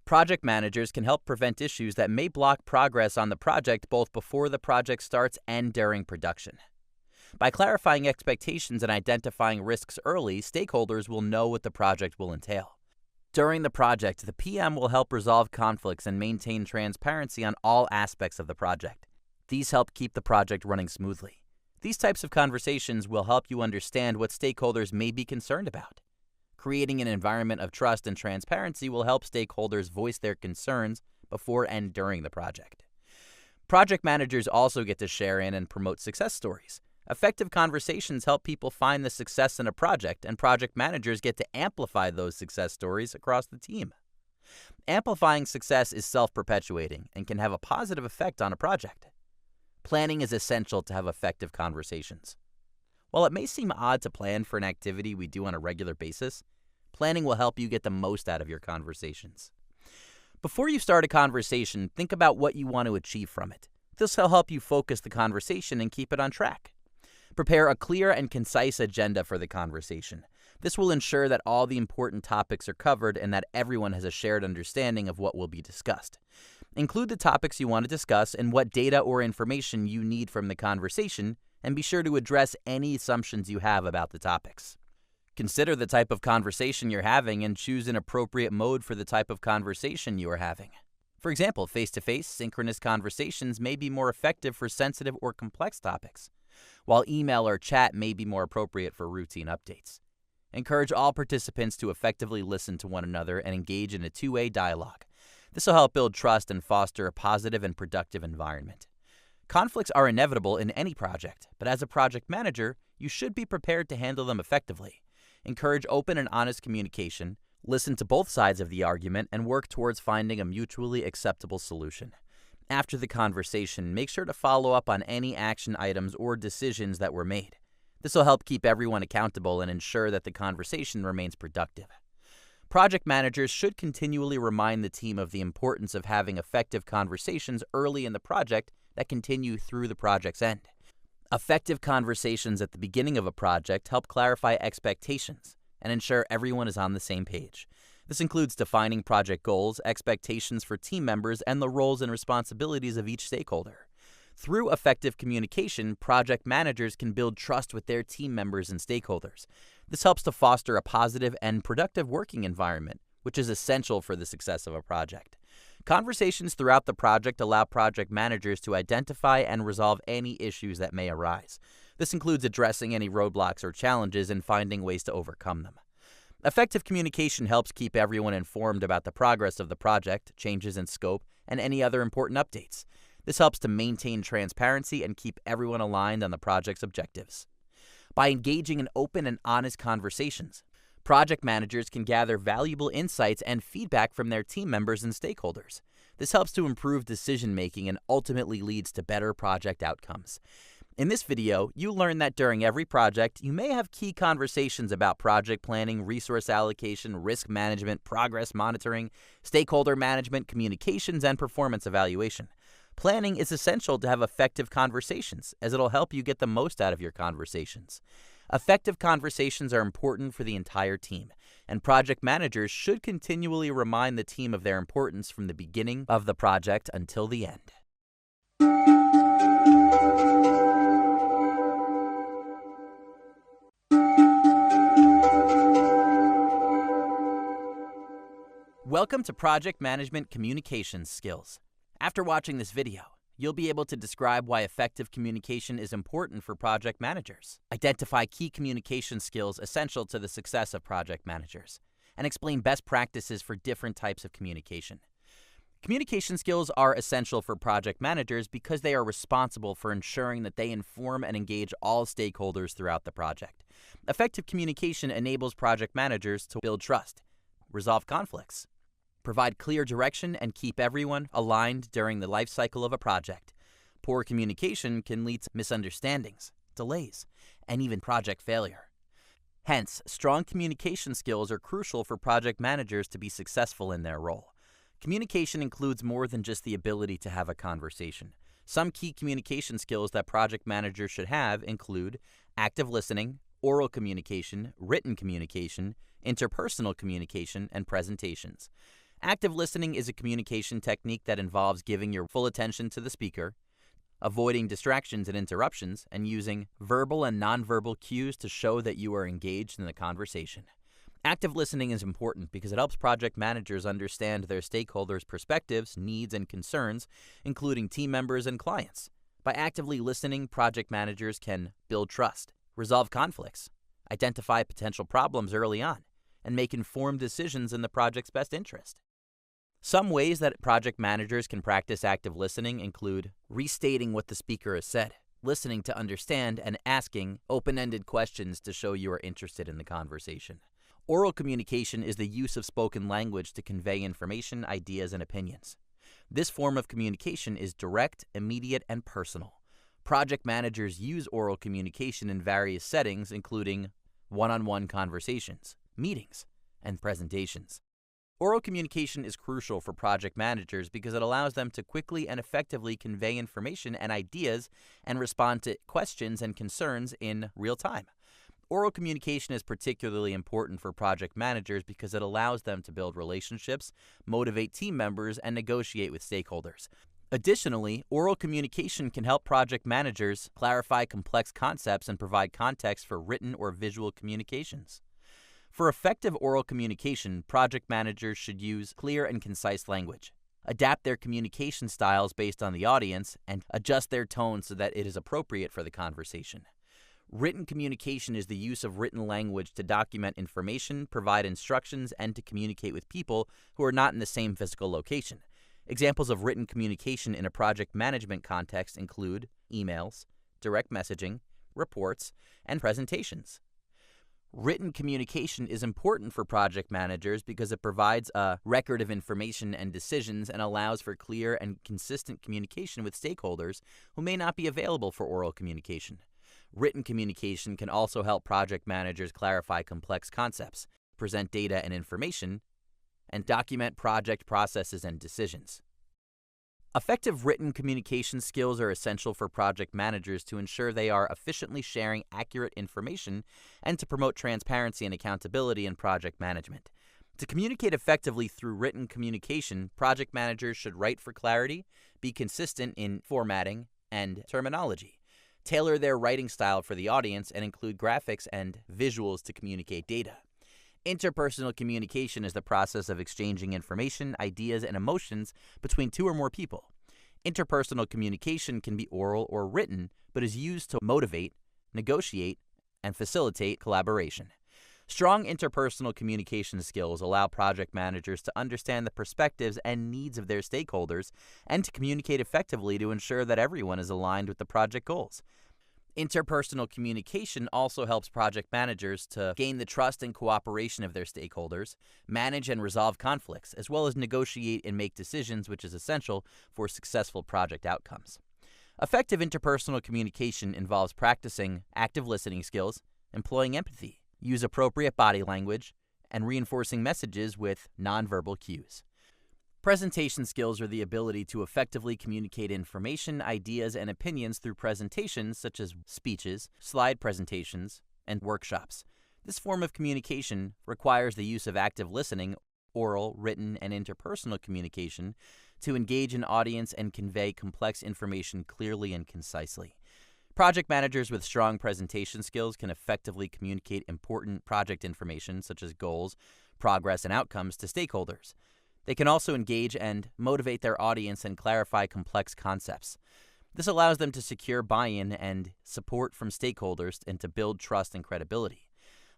Project managers can help prevent issues that may block progress on the project both before the project starts and during production. By clarifying expectations and identifying risks early, stakeholders will know what the project will entail. During the project, the PM will help resolve conflicts and maintain transparency on all aspects of the project. These help keep the project running smoothly. These types of conversations will help you understand what stakeholders may be concerned about. Creating an environment of trust and transparency will help stakeholders voice their concerns before and during the project. Project managers also get to share in and promote success stories. Effective conversations help people find the success in a project, and project managers get to amplify those success stories across the team. Amplifying success is self-perpetuating and can have a positive effect on a project. Planning is essential to have effective conversations. While it may seem odd to plan for an activity we do on a regular basis, planning will help you get the most out of your conversations. Before you start a conversation, think about what you want to achieve from it. This will help you focus the conversation and keep it on track. Prepare a clear and concise agenda for the conversation. This will ensure that all the important topics are covered and that everyone has a shared understanding of what will be discussed. Include the topics you want to discuss and what data or information you need from the conversation, and be sure to address any assumptions you have about the topics. Consider the type of conversation you're having and choose an appropriate mode for the type of conversation you are having. For example, face-to-face, synchronous conversations may be more effective for sensitive or complex topics, while email or chat may be more appropriate for routine updates. Encourage all participants to effectively listen to one another and engage in a two-way dialogue. This will help build trust and foster a positive and productive environment. Conflicts are inevitable in any project, but as a project manager, you should be prepared to handle them effectively. Encourage open and honest communication, listen to both sides of the argument, and work towards finding a mutually acceptable solution. After the conversation, make sure to follow up on any action items or decisions that were made. This will help keep everyone accountable and ensure that the conversation remains productive. Project managers should continually remind the team of the importance of having effective conversations early in the project that continue through the project's end. Effective conversations at the beginning of a project help clarify expectations and ensure everyone is on the same page. This includes defining project goals, expectations for team members, and the roles and responsibilities of each stakeholder. Through effective communication, project managers can build trust with their team members and stakeholders. This helps to foster a positive and productive working environment, which is essential for the success of a project. Conversations throughout the project allow project managers to identify and resolve any issues that may arise. This includes addressing any roadblocks or challenges and finding ways to overcome them. Effective communication helps keep everyone informed about the progress of the project, changes in scope, and any other important updates. This helps to maintain transparency and keep everyone aligned on the project's objectives. By engaging in open and honest conversations, project managers can gather valuable insights and feedback from their team members and stakeholders. This helps to improve decision-making and ultimately leads to better project outcomes. In this video, you learn that during every project, you may have key conversations about project planning, resource allocation, risk management, progress monitoring, stakeholder management, communications, and performance evaluation. Planning is essential to have effective conversations, as it'll help you get the most out of your conversations. Effective conversations are important for the entire team, and project managers should continually remind the team of their importance from the beginning of the project until the end. Welcome to Project Management Communications Skills. After watching this video, you'll be able to describe why effective communication is important for project managers, identify key communication skills essential to the success of project managers, and explain best practices for different types of communication. Communication skills are essential for project managers because they are responsible for ensuring that they inform and engage all stakeholders throughout the project. Effective communication enables project managers to build trust, resolve conflicts, provide clear direction, and keep everyone aligned during the life cycle of a project. Poor communication can lead to misunderstandings, delays, and even project failure. Hence, strong communication skills are crucial for project managers to be successful in their role. Communication includes more than just the ability to have a conversation. Some key communication skills that project managers should have include active listening, oral communication, written communication, interpersonal communication, and presentations. Active listening is a communication technique that involves giving your full attention to the speaker, avoiding distractions and interruptions, and using verbal and nonverbal cues to show that you are engaged in the conversation. Active listening is important because it helps project managers understand their stakeholders' perspectives, needs, and concerns, including team members and clients. By actively listening, project managers can build trust, resolve conflicts, identify potential problems early on, and make informed decisions in the project's best interest. Some ways that project managers can practice active listening include restating what the speaker has said, listening to understand, and asking open-ended questions to show you are interested in the conversation. Oral communication is the use of spoken language to convey information, ideas, and opinions. This form of communication is direct, immediate, and personal. Project managers use oral communication in various settings, including one-on-one conversations, meetings, and presentations. Oral communication is crucial for project managers because it allows them to quickly and effectively convey information and ideas and respond to questions and concerns in real time. Oral communication is particularly important for project managers because it allows them to build relationships, motivate team members, and negotiate with stakeholders. Additionally, oral communication can help project managers clarify complex concepts and provide context for written or visual communications. For effective oral communication, project managers should use clear and concise language, adapt their communication styles based on the audience, and adjust their tone so that it is appropriate for the conversation. Written communication is the use of written language to document information, provide instructions, and to communicate with people who are not in the same physical location. Examples of written communication in a project management context include emails, direct messaging, reports, and presentations. Written communication is important for project managers because it provides a record of information and decisions and allows for clear and consistent communication with stakeholders who may not be available for oral communication. Written communication can also help project managers clarify complex concepts, present data and information, and document project processes and decisions. Effective written communication skills are essential for project managers to ensure they are efficiently sharing accurate information and to promote transparency and accountability in project management. To communicate effectively through written communication, project managers should write for clarity, be consistent in formatting and terminology, tailor their writing style for the audience, and include graphics and visuals to communicate data. Interpersonal communication is the process of exchanging information, ideas, and emotions between two or more people. Interpersonal communication can be oral or written, but is used to motivate, negotiate, and facilitate collaboration. Strong interpersonal communication skills allow project managers to understand the perspectives and needs of their stakeholders and to communicate effectively to ensure that everyone is aligned with the project goals. Interpersonal communication also helps project managers to gain the trust and cooperation of their stakeholders, manage and resolve conflicts, as well as negotiate and make decisions, which is essential for successful project outcomes. Effective interpersonal communication involves practicing active listening skills, employing empathy, use appropriate body language, and reinforcing messages with nonverbal cues. Presentation skills are the ability to effectively communicate information, ideas, and opinions through presentations such as speeches, slide presentations, and workshops. This form of communication requires the use of active listening, oral, written, and interpersonal communication to engage an audience and convey complex information clearly and concisely. Project managers with strong presentation skills can effectively communicate important project information such as goals, progress, and outcomes to stakeholders. They can also engage and motivate their audience and clarify complex concepts. This allows them to secure buy-in and support from stakeholders and to build trust and credibility.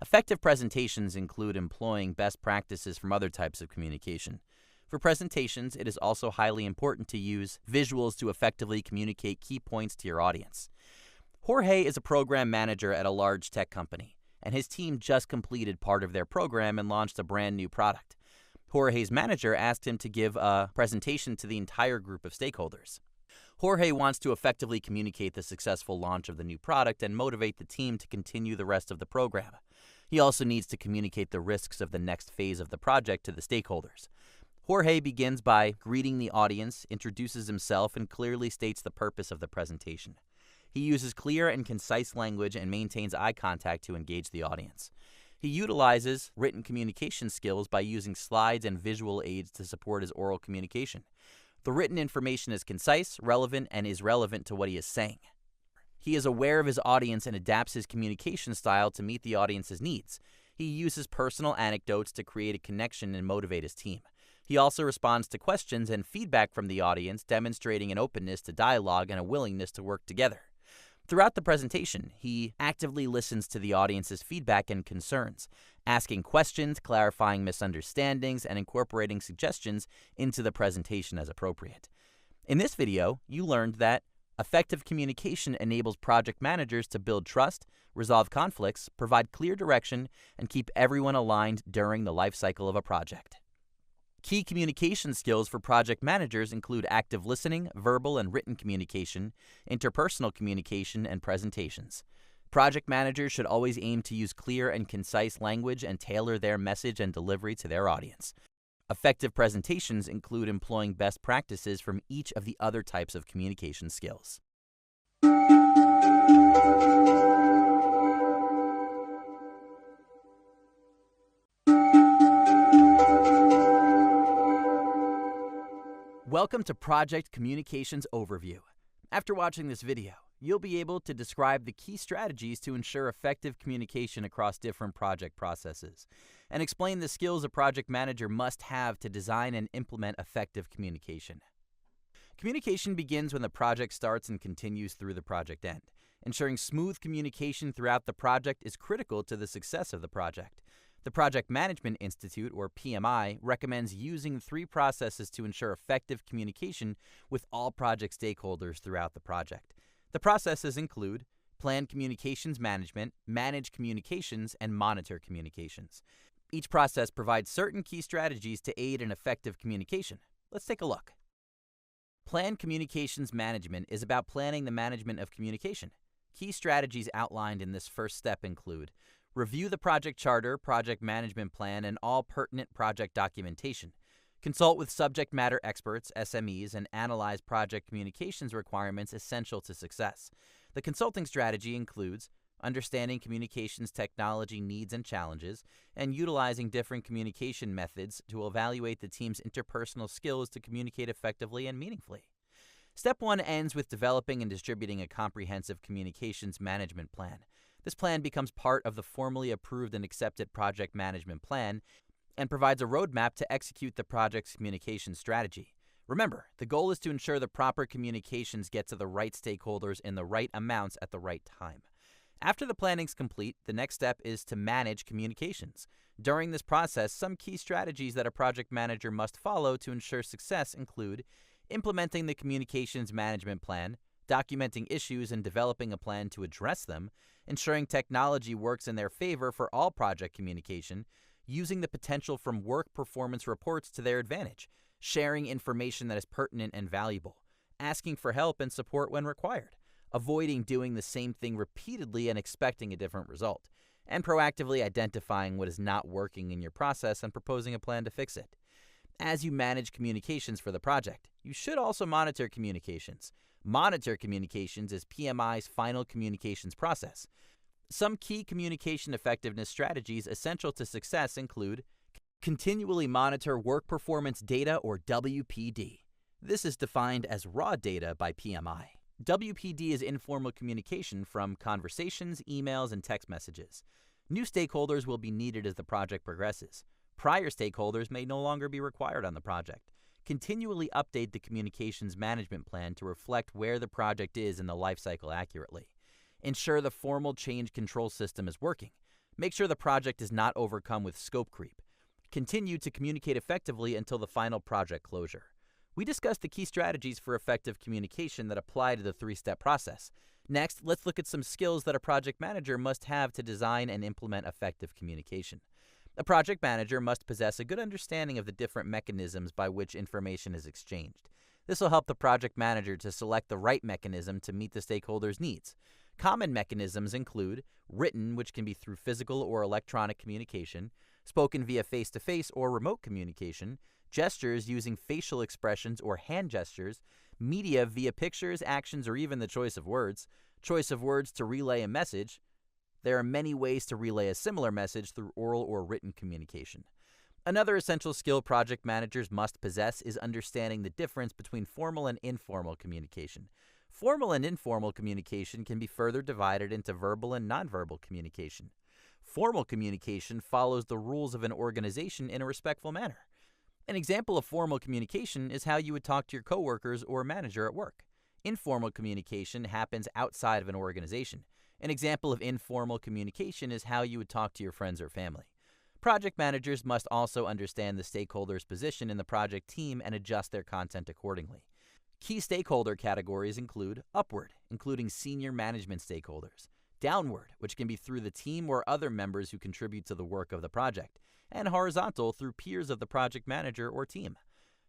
Effective presentations include employing best practices from other types of communication. For presentations, it is also highly important to use visuals to effectively communicate key points to your audience. Jorge is a program manager at a large tech company, and his team just completed part of their program and launched a brand new product. Jorge's manager asked him to give a presentation to the entire group of stakeholders. Jorge wants to effectively communicate the successful launch of the new product and motivate the team to continue the rest of the program. He also needs to communicate the risks of the next phase of the project to the stakeholders. Jorge begins by greeting the audience, introduces himself, and clearly states the purpose of the presentation. He uses clear and concise language and maintains eye contact to engage the audience. He utilizes written communication skills by using slides and visual aids to support his oral communication. The written information is concise, relevant, and is relevant to what he is saying. He is aware of his audience and adapts his communication style to meet the audience's needs. He uses personal anecdotes to create a connection and motivate his team. He also responds to questions and feedback from the audience, demonstrating an openness to dialogue and a willingness to work together. Throughout the presentation, he actively listens to the audience's feedback and concerns, asking questions, clarifying misunderstandings, and incorporating suggestions into the presentation as appropriate. In this video, you learned that Effective communication enables project managers to build trust, resolve conflicts, provide clear direction, and keep everyone aligned during the life cycle of a project. Key communication skills for project managers include active listening, verbal and written communication, interpersonal communication, and presentations. Project managers should always aim to use clear and concise language and tailor their message and delivery to their audience. Effective presentations include employing best practices from each of the other types of communication skills. Welcome to Project Communications Overview. After watching this video, you'll be able to describe the key strategies to ensure effective communication across different project processes, and explain the skills a project manager must have to design and implement effective communication. Communication begins when the project starts and continues through the project end. Ensuring smooth communication throughout the project is critical to the success of the project. The Project Management Institute, or PMI, recommends using 3 processes to ensure effective communication with all project stakeholders throughout the project. The processes include plan communications management, manage communications, and monitor communications. Each process provides certain key strategies to aid in effective communication. Let's take a look. Plan communications management is about planning the management of communication. Key strategies outlined in this first step include review the project charter, project management plan, and all pertinent project documentation. Consult with subject matter experts, SMEs, and analyze project communications requirements essential to success. The consulting strategy includes understanding communications technology needs and challenges, and utilizing different communication methods to evaluate the team's interpersonal skills to communicate effectively and meaningfully. Step 1 ends with developing and distributing a comprehensive communications management plan. This plan becomes part of the formally approved and accepted project management plan and provides a roadmap to execute the project's communication strategy. Remember, the goal is to ensure the proper communications get to the right stakeholders in the right amounts at the right time. After the planning's complete, the next step is to manage communications. During this process, some key strategies that a project manager must follow to ensure success include implementing the communications management plan, documenting issues and developing a plan to address them, ensuring technology works in their favor for all project communication, using the potential from work performance reports to their advantage, sharing information that is pertinent and valuable, asking for help and support when required, avoiding doing the same thing repeatedly and expecting a different result, and proactively identifying what is not working in your process and proposing a plan to fix it. As you manage communications for the project, you should also monitor communications. Monitor communications is PMI's final communications process. Some key communication effectiveness strategies essential to success include continually monitor work performance data, or WPD. This is defined as raw data by PMI. WPD is informal communication from conversations, emails, and text messages. New stakeholders will be needed as the project progresses. Prior stakeholders may no longer be required on the project. Continually update the communications management plan to reflect where the project is in the lifecycle accurately. Ensure the formal change control system is working. Make sure the project is not overcome with scope creep. Continue to communicate effectively until the final project closure. We discussed the key strategies for effective communication that apply to the 3-step process. Next, let's look at some skills that a project manager must have to design and implement effective communication. A project manager must possess a good understanding of the different mechanisms by which information is exchanged. This will help the project manager to select the right mechanism to meet the stakeholders' needs. Common mechanisms include written, which can be through physical or electronic communication, spoken via face-to-face or remote communication, gestures using facial expressions or hand gestures, media via pictures, actions, or even the choice of words to relay a message. There are many ways to relay a similar message through oral or written communication. Another essential skill project managers must possess is understanding the difference between formal and informal communication. Formal and informal communication can be further divided into verbal and nonverbal communication. Formal communication follows the rules of an organization in a respectful manner. An example of formal communication is how you would talk to your coworkers or manager at work. Informal communication happens outside of an organization. An example of informal communication is how you would talk to your friends or family. Project managers must also understand the stakeholders' position in the project team and adjust their content accordingly. Key stakeholder categories include upward, including senior management stakeholders, downward, which can be through the team or other members who contribute to the work of the project, and horizontal through peers of the project manager or team.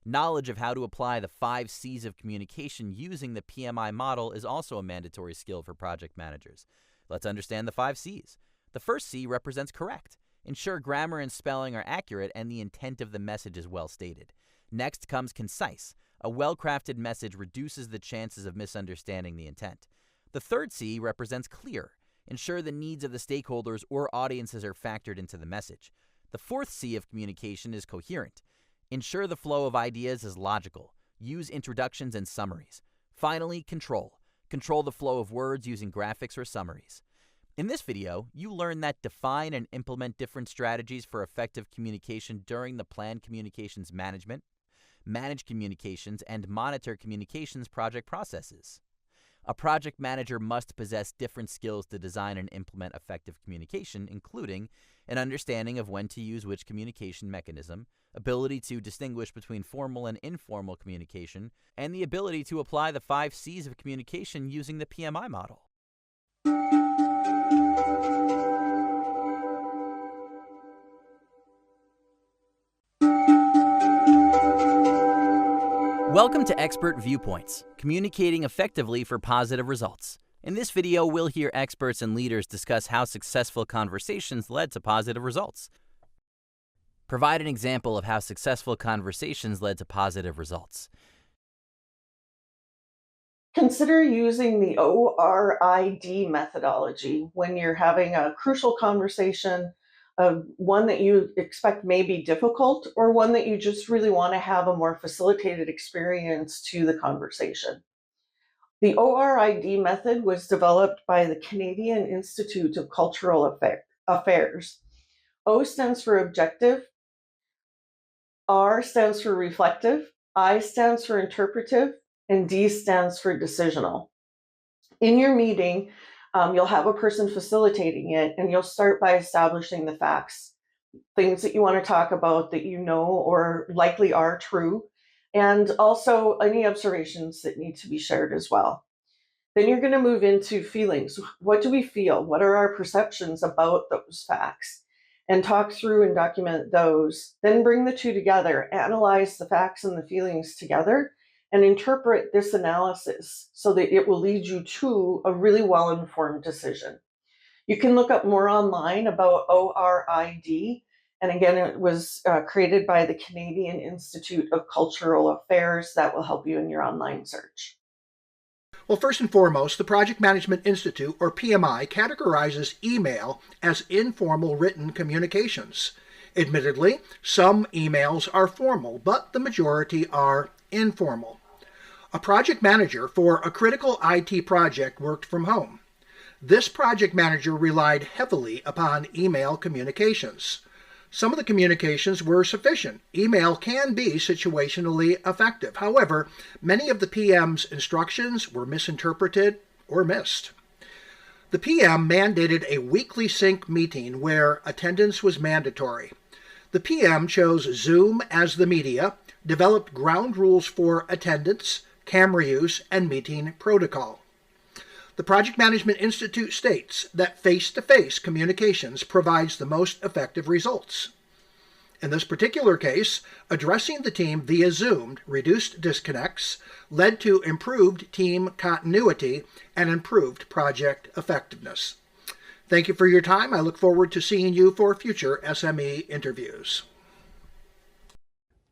Knowledge of how to apply the 5 C's of communication using the PMI model is also a mandatory skill for project managers. Let's understand the 5 C's. The first C represents correct. Ensure grammar and spelling are accurate and the intent of the message is well stated. Next comes concise. A well-crafted message reduces the chances of misunderstanding the intent. The third C represents clear. Ensure the needs of the stakeholders or audiences are factored into the message. The fourth C of communication is coherent. Ensure the flow of ideas is logical. Use introductions and summaries. Finally, control. Control the flow of words using graphics or summaries. In this video, you learn that define and implement different strategies for effective communication during the planned communications management, manage communications, and monitor communications project processes. A project manager must possess different skills to design and implement effective communication, including an understanding of when to use which communication mechanism, ability to distinguish between formal and informal communication, and the ability to apply the 5 C's of communication using the PMI model. Welcome to Expert Viewpoints, communicating effectively for positive results. In this video, we'll hear experts and leaders discuss how successful conversations led to positive results. Provide an example of how successful conversations led to positive results. Consider using the ORID methodology when you're having a crucial conversation, one that you expect may be difficult, or one that you just really want to have a more facilitated experience to the conversation. The ORID method was developed by the Canadian Institute of Cultural Affairs. O stands for objective, R stands for reflective, I stands for interpretive, and D stands for decisional. In your meeting, you'll have a person facilitating it, and you'll start by establishing the facts, things that you want to talk about that you know or likely are true, and also any observations that need to be shared as well. Then you're going to move into feelings. What do we feel? What are our perceptions about those facts? And talk through and document those. Then bring the two together, analyze the facts and the feelings together, and interpret this analysis so that it will lead you to a really well-informed decision. You can look up more online about ORID. And again, it was created by the Canadian Institute of Cultural Affairs. That will help you in your online search. Well, first and foremost, the Project Management Institute, or PMI, categorizes email as informal written communications. Admittedly, some emails are formal, but the majority are informal. A project manager for a critical IT project worked from home. This project manager relied heavily upon email communications. Some of the communications were sufficient. Email can be situationally effective. However, many of the PM's instructions were misinterpreted or missed. The PM mandated a weekly sync meeting where attendance was mandatory. The PM chose Zoom as the media, developed ground rules for attendance, camera use, and meeting protocol. The Project Management Institute states that face-to-face communications provides the most effective results. In this particular case, addressing the team via Zoom reduced disconnects, led to improved team continuity, and improved project effectiveness. Thank you for your time. I look forward to seeing you for future SME interviews.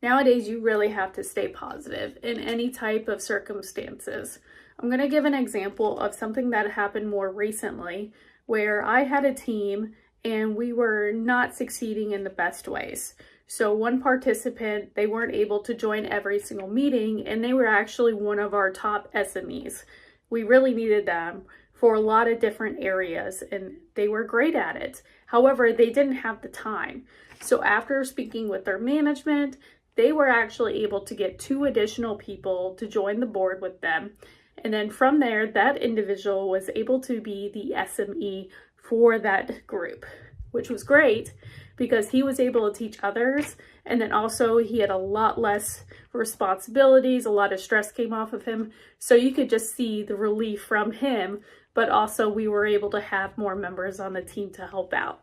Nowadays, you really have to stay positive in any type of circumstances. I'm going to give an example of something that happened more recently where I had a team and we were not succeeding in the best ways. So one participant, they weren't able to join every single meeting, and they were actually one of our top SMEs. We really needed them for a lot of different areas and they were great at it. However, they didn't have the time. So after speaking with their management, they were actually able to get 2 additional people to join the board with them. And then from there, that individual was able to be the SME for that group, which was great because he was able to teach others. And then also he had a lot less responsibilities, a lot of stress came off of him. So you could just see the relief from him, but also we were able to have more members on the team to help out.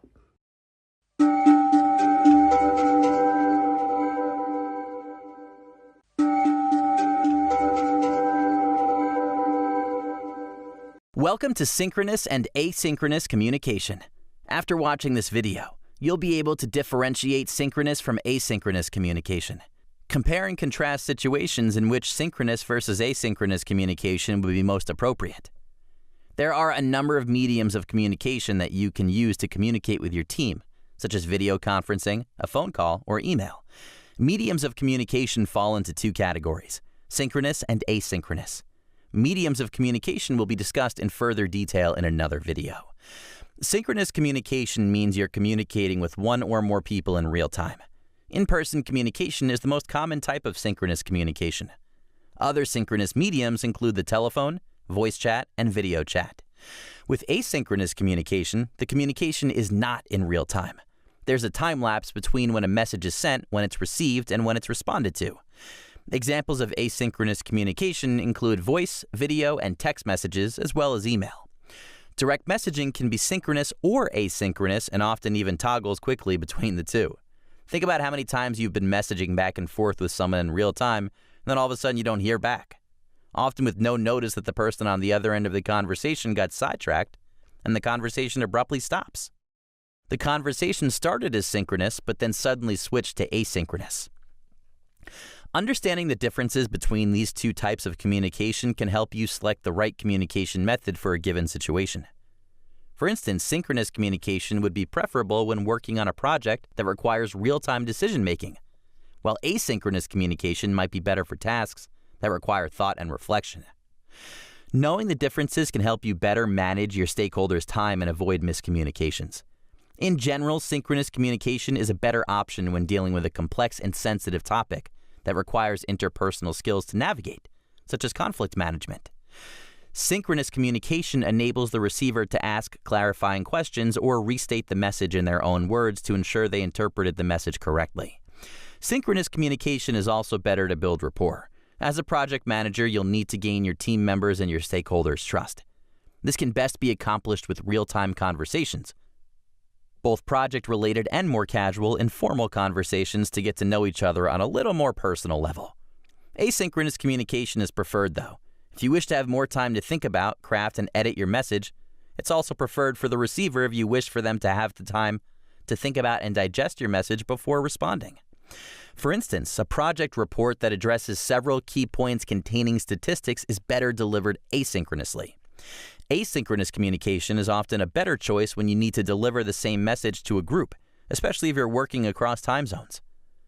Welcome to synchronous and asynchronous communication. After watching this video, you'll be able to differentiate synchronous from asynchronous communication. Compare and contrast situations in which synchronous versus asynchronous communication would be most appropriate. There are a number of mediums of communication that you can use to communicate with your team, such as video conferencing, a phone call, or email. Mediums of communication fall into two categories: synchronous and asynchronous. Mediums of communication will be discussed in further detail in another video. Synchronous communication means you're communicating with one or more people in real time. In-person communication is the most common type of synchronous communication. Other synchronous mediums include the telephone, voice chat, and video chat. With asynchronous communication, the communication is not in real time. There's a time lapse between when a message is sent, when it's received, and when it's responded to. Examples of asynchronous communication include voice, video, and text messages, as well as email. Direct messaging can be synchronous or asynchronous and often even toggles quickly between the two. Think about how many times you've been messaging back and forth with someone in real time, and then all of a sudden you don't hear back. Often with no notice that the person on the other end of the conversation got sidetracked, and the conversation abruptly stops. The conversation started as synchronous, but then suddenly switched to asynchronous. Understanding the differences between these two types of communication can help you select the right communication method for a given situation. For instance, synchronous communication would be preferable when working on a project that requires real-time decision-making, while asynchronous communication might be better for tasks that require thought and reflection. Knowing the differences can help you better manage your stakeholders' time and avoid miscommunications. In general, synchronous communication is a better option when dealing with a complex and sensitive topic that requires interpersonal skills to navigate, such as conflict management. Synchronous communication enables the receiver to ask clarifying questions or restate the message in their own words to ensure they interpreted the message correctly. Synchronous communication is also better to build rapport. As a project manager, you'll need to gain your team members and your stakeholders' trust. This can best be accomplished with real-time conversations, both project-related and more casual, informal conversations to get to know each other on a little more personal level. Asynchronous communication is preferred, though. If you wish to have more time to think about, craft, and edit your message, it's also preferred for the receiver if you wish for them to have the time to think about and digest your message before responding. For instance, a project report that addresses several key points containing statistics is better delivered asynchronously. Asynchronous communication is often a better choice when you need to deliver the same message to a group, especially if you're working across time zones.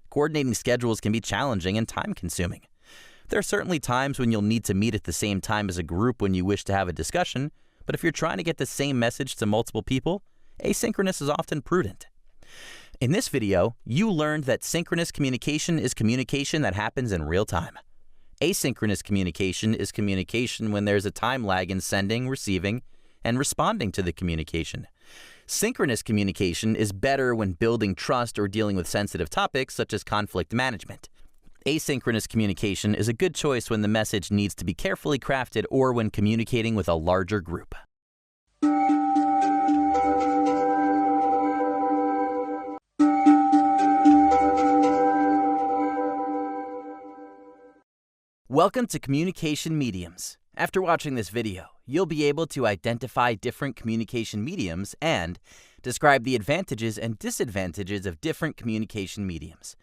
Coordinating schedules can be challenging and time-consuming. There are certainly times when you'll need to meet at the same time as a group when you wish to have a discussion, but if you're trying to get the same message to multiple people, asynchronous is often prudent. In this video, you learned that synchronous communication is communication that happens in real time. Asynchronous communication is communication when there's a time lag in sending, receiving, and responding to the communication. Synchronous communication is better when building trust or dealing with sensitive topics such as conflict management. Asynchronous communication is a good choice when the message needs to be carefully crafted or when communicating with a larger group. Welcome to Communication Mediums. After watching this video, you'll be able to identify different communication mediums and describe the advantages and disadvantages of different communication mediums.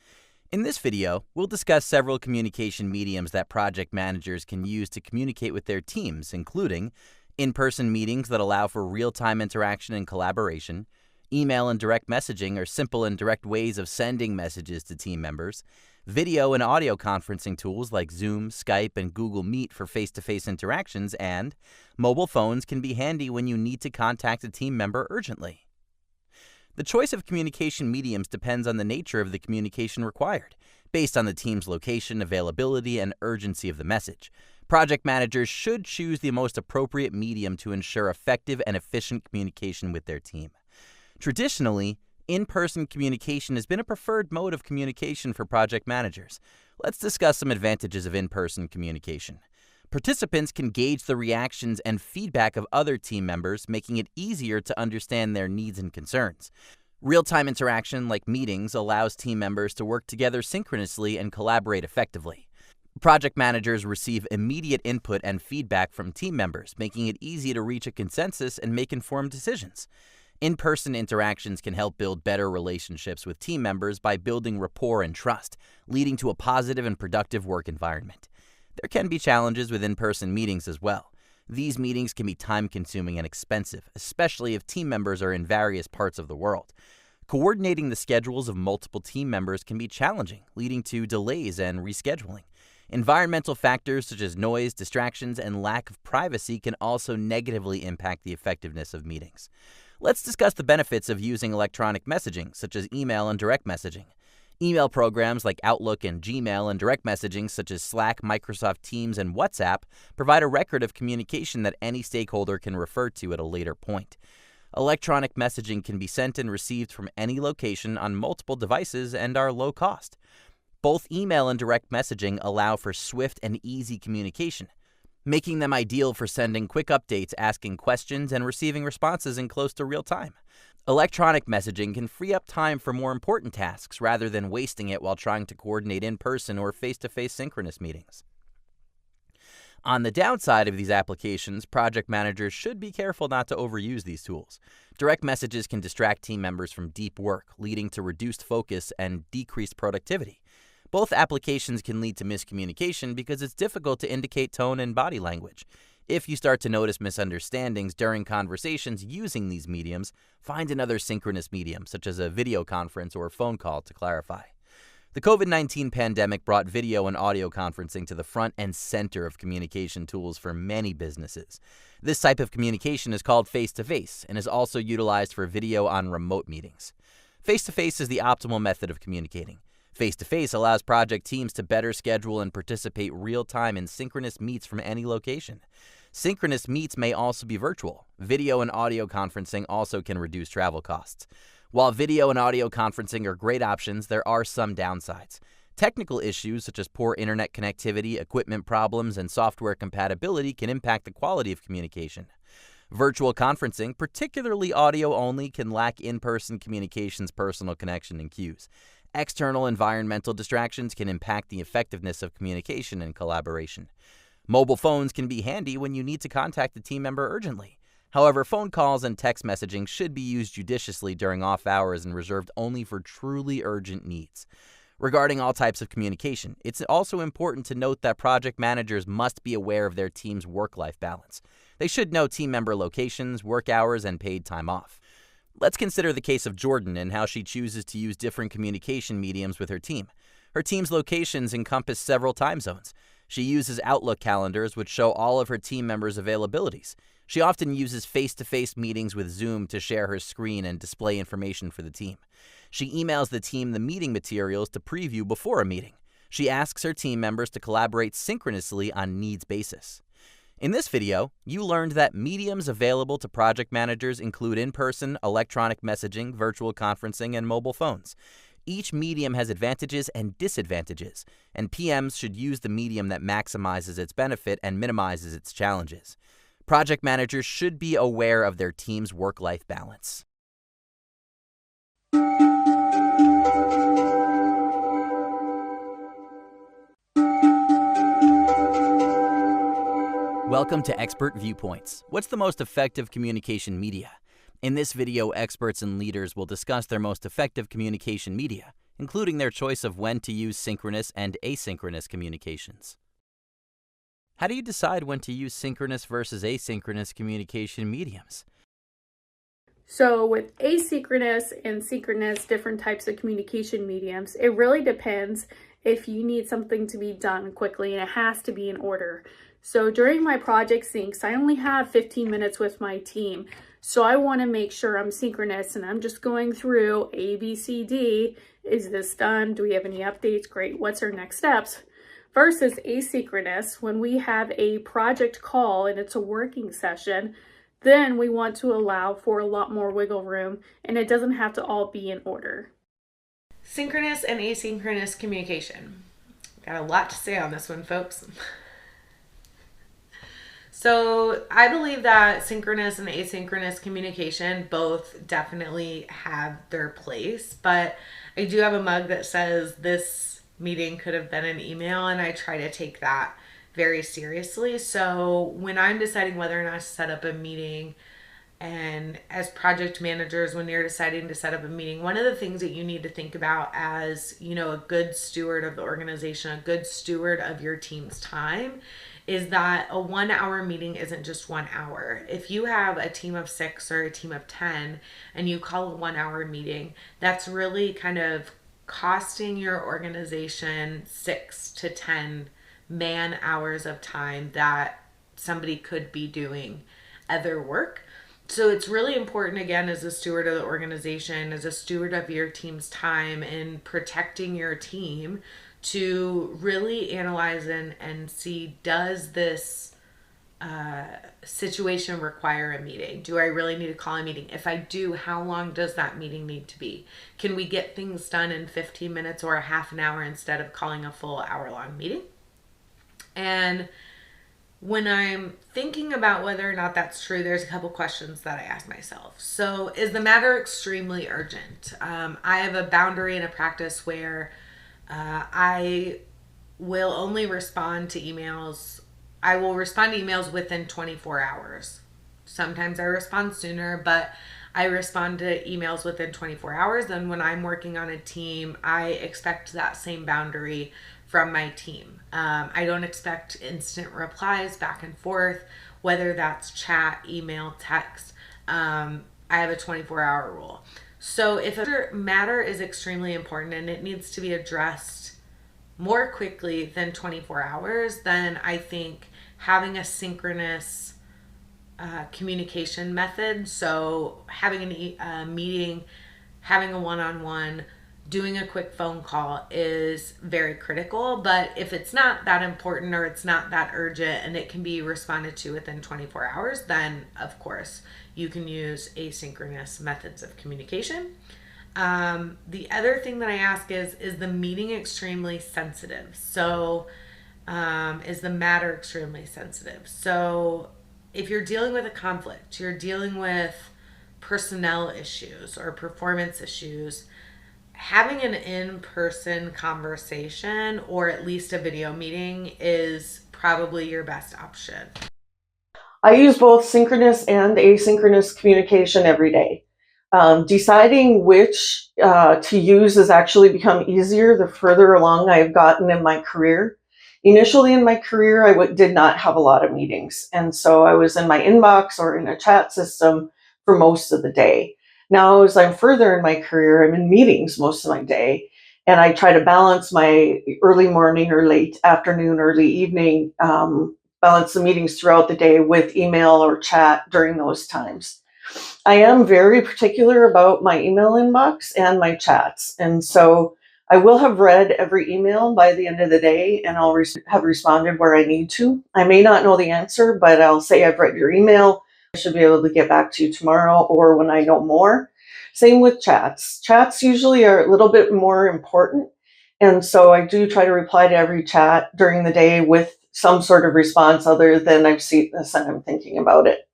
In this video, we'll discuss several communication mediums that project managers can use to communicate with their teams, including in-person meetings that allow for real-time interaction and collaboration. Email and direct messaging are simple and direct ways of sending messages to team members. Video and audio conferencing tools like Zoom, Skype, and Google Meet for face-to-face interactions, and mobile phones can be handy when you need to contact a team member urgently. The choice of communication mediums depends on the nature of the communication required, based on the team's location, availability, and urgency of the message. Project managers should choose the most appropriate medium to ensure effective and efficient communication with their team. Traditionally, in-person communication has been a preferred mode of communication for project managers. Let's discuss some advantages of in-person communication. Participants can gauge the reactions and feedback of other team members, making it easier to understand their needs and concerns. Real-time interaction, like meetings, allows team members to work together synchronously and collaborate effectively. Project managers receive immediate input and feedback from team members, making it easy to reach a consensus and make informed decisions. In-person interactions can help build better relationships with team members by building rapport and trust, leading to a positive and productive work environment. There can be challenges with in-person meetings as well. These meetings can be time-consuming and expensive, especially if team members are in various parts of the world. Coordinating the schedules of multiple team members can be challenging, leading to delays and rescheduling. Environmental factors such as noise, distractions, and lack of privacy can also negatively impact the effectiveness of meetings. Let's discuss the benefits of using electronic messaging, such as email and direct messaging. Email programs like Outlook and Gmail and direct messaging such as Slack, Microsoft Teams, and WhatsApp provide a record of communication that any stakeholder can refer to at a later point. Electronic messaging can be sent and received from any location on multiple devices and are low cost. Both email and direct messaging allow for swift and easy communication, making them ideal for sending quick updates, asking questions, and receiving responses in close to real time. Electronic messaging can free up time for more important tasks rather than wasting it while trying to coordinate in-person or face-to-face synchronous meetings. On the downside of these applications, project managers should be careful not to overuse these tools. Direct messages can distract team members from deep work, leading to reduced focus and decreased productivity. Both applications can lead to miscommunication because it's difficult to indicate tone and body language. If you start to notice misunderstandings during conversations using these mediums, find another synchronous medium, such as a video conference or phone call, to clarify. The COVID-19 pandemic brought video and audio conferencing to the front and center of communication tools for many businesses. This type of communication is called face-to-face and is also utilized for video on remote meetings. Face-to-face is the optimal method of communicating. Face-to-face allows project teams to better schedule and participate real-time in synchronous meets from any location. Synchronous meets may also be virtual. Video and audio conferencing also can reduce travel costs. While video and audio conferencing are great options, there are some downsides. Technical issues such as poor internet connectivity, equipment problems, and software compatibility can impact the quality of communication. Virtual conferencing, particularly audio only, can lack in-person communication's personal connection and cues. External environmental distractions can impact the effectiveness of communication and collaboration. Mobile phones can be handy when you need to contact a team member urgently. However, phone calls and text messaging should be used judiciously during off hours and reserved only for truly urgent needs. Regarding all types of communication, it's also important to note that project managers must be aware of their team's work-life balance. They should know team member locations, work hours, and paid time off. Let's consider the case of Jordan and how she chooses to use different communication mediums with her team. Her team's locations encompass several time zones. She uses Outlook calendars, which show all of her team members' availabilities. She often uses face-to-face meetings with Zoom to share her screen and display information for the team. She emails the team the meeting materials to preview before a meeting. She asks her team members to collaborate synchronously on needs basis. In this video, you learned that mediums available to project managers include in-person, electronic messaging, virtual conferencing, and mobile phones. Each medium has advantages and disadvantages, and PMs should use the medium that maximizes its benefit and minimizes its challenges. Project managers should be aware of their team's work-life balance. Welcome to Expert Viewpoints. What's the most effective communication media? In this video, experts and leaders will discuss their most effective communication media, including their choice of when to use synchronous and asynchronous communications. How do you decide when to use synchronous versus asynchronous communication mediums? So with asynchronous and synchronous, different types of communication mediums, it really depends if you need something to be done quickly and it has to be in order. So during my project syncs, I only have 15 minutes with my team. So I want to make sure I'm synchronous and I'm just going through A, B, C, D. Is this done? Do we have any updates? Great. What's our next steps? Versus asynchronous, when we have a project call and it's a working session, Then we want to allow for a lot more wiggle room, and it doesn't have to all be in order. Synchronous and asynchronous communication. Got a lot to say on this one, folks. So I believe that synchronous and asynchronous communication both definitely have their place, but I do have a mug that says this meeting could have been an email, and I try to take that very seriously. So when I'm deciding whether or not to set up a meeting, and as project managers, when you're deciding to set up a meeting, one of the things that you need to think about as, a good steward of the organization, a good steward of your team's time, is that a 1 hour meeting isn't just 1 hour. If you have a team of 6 or a team of 10 and you call a 1 hour meeting, that's really kind of costing your organization 6 to 10 man hours of time that somebody could be doing other work. So it's really important, again, as a steward of the organization, as a steward of your team's time and protecting your team, to really analyze and see, does this situation require a meeting? Do I really need to call a meeting? If I do, how long does that meeting need to be? Can we get things done in 15 minutes or a half an hour instead of calling a full hour-long meeting? And when I'm thinking about whether or not that's true, there's a couple questions that I ask myself. So is the matter extremely urgent? I have a boundary and a practice where I will only respond to emails. I will respond to emails within 24 hours. Sometimes I respond sooner, but I respond to emails within 24 hours. And when I'm working on a team, I expect that same boundary from my team. I don't expect instant replies back and forth, whether that's chat, email, text. I have a 24-hour rule. So if a matter is extremely important and it needs to be addressed more quickly than 24 hours, then I think having a synchronous communication method, so having a meeting, having a one-on-one, doing a quick phone call is very critical. But if it's not that important or it's not that urgent and it can be responded to within 24 hours, then of course you can use asynchronous methods of communication. The other thing that I ask is the meeting extremely sensitive? So is the matter extremely sensitive? So if you're dealing with a conflict, you're dealing with personnel issues or performance issues, having an in-person conversation or at least a video meeting is probably your best option. I use both synchronous and asynchronous communication every day. Deciding which to use has actually become easier the further along I've gotten in my career. Initially in my career, I did not have a lot of meetings, and so I was in my inbox or in a chat system for most of the day. Now, as I'm further in my career, I'm in meetings most of my day, and I try to balance my early morning or late afternoon, early evening, balance the meetings throughout the day with email or chat during those times. I am very particular about my email inbox and my chats, and so I will have read every email by the end of the day, and I'll have responded where I need to. I may not know the answer, but I'll say I've read your email. I should be able to get back to you tomorrow or when I know more. Same with chats. Chats usually are a little bit more important, and so I do try to reply to every chat during the day with some sort of response other than I've seen this and I'm thinking about it.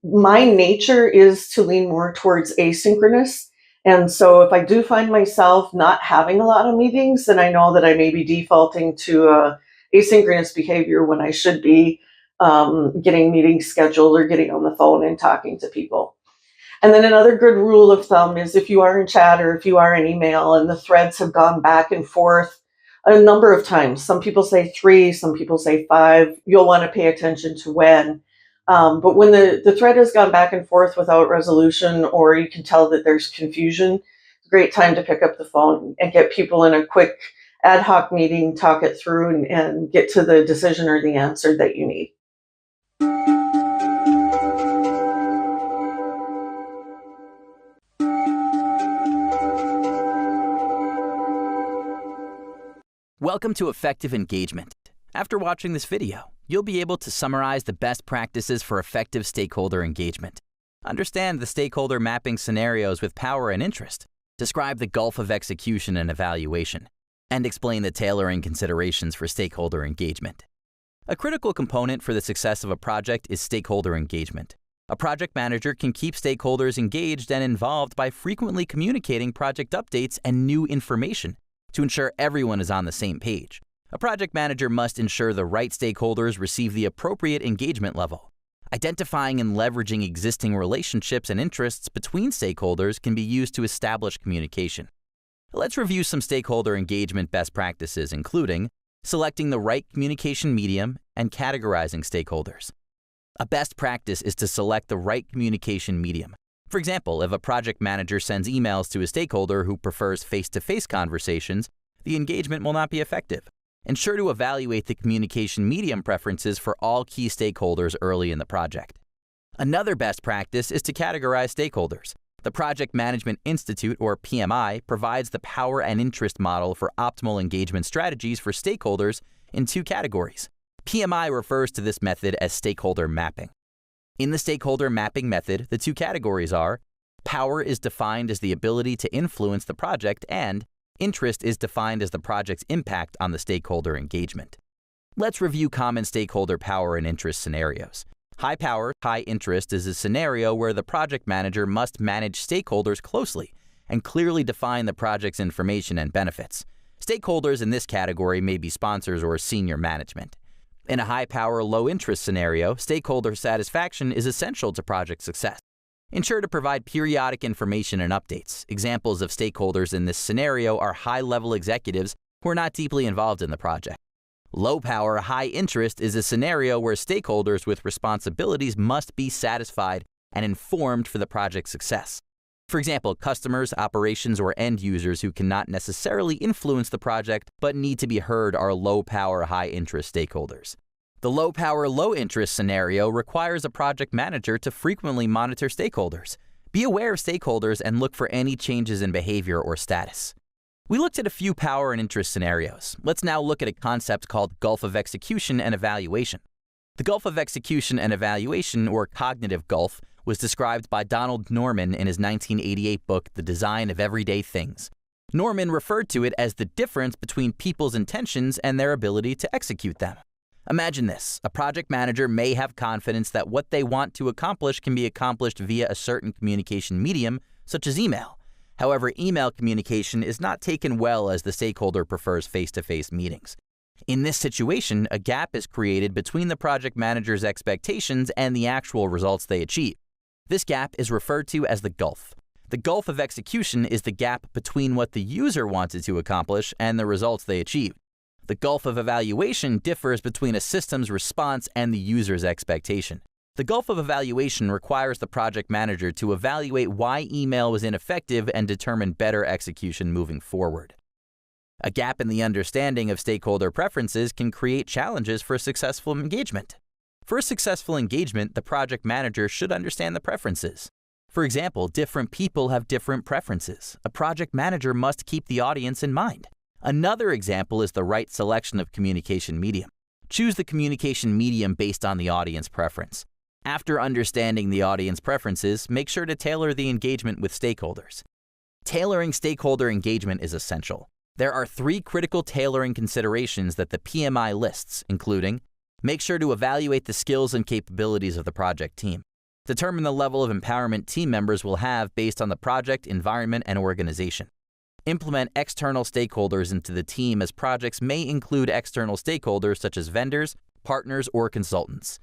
My nature is to lean more towards asynchronous. And so if I do find myself not having a lot of meetings, then I know that I may be defaulting to asynchronous behavior when I should be getting meetings scheduled or getting on the phone and talking to people. And then another good rule of thumb is if you are in chat or if you are in email and the threads have gone back and forth a number of times, some people say 3, some people say 5, you'll want to pay attention to when. But when the thread has gone back and forth without resolution, or you can tell that there's confusion, it's a great time to pick up the phone and get people in a quick ad hoc meeting, talk it through, and get to the decision or the answer that you need. Welcome to Effective Engagement. After watching this video, you'll be able to summarize the best practices for effective stakeholder engagement. Understand the stakeholder mapping scenarios with power and interest. Describe the gulf of execution and evaluation, and explain the tailoring considerations for stakeholder engagement. A critical component for the success of a project is stakeholder engagement. A project manager can keep stakeholders engaged and involved by frequently communicating project updates and new information to ensure everyone is on the same page. A project manager must ensure the right stakeholders receive the appropriate engagement level. Identifying and leveraging existing relationships and interests between stakeholders can be used to establish communication. Let's review some stakeholder engagement best practices, including selecting the right communication medium and categorizing stakeholders. A best practice is to select the right communication medium. For example, if a project manager sends emails to a stakeholder who prefers face-to-face conversations, the engagement will not be effective. Ensure to evaluate the communication medium preferences for all key stakeholders early in the project. Another best practice is to categorize stakeholders. The Project Management Institute, or PMI, provides the power and interest model for optimal engagement strategies for stakeholders in 2 categories. PMI refers to this method as stakeholder mapping. In the stakeholder mapping method, the 2 categories are: power is defined as the ability to influence the project, and interest is defined as the project's impact on the stakeholder engagement. Let's review common stakeholder power and interest scenarios. High power, high interest is a scenario where the project manager must manage stakeholders closely and clearly define the project's information and benefits. Stakeholders in this category may be sponsors or senior management. In a high power, low interest scenario, stakeholder satisfaction is essential to project success. Ensure to provide periodic information and updates. Examples of stakeholders in this scenario are high-level executives who are not deeply involved in the project. Low-power, high-interest is a scenario where stakeholders with responsibilities must be satisfied and informed for the project's success. For example, customers, operations, or end users who cannot necessarily influence the project but need to be heard are low-power, high-interest stakeholders. The low-power, low-interest scenario requires a project manager to frequently monitor stakeholders. Be aware of stakeholders and look for any changes in behavior or status. We looked at a few power and interest scenarios. Let's now look at a concept called gulf of execution and evaluation. The gulf of execution and evaluation, or cognitive gulf, was described by Donald Norman in his 1988 book, The Design of Everyday Things. Norman referred to it as the difference between people's intentions and their ability to execute them. Imagine this: a project manager may have confidence that what they want to accomplish can be accomplished via a certain communication medium, such as email. However, email communication is not taken well as the stakeholder prefers face-to-face meetings. In this situation, a gap is created between the project manager's expectations and the actual results they achieve. This gap is referred to as the gulf. The gulf of execution is the gap between what the user wanted to accomplish and the results they achieved. The gulf of evaluation differs between a system's response and the user's expectation. The gulf of evaluation requires the project manager to evaluate why email was ineffective and determine better execution moving forward. A gap in the understanding of stakeholder preferences can create challenges for successful engagement. For a successful engagement, the project manager should understand the preferences. For example, different people have different preferences. A project manager must keep the audience in mind. Another example is the right selection of communication medium. Choose the communication medium based on the audience preference. After understanding the audience preferences, make sure to tailor the engagement with stakeholders. Tailoring stakeholder engagement is essential. There are 3 critical tailoring considerations that the PMI lists, including: make sure to evaluate the skills and capabilities of the project team. Determine the level of empowerment team members will have based on the project, environment, and organization. Implement external stakeholders into the team, as projects may include external stakeholders such as vendors, partners, or consultants.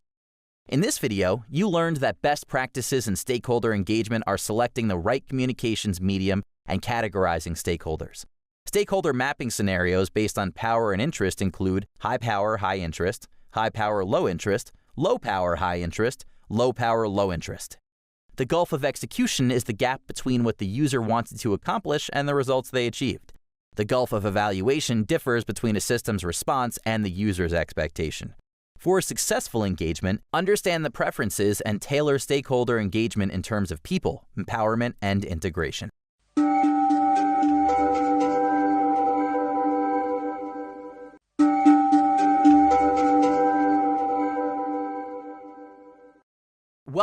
In this video, you learned that best practices in stakeholder engagement are selecting the right communications medium and categorizing stakeholders. Stakeholder mapping scenarios based on power and interest include high power, high interest, high power, low interest, low power, high interest, low power, low interest. The gulf of execution is the gap between what the user wanted to accomplish and the results they achieved. The gulf of evaluation differs between a system's response and the user's expectation. For successful engagement, understand the preferences and tailor stakeholder engagement in terms of people, empowerment, and integration.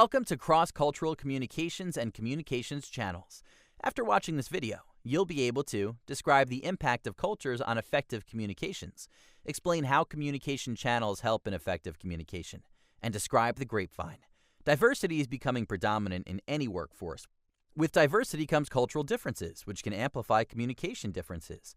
Welcome to Cross-Cultural Communications and Communications Channels. After watching this video, you'll be able to describe the impact of cultures on effective communications, explain how communication channels help in effective communication, and describe the grapevine. Diversity is becoming predominant in any workforce. With diversity comes cultural differences, which can amplify communication differences.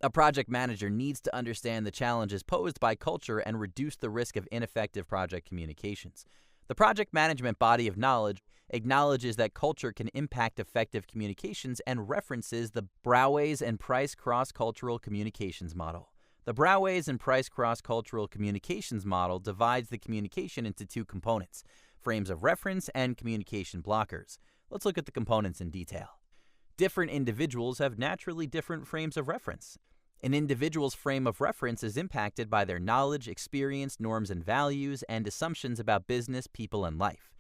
A project manager needs to understand the challenges posed by culture and reduce the risk of ineffective project communications. The project management body of knowledge acknowledges that culture can impact effective communications and references the Brauway's and Price cross-cultural communications model. The Brauway's and Price cross-cultural communications model divides the communication into two components, frames of reference and communication blockers. Let's look at the components in detail. Different individuals have naturally different frames of reference. An individual's frame of reference is impacted by their knowledge, experience, norms and values, and assumptions about business, people, and life.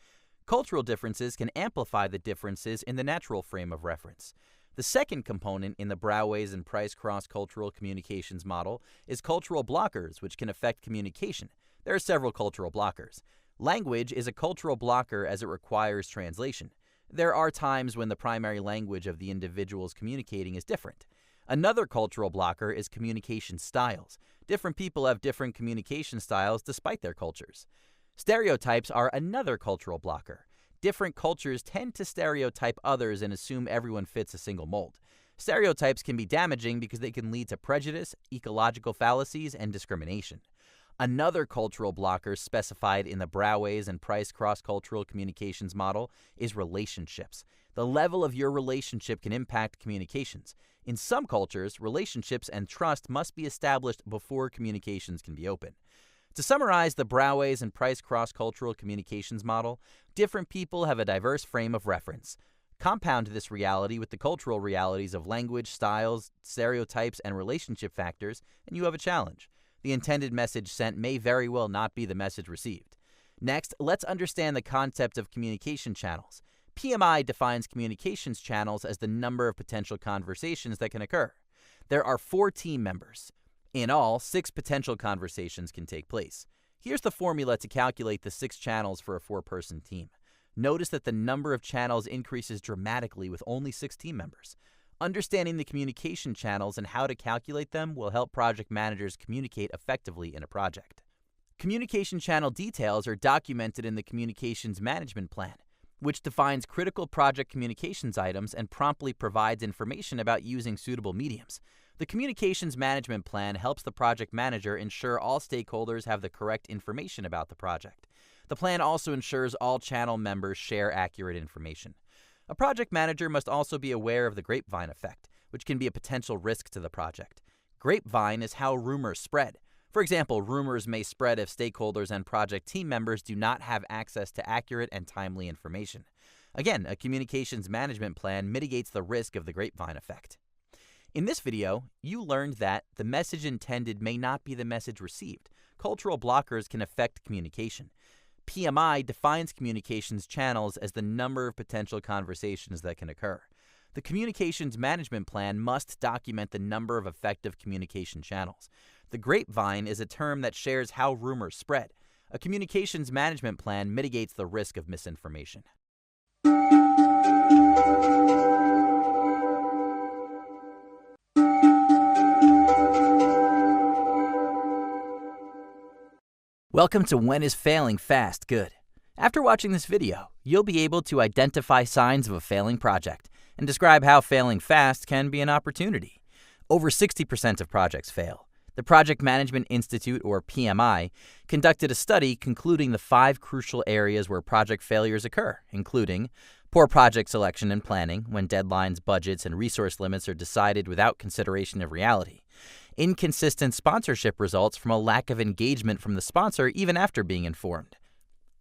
Cultural differences can amplify the differences in the natural frame of reference. The second component in the Brauway's and Price cross-cultural communications model is cultural blockers, which can affect communication. There are several cultural blockers. Language is a cultural blocker as it requires translation. There are times when the primary language of the individuals communicating is different. Another cultural blocker is communication styles. Different people have different communication styles despite their cultures. Stereotypes are another cultural blocker. Different cultures tend to stereotype others and assume everyone fits a single mold. Stereotypes can be damaging because they can lead to prejudice, ecological fallacies, and discrimination. Another cultural blocker specified in the Brauway's and Price cross-cultural communications model is relationships. The level of your relationship can impact communications. In some cultures, relationships and trust must be established before communications can be open. To summarize the Brauway's and Price cross-cultural communications model, different people have a diverse frame of reference. Compound this reality with the cultural realities of language, styles, stereotypes, and relationship factors, and you have a challenge. The intended message sent may very well not be the message received. Next, let's understand the concept of communication channels. PMI defines communications channels as the number of potential conversations that can occur. There are 4 team members. In all, 6 potential conversations can take place. Here's the formula to calculate the 6 channels for a 4-person team. Notice that the number of channels increases dramatically with only 6 team members. Understanding the communication channels and how to calculate them will help project managers communicate effectively in a project. Communication channel details are documented in the Communications Management Plan, which defines critical project communications items and promptly provides information about using suitable mediums. The Communications Management Plan helps the project manager ensure all stakeholders have the correct information about the project. The plan also ensures all channel members share accurate information. A project manager must also be aware of the grapevine effect, which can be a potential risk to the project. Grapevine is how rumors spread. For example, rumors may spread if stakeholders and project team members do not have access to accurate and timely information. Again, a communications management plan mitigates the risk of the grapevine effect. In this video, you learned that the message intended may not be the message received. Cultural blockers can affect communication. PMI defines communications channels as the number of potential conversations that can occur. The Communications Management Plan must document the number of effective communication channels. The grapevine is a term that shares how rumors spread. A communications management plan mitigates the risk of misinformation. Welcome to When is Failing Fast Good? After watching this video, you'll be able to identify signs of a failing project and describe how failing fast can be an opportunity. Over 60% of projects fail. The Project Management Institute, or PMI, conducted a study concluding the 5 crucial areas where project failures occur, including poor project selection and planning, when deadlines, budgets, and resource limits are decided without consideration of reality, inconsistent sponsorship results from a lack of engagement from the sponsor even after being informed,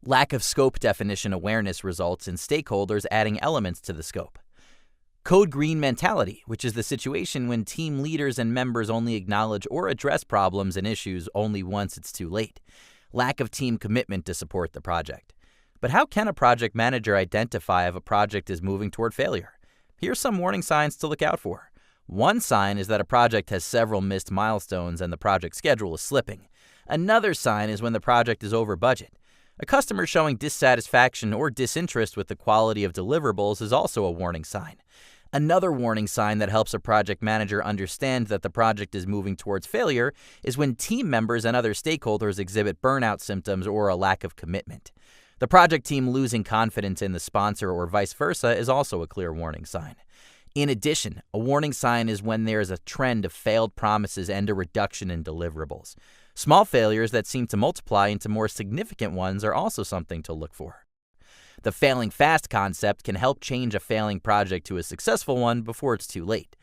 lack of scope definition awareness results in stakeholders adding elements to the scope, code green mentality, which is the situation when team leaders and members only acknowledge or address problems and issues only once it's too late. Lack of team commitment to support the project. But how can a project manager identify if a project is moving toward failure? Here's some warning signs to look out for. One sign is that a project has several missed milestones and the project schedule is slipping. Another sign is when the project is over budget. A customer showing dissatisfaction or disinterest with the quality of deliverables is also a warning sign. Another warning sign that helps a project manager understand that the project is moving towards failure is when team members and other stakeholders exhibit burnout symptoms or a lack of commitment. The project team losing confidence in the sponsor or vice versa is also a clear warning sign. In addition, a warning sign is when there is a trend of failed promises and a reduction in deliverables. Small failures that seem to multiply into more significant ones are also something to look for. The failing fast concept can help change a failing project to a successful one before it's too late.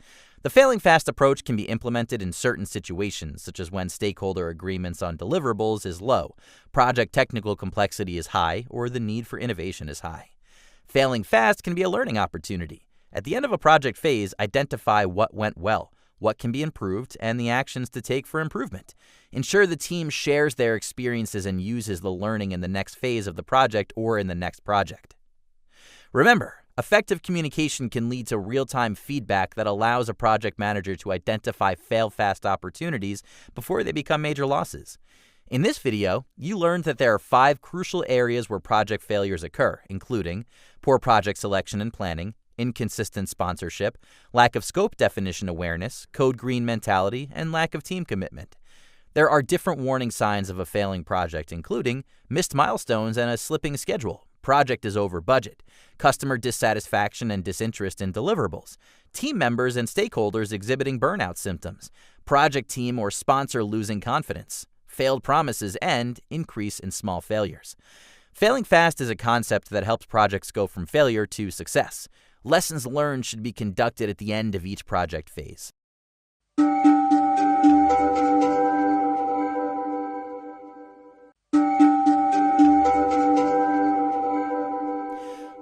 The failing fast approach can be implemented in certain situations, such as when stakeholder agreements on deliverables is low, project technical complexity is high, or the need for innovation is high. Failing fast can be a learning opportunity. At the end of a project phase, identify what went well, what can be improved, and the actions to take for improvement. Ensure the team shares their experiences and uses the learning in the next phase of the project or in the next project. Remember, effective communication can lead to real-time feedback that allows a project manager to identify fail-fast opportunities before they become major losses. In this video, you learned that there are 5 crucial areas where project failures occur, including poor project selection and planning, inconsistent sponsorship, lack of scope definition awareness, code green mentality, and lack of team commitment. There are different warning signs of a failing project, including missed milestones and a slipping schedule, project is over budget, customer dissatisfaction and disinterest in deliverables, team members and stakeholders exhibiting burnout symptoms, project team or sponsor losing confidence, failed promises, and increase in small failures. Failing fast is a concept that helps projects go from failure to success. Lessons learned should be conducted at the end of each project phase.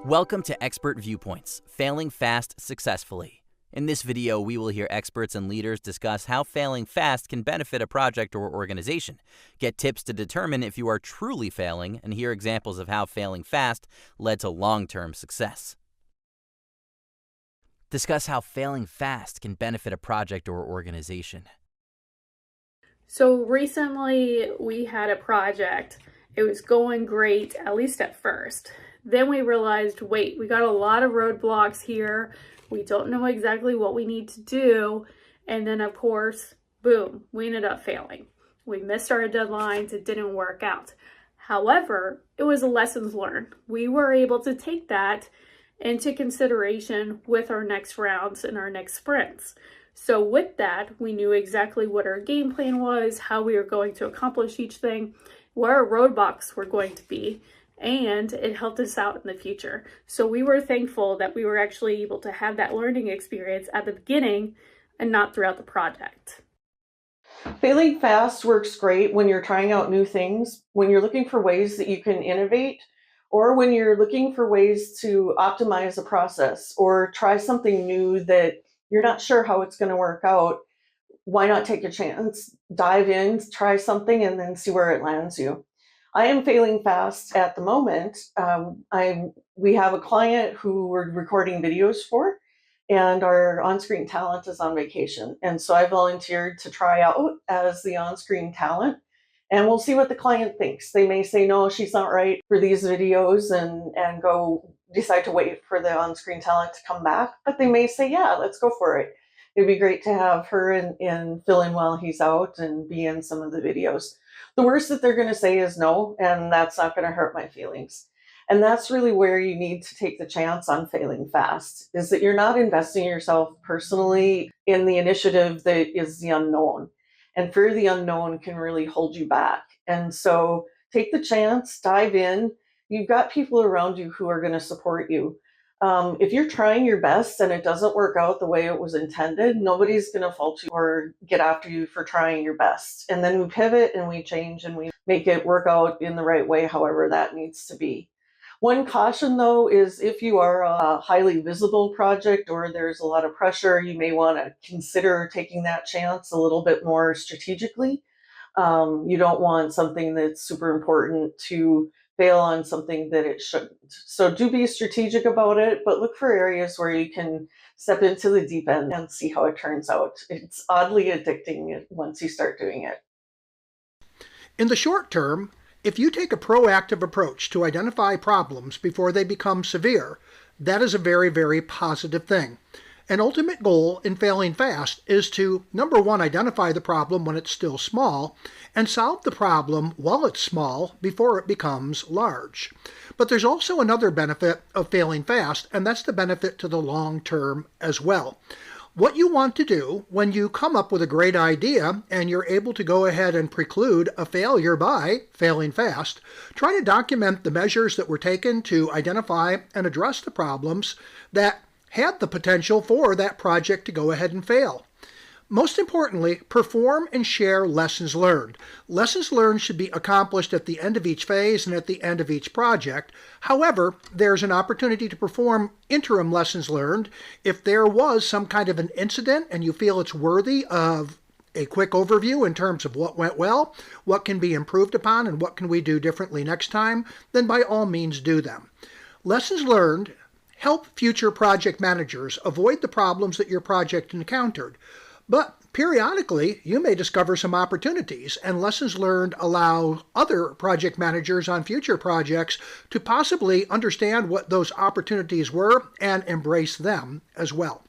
Welcome to Expert Viewpoints, Failing Fast Successfully. In this video, we will hear experts and leaders discuss how failing fast can benefit a project or organization, get tips to determine if you are truly failing, and hear examples of how failing fast led to long-term success. Discuss how failing fast can benefit a project or organization. So recently we had a project. It was going great, at least at first. Then we realized, wait, we got a lot of roadblocks here. We don't know exactly what we need to do. And then of course, boom, we ended up failing. We missed our deadlines. It didn't work out. However, it was a lessons learned. We were able to take that into consideration with our next rounds and our next sprints. So with that, we knew exactly what our game plan was, how we were going to accomplish each thing, where our roadblocks were going to be, and it helped us out in the future. So we were thankful that we were actually able to have that learning experience at the beginning and not throughout the project. Failing fast works great when you're trying out new things, when you're looking for ways that you can innovate, or when you're looking for ways to optimize a process or try something new that you're not sure how it's going to work out. Why not take a chance, dive in, try something, and then see where it lands you? I am failing fast at the moment. We have a client who we're recording videos for, and our on-screen talent is on vacation. And so I volunteered to try out as the on-screen talent, and we'll see what the client thinks. They may say, no, she's not right for these videos, and go decide to wait for the on-screen talent to come back. But they may say, yeah, let's go for it. It'd be great to have her and fill in while he's out and be in some of the videos. The worst that they're going to say is no, and that's not going to hurt my feelings. And that's really where you need to take the chance on failing fast, is that you're not investing yourself personally in the initiative that is the unknown. And fear of the unknown can really hold you back. And so take the chance, dive in. You've got people around you who are going to support you. If you're trying your best and it doesn't work out the way it was intended, nobody's going to fault you or get after you for trying your best. And then we pivot and we change and we make it work out in the right way, however that needs to be. One caution, though, is if you are a highly visible project or there's a lot of pressure, you may want to consider taking that chance a little bit more strategically. You don't want something that's super important to fail on something that it shouldn't. So do be strategic about it, but look for areas where you can step into the deep end and see how it turns out. It's oddly addicting once you start doing it. In the short term, If you take a proactive approach to identify problems before they become severe, that is a very, very positive thing. An ultimate goal in failing fast is to, number one, identify the problem when it's still small and solve the problem while it's small before it becomes large. But there's also another benefit of failing fast, and that's the benefit to the long term as well. What you want to do when you come up with a great idea and you're able to go ahead and preclude a failure by failing fast, try to document the measures that were taken to identify and address the problems that had the potential for that project to go ahead and fail. Most importantly, perform and share lessons learned. Lessons learned should be accomplished at the end of each phase and at the end of each project. However, there's an opportunity to perform interim lessons learned if there was some kind of an incident and you feel it's worthy of a quick overview in terms of what went well, what can be improved upon, and what can we do differently next time, then by all means do them. Lessons learned help future project managers avoid the problems that your project encountered. But periodically, you may discover some opportunities, and lessons learned allow other project managers on future projects to possibly understand what those opportunities were and embrace them as well.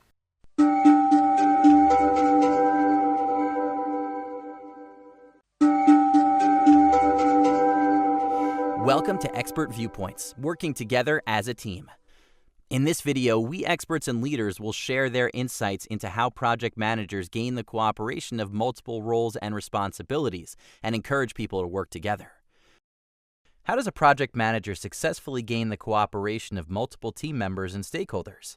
Welcome to Expert Viewpoints, working together as a team. In this video, we experts and leaders will share their insights into how project managers gain the cooperation of multiple roles and responsibilities and encourage people to work together. How does a project manager successfully gain the cooperation of multiple team members and stakeholders?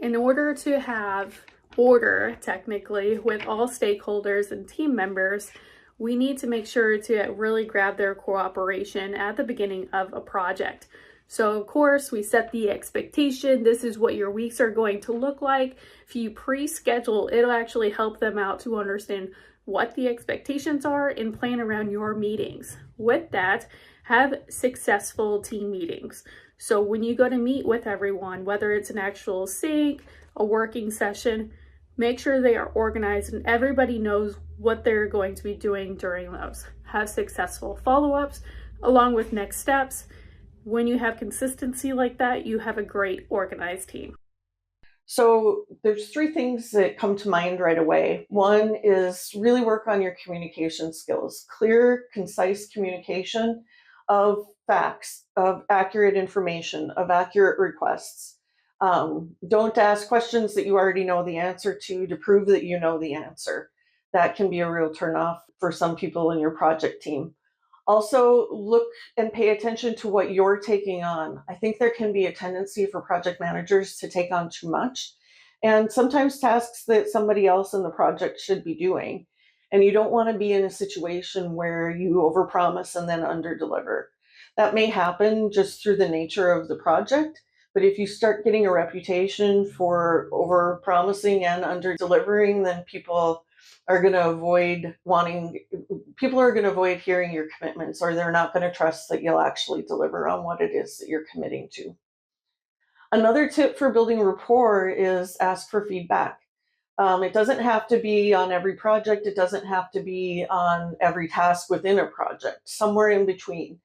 In order to have order, technically, with all stakeholders and team members, we need to make sure to really grab their cooperation at the beginning of a project. So of course, we set the expectation. This is what your weeks are going to look like. If you pre-schedule, it'll actually help them out to understand what the expectations are and plan around your meetings. With that, have successful team meetings. So when you go to meet with everyone, whether it's an actual sync, a working session, make sure they are organized and everybody knows what they're going to be doing during those. Have successful follow-ups along with next steps. When you have consistency like that, you have a great organized team. So there's three things that come to mind right away. One is really work on your communication skills. Clear, concise communication of facts, of accurate information, of accurate requests. Don't ask questions that you already know the answer to prove that you know the answer. That can be a real turnoff for some people in your project team. Also, look and pay attention to what you're taking on. I think there can be a tendency for project managers to take on too much, and sometimes tasks that somebody else in the project should be doing. And you don't want to be in a situation where you overpromise and then underdeliver. That may happen just through the nature of the project, but if you start getting a reputation for overpromising and underdelivering, then people are going to avoid hearing your commitments, or they're not going to trust that you'll actually deliver on what it is that you're committing to. Another tip for building rapport is ask for feedback. It doesn't have to be on every project. It doesn't have to be on every task within a project, somewhere in between.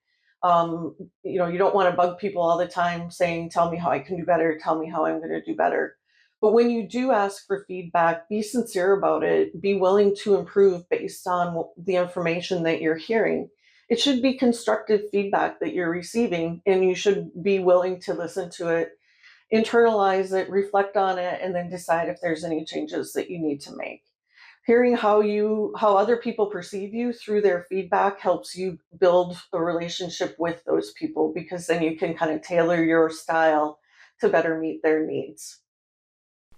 You don't want to bug people all the time saying, tell me how I can do better, tell me how I'm going to do better. But when you do ask for feedback, be sincere about it. Be willing to improve based on the information that you're hearing. It should be constructive feedback that you're receiving, and you should be willing to listen to it, internalize it, reflect on it, and then decide if there's any changes that you need to make. Hearing how other people perceive you through their feedback helps you build a relationship with those people, because then you can kind of tailor your style to better meet their needs.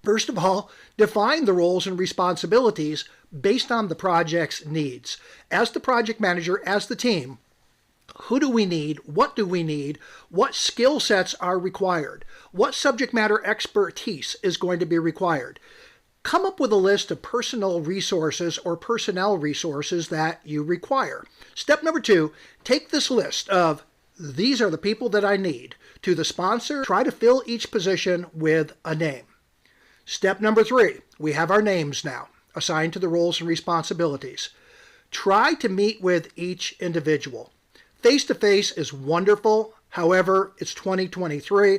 First of all, define the roles and responsibilities based on the project's needs. As the project manager, as the team, who do we need? What do we need? What skill sets are required? What subject matter expertise is going to be required? Come up with a list of personal resources or personnel resources that you require. Step number 2, take this list of these are the people that I need to the sponsor. Try to fill each position with a name. Step number 3, we have our names now assigned to the roles and responsibilities. Try to meet with each individual. Face-to-face is wonderful. However, it's 2023.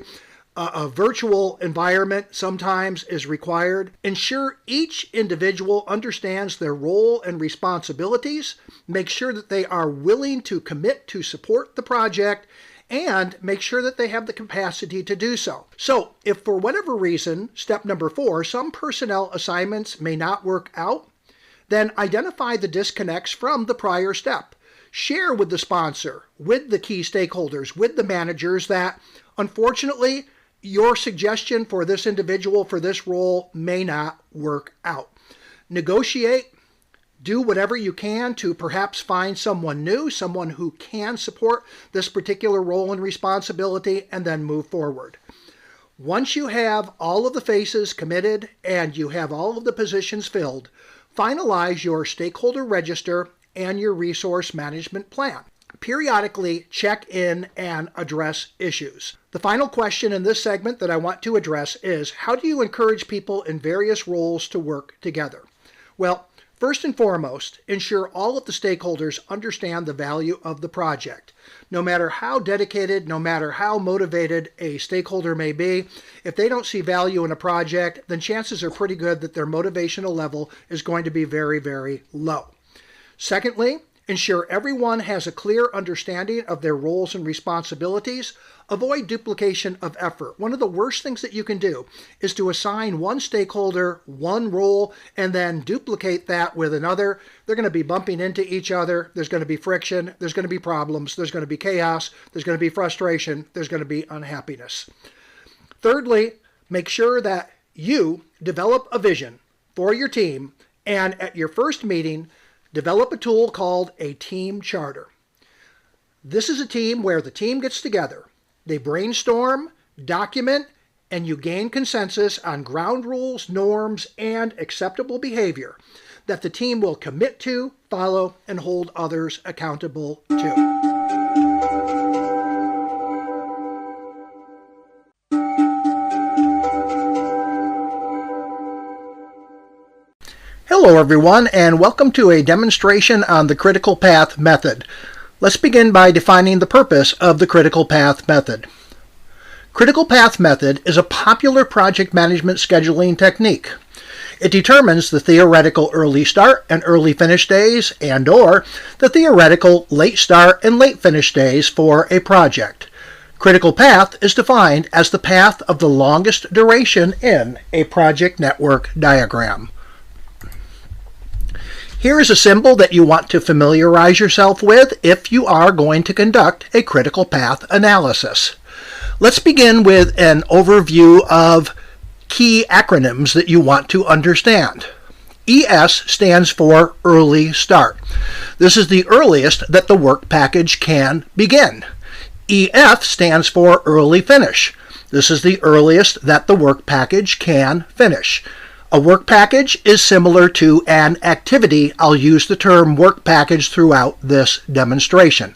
A virtual environment sometimes is required. Ensure each individual understands their role and responsibilities. Make sure that they are willing to commit to support the project, and make sure that they have the capacity to do so. So, if for whatever reason, step number 4, some personnel assignments may not work out, then identify the disconnects from the prior step. Share with the sponsor, with the key stakeholders, with the managers that, unfortunately, your suggestion for this individual for this role may not work out. Negotiate. Do whatever you can to perhaps find someone new, someone who can support this particular role and responsibility, and then move forward. Once you have all of the faces committed and you have all of the positions filled, finalize your stakeholder register and your resource management plan. Periodically check in and address issues. The final question in this segment that I want to address is, how do you encourage people in various roles to work together? Well, first and foremost, ensure all of the stakeholders understand the value of the project. No matter how dedicated, no matter how motivated a stakeholder may be, if they don't see value in a project, then chances are pretty good that their motivational level is going to be very, very low. Secondly, ensure everyone has a clear understanding of their roles and responsibilities. Avoid duplication of effort. One of the worst things that you can do is to assign one stakeholder one role and then duplicate that with another. They're going to be bumping into each other. There's going to be friction. There's going to be problems. There's going to be chaos. There's going to be frustration. There's going to be unhappiness. Thirdly, make sure that you develop a vision for your team, and at your first meeting, develop a tool called a team charter. This is a team where the team gets together. They brainstorm, document, and you gain consensus on ground rules, norms, and acceptable behavior that the team will commit to, follow, and hold others accountable to. Hello everyone, and welcome to a demonstration on the critical path method. Let's begin by defining the purpose of the critical path method. Critical path method is a popular project management scheduling technique. It determines the theoretical early start and early finish days and/or the theoretical late start and late finish days for a project. Critical path is defined as the path of the longest duration in a project network diagram. Here is a symbol that you want to familiarize yourself with if you are going to conduct a critical path analysis. Let's begin with an overview of key acronyms that you want to understand. ES stands for early start. This is the earliest that the work package can begin. EF stands for early finish. This is the earliest that the work package can finish. A work package is similar to an activity. I'll use the term work package throughout this demonstration.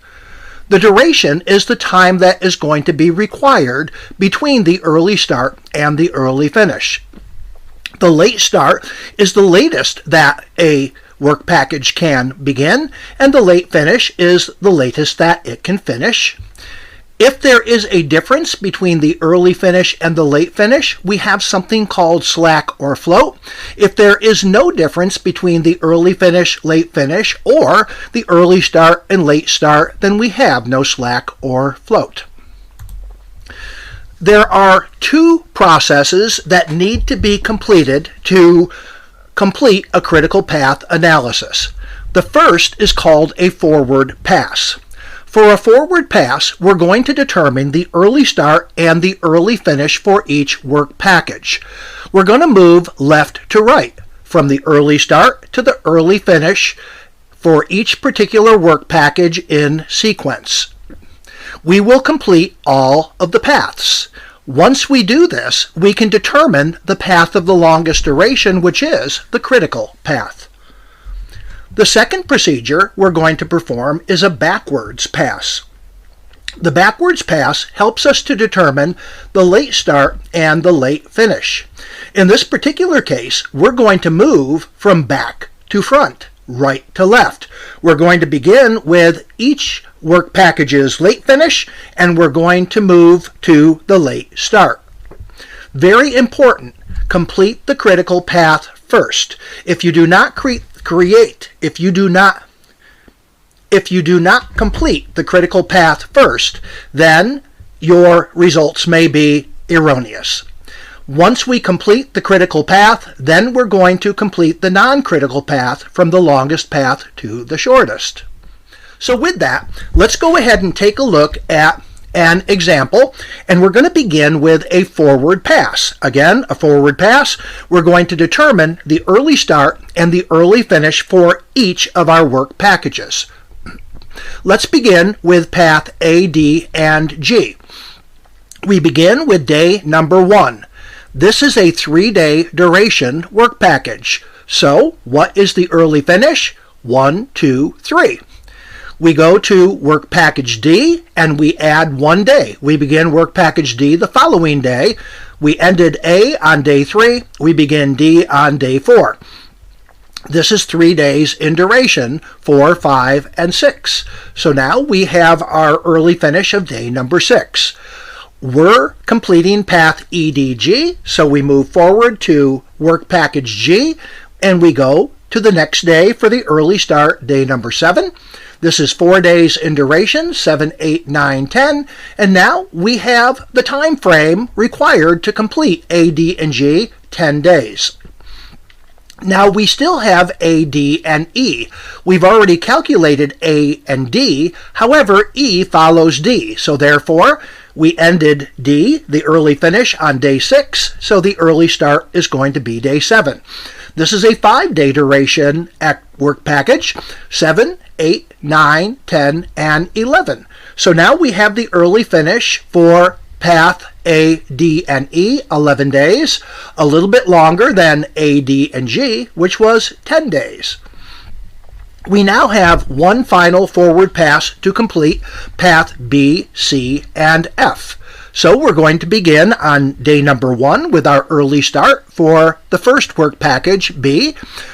The duration is the time that is going to be required between the early start and the early finish. The late start is the latest that a work package can begin, and the late finish is the latest that it can finish. If there is a difference between the early finish and the late finish, we have something called slack or float. If there is no difference between the early finish, late finish, or the early start and late start, then we have no slack or float. There are two processes that need to be completed to complete a critical path analysis. The first is called a forward pass. For a forward pass, we're going to determine the early start and the early finish for each work package. We're going to move left to right from the early start to the early finish for each particular work package in sequence. We will complete all of the paths. Once we do this, we can determine the path of the longest duration, which is the critical path. The second procedure we're going to perform is a backwards pass. The backwards pass helps us to determine the late start and the late finish. In this particular case, we're going to move from back to front. right to left. We're going to begin with each work package's late finish, and we're going to move to the late start. Very important, complete the critical path first. If you do not complete the critical path first, then your results may be erroneous. Once we complete the critical path, then we're going to complete the non-critical path from the longest path to the shortest. So with that, let's go ahead and take a look at an example, and we're going to begin with a forward pass. Again, a forward pass, we're going to determine the early start and the early finish for each of our work packages. Let's begin with path A, D, and G. We begin with day number 1. This is a 3-day duration work package. So, what is the early finish? 1, 2, 3. We go to work package D and we add 1 day. We begin work package D the following day. We ended A on day 3. We begin D on day 4. This is 3 days in duration, 4, 5, and 6. So now we have our early finish of day number 6. We're completing path EDG, so we move forward to work package G, and we go to the next day for the early start, day number 7. This is 4 days in duration, 7, 8, 9, 10, and now we have the time frame required to complete A, D, and G, 10 days. Now we still have A, D, and E. We've already calculated A and D, however, E follows D, so therefore we ended D, the early finish, on day 6, so the early start is going to be day 7. This is a 5-day duration work package, 7, 8, 9, 10, and 11. So now we have the early finish for path A, D, and E, 11 days, a little bit longer than A, D, and G, which was 10 days. We now have one final forward pass to complete path B, C, and F. So we're going to begin on day number 1 with our early start for the first work package B,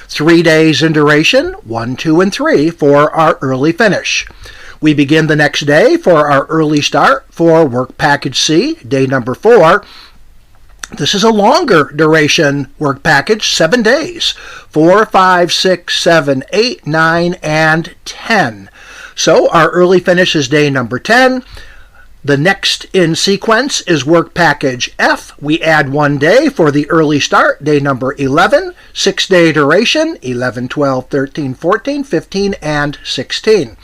3 days in duration, 1, 2, and 3 for our early finish. We begin the next day for our early start for work package C, day number 4. This is a longer duration work package, 7 days, 4, 5, 6, 7, 8, 9, and 10. So our early finish is day number 10. The next in sequence is work package F. We add 1 day for the early start, day number 11, 6-day duration, 11, 12, 13, 14, 15, and 16.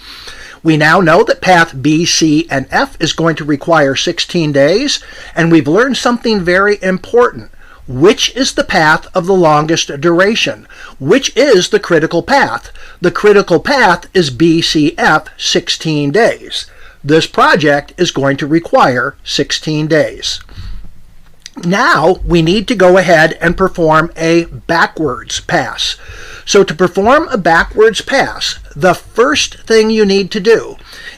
We now know that path B, C, and F is going to require 16 days, and we've learned something very important. Which is the path of the longest duration? Which is the critical path? The critical path is BCF, 16 days. This project is going to require 16 days. Now we need to go ahead and perform a backwards pass. So to perform a backwards pass, the first thing you need to do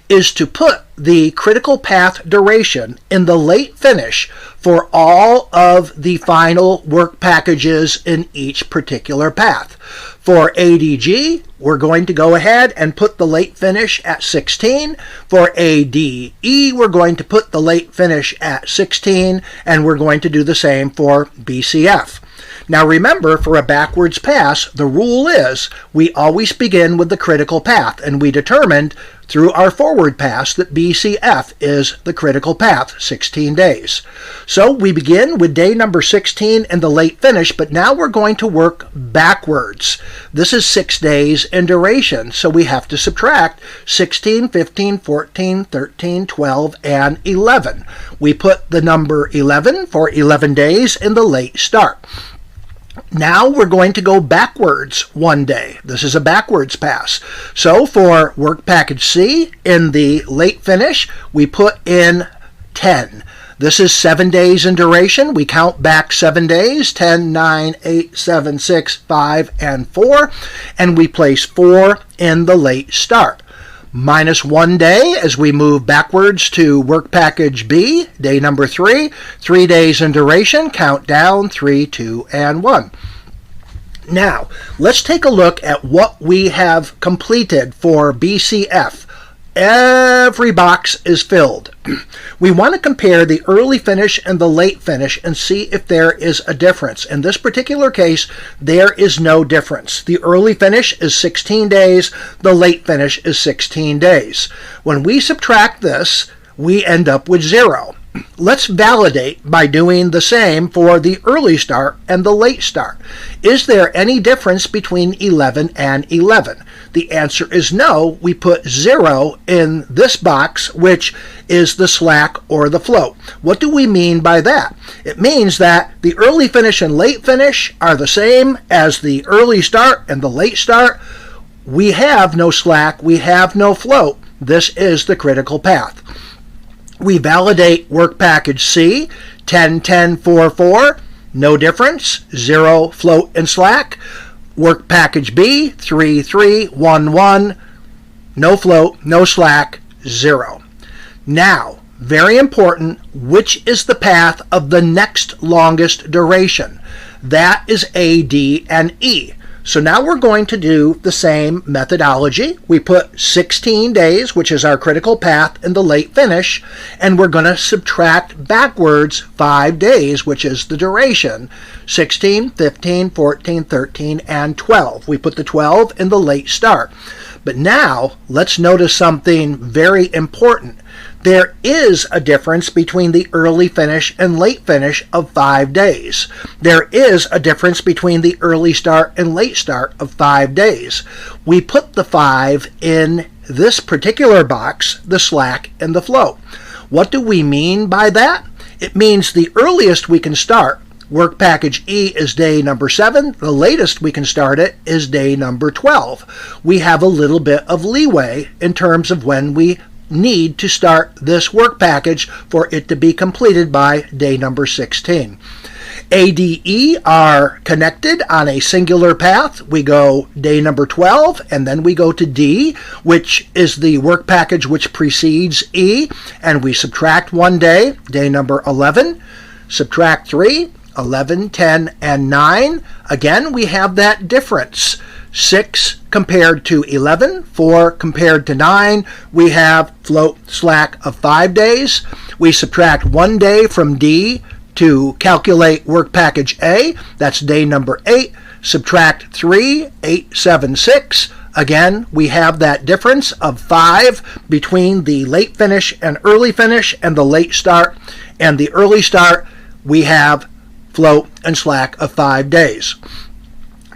is to put the critical path duration in the late finish for all of the final work packages in each particular path. For ADG, we're going to go ahead and put the late finish at 16. For ADE, we're going to put the late finish at 16, and we're going to do the same for BCF. Now remember, for a backwards pass, the rule is we always begin with the critical path, and we determined through our forward pass that BCF is the critical path, 16 days. So we begin with day number 16 in the late finish, but now we're going to work backwards. This is 6 days in duration, so we have to subtract 16, 15, 14, 13, 12, and 11. We put the number 11 for 11 days in the late start. Now we're going to go backwards 1 day. This is a backwards pass. So for work package C, in the late finish, we put in 10. This is 7 days in duration. We count back 7 days, 10, 9, 8, 7, 6, 5, and 4, and we place 4 in the late start. Minus 1 day as we move backwards to work package B, day number 3, 3 days in duration, count down 3, 2, and 1. Now, let's take a look at what we have completed for BCF. Every box is filled. We want to compare the early finish and the late finish and see if there is a difference. In this particular case, there is no difference. The early finish is 16 days, the late finish is 16 days. When we subtract this, we end up with 0. Let's validate by doing the same for the early start and the late start. Is there any difference between 11 and 11? The answer is no. We put 0 in this box, which is the slack or the float. What do we mean by that? It means that the early finish and late finish are the same as the early start and the late start. We have no slack, we have no float. This is the critical path. We validate work package C, 10-10-4-4, no difference, 0 float and slack. Work package B, 3-3-1-1, no float, no slack, 0. Now, very important, which is the path of the next longest duration? That is A, D, and E. So now we're going to do the same methodology. We put 16 days, which is our critical path in the late finish, and we're going to subtract backwards 5 days, which is the duration, 16, 15, 14, 13, and 12. We put the 12 in the late start. But now let's notice something very important. There is a difference between the early finish and late finish of 5 days. There is a difference between the early start and late start of 5 days. We put the 5 in this particular box, the slack and the float. What do we mean by that? It means the earliest we can start, work package E, is day number 7. The latest we can start it is day number 12. We have a little bit of leeway in terms of when we need to start this work package for it to be completed by day number 16. ADE are connected on a singular path. We go day number 12, and then we go to D, which is the work package which precedes E, and we subtract 1 day, day number 11, subtract 3, 11, 10, and 9. Again, we have that difference. 6 compared to 11, 4 compared to 9. We have float slack of 5 days. We subtract 1 day from D to calculate work package A. That's day number 8. Subtract 3, 8, 7, 6. Again, we have that difference of 5 between the late finish and early finish and the late start. And the early start, we have float and slack of 5 days.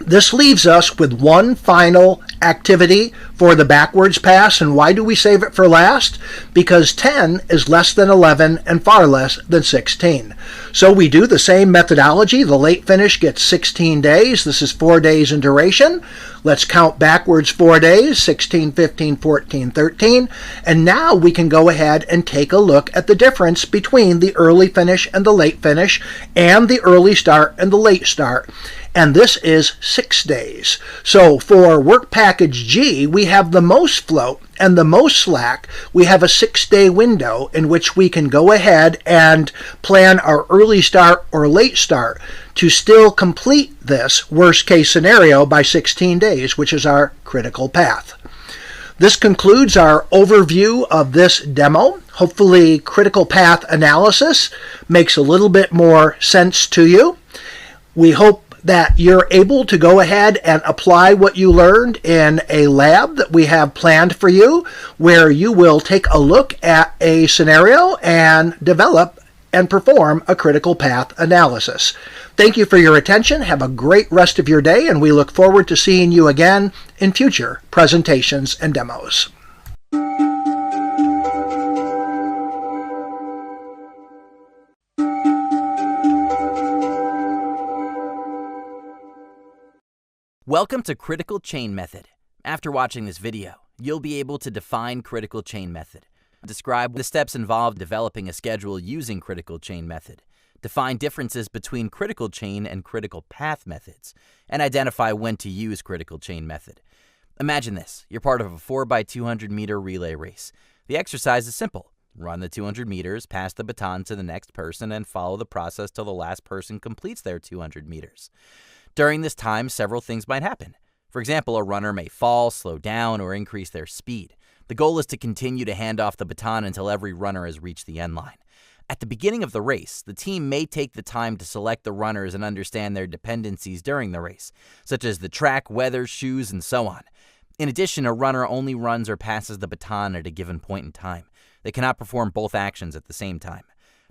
This leaves us with one final activity for the backwards pass. And why do we save it for last? Because 10 is less than 11 and far less than 16. So we do the same methodology. The late finish gets 16 days. This is 4 days in duration. Let's count backwards 4 days, 16, 15, 14, 13. And now we can go ahead and take a look at the difference between the early finish and the late finish and the early start and the late start. And this is 6 days. So for work package G, we have the most float and the most slack. We have a 6-day window in which we can go ahead and plan our early start or late start to still complete this worst case scenario by 16 days, which is our critical path. This concludes our overview of this demo. Hopefully, critical path analysis makes a little bit more sense to you. We hope that you're able to go ahead and apply what you learned in a lab that we have planned for you, where you will take a look at a scenario and develop and perform a critical path analysis. Thank you for your attention. Have a great rest of your day, and we look forward to seeing you again in future presentations and demos. Welcome to Critical Chain Method. After watching this video, you'll be able to define Critical Chain Method, describe the steps involved in developing a schedule using Critical Chain Method, define differences between Critical Chain and Critical Path methods, and identify when to use Critical Chain Method. Imagine this. You're part of a 4x200 meter relay race. The exercise is simple. Run the 200 meters, pass the baton to the next person, and follow the process till the last person completes their 200 meters. During this time, several things might happen. For example, a runner may fall, slow down, or increase their speed. The goal is to continue to hand off the baton until every runner has reached the end line. At the beginning of the race, the team may take the time to select the runners and understand their dependencies during the race, such as the track, weather, shoes, and so on. In addition, a runner only runs or passes the baton at a given point in time. They cannot perform both actions at the same time.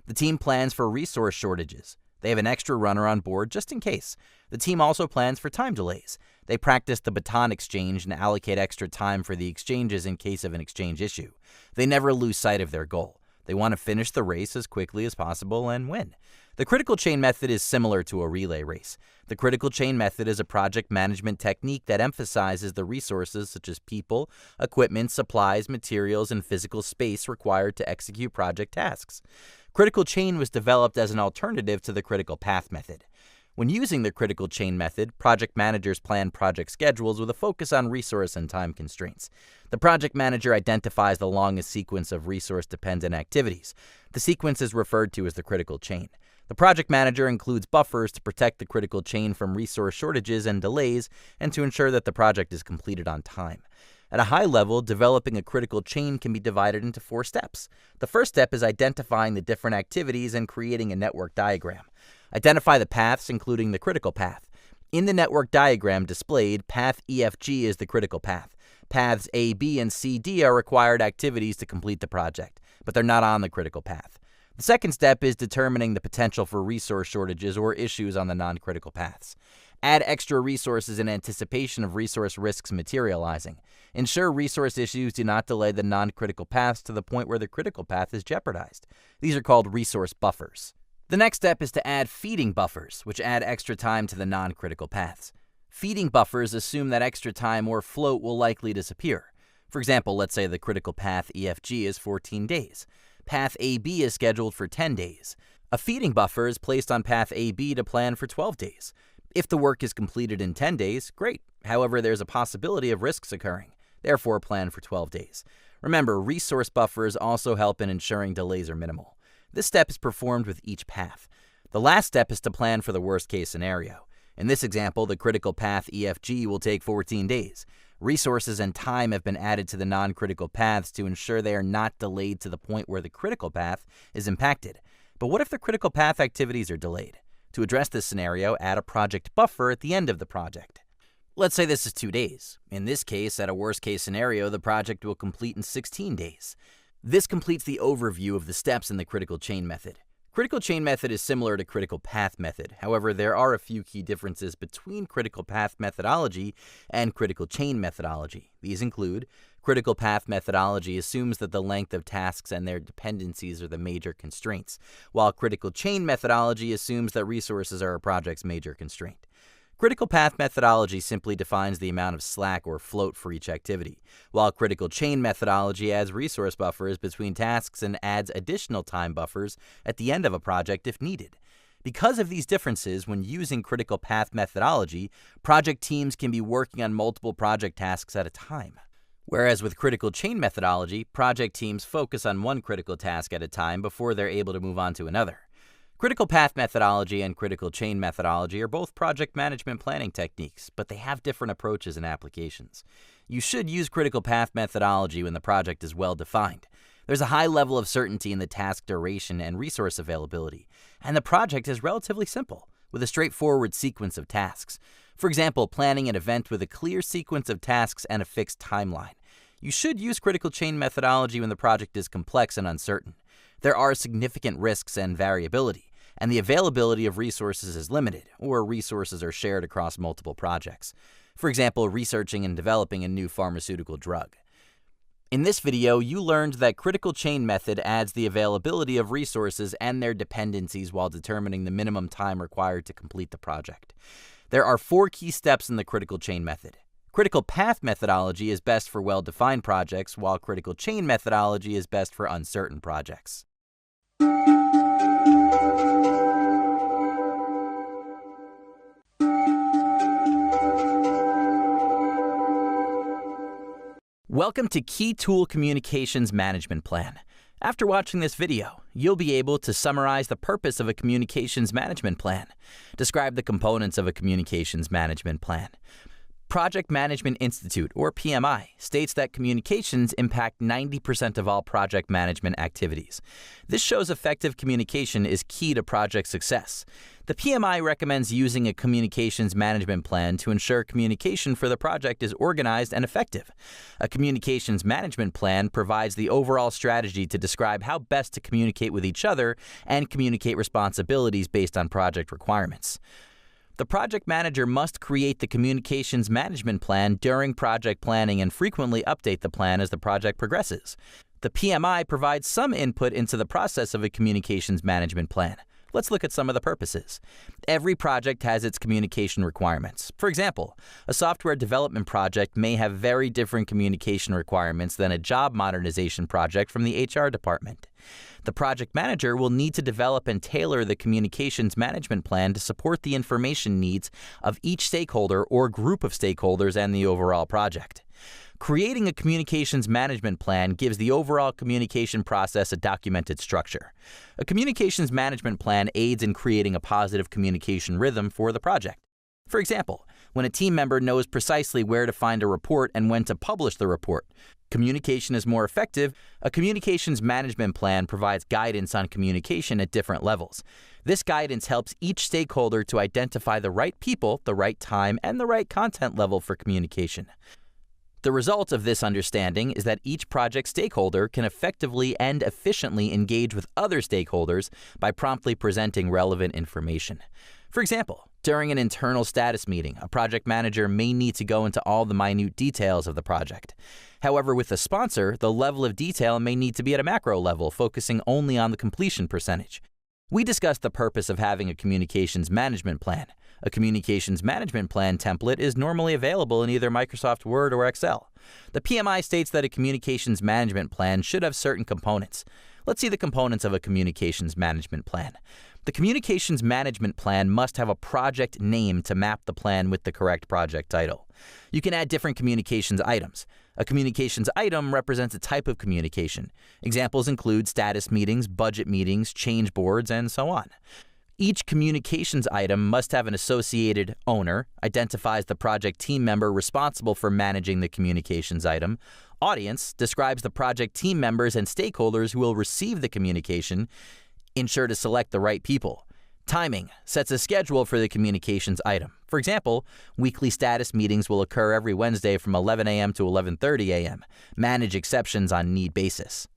The team plans for resource shortages. They have an extra runner on board just in case. The team also plans for time delays. They practice the baton exchange and allocate extra time for the exchanges in case of an exchange issue. They never lose sight of their goal. They want to finish the race as quickly as possible and win. The critical chain method is similar to a relay race. The critical chain method is a project management technique that emphasizes the resources such as people, equipment, supplies, materials, and physical space required to execute project tasks. Critical chain was developed as an alternative to the critical path method. When using the critical chain method, project managers plan project schedules with a focus on resource and time constraints. The project manager identifies the longest sequence of resource-dependent activities. The sequence is referred to as the critical chain. The project manager includes buffers to protect the critical chain from resource shortages and delays and to ensure that the project is completed on time. At a high level, developing a critical chain can be divided into 4 steps. The first step is identifying the different activities and creating a network diagram. Identify the paths, including the critical path. In the network diagram displayed, path EFG is the critical path. Paths A, B, and C, D are required activities to complete the project, but they're not on the critical path. The second step is determining the potential for resource shortages or issues on the non-critical paths. Add extra resources in anticipation of resource risks materializing. Ensure resource issues do not delay the non-critical paths to the point where the critical path is jeopardized. These are called resource buffers. The next step is to add feeding buffers, which add extra time to the non-critical paths. Feeding buffers assume that extra time or float will likely disappear. For example, let's say the critical path EFG is 14 days. Path AB is scheduled for 10 days. A feeding buffer is placed on path AB to plan for 12 days. If the work is completed in 10 days, great. However, there's a possibility of risks occurring. Therefore, plan for 12 days. Remember, resource buffers also help in ensuring delays are minimal. This step is performed with each path. The last step is to plan for the worst-case scenario. In this example, the critical path EFG will take 14 days. Resources and time have been added to the non-critical paths to ensure they are not delayed to the point where the critical path is impacted. But what if the critical path activities are delayed? To address this scenario, add a project buffer at the end of the project. Let's say this is 2 days. In this case, at a worst-case scenario, the project will complete in 16 days. This completes the overview of the steps in the critical chain method. Critical chain method is similar to critical path method. However, there are a few key differences between critical path methodology and critical chain methodology. These include critical path methodology assumes that the length of tasks and their dependencies are the major constraints, while critical chain methodology assumes that resources are a project's major constraint. Critical path methodology simply defines the amount of slack or float for each activity, while critical chain methodology adds resource buffers between tasks and adds additional time buffers at the end of a project if needed. Because of these differences, when using critical path methodology, project teams can be working on multiple project tasks at a time. Whereas with critical chain methodology, project teams focus on one critical task at a time before they're able to move on to another. Critical path methodology and critical chain methodology are both project management planning techniques, but they have different approaches and applications. You should use critical path methodology when the project is well defined. There's a high level of certainty in the task duration and resource availability, and the project is relatively simple, with a straightforward sequence of tasks. For example, planning an event with a clear sequence of tasks and a fixed timeline. You should use critical chain methodology when the project is complex and uncertain. There are significant risks and variability, and the availability of resources is limited, or resources are shared across multiple projects. For example, researching and developing a new pharmaceutical drug. In this video, you learned that critical chain method adds the availability of resources and their dependencies while determining the minimum time required to complete the project. There are 4 key steps in the critical chain method. Critical path methodology is best for well-defined projects, while critical chain methodology is best for uncertain projects. Welcome to Key Tool Communications Management Plan. After watching this video, you'll be able to summarize the purpose of a communications management plan, describe the components of a communications management plan. Project Management Institute, or PMI, states that communications impact 90% of all project management activities. This shows effective communication is key to project success. The PMI recommends using a communications management plan to ensure communication for the project is organized and effective. A communications management plan provides the overall strategy to describe how best to communicate with each other and communicate responsibilities based on project requirements. The project manager must create the communications management plan during project planning and frequently update the plan as the project progresses. The PMI provides some input into the process of a communications management plan. Let's look at some of the purposes. Every project has its communication requirements. For example, a software development project may have very different communication requirements than a job modernization project from the HR department. The project manager will need to develop and tailor the communications management plan to support the information needs of each stakeholder or group of stakeholders and the overall project. Creating a communications management plan gives the overall communication process a documented structure. A communications management plan aids in creating a positive communication rhythm for the project. For example, when a team member knows precisely where to find a report and when to publish the report, communication is more effective. A communications management plan provides guidance on communication at different levels. This guidance helps each stakeholder to identify the right people, the right time, and the right content level for communication. The result of this understanding is that each project stakeholder can effectively and efficiently engage with other stakeholders by promptly presenting relevant information. For example, during an internal status meeting, a project manager may need to go into all the minute details of the project. However, with a sponsor, the level of detail may need to be at a macro level, focusing only on the completion percentage. We discussed the purpose of having a communications management plan. A communications management plan template is normally available in either Microsoft Word or Excel. The PMI states that a communications management plan should have certain components. Let's see the components of a communications management plan. The communications management plan must have a project name to map the plan with the correct project title. You can add different communications items. A communications item represents a type of communication. Examples include status meetings, budget meetings, change boards, and so on. Each communications item must have an associated owner, identifies the project team member responsible for managing the communications item. Audience describes the project team members and stakeholders who will receive the communication. Ensure to select the right people. Timing sets a schedule for the communications item. For example, weekly status meetings will occur every Wednesday from 11 a.m. to 11:30 a.m. Manage exceptions on need basis.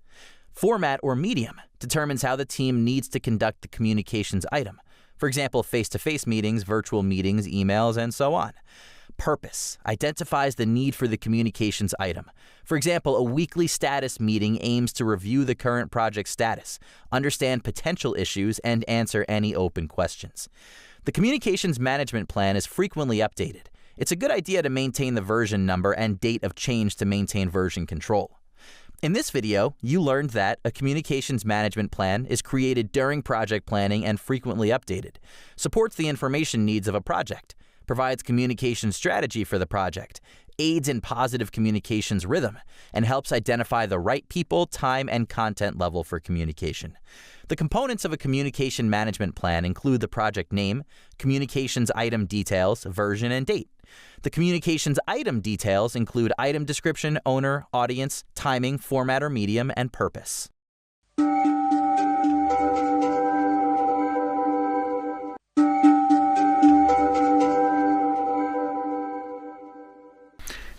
Format or medium determines how the team needs to conduct the communications item. For example, face-to-face meetings, virtual meetings, emails, and so on. Purpose identifies the need for the communications item. For example, a weekly status meeting aims to review the current project status, understand potential issues, and answer any open questions. The communications management plan is frequently updated. It's a good idea to maintain the version number and date of change to maintain version control. In this video, you learned that a communications management plan is created during project planning and frequently updated, supports the information needs of a project, provides communication strategy for the project, aids in positive communications rhythm, and helps identify the right people, time, and content level for communication. The components of a communication management plan include the project name, communications item details, version, and date. The communications item details include item description, owner, audience, timing, format or medium, and purpose.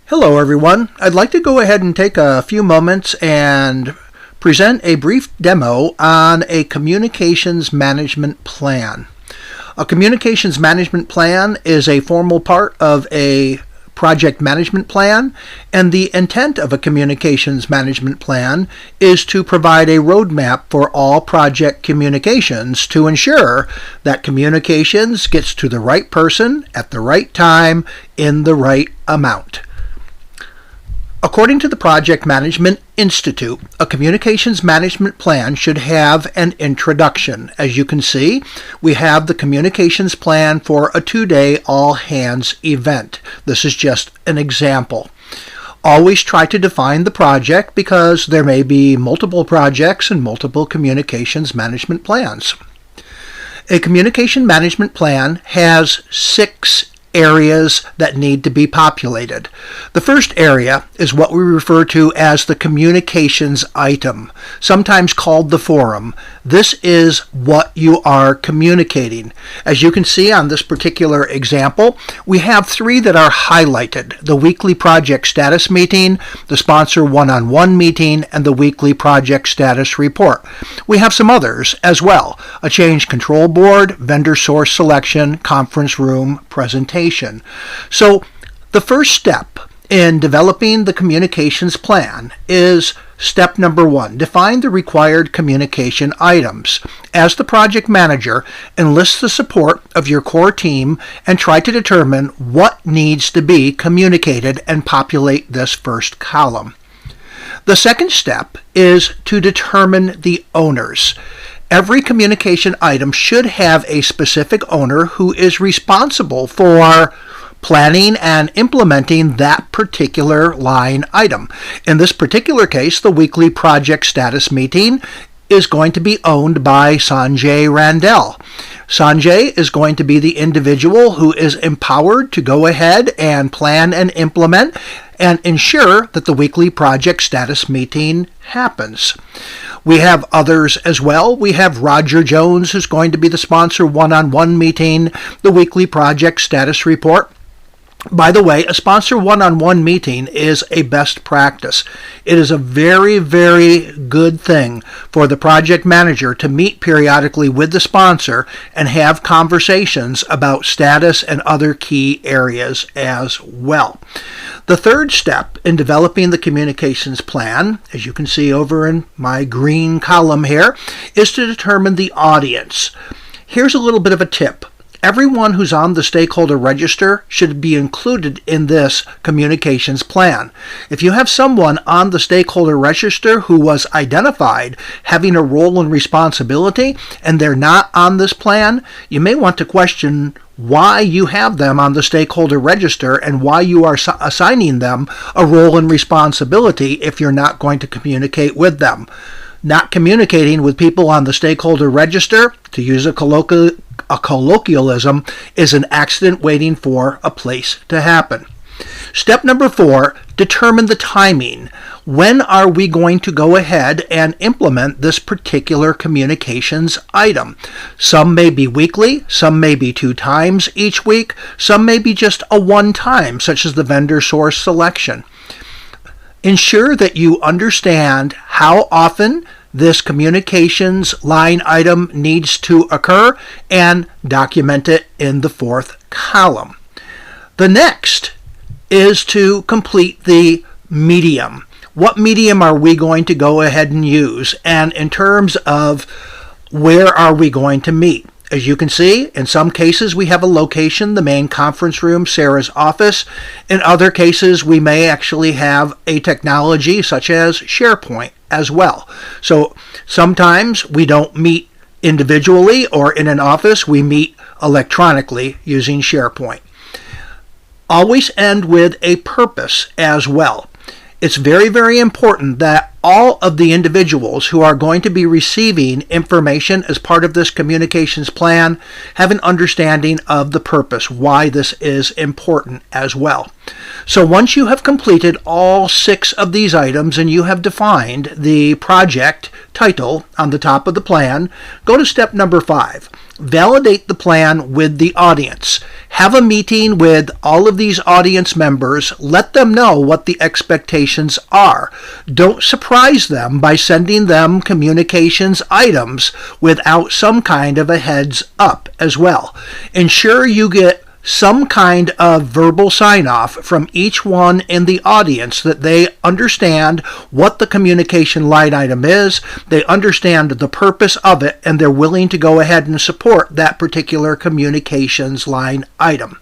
Hello everyone. I'd like to go ahead and take a few moments and present a brief demo on a communications management plan. A communications management plan is a formal part of a project management plan, and the intent of a communications management plan is to provide a roadmap for all project communications to ensure that communications gets to the right person at the right time in the right amount. According to the Project Management Institute, a communications management plan should have an introduction. As you can see, we have the communications plan for a 2-day all-hands event. This is just an example. Always try to define the project because there may be multiple projects and multiple communications management plans. A communication management plan has 6 areas that need to be populated. The first area is what we refer to as the communications item, sometimes called the forum. This is what you are communicating. As you can see on this particular example, we have 3 that are highlighted: the weekly project status meeting, the sponsor one-on-one meeting, and the weekly project status report. We have some others as well: a change control board, vendor source selection, conference room, presentation. So the first step in developing the communications plan is step number 1. Define the required communication items. As the project manager, enlist the support of your core team and try to determine what needs to be communicated and populate this first column. The second step is to determine the owners. Every communication item should have a specific owner who is responsible for planning and implementing that particular line item. In this particular case, the weekly project status meeting is going to be owned by Sanjay Randell. Sanjay is going to be the individual who is empowered to go ahead and plan and implement and ensure that the weekly project status meeting happens. We have others as well. We have Roger Jones, who's going to be the sponsor one-on-one meeting, the weekly project status report. By the way, a sponsor one-on-one meeting is a best practice. It is a very, very good thing for the project manager to meet periodically with the sponsor and have conversations about status and other key areas as well. The third step in developing the communications plan, as you can see over in my green column here, is to determine the audience. Here's a little bit of a tip. Everyone who's on the stakeholder register should be included in this communications plan. If you have someone on the stakeholder register who was identified having a role and responsibility and they're not on this plan, you may want to question why you have them on the stakeholder register and why you are assigning them a role and responsibility if you're not going to communicate with them. Not communicating with people on the stakeholder register, to use a colloquialism, is an accident waiting for a place to happen. Step number 4, determine the timing. When are we going to go ahead and implement this particular communications item? Some may be weekly, some may be 2 times each week, some may be just a one time, such as the vendor source selection. Ensure that you understand how often this communications line item needs to occur and document it in the 4th column. The next is to complete the medium. What medium are we going to go ahead and use? And in terms of where are we going to meet? As you can see, in some cases we have a location, the main conference room, Sarah's office. In other cases, we may actually have a technology such as SharePoint as well. So sometimes we don't meet individually or in an office, we meet electronically using SharePoint. Always end with a purpose as well. It's very, very important that all of the individuals who are going to be receiving information as part of this communications plan have an understanding of the purpose, why this is important as well. So once you have completed all 6 of these items and you have defined the project title on the top of the plan, go to step number 5. Validate the plan with the audience. Have a meeting with all of these audience members. Let them know what the expectations are. Don't surprise them by sending them communications items without some kind of a heads up as well. Ensure you get some kind of verbal sign-off from each one in the audience that they understand what the communication line item is, they understand the purpose of it, and they're willing to go ahead and support that particular communications line item.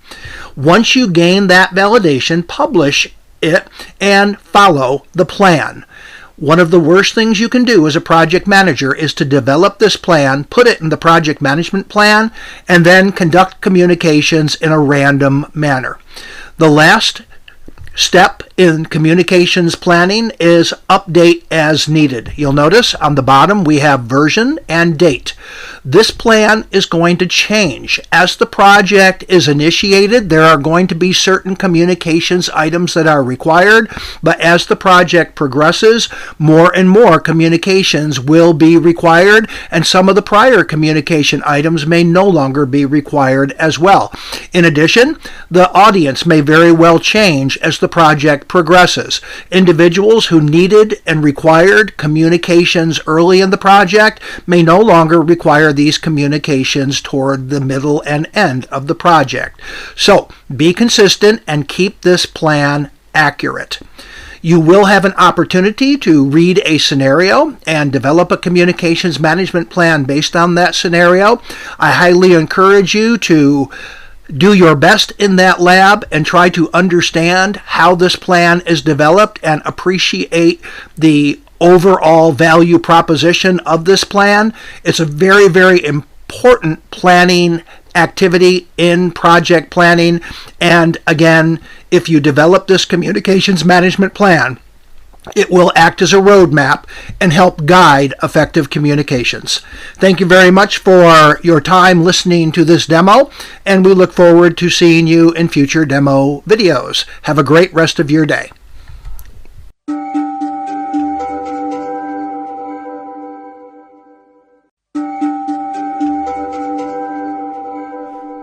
Once you gain that validation, publish it and follow the plan. One of the worst things you can do as a project manager is to develop this plan, put it in the project management plan, and then conduct communications in a random manner. The last step in communications planning is update as needed. You'll notice on the bottom we have version and date. This plan is going to change. As the project is initiated, there are going to be certain communications items that are required, but as the project progresses, more and more communications will be required, and some of the prior communication items may no longer be required as well. In addition, the audience may very well change as the project progresses. Individuals who needed and required communications early in the project may no longer require these communications toward the middle and end of the project. So be consistent and keep this plan accurate. You will have an opportunity to read a scenario and develop a communications management plan based on that scenario. I highly encourage you to do your best in that lab and try to understand how this plan is developed and appreciate the overall value proposition of this plan. It's a very, very important planning activity in project planning. And again, if you develop this communications management plan, it will act as a roadmap and help guide effective communications. Thank you very much for your time listening to this demo, and we look forward to seeing you in future demo videos. Have a great rest of your day.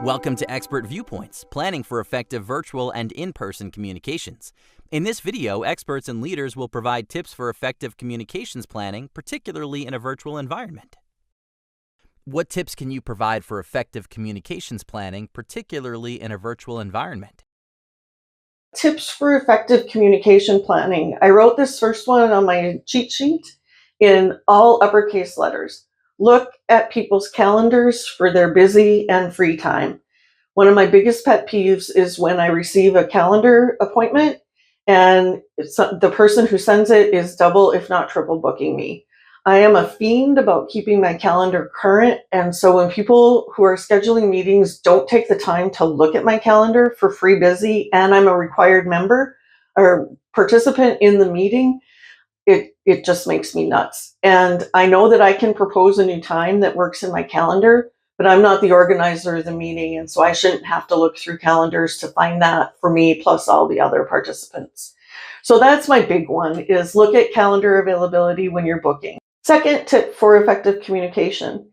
Welcome to Expert Viewpoints, planning for effective virtual and in-person communications. In this video, experts and leaders will provide tips for effective communications planning, particularly in a virtual environment. What tips can you provide for effective communications planning, particularly in a virtual environment? Tips for effective communication planning. I wrote this first one on my cheat sheet in all uppercase letters. Look at people's calendars for their busy and free time. One of my biggest pet peeves is when I receive a calendar appointment and the person who sends it is double, if not triple booking me. I am a fiend about keeping my calendar current, and so when people who are scheduling meetings don't take the time to look at my calendar for free busy and I'm a required member or participant in the meeting, it just makes me nuts. And I know that I can propose a new time that works in my calendar, but I'm not the organizer of the meeting, and so I shouldn't have to look through calendars to find that for me plus all the other participants. So that's my big one, is look at calendar availability when you're booking. Second tip for effective communication: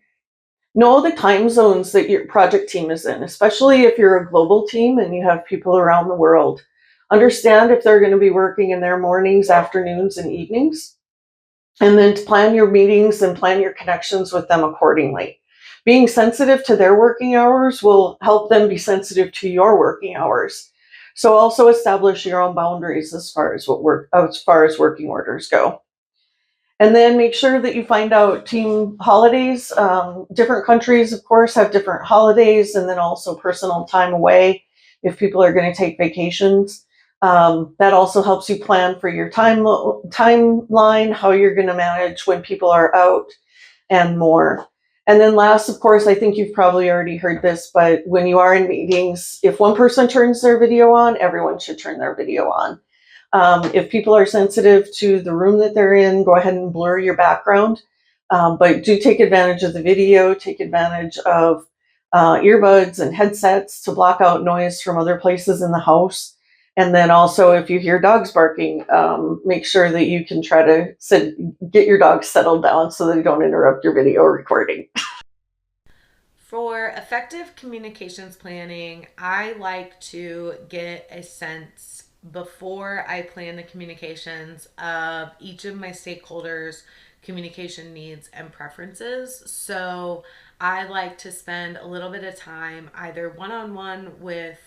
know the time zones that your project team is in, especially if you're a global team and you have people around the world. Understand if they're going to be working in their mornings, afternoons, and evenings, and then plan your meetings and plan your connections with them accordingly. Being sensitive to their working hours will help them be sensitive to your working hours. So also establish your own boundaries as far as working orders go. And then make sure that you find out team holidays. Different countries, of course, have different holidays, and then also personal time away if people are going to take vacations. That also helps you plan for your timeline, how you're going to manage when people are out, and more. And then last, of course, I think you've probably already heard this, but when you are in meetings, if one person turns their video on, everyone should turn their video on. If people are sensitive to the room that they're in, go ahead and blur your background. But do take advantage of the video, take advantage of earbuds and headsets to block out noise from other places in the house. And then also, if you hear dogs barking, make sure that you can try to get your dogs settled down so they don't interrupt your video recording. For effective communications planning, I like to get a sense before I plan the communications of each of my stakeholders' communication needs and preferences. So I like to spend a little bit of time either one-on-one with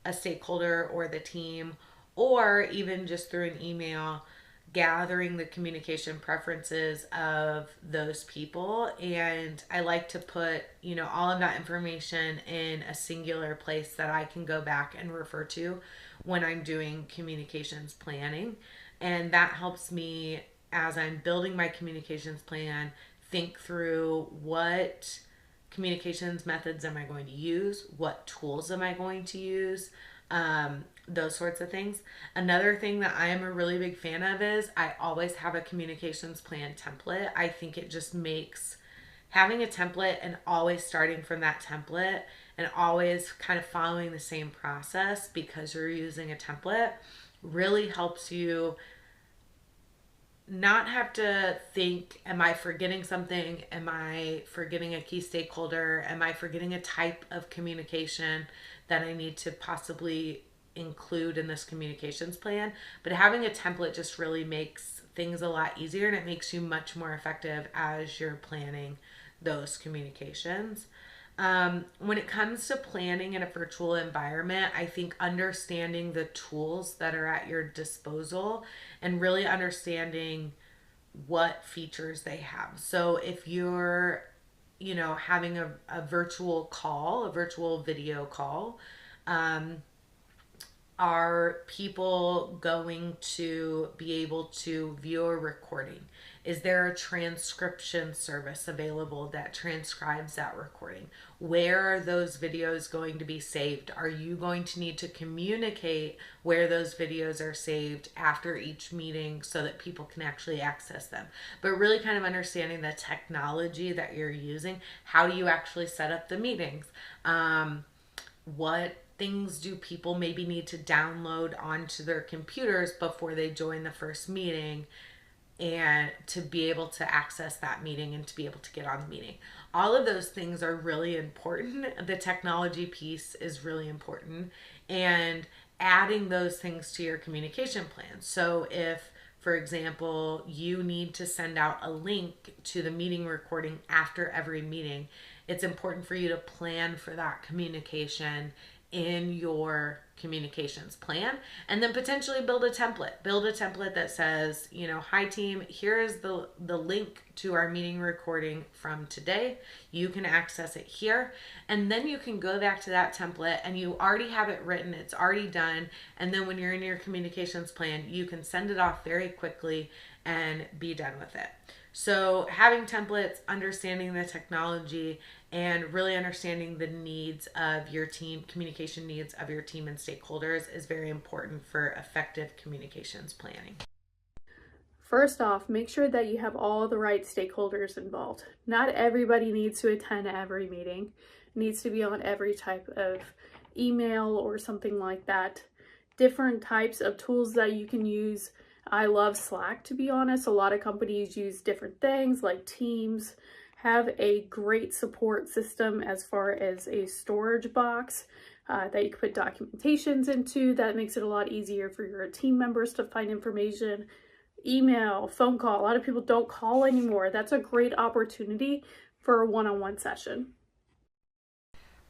a stakeholder or the team, or even just through an email, gathering the communication preferences of those people. And I like to put, all of that information in a singular place that I can go back and refer to when I'm doing communications planning. And that helps me, as I'm building my communications plan, think through what communications methods am I going to use? What tools am I going to use? those sorts of things. Another thing that I am a really big fan of is I always have a communications plan template. I think it just makes having a template and always starting from that template and always kind of following the same process because you're using a template really helps you not have to think, am I forgetting something? Am I forgetting a key stakeholder? Am I forgetting a type of communication that I need to possibly include in this communications plan? But having a template just really makes things a lot easier, and it makes you much more effective as you're planning those communications. When it comes to planning in a virtual environment, I think understanding the tools that are at your disposal and really understanding what features they have. So if you're, having a virtual call, a virtual video call, are people going to be able to view a recording? Is there a transcription service available that transcribes that recording? Where are those videos going to be saved? Are you going to need to communicate where those videos are saved after each meeting so that people can actually access them? But really kind of understanding the technology that you're using. How do you actually set up the meetings? What things do people maybe need to download onto their computers before they join the first meeting and to be able to access that meeting and to be able to get on the meeting? All of those things are really important. The technology piece is really important, and adding those things to your communication plan. So if, for example, you need to send out a link to the meeting recording after every meeting, it's important for you to plan for that communication in your communications plan, and then potentially build a template that says, hi team, here is the link to our meeting recording from today. You can access it here, and then you can go back to that template and you already have it written, it's already done, and then when you're in your communications plan, you can send it off very quickly and be done with it. So having templates, understanding the technology, and really understanding the needs of your team, communication needs of your team and stakeholders is very important for effective communications planning. First off, make sure that you have all the right stakeholders involved. Not everybody needs to attend every meeting, needs to be on every type of email or something like that. Different types of tools that you can use. I love Slack, to be honest. A lot of companies use different things like Teams. Have a great support system as far as a storage box that you can put documentations into. That makes it a lot easier for your team members to find information. Email, phone call. A lot of people don't call anymore. That's a great opportunity for a one-on-one session.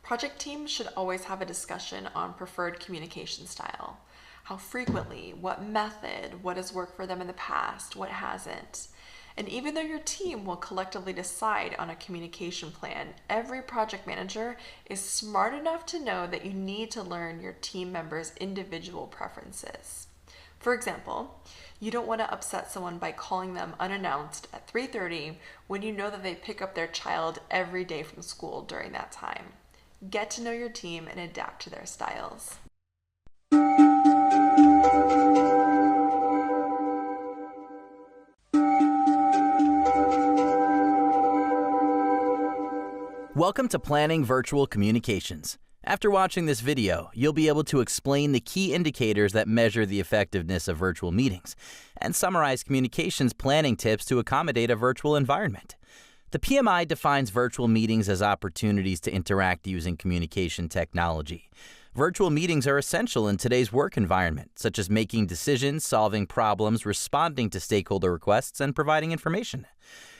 Project teams should always have a discussion on preferred communication style. How frequently, what method, what has worked for them in the past, what hasn't. And even though your team will collectively decide on a communication plan, every project manager is smart enough to know that you need to learn your team members' individual preferences. For example, you don't want to upset someone by calling them unannounced at 3:30 when you know that they pick up their child every day from school during that time. Get to know your team and adapt to their styles. Welcome to Planning Virtual Communications. After watching this video, you'll be able to explain the key indicators that measure the effectiveness of virtual meetings and summarize communications planning tips to accommodate a virtual environment. The PMI defines virtual meetings as opportunities to interact using communication technology. Virtual meetings are essential in today's work environment, such as making decisions, solving problems, responding to stakeholder requests, and providing information.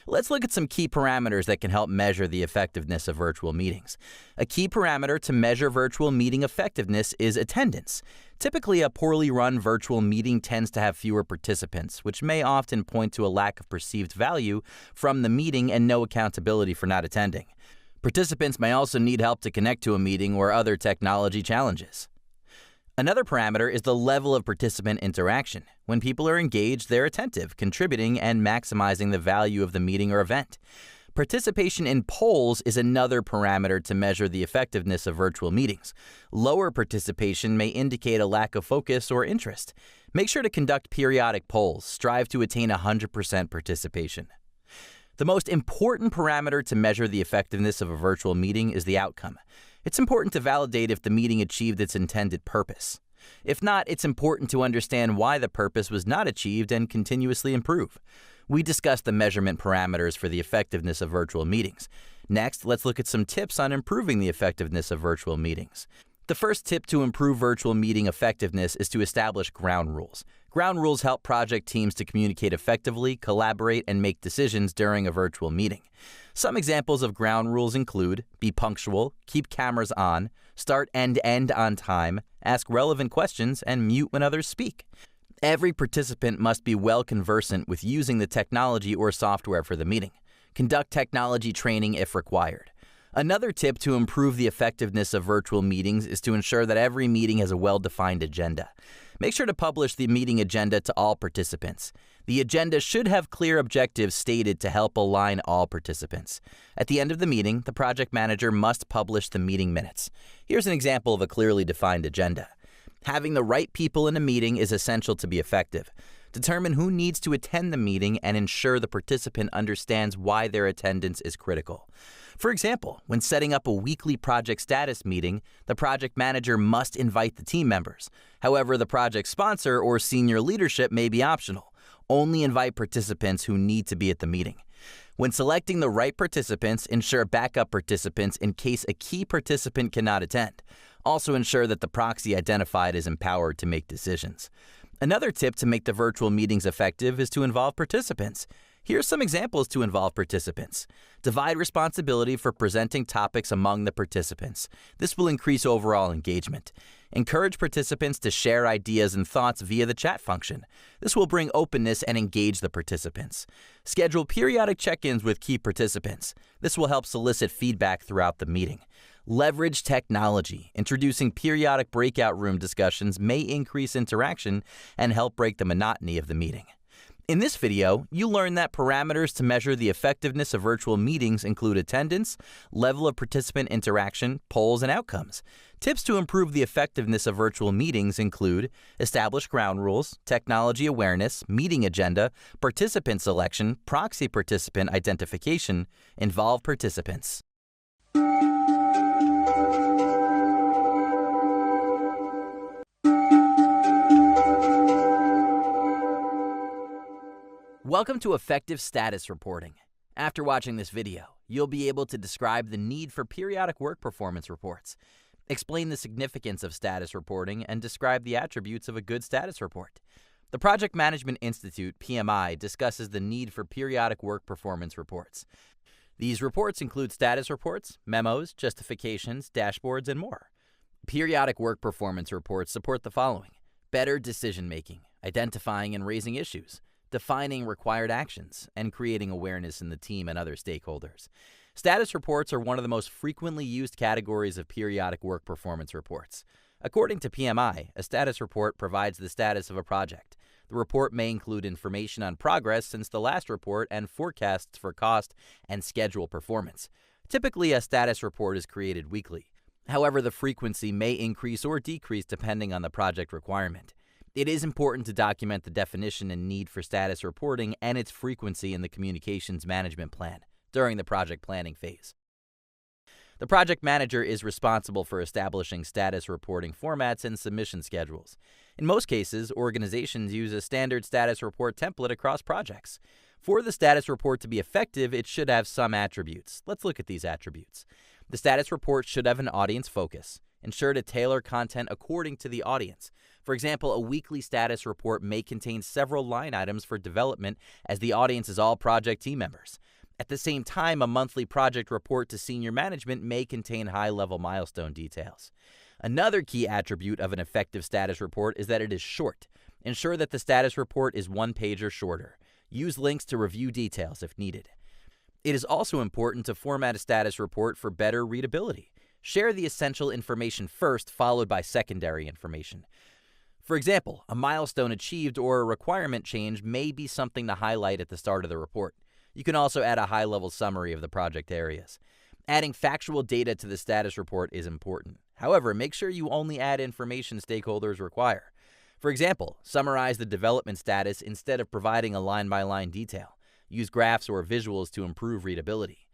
Let's look at some key parameters that can help measure the effectiveness of virtual meetings. A key parameter to measure virtual meeting effectiveness is attendance. Typically, a poorly run virtual meeting tends to have fewer participants, which may often point to a lack of perceived value from the meeting and no accountability for not attending. Participants may also need help to connect to a meeting or other technology challenges. Another parameter is the level of participant interaction. When people are engaged, they're attentive, contributing, and maximizing the value of the meeting or event. Participation in polls is another parameter to measure the effectiveness of virtual meetings. Lower participation may indicate a lack of focus or interest. Make sure to conduct periodic polls. Strive to attain 100% participation. The most important parameter to measure the effectiveness of a virtual meeting is the outcome. It's important to validate if the meeting achieved its intended purpose. If not, it's important to understand why the purpose was not achieved and continuously improve. We discussed the measurement parameters for the effectiveness of virtual meetings. Next, let's look at some tips on improving the effectiveness of virtual meetings. The first tip to improve virtual meeting effectiveness is to establish ground rules. Ground rules help project teams to communicate effectively, collaborate, and make decisions during a virtual meeting. Some examples of ground rules include be punctual, keep cameras on, start end-to-end on time, ask relevant questions, and mute when others speak. Every participant must be well conversant with using the technology or software for the meeting. Conduct technology training if required. Another tip to improve the effectiveness of virtual meetings is to ensure that every meeting has a well-defined agenda. Make sure to publish the meeting agenda to all participants. The agenda should have clear objectives stated to help align all participants. At the end of the meeting, the project manager must publish the meeting minutes. Here's an example of a clearly defined agenda. Having the right people in a meeting is essential to be effective. Determine who needs to attend the meeting and ensure the participant understands why their attendance is critical. For example, when setting up a weekly project status meeting, the project manager must invite the team members. However, the project sponsor or senior leadership may be optional. Only invite participants who need to be at the meeting. When selecting the right participants, ensure backup participants in case a key participant cannot attend. Also ensure that the proxy identified is empowered to make decisions. Another tip to make the virtual meetings effective is to involve participants. Here are some examples to involve participants. Divide responsibility for presenting topics among the participants. This will increase overall engagement. Encourage participants to share ideas and thoughts via the chat function. This will bring openness and engage the participants. Schedule periodic check-ins with key participants. This will help solicit feedback throughout the meeting. Leverage technology. Introducing periodic breakout room discussions may increase interaction and help break the monotony of the meeting. In this video, you learn that parameters to measure the effectiveness of virtual meetings include attendance, level of participant interaction, polls, and outcomes. Tips to improve the effectiveness of virtual meetings include establish ground rules, technology awareness, meeting agenda, participant selection, proxy participant identification, involve participants. Welcome to Effective Status Reporting. After watching this video, you'll be able to describe the need for periodic work performance reports, explain the significance of status reporting, and describe the attributes of a good status report. The Project Management Institute, PMI, discusses the need for periodic work performance reports. These reports include status reports, memos, justifications, dashboards, and more. Periodic work performance reports support the following: better decision-making, identifying and raising issues, defining required actions, and creating awareness in the team and other stakeholders. Status reports are one of the most frequently used categories of periodic work performance reports. According to PMI, a status report provides the status of a project. The report may include information on progress since the last report and forecasts for cost and schedule performance. Typically, a status report is created weekly. However, the frequency may increase or decrease depending on the project requirement. It is important to document the definition and need for status reporting and its frequency in the communications management plan during the project planning phase. The project manager is responsible for establishing status reporting formats and submission schedules. In most cases, organizations use a standard status report template across projects. For the status report to be effective, it should have some attributes. Let's look at these attributes. The status report should have an audience focus. Ensure to tailor content according to the audience. For example, a weekly status report may contain several line items for development as the audience is all project team members. At the same time, a monthly project report to senior management may contain high-level milestone details. Another key attribute of an effective status report is that it is short. Ensure that the status report is 1 page or shorter. Use links to review details if needed. It is also important to format a status report for better readability. Share the essential information first, followed by secondary information. For example, a milestone achieved or a requirement change may be something to highlight at the start of the report. You can also add a high-level summary of the project areas. Adding factual data to the status report is important. However, make sure you only add information stakeholders require. For example, summarize the development status instead of providing a line-by-line detail. Use graphs or visuals to improve readability.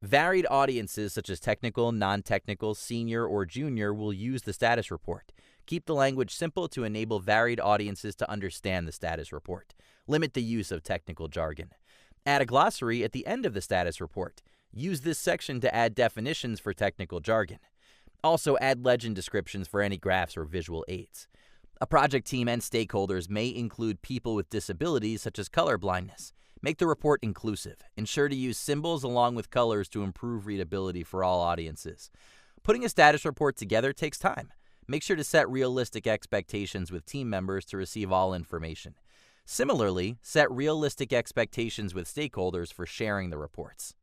Varied audiences such as technical, non-technical, senior, or junior will use the status report. Keep the language simple to enable varied audiences to understand the status report. Limit the use of technical jargon. Add a glossary at the end of the status report. Use this section to add definitions for technical jargon. Also add legend descriptions for any graphs or visual aids. A project team and stakeholders may include people with disabilities such as color blindness. Make the report inclusive. Ensure to use symbols along with colors to improve readability for all audiences. Putting a status report together takes time. Make sure to set realistic expectations with team members to receive all information. Similarly, set realistic expectations with stakeholders for sharing the reports.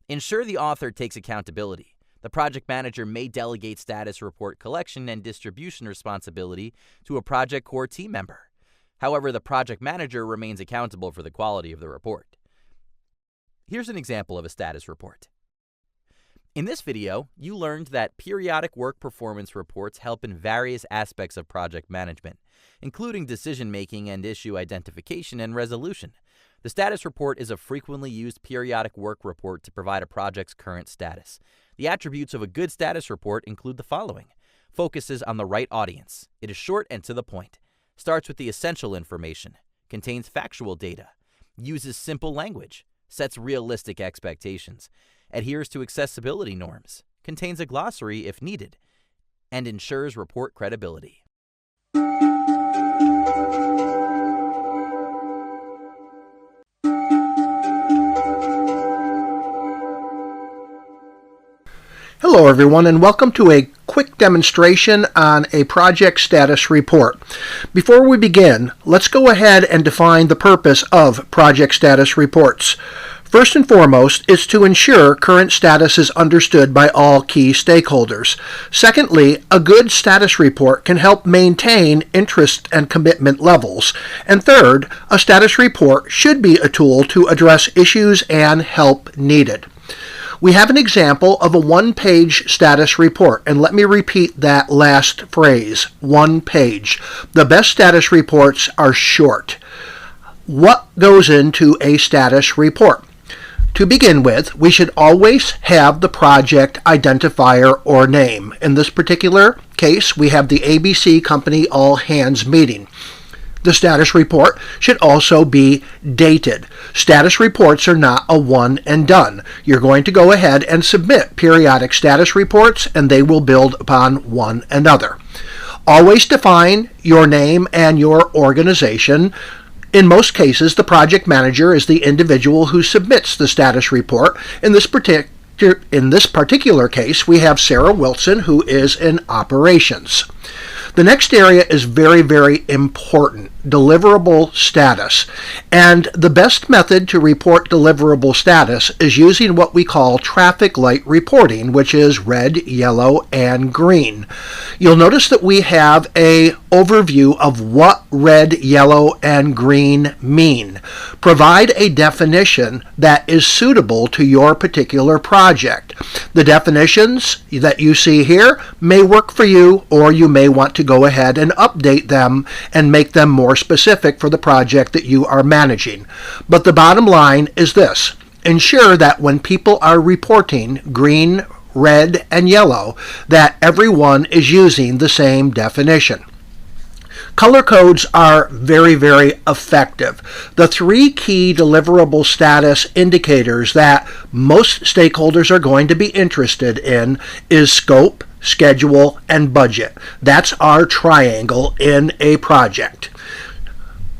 Ensure the author takes accountability. The project manager may delegate status report collection and distribution responsibility to a project core team member. However, the project manager remains accountable for the quality of the report. Here's an example of a status report. In this video, you learned that periodic work performance reports help in various aspects of project management, including decision-making and issue identification and resolution. The status report is a frequently used periodic work report to provide a project's current status. The attributes of a good status report include the following. Focuses on the right audience. It is short and to the point. Starts with the essential information. Contains factual data. Uses simple language. Sets realistic expectations. Adheres to accessibility norms. Contains a glossary if needed. And ensures report credibility. Hello everyone, and welcome to a quick demonstration on a project status report. Before we begin, let's go ahead and define the purpose of project status reports. First and foremost, it's to ensure current status is understood by all key stakeholders. Secondly, a good status report can help maintain interest and commitment levels. And third, a status report should be a tool to address issues and help needed. We have an example of a one-page status report, and let me repeat that last phrase, one page. The best status reports are short. What goes into a status report? To begin with, we should always have the project identifier or name. In this particular case, we have the ABC Company All Hands Meeting. The status report should also be dated. Status reports are not a one and done. You're going to go ahead and submit periodic status reports, and they will build upon one another. Always define your name and your organization. In most cases, the project manager is the individual who submits the status report. In this particular case, we have Sarah Wilson, who is in operations. The next area is very, very important, deliverable status. And the best method to report deliverable status is using what we call traffic light reporting, which is red, yellow, and green. You'll notice that we have an overview of what red, yellow, and green mean. Provide a definition that is suitable to your particular project. The definitions that you see here may work for you, or you may want to go ahead and update them and make them more specific for the project that you are managing. But the bottom line is this. Ensure that when people are reporting green, red, and yellow, that everyone is using the same definition. Color codes are very, very effective. The three key deliverable status indicators that most stakeholders are going to be interested in is scope, schedule, and budget. That's our triangle in a project.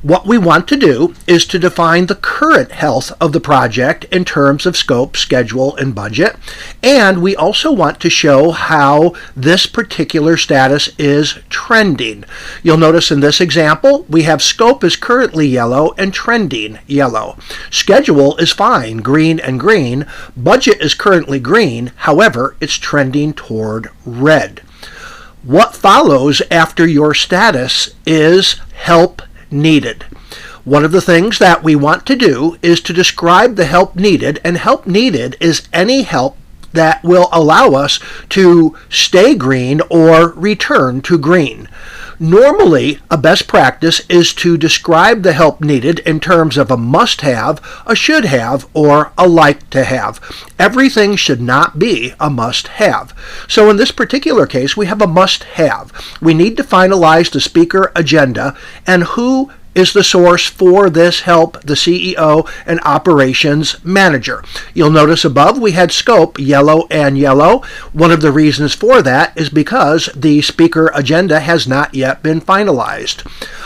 What we want to do is to define the current health of the project in terms of scope, schedule, and budget. And we also want to show how this particular status is trending. You'll notice in this example, we have scope is currently yellow and trending yellow. Schedule is fine, green and green. Budget is currently green, however, it's trending toward red. What follows after your status is help needed. One of the things that we want to do is to describe the help needed, and help needed is any help that will allow us to stay green or return to green. Normally, a best practice is to describe the help needed in terms of a must-have, a should-have, or a like-to-have. Everything should not be a must-have. So in this particular case, we have a must-have. We need to finalize the speaker agenda and who is the source for this help, the CEO and operations manager. You'll notice above we had scope, yellow and yellow. One of the reasons for that is because the speaker agenda has not yet been finalized.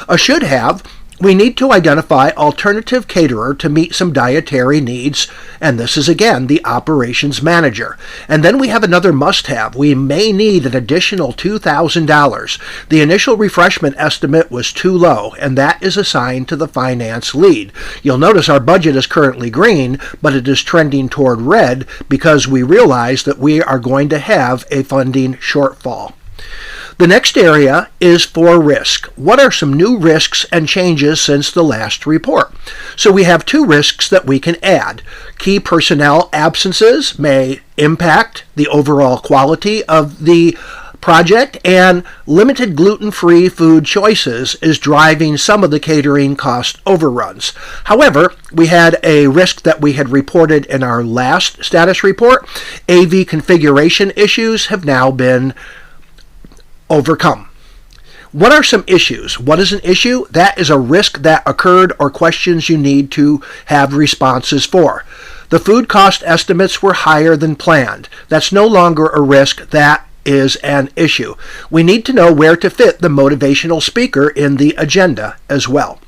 A should have, we need to identify alternative caterer to meet some dietary needs, and this is again the operations manager. And then we have another must-have. We may need an additional $2,000. The initial refreshment estimate was too low, and that is assigned to the finance lead. You'll notice our budget is currently green, but it is trending toward red because we realize that we are going to have a funding shortfall. The next area is for risk. What are some new risks and changes since the last report? So we have 2 risks that we can add. Key personnel absences may impact the overall quality of the project, and limited gluten-free food choices is driving some of the catering cost overruns. However, we had a risk that we had reported in our last status report. AV configuration issues have now been overcome. What are some issues? What is an issue? That is a risk that occurred or questions you need to have responses for. The food cost estimates were higher than planned. That's no longer a risk. That is an issue. We need to know where to fit the motivational speaker in the agenda as well.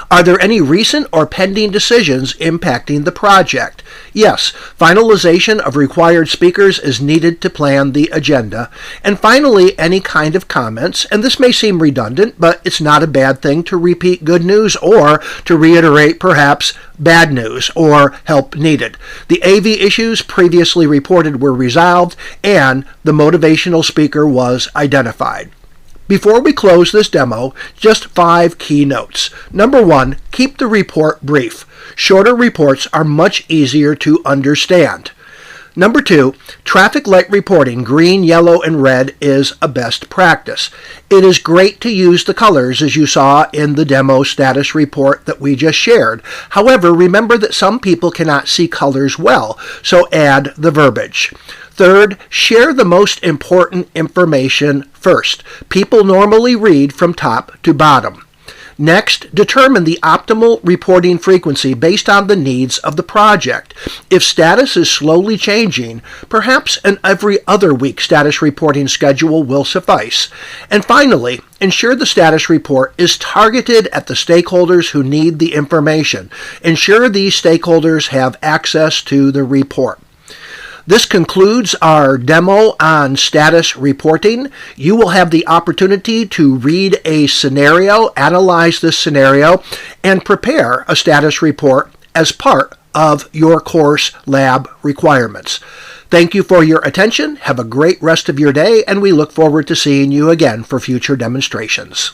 Are there any recent or pending decisions impacting the project? Yes, finalization of required speakers is needed to plan the agenda. And finally, any kind of comments, and this may seem redundant, but it's not a bad thing to repeat good news or to reiterate perhaps bad news or help needed. The AV issues previously reported were resolved and the motivational speaker was identified. Before we close this demo, just 5 key notes. Number 1, keep the report brief. Shorter reports are much easier to understand. Number 2, traffic light reporting, green, yellow, and red, is a best practice. It is great to use the colors as you saw in the demo status report that we just shared. However, remember that some people cannot see colors well, so add the verbiage. Third, share the most important information first. People normally read from top to bottom. Next, determine the optimal reporting frequency based on the needs of the project. If status is slowly changing, perhaps an every other week status reporting schedule will suffice. And finally, ensure the status report is targeted at the stakeholders who need the information. Ensure these stakeholders have access to the report. This concludes our demo on status reporting. You will have the opportunity to read a scenario, analyze this scenario, and prepare a status report as part of your course lab requirements. Thank you for your attention. Have a great rest of your day, and we look forward to seeing you again for future demonstrations.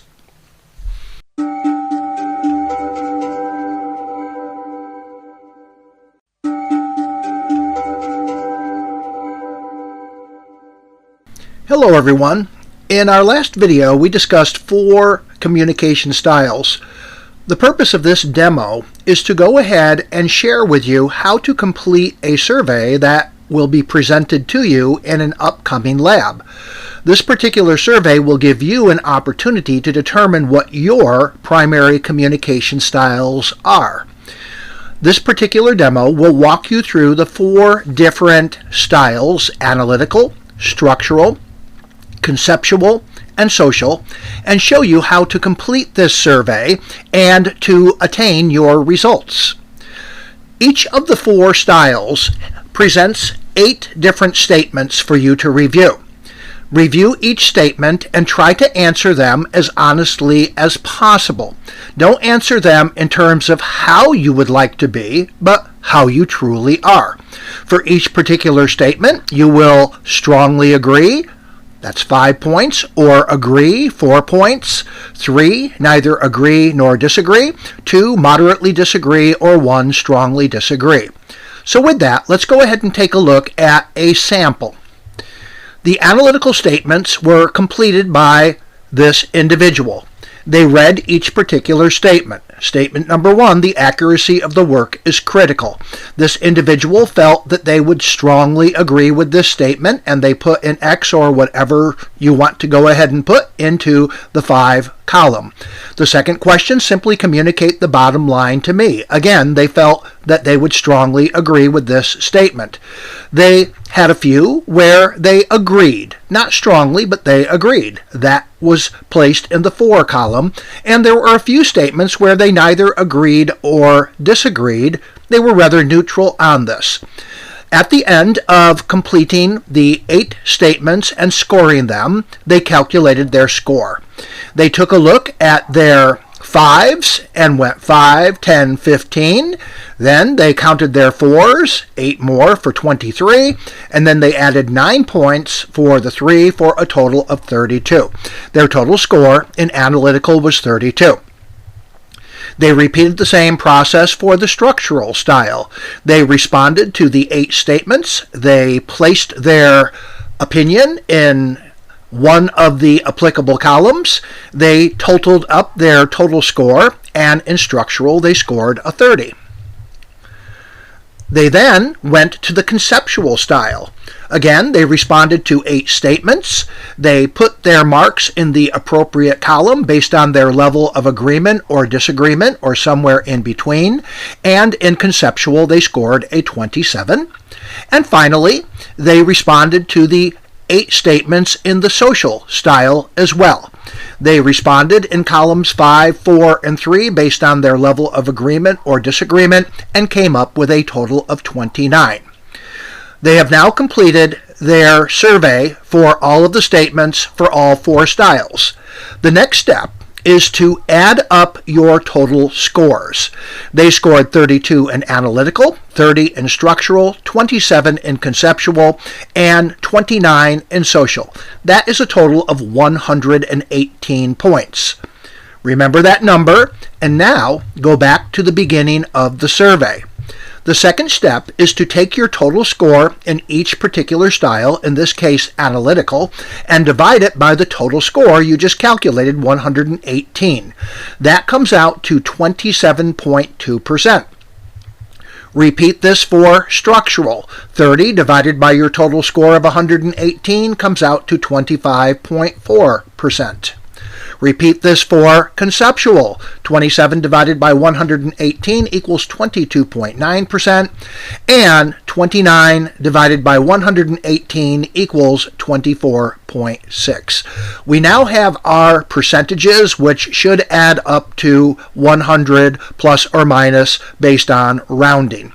Hello everyone. In our last video we discussed 4 communication styles. The purpose of this demo is to go ahead and share with you how to complete a survey that will be presented to you in an upcoming lab. This particular survey will give you an opportunity to determine what your primary communication styles are. This particular demo will walk you through the 4 different styles: analytical, structural, conceptual, and social, and show you how to complete this survey and to attain your results. Each of the 4 styles presents 8 different statements for you to review. Review each statement and try to answer them as honestly as possible. Don't answer them in terms of how you would like to be, but how you truly are. For each particular statement, you will strongly agree, That's 5 points. Or agree, 4 points. 3, neither agree nor disagree. 2, moderately disagree. Or 1, strongly disagree. So with that, let's go ahead and take a look at a sample. The analytical statements were completed by this individual. They read each particular statement. Statement number 1, the accuracy of the work is critical. This individual felt that they would strongly agree with this statement, and they put an X or whatever you want to go ahead and put into the 5 column. The second question, simply communicate the bottom line to me. Again, they felt that they would strongly agree with this statement. They had a few where they agreed. Not strongly, but they agreed. That was placed in the 4 column. And there were a few statements where they neither agreed or disagreed. They were rather neutral on this. At the end of completing the 8 statements and scoring them, they calculated their score. They took a look at their 5s and went 5, 10, 15. Then they counted their 4s, 8 more for 23, and then they added 9 points for the 3 for a total of 32. Their total score in analytical was 32. They repeated the same process for the structural style. They responded to the 8 statements. They placed their opinion in one of the applicable columns. They totaled up their total score, and in structural they scored a 30. They then went to the conceptual style. Again, they responded to 8 statements. They put their marks in the appropriate column based on their level of agreement or disagreement or somewhere in between. And in conceptual, they scored a 27. And finally, they responded to the 8 statements in the social style as well. They responded in columns 5, 4, and 3 based on their level of agreement or disagreement and came up with a total of 29. They have now completed their survey for all of the statements for all 4 styles. The next step is to add up your total scores. They scored 32 in analytical, 30 in structural, 27 in conceptual, and 29 in social. That is a total of 118 points. Remember that number, and now go back to the beginning of the survey. The second step is to take your total score in each particular style, in this case analytical, and divide it by the total score you just calculated, 118. That comes out to 27.2%. Repeat this for structural. 30 divided by your total score of 118 comes out to 25.4%. Repeat this for conceptual. 27 divided by 118 equals 22.9%, and 29 divided by 118 equals 24.6. We now have our percentages, which should add up to 100 plus or minus based on rounding.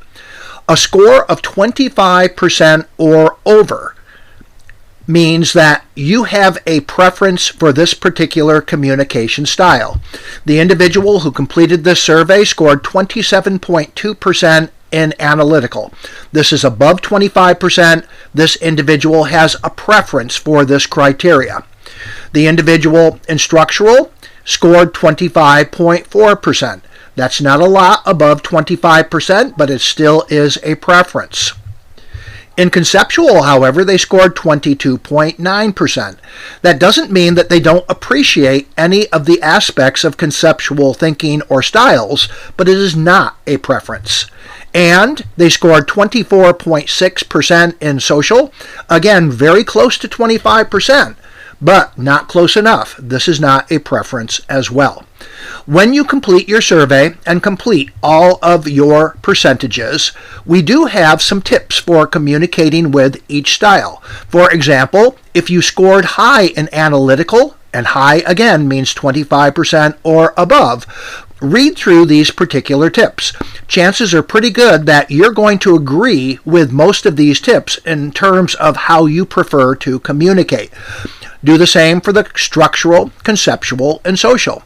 A score of 25% or over means that you have a preference for this particular communication style. The individual who completed this survey scored 27.2% in analytical. This is above 25%. This individual has a preference for this criteria. The individual in structural scored 25.4%. That's not a lot above 25%, but it still is a preference. In conceptual, however, they scored 22.9%. That doesn't mean that they don't appreciate any of the aspects of conceptual thinking or styles, but it is not a preference. And they scored 24.6% in social. Again, very close to 25%, but not close enough. This is not a preference as well. When you complete your survey and complete all of your percentages, we do have some tips for communicating with each style. For example, if you scored high in analytical, and high again means 25% or above, read through these particular tips. Chances are pretty good that you're going to agree with most of these tips in terms of how you prefer to communicate. Do the same for the structural, conceptual, and social.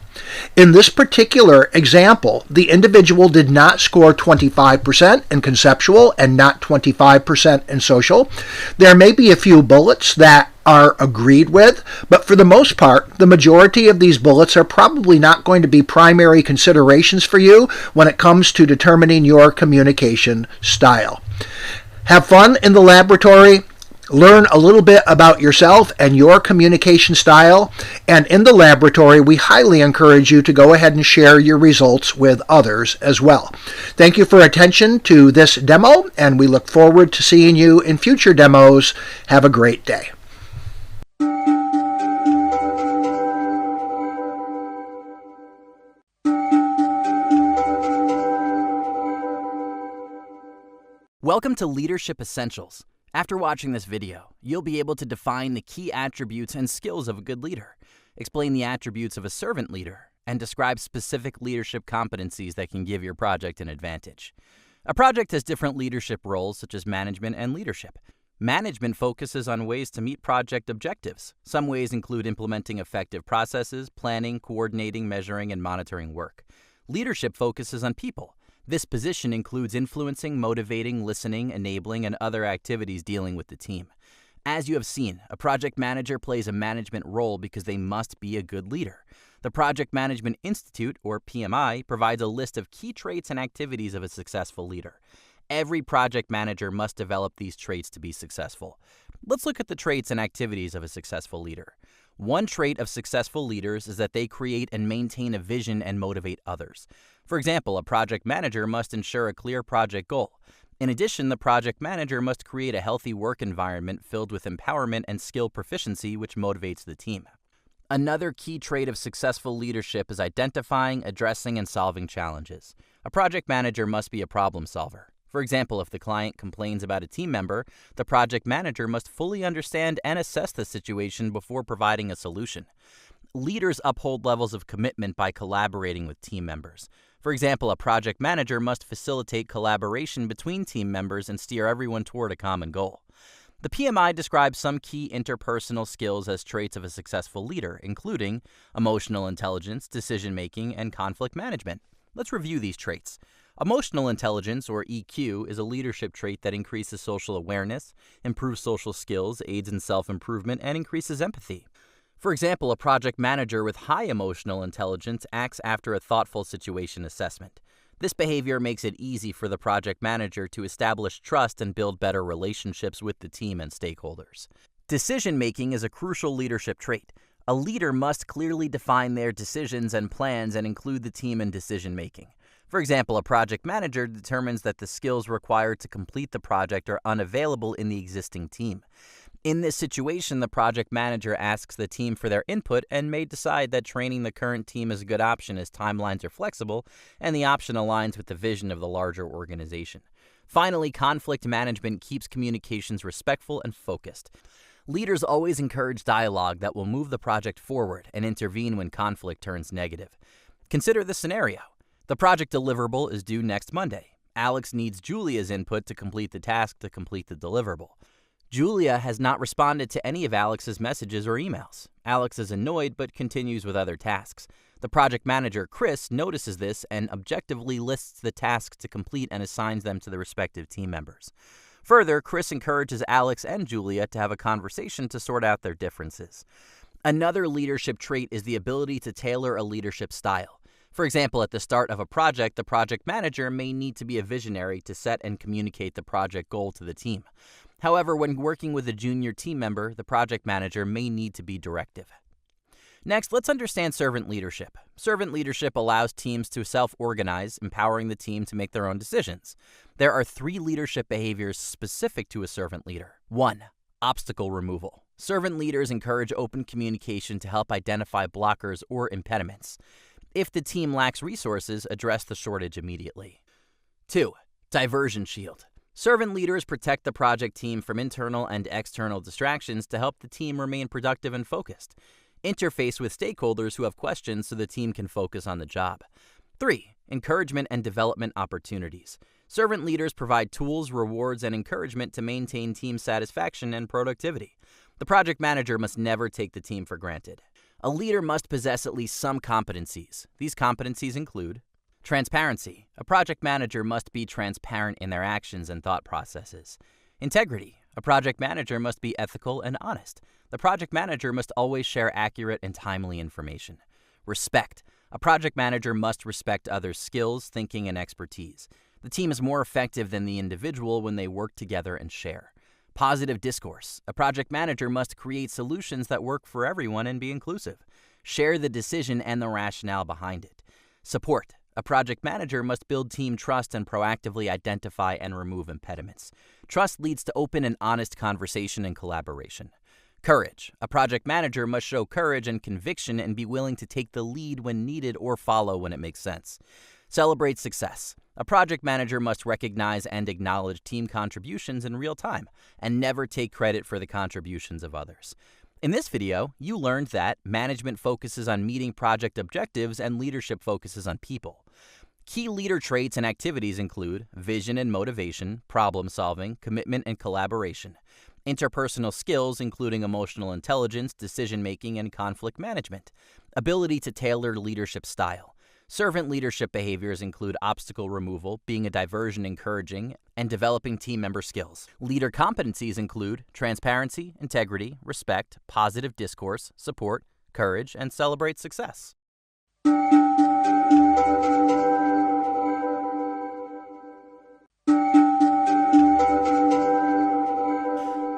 In this particular example, the individual did not score 25% in conceptual and not 25% in social. There may be a few bullets that are agreed with, but for the most part, the majority of these bullets are probably not going to be primary considerations for you when it comes to determining your communication style. Have fun in the laboratory. Learn a little bit about yourself and your communication style. And in the laboratory, we highly encourage you to go ahead and share your results with others as well. Thank you for attention to this demo, and we look forward to seeing you in future demos. Have a great day. Welcome to Leadership Essentials. After watching this video, you'll be able to define the key attributes and skills of a good leader, explain the attributes of a servant leader, and describe specific leadership competencies that can give your project an advantage. A project has different leadership roles such as management and leadership. Management focuses on ways to meet project objectives. Some ways include implementing effective processes, planning, coordinating, measuring, and monitoring work. Leadership focuses on people. This position includes influencing, motivating, listening, enabling, and other activities dealing with the team. As you have seen, a project manager plays a management role because they must be a good leader. The Project Management Institute, or PMI, provides a list of key traits and activities of a successful leader. Every project manager must develop these traits to be successful. Let's look at the traits and activities of a successful leader. One trait of successful leaders is that they create and maintain a vision and motivate others. For example, a project manager must ensure a clear project goal. In addition, the project manager must create a healthy work environment filled with empowerment and skill proficiency, which motivates the team. Another key trait of successful leadership is identifying, addressing, and solving challenges. A project manager must be a problem solver. For example, if the client complains about a team member, the project manager must fully understand and assess the situation before providing a solution. Leaders uphold levels of commitment by collaborating with team members. For example, a project manager must facilitate collaboration between team members and steer everyone toward a common goal. The PMI describes some key interpersonal skills as traits of a successful leader, including emotional intelligence, decision-making, and conflict management. Let's review these traits. Emotional intelligence, or EQ, is a leadership trait that increases social awareness, improves social skills, aids in self-improvement, and increases empathy. For example, a project manager with high emotional intelligence acts after a thoughtful situation assessment. This behavior makes it easy for the project manager to establish trust and build better relationships with the team and stakeholders. Decision-making is a crucial leadership trait. A leader must clearly define their decisions and plans and include the team in decision-making. For example, a project manager determines that the skills required to complete the project are unavailable in the existing team. In this situation, the project manager asks the team for their input and may decide that training the current team is a good option as timelines are flexible and the option aligns with the vision of the larger organization. Finally, conflict management keeps communications respectful and focused. Leaders always encourage dialogue that will move the project forward and intervene when conflict turns negative. Consider this scenario. The project deliverable is due next Monday. Alex needs Julia's input to complete the task to complete the deliverable. Julia has not responded to any of Alex's messages or emails. Alex is annoyed but continues with other tasks. The project manager, Chris, notices this and objectively lists the tasks to complete and assigns them to the respective team members. Further, Chris encourages Alex and Julia to have a conversation to sort out their differences. Another leadership trait is the ability to tailor a leadership style. For example, at the start of a project, the project manager may need to be a visionary to set and communicate the project goal to the team. However, when working with a junior team member, the project manager may need to be directive. Next, let's understand servant leadership. Servant leadership allows teams to self-organize, empowering the team to make their own decisions. There are 3 leadership behaviors specific to a servant leader. 1. Obstacle removal. Servant leaders encourage open communication to help identify blockers or impediments. If the team lacks resources, address the shortage immediately. 2. Diversion shield. Servant leaders protect the project team from internal and external distractions to help the team remain productive and focused. Interface with stakeholders who have questions so the team can focus on the job. 3. Encouragement and development opportunities. Servant leaders provide tools, rewards, and encouragement to maintain team satisfaction and productivity. The project manager must never take the team for granted. A leader must possess at least some competencies. These competencies include transparency. A project manager must be transparent in their actions and thought processes. Integrity. A project manager must be ethical and honest. The project manager must always share accurate and timely information. Respect. A project manager must respect others' skills, thinking, and expertise. The team is more effective than the individual when they work together and share. Positive discourse. A project manager must create solutions that work for everyone and be inclusive. Share the decision and the rationale behind it. Support. A project manager must build team trust and proactively identify and remove impediments. Trust leads to open and honest conversation and collaboration. Courage. A project manager must show courage and conviction and be willing to take the lead when needed or follow when it makes sense. Celebrate success. A project manager must recognize and acknowledge team contributions in real time and never take credit for the contributions of others. In this video, you learned that management focuses on meeting project objectives and leadership focuses on people. Key leader traits and activities include vision and motivation, problem solving, commitment and collaboration. Interpersonal skills including emotional intelligence, decision-making, and conflict management. Ability to tailor leadership style. Servant leadership behaviors include obstacle removal, being a diversion encouraging, and developing team member skills. Leader competencies include transparency, integrity, respect, positive discourse, support, courage, and celebrate success.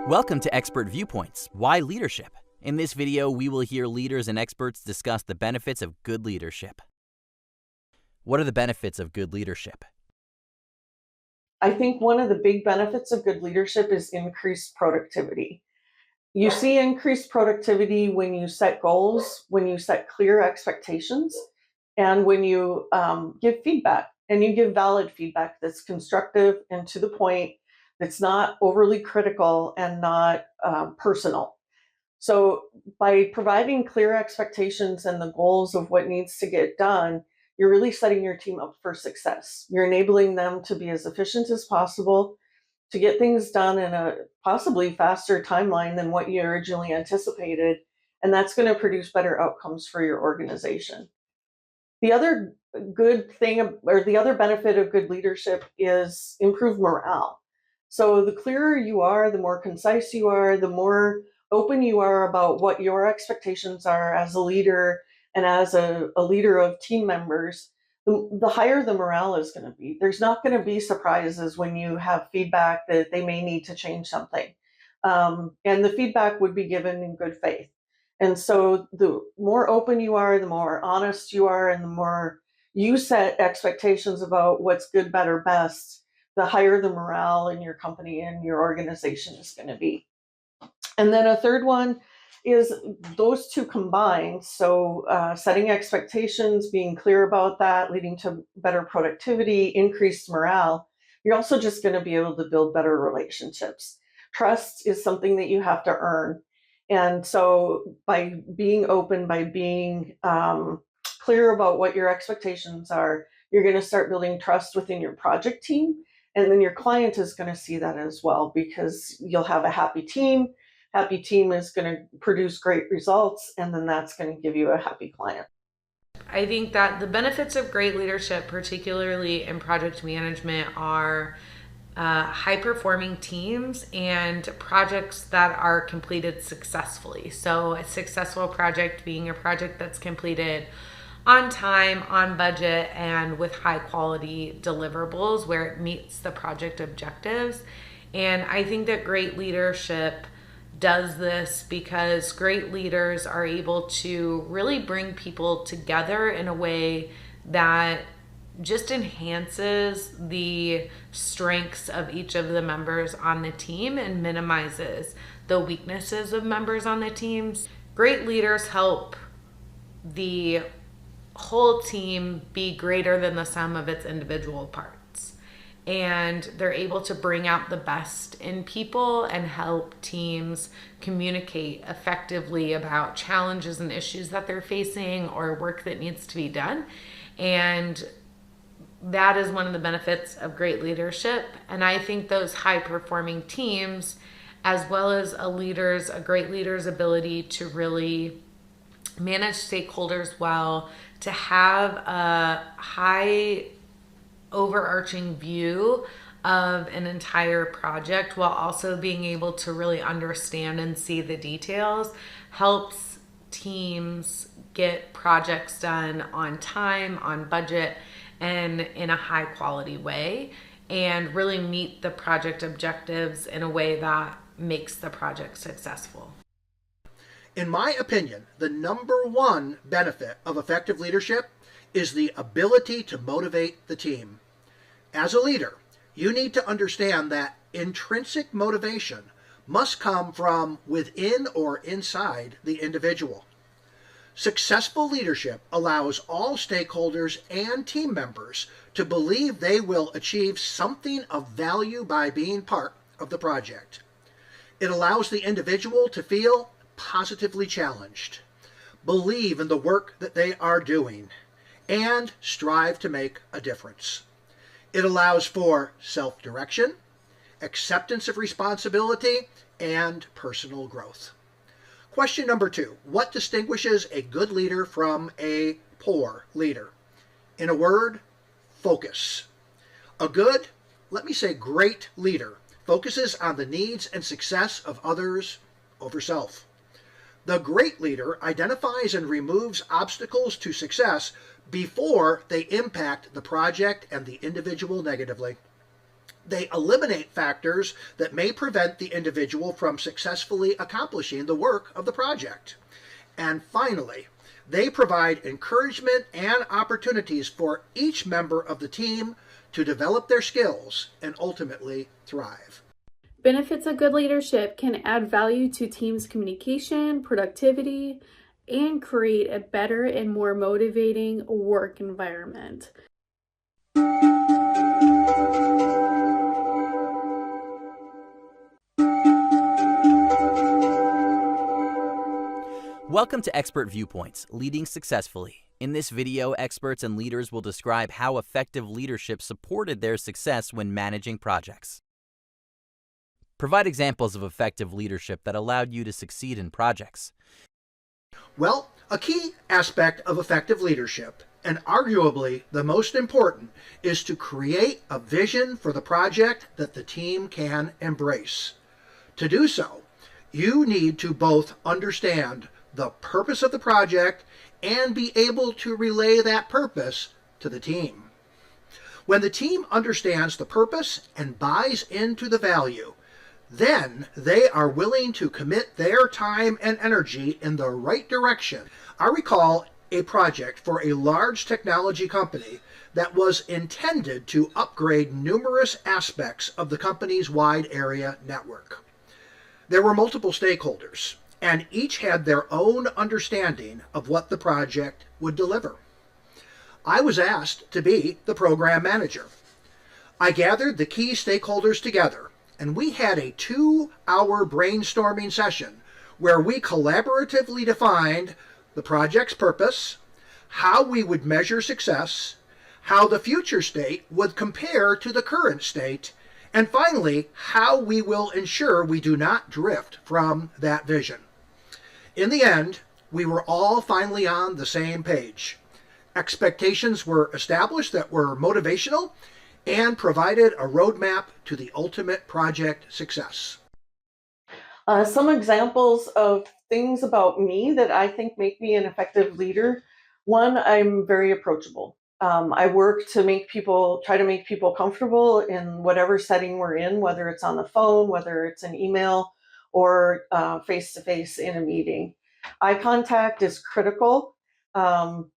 Welcome to Expert Viewpoints, Why Leadership? In this video, we will hear leaders and experts discuss the benefits of good leadership. What are the benefits of good leadership? I think one of the big benefits of good leadership is increased productivity. You see increased productivity when you set goals, when you set clear expectations, and when you give feedback, and you give valid feedback that's constructive and to the point, that's not overly critical and not personal. So by providing clear expectations and the goals of what needs to get done, you're really setting your team up for success. You're enabling them to be as efficient as possible, to get things done in a possibly faster timeline than what you originally anticipated, and that's going to produce better outcomes for your organization. The other good thing, or the other benefit of good leadership, is improved morale. So the clearer you are, the more concise you are, the more open you are about what your expectations are as a leader and as a leader of team members, the higher the morale is going to be. There's not going to be surprises when you have feedback that they may need to change something. And the feedback would be given in good faith. And so the more open you are, the more honest you are, and the more you set expectations about what's good, better, best, the higher the morale in your company and your organization is going to be. And then a third one is those two combined. So setting expectations, being clear about that, leading to better productivity, increased morale. You're also just going to be able to build better relationships. Trust is something that you have to earn. And so by being open, by being clear about what your expectations are, you're going to start building trust within your project team. And then your client is going to see that as well, because you'll have a happy team. Happy team is going to produce great results, and then that's going to give you a happy client. I think that the benefits of great leadership, particularly in project management, are high-performing teams and projects that are completed successfully. So a successful project being a project that's completed on time, on budget, and with high-quality deliverables where it meets the project objectives. And I think that great leadership does this because great leaders are able to really bring people together in a way that just enhances the strengths of each of the members on the team and minimizes the weaknesses of members on the teams. Great leaders help the whole team be greater than the sum of its individual parts. And they're able to bring out the best in people and help teams communicate effectively about challenges and issues that they're facing or work that needs to be done. And that is one of the benefits of great leadership. And I think those high-performing teams, as well as a great leader's ability to really manage stakeholders well, to have a high overarching view of an entire project while also being able to really understand and see the details helps teams get projects done on time, on budget, and in a high quality way, and really meet the project objectives in a way that makes the project successful. In my opinion, the number one benefit of effective leadership is the ability to motivate the team. As a leader, you need to understand that intrinsic motivation must come from within or inside the individual. Successful leadership allows all stakeholders and team members to believe they will achieve something of value by being part of the project. It allows the individual to feel positively challenged, believe in the work that they are doing, and strive to make a difference. It allows for self-direction, acceptance of responsibility, and personal growth. Question number 2. What distinguishes a good leader from a poor leader? In a word, focus. A good, let me say great leader, focuses on the needs and success of others over self. The great leader identifies and removes obstacles to success before they impact the project and the individual negatively. They eliminate factors that may prevent the individual from successfully accomplishing the work of the project. And finally, they provide encouragement and opportunities for each member of the team to develop their skills and ultimately thrive. Benefits of good leadership can add value to teams' communication, productivity, and create a better and more motivating work environment. Welcome to Expert Viewpoints, Leading Successfully. In this video, experts and leaders will describe how effective leadership supported their success when managing projects. Provide examples of effective leadership that allowed you to succeed in projects. Well, a key aspect of effective leadership, and arguably the most important, is to create a vision for the project that the team can embrace. To do so, you need to both understand the purpose of the project and be able to relay that purpose to the team. When the team understands the purpose and buys into the value, then they are willing to commit their time and energy in the right direction. I recall a project for a large technology company that was intended to upgrade numerous aspects of the company's wide area network. There were multiple stakeholders, and each had their own understanding of what the project would deliver. I was asked to be the program manager. I gathered the key stakeholders together, and we had a 2-hour brainstorming session where we collaboratively defined the project's purpose, how we would measure success, how the future state would compare to the current state, and finally, how we will ensure we do not drift from that vision. In the end, we were all finally on the same page. Expectations were established that were motivational and provided a roadmap to the ultimate project success. Some examples of things about me that I think make me an effective leader. One, I'm very approachable. I work to try to make people comfortable in whatever setting we're in, whether it's on the phone, whether it's an email, or face-to-face in a meeting. Eye contact is critical. And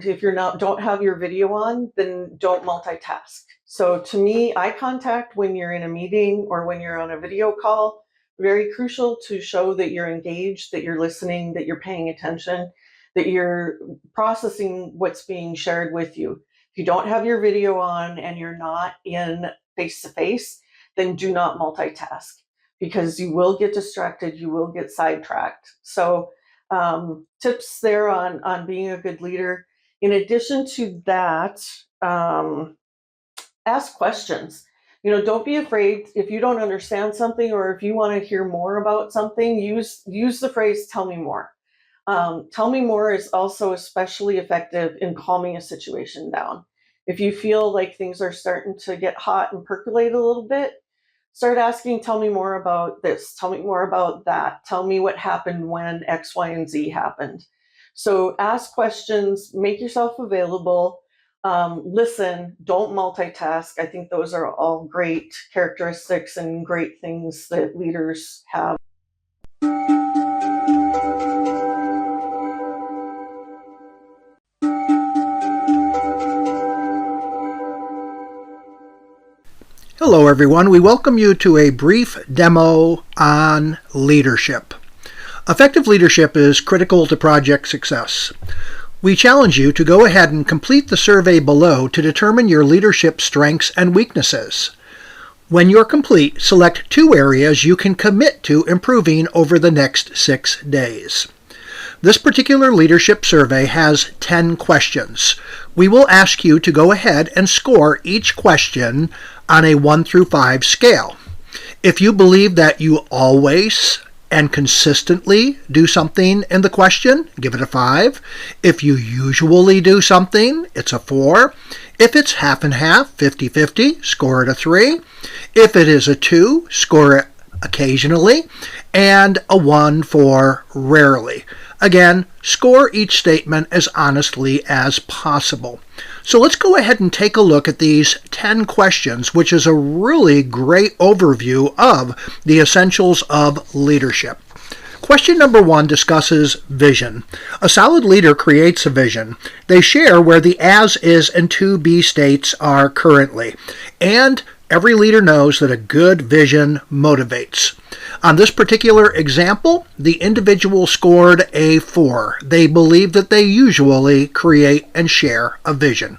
if don't have your video on, then don't multitask. So to me, eye contact when you're in a meeting or when you're on a video call, very crucial to show that you're engaged, that you're listening, that you're paying attention, that you're processing what's being shared with you. If you don't have your video on and you're not in face-to-face, then do not multitask, because you will get distracted, you will get sidetracked. So tips there on being a good leader. In addition to that, ask questions. Don't be afraid if you don't understand something, or if you want to hear more about something, use the phrase, tell me more. Tell me more is also especially effective in calming a situation down. If you feel like things are starting to get hot and percolate a little bit, start asking, tell me more about this, tell me more about that, tell me what happened when X, Y, and Z happened. So ask questions, make yourself available, listen, don't multitask. I think those are all great characteristics and great things that leaders have. Hello everyone, we welcome you to a brief demo on leadership. Effective leadership is critical to project success. We challenge you to go ahead and complete the survey below to determine your leadership strengths and weaknesses. When you're complete, select 2 areas you can commit to improving over the next 6 days. This particular leadership survey has 10 questions. We will ask you to go ahead and score each question on a 1 through 5 scale. If you believe that you always and consistently do something in the question, give it a 5. If you usually do something, it's a 4. If it's half and half, 50-50, score it a 3. If it is a 2, score it occasionally, and a 1 for rarely. Again, score each statement as honestly as possible. So let's go ahead and take a look at these 10 questions, which is a really great overview of the essentials of leadership. Question number 1 discusses vision. A solid leader creates a vision. They share where the as is and to be states are currently. And every leader knows that a good vision motivates. On this particular example, the individual scored a 4. They believe that they usually create and share a vision.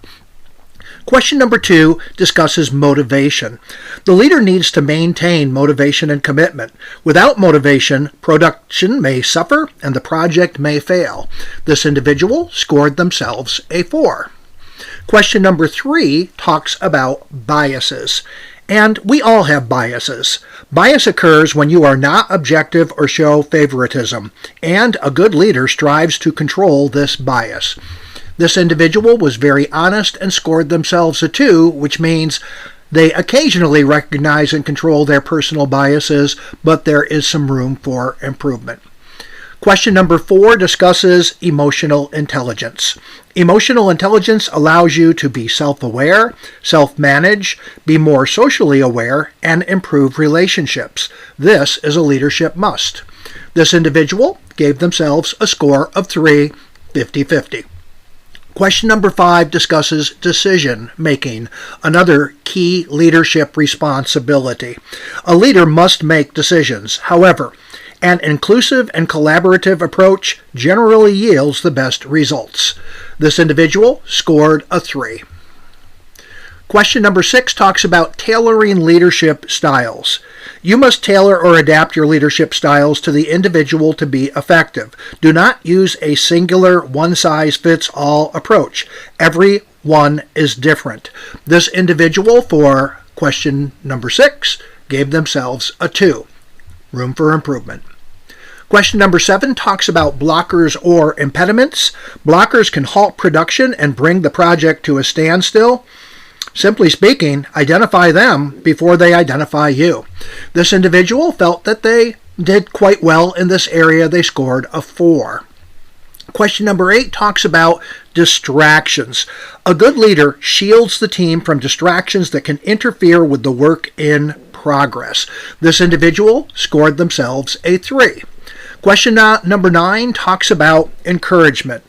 Question number 2 discusses motivation. The leader needs to maintain motivation and commitment. Without motivation, production may suffer and the project may fail. This individual scored themselves a 4. Question number 3 talks about biases. And we all have biases. Bias occurs when you are not objective or show favoritism, and a good leader strives to control this bias. This individual was very honest and scored themselves a 2, which means they occasionally recognize and control their personal biases, but there is some room for improvement. Question number 4 discusses emotional intelligence. Emotional intelligence allows you to be self-aware, self-manage, be more socially aware, and improve relationships. This is a leadership must. This individual gave themselves a score of 3, 50-50. Question number 5 discusses decision making, another key leadership responsibility. A leader must make decisions. However, an inclusive and collaborative approach generally yields the best results. This individual scored a 3. Question number 6 talks about tailoring leadership styles. You must tailor or adapt your leadership styles to the individual to be effective. Do not use a singular one-size-fits-all approach. Every one is different. This individual for question number 6 gave themselves a 2. Room for improvement. Question number 7 talks about blockers or impediments. Blockers can halt production and bring the project to a standstill. Simply speaking, identify them before they identify you. This individual felt that they did quite well in this area. They scored a 4. Question number 8 talks about distractions. A good leader shields the team from distractions that can interfere with the work in progress. This individual scored themselves a 3. Question number 9 talks about encouragement.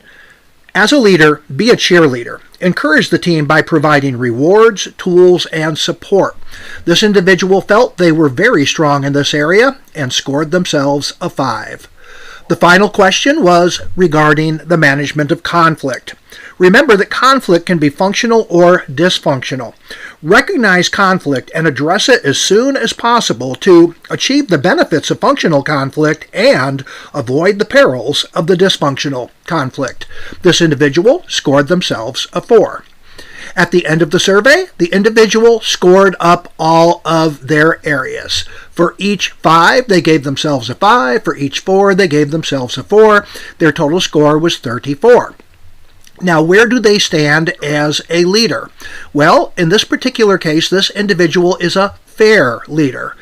As a leader, be a cheerleader. Encourage the team by providing rewards, tools, and support. This individual felt they were very strong in this area and scored themselves a 5. The final question was regarding the management of conflict. Remember that conflict can be functional or dysfunctional. Recognize conflict and address it as soon as possible to achieve the benefits of functional conflict and avoid the perils of the dysfunctional conflict. This individual scored themselves a 4. At the end of the survey, the individual scored up all of their areas. For each 5, they gave themselves a 5. For each 4, they gave themselves a 4. Their total score was 34. Now, where do they stand as a leader? Well, in this particular case, this individual is a fair leader.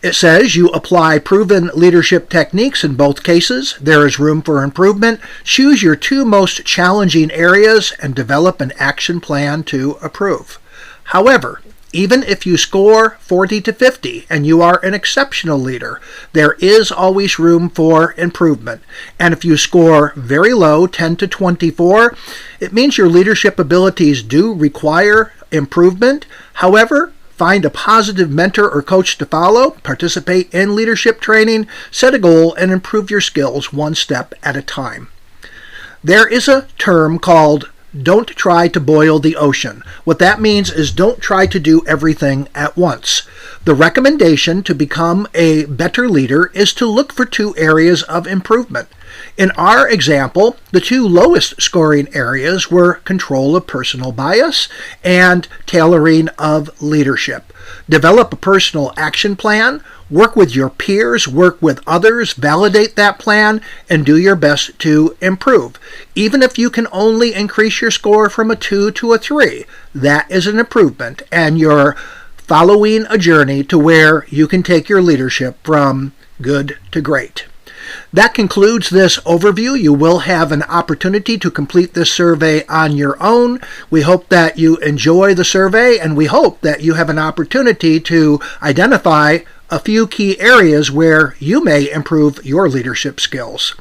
It says you apply proven leadership techniques in both cases. There is room for improvement. Choose your two most challenging areas and develop an action plan to approve. However, even if you score 40 to 50 and you are an exceptional leader, there is always room for improvement. And if you score very low, 10 to 24, it means your leadership abilities do require improvement. However, find a positive mentor or coach to follow, participate in leadership training, set a goal, and improve your skills one step at a time. There is a term called don't try to boil the ocean. What that means is don't try to do everything at once. The recommendation to become a better leader is to look for two areas of improvement. In our example, the two lowest scoring areas were control of personal bias and tailoring of leadership. Develop a personal action plan, work with your peers, work with others, validate that plan, and do your best to improve. Even if you can only increase your score from a 2 to a 3, that is an improvement, and you're following a journey to where you can take your leadership from good to great. That concludes this overview. You will have an opportunity to complete this survey on your own. We hope that you enjoy the survey, and we hope that you have an opportunity to identify a few key areas where you may improve your leadership skills.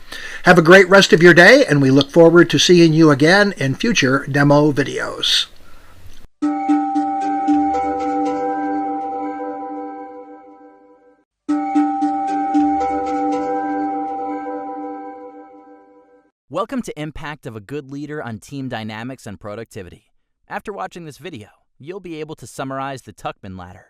Have a great rest of your day, and we look forward to seeing you again in future demo videos. Welcome to Impact of a Good Leader on Team Dynamics and Productivity. After watching this video, you'll be able to summarize the Tuckman ladder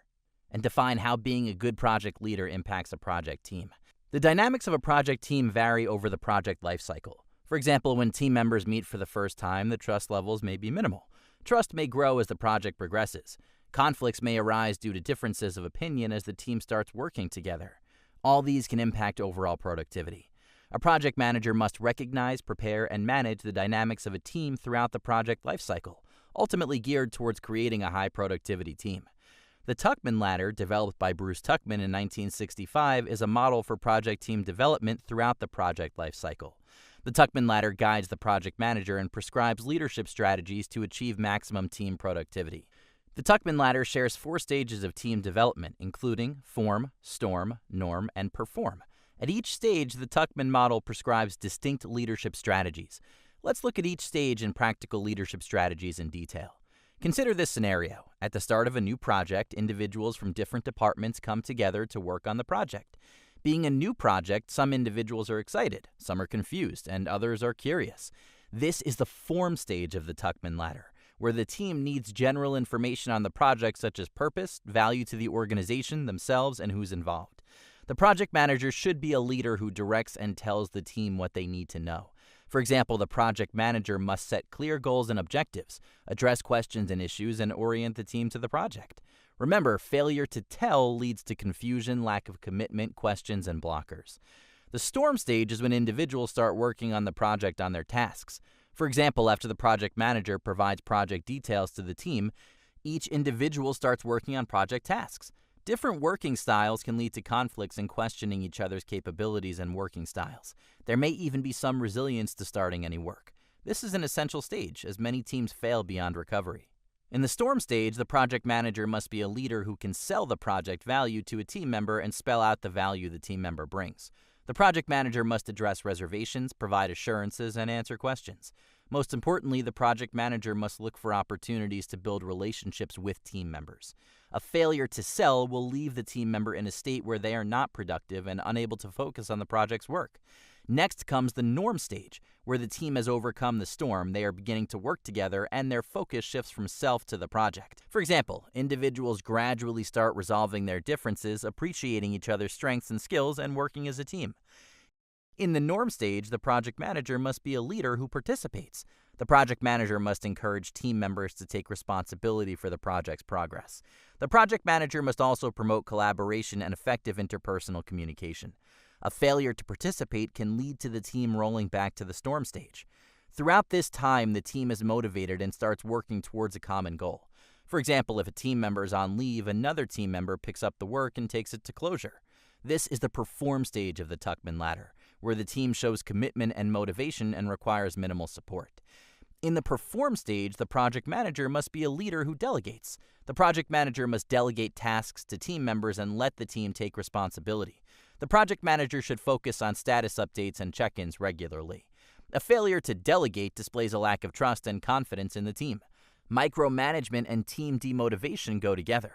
and define how being a good project leader impacts a project team. The dynamics of a project team vary over the project lifecycle. For example, when team members meet for the first time, the trust levels may be minimal. Trust may grow as the project progresses. Conflicts may arise due to differences of opinion as the team starts working together. All these can impact overall productivity. A project manager must recognize, prepare, and manage the dynamics of a team throughout the project lifecycle, ultimately geared towards creating a high-productivity team. The Tuckman ladder, developed by Bruce Tuckman in 1965, is a model for project team development throughout the project lifecycle. The Tuckman ladder guides the project manager and prescribes leadership strategies to achieve maximum team productivity. The Tuckman ladder shares 4 stages of team development, including form, storm, norm, and perform. At each stage, the Tuckman model prescribes distinct leadership strategies. Let's look at each stage and practical leadership strategies in detail. Consider this scenario. At the start of a new project, individuals from different departments come together to work on the project. Being a new project, some individuals are excited, some are confused, and others are curious. This is the form stage of the Tuckman ladder, where the team needs general information on the project such as purpose, value to the organization, themselves, and who's involved. The project manager should be a leader who directs and tells the team what they need to know. For example, the project manager must set clear goals and objectives, address questions and issues, and orient the team to the project. Remember, failure to tell leads to confusion, lack of commitment, questions, and blockers. The storm stage is when individuals start working on the project on their tasks. For example, after the project manager provides project details to the team, each individual starts working on project tasks. Different working styles can lead to conflicts and questioning each other's capabilities and working styles. There may even be some resilience to starting any work. This is an essential stage, as many teams fail beyond recovery. In the storm stage, the project manager must be a leader who can sell the project value to a team member and spell out the value the team member brings. The project manager must address reservations, provide assurances, and answer questions. Most importantly, the project manager must look for opportunities to build relationships with team members. A failure to sell will leave the team member in a state where they are not productive and unable to focus on the project's work. Next comes the norm stage, where the team has overcome the storm, they are beginning to work together, and their focus shifts from self to the project. For example, individuals gradually start resolving their differences, appreciating each other's strengths and skills, and working as a team. In the norm stage, the project manager must be a leader who participates. The project manager must encourage team members to take responsibility for the project's progress. The project manager must also promote collaboration and effective interpersonal communication. A failure to participate can lead to the team rolling back to the storm stage. Throughout this time, the team is motivated and starts working towards a common goal. For example, if a team member is on leave, another team member picks up the work and takes it to closure. This is the perform stage of the Tuckman ladder, where the team shows commitment and motivation and requires minimal support. In the perform stage, the project manager must be a leader who delegates. The project manager must delegate tasks to team members and let the team take responsibility. The project manager should focus on status updates and check-ins regularly. A failure to delegate displays a lack of trust and confidence in the team. Micromanagement and team demotivation go together.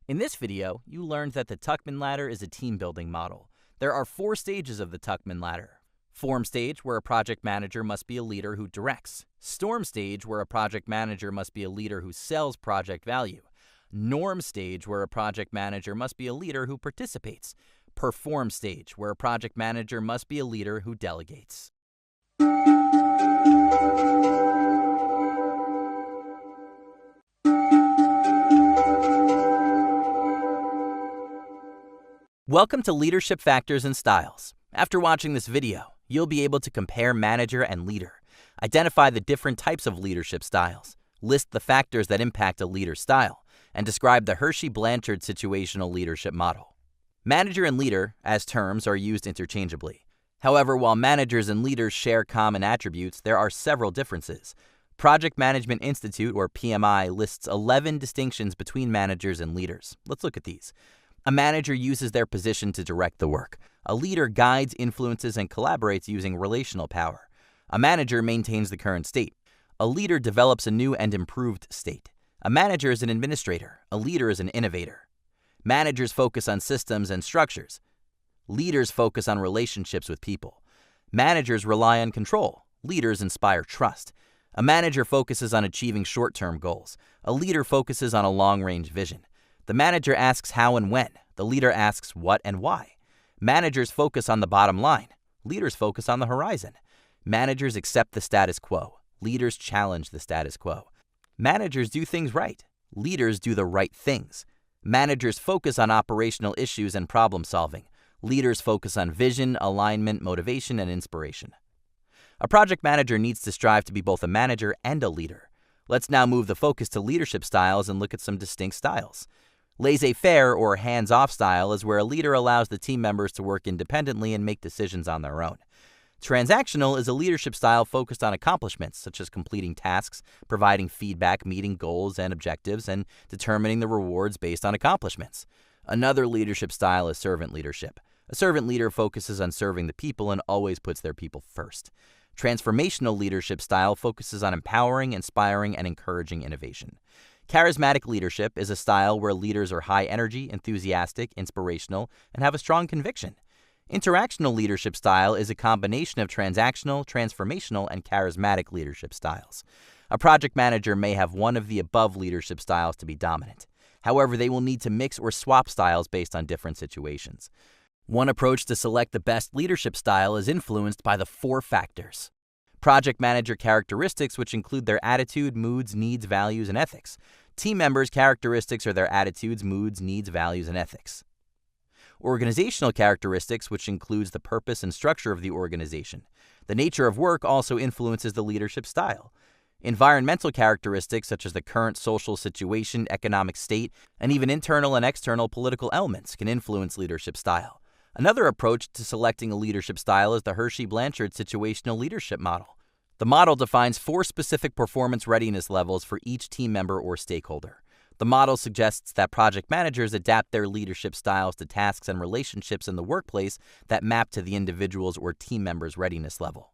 In this video, you learned that the Tuckman ladder is a team-building model. There are 4 stages of the Tuckman ladder. Form stage, where a project manager must be a leader who directs. Storm stage, where a project manager must be a leader who sells project value. Norm stage, where a project manager must be a leader who participates. Perform stage, where a project manager must be a leader who delegates. Welcome to Leadership Factors and Styles. After watching this video, you'll be able to compare manager and leader, identify the different types of leadership styles, list the factors that impact a leader's style, and describe the Hershey-Blanchard situational leadership model. Manager and leader, as terms, are used interchangeably. However, while managers and leaders share common attributes, there are several differences. Project Management Institute, or PMI, lists 11 distinctions between managers and leaders. Let's look at these. A manager uses their position to direct the work. A leader guides, influences, and collaborates using relational power. A manager maintains the current state. A leader develops a new and improved state. A manager is an administrator. A leader is an innovator. Managers focus on systems and structures. Leaders focus on relationships with people. Managers rely on control. Leaders inspire trust. A manager focuses on achieving short-term goals. A leader focuses on a long-range vision. The manager asks how and when. The leader asks what and why. Managers focus on the bottom line. Leaders focus on the horizon. Managers accept the status quo. Leaders challenge the status quo. Managers do things right. Leaders do the right things. Managers focus on operational issues and problem solving. Leaders focus on vision, alignment, motivation, and inspiration. A project manager needs to strive to be both a manager and a leader. Let's now move the focus to leadership styles and look at some distinct styles. Laissez-faire, or hands-off style, is where a leader allows the team members to work independently and make decisions on their own. Transactional is a leadership style focused on accomplishments, such as completing tasks, providing feedback, meeting goals and objectives, and determining the rewards based on accomplishments. Another leadership style is servant leadership. A servant leader focuses on serving the people and always puts their people first. Transformational leadership style focuses on empowering, inspiring, and encouraging innovation. Charismatic leadership is a style where leaders are high energy, enthusiastic, inspirational, and have a strong conviction. Interactional leadership style is a combination of transactional, transformational, and charismatic leadership styles. A project manager may have one of the above leadership styles to be dominant. However, they will need to mix or swap styles based on different situations. One approach to select the best leadership style is influenced by the 4 factors. Project manager characteristics, which include their attitude, moods, needs, values, and ethics. Team members' characteristics are their attitudes, moods, needs, values, and ethics. Organizational characteristics, which includes the purpose and structure of the organization. The nature of work also influences the leadership style. Environmental characteristics, such as the current social situation, economic state, and even internal and external political elements, can influence leadership style. Another approach to selecting a leadership style is the Hershey-Blanchard situational leadership model. The model defines 4 specific performance readiness levels for each team member or stakeholder. The model suggests that project managers adapt their leadership styles to tasks and relationships in the workplace that map to the individual's or team member's readiness level.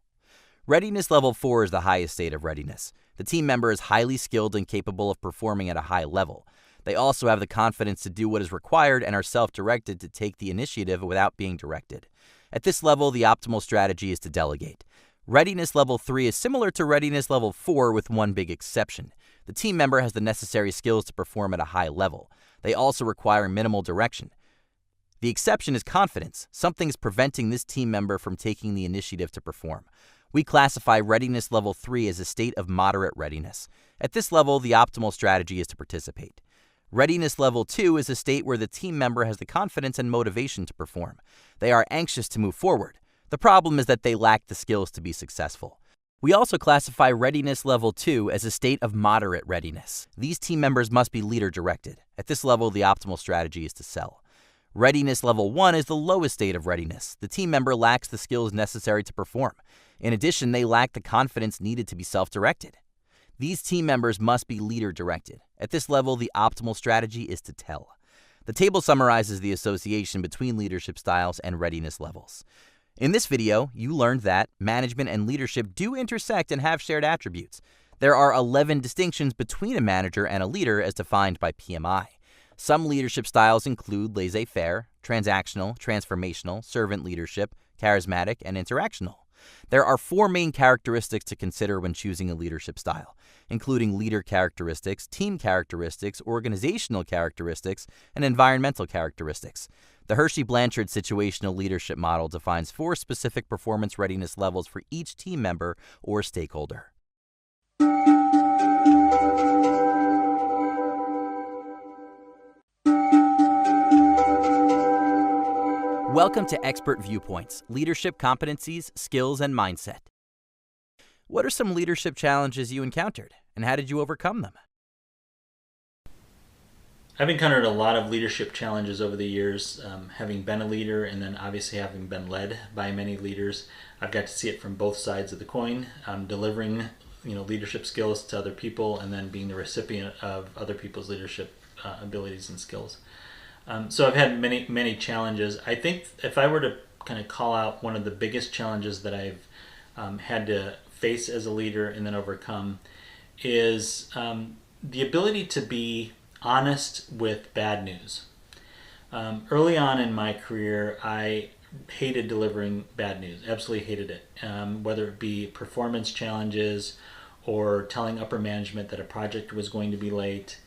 Readiness level 4 is the highest state of readiness. The team member is highly skilled and capable of performing at a high level. They also have the confidence to do what is required and are self-directed to take the initiative without being directed. At this level, the optimal strategy is to delegate. Readiness level 3 is similar to readiness level 4 with one big exception. The team member has the necessary skills to perform at a high level. They also require minimal direction. The exception is confidence. Something is preventing this team member from taking the initiative to perform. We classify readiness level 3 as a state of moderate readiness. At this level, the optimal strategy is to participate. Readiness level 2 is a state where the team member has the confidence and motivation to perform. They are anxious to move forward. The problem is that they lack the skills to be successful. We also classify readiness level 2 as a state of moderate readiness. These team members must be leader-directed. At this level, the optimal strategy is to sell. Readiness level 1 is the lowest state of readiness. The team member lacks the skills necessary to perform. In addition, they lack the confidence needed to be self-directed. These team members must be leader-directed. At this level, the optimal strategy is to tell. The table summarizes the association between leadership styles and readiness levels. In this video, you learned that management and leadership do intersect and have shared attributes. There are 11 distinctions between a manager and a leader as defined by PMI. Some leadership styles include laissez-faire, transactional, transformational, servant leadership, charismatic, and interactional. There are 4 main characteristics to consider when choosing a leadership style, including leader characteristics, team characteristics, organizational characteristics, and environmental characteristics. The Hershey-Blanchard situational leadership model defines 4 specific performance readiness levels for each team member or stakeholder. Welcome to Expert Viewpoints, Leadership Competencies, Skills, and Mindset. What are some leadership challenges you encountered, and how did you overcome them? I've encountered a lot of leadership challenges over the years, having been a leader and then obviously having been led by many leaders. I've got to see it from both sides of the coin, delivering leadership skills to other people and then being the recipient of other people's leadership abilities and skills. So I've had many challenges. I think if I were to kind of call out one of the biggest challenges that I've had to face as a leader and then overcome is the ability to be honest with bad news. Early on in my career, I hated delivering bad news, absolutely hated it, whether it be performance challenges or telling upper management that a project was going to be late.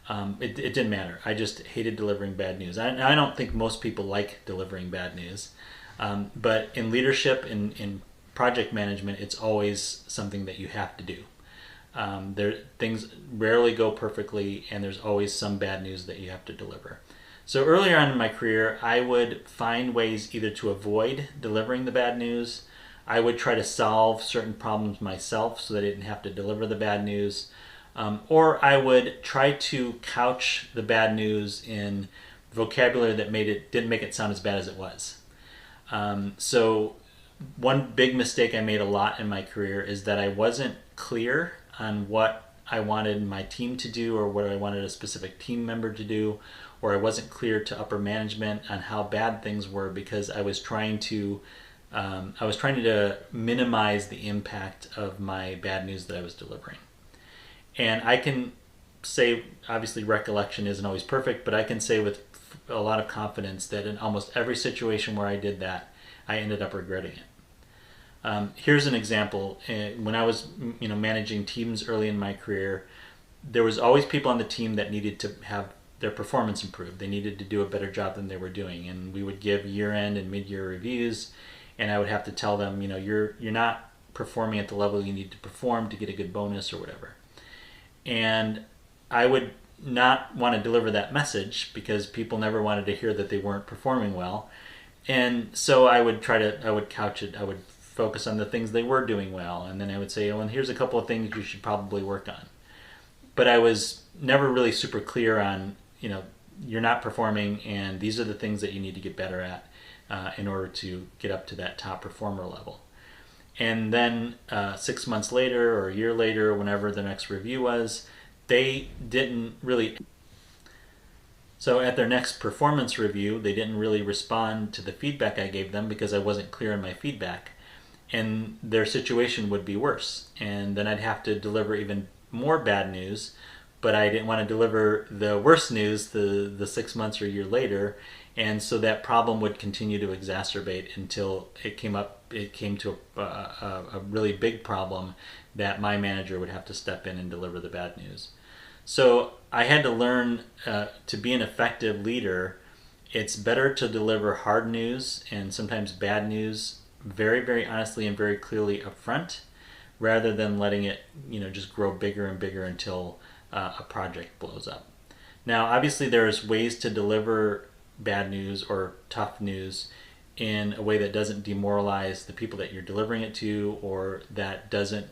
It didn't matter. I just hated delivering bad news. I don't think most people like delivering bad news, but in leadership, in project management, it's always something that you have to do. Things rarely go perfectly, and there's always some bad news that you have to deliver. So earlier on in my career, I would find ways either to avoid delivering the bad news. I would try to solve certain problems myself so that I didn't have to deliver the bad news. Or I would try to couch the bad news in vocabulary that didn't make it sound as bad as it was. So one big mistake I made a lot in my career is that I wasn't clear on what I wanted my team to do or what I wanted a specific team member to do, or I wasn't clear to upper management on how bad things were because I was trying to minimize the impact of my bad news that I was delivering. And I can say, obviously recollection isn't always perfect, but I can say with a lot of confidence that in almost every situation where I did that, I ended up regretting it. Here's an example. When I was managing teams early in my career, there was always people on the team that needed to have their performance improved. They needed to do a better job than they were doing. And we would give year-end and mid-year reviews, and I would have to tell them, you're not performing at the level you need to perform to get a good bonus or whatever. And I would not want to deliver that message because people never wanted to hear that they weren't performing well. And so I would couch it, I would focus on the things they were doing well, and then I would say, and here's a couple of things you should probably work on. But I was never really super clear on, you're not performing, and these are the things that you need to get better at in order to get up to that top performer level. And then 6 months later or a year later, whenever the next review was, they didn't really. So at their next performance review, they didn't really respond to the feedback I gave them because I wasn't clear in my feedback. And their situation would be worse. And then I'd have to deliver even more bad news, but I didn't want to deliver the worst news the 6 months or a year later. And so that problem would continue to exacerbate until it came to a really big problem that my manager would have to step in and deliver the bad news. So I had to learn to be an effective leader. It's better to deliver hard news and sometimes bad news very, very honestly and very clearly up front, rather than letting it just grow bigger and bigger until a project blows up. Now, obviously, there's ways to deliver bad news or tough news in a way that doesn't demoralize the people that you're delivering it to, or that doesn't,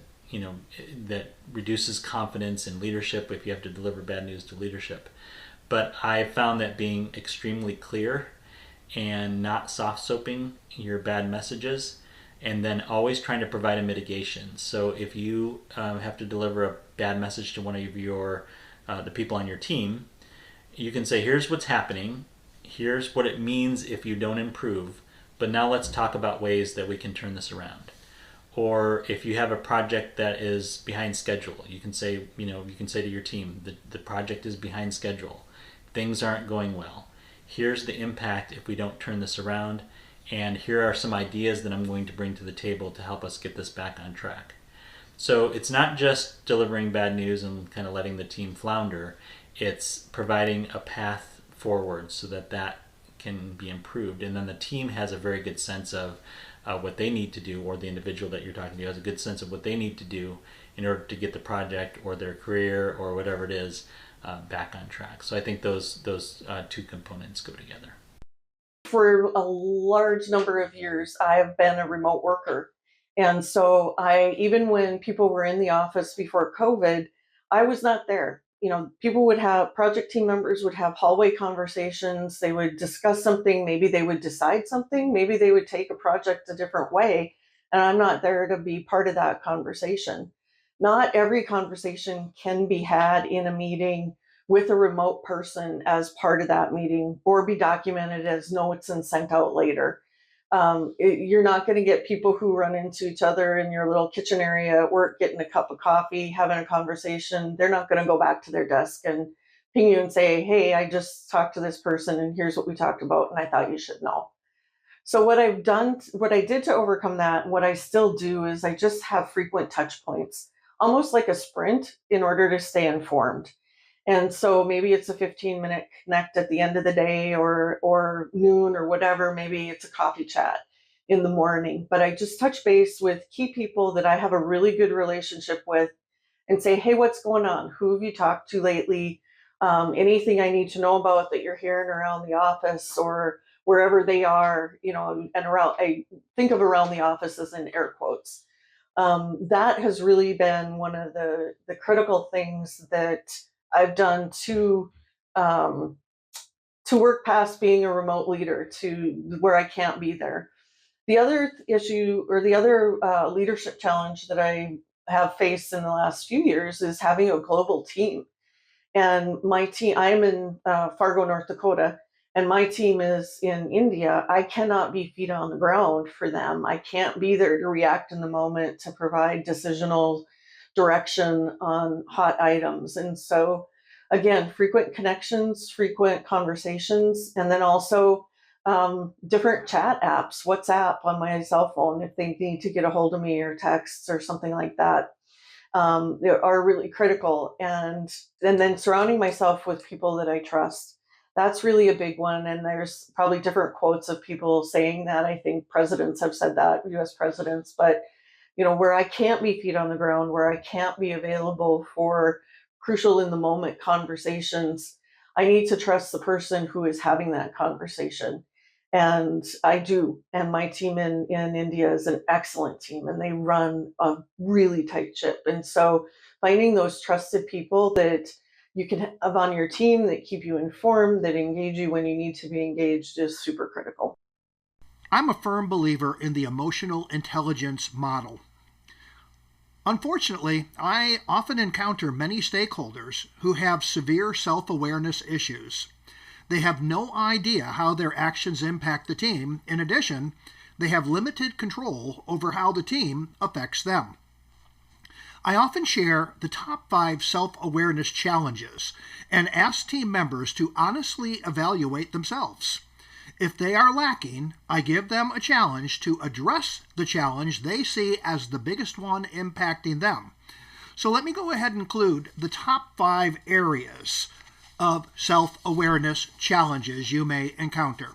that reduces confidence in leadership if you have to deliver bad news to leadership. But I found that being extremely clear and not soft soaping your bad messages, and then always trying to provide a mitigation. So if you have to deliver a bad message to one of your the people on your team, you can say, here's what's happening, here's what it means if you don't improve, but now let's talk about ways that we can turn this around. Or if you have a project that is behind schedule, you can say, to your team, the project is behind schedule, things aren't going well, here's the impact if we don't turn this around, and here are some ideas that I'm going to bring to the table to help us get this back on track. So it's not just delivering bad news and kind of letting the team flounder, it's providing a path forward so that can be improved. And then the team has a very good sense of what they need to do, or the individual that you're talking to has a good sense of what they need to do in order to get the project or their career or whatever it is back on track. So I think those two components go together. For a large number of years, I've been a remote worker. And so even when people were in the office before COVID, I was not there. People would have, project team members would have hallway conversations. They would discuss something. Maybe they would decide something. Maybe they would take a project a different way. And I'm not there to be part of that conversation. Not every conversation can be had in a meeting with a remote person as part of that meeting, or be documented as notes and sent out later. You're not going to get people who run into each other in your little kitchen area at work, getting a cup of coffee, having a conversation. They're not going to go back to their desk and ping you and say, hey, I just talked to this person and here's what we talked about and I thought you should know. So what I did to overcome that, and what I still do, is I just have frequent touch points, almost like a sprint, in order to stay informed. And so maybe it's a 15-minute connect at the end of the day, or noon, or whatever. Maybe it's a coffee chat in the morning. But I just touch base with key people that I have a really good relationship with and say, hey, what's going on? Who have you talked to lately? Anything I need to know about that you're hearing around the office or wherever they are, and around, I think of around the office as in air quotes. That has really been one of the critical things that I've done to work past being a remote leader to where I can't be there. The other issue, or the other leadership challenge that I have faced in the last few years, is having a global team. And my team, I'm in Fargo, North Dakota, and my team is in India. I cannot be feet on the ground for them. I can't be there to react in the moment, to provide decisional direction on hot items. And so, again, frequent connections, frequent conversations, and then also different chat apps, WhatsApp on my cell phone if they need to get a hold of me, or texts or something like that, are really critical. And then surrounding myself with people that I trust. That's really a big one. And there's probably different quotes of people saying that. I think presidents have said that, US presidents, but where I can't be feet on the ground, where I can't be available for crucial in the moment conversations, I need to trust the person who is having that conversation. And I do. And my team in India is an excellent team, and they run a really tight ship. And so finding those trusted people that you can have on your team, that keep you informed, that engage you when you need to be engaged, is super critical. I'm a firm believer in the emotional intelligence model. Unfortunately, I often encounter many stakeholders who have severe self-awareness issues. They have no idea how their actions impact the team. In addition, they have limited control over how the team affects them. I often share the top 5 self-awareness challenges and ask team members to honestly evaluate themselves. If they are lacking, I give them a challenge to address the challenge they see as the biggest one impacting them. So let me go ahead and include the top 5 areas of self-awareness challenges you may encounter.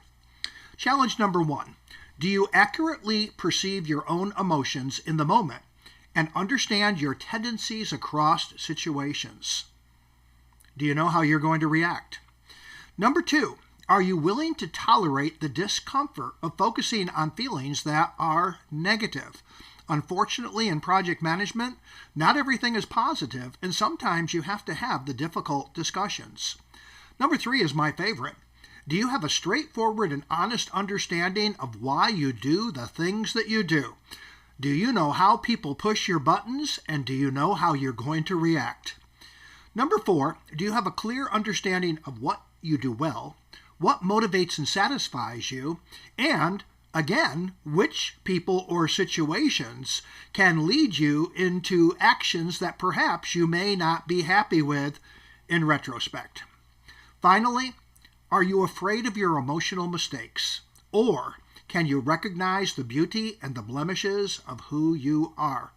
Challenge number 1, do you accurately perceive your own emotions in the moment and understand your tendencies across situations? Do you know how you're going to react? Number 2, Are you willing to tolerate the discomfort of focusing on feelings that are negative? Unfortunately, in project management, not everything is positive, and sometimes you have to have the difficult discussions. Number 3 is my favorite. Do you have a straightforward and honest understanding of why you do the things that you do? Do you know how people push your buttons, and do you know how you're going to react? Number 4, do you have a clear understanding of what you do well, what motivates and satisfies you, and, again, which people or situations can lead you into actions that perhaps you may not be happy with in retrospect? Finally, are you afraid of your emotional mistakes? Or can you recognize the beauty and the blemishes of who you are?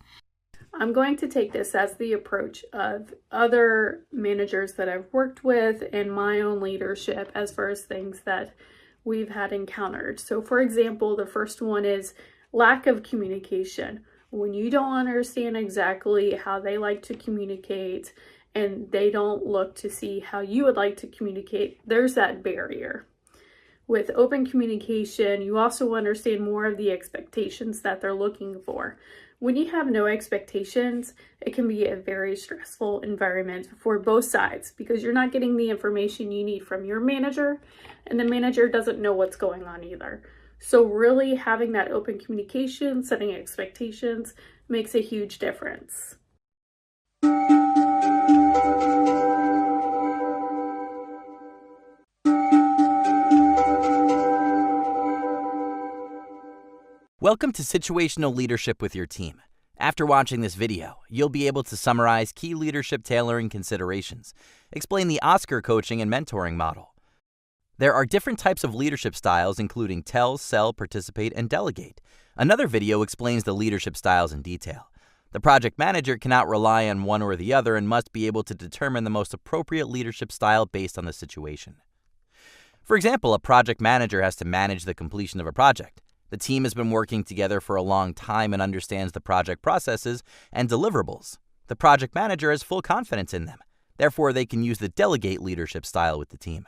I'm going to take this as the approach of other managers that I've worked with and my own leadership as far as things that we've had encountered. So for example, the first one is lack of communication. When you don't understand exactly how they like to communicate and they don't look to see how you would like to communicate, there's that barrier. With open communication, you also understand more of the expectations that they're looking for. When you have no expectations, it can be a very stressful environment for both sides because you're not getting the information you need from your manager, and the manager doesn't know what's going on either. So really having that open communication, setting expectations makes a huge difference. Welcome to Situational Leadership with your team. After watching this video, you'll be able to summarize key leadership tailoring considerations, explain the Oscar coaching and mentoring model. There are different types of leadership styles, including tell, sell, participate, and delegate. Another video explains the leadership styles in detail. The project manager cannot rely on one or the other and must be able to determine the most appropriate leadership style based on the situation. For example, a project manager has to manage the completion of a project. The team has been working together for a long time and understands the project processes and deliverables. The project manager has full confidence in them. Therefore, they can use the delegate leadership style with the team.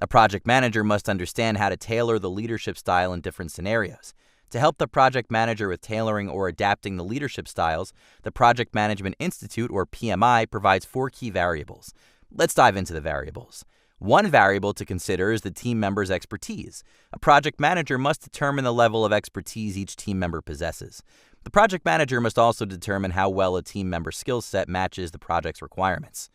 A project manager must understand how to tailor the leadership style in different scenarios. To help the project manager with tailoring or adapting the leadership styles, the Project Management Institute, or PMI, provides 4 key variables. Let's dive into the variables. One variable to consider is the team member's expertise. A project manager must determine the level of expertise each team member possesses. The project manager must also determine how well a team member's skill set matches the project's requirements.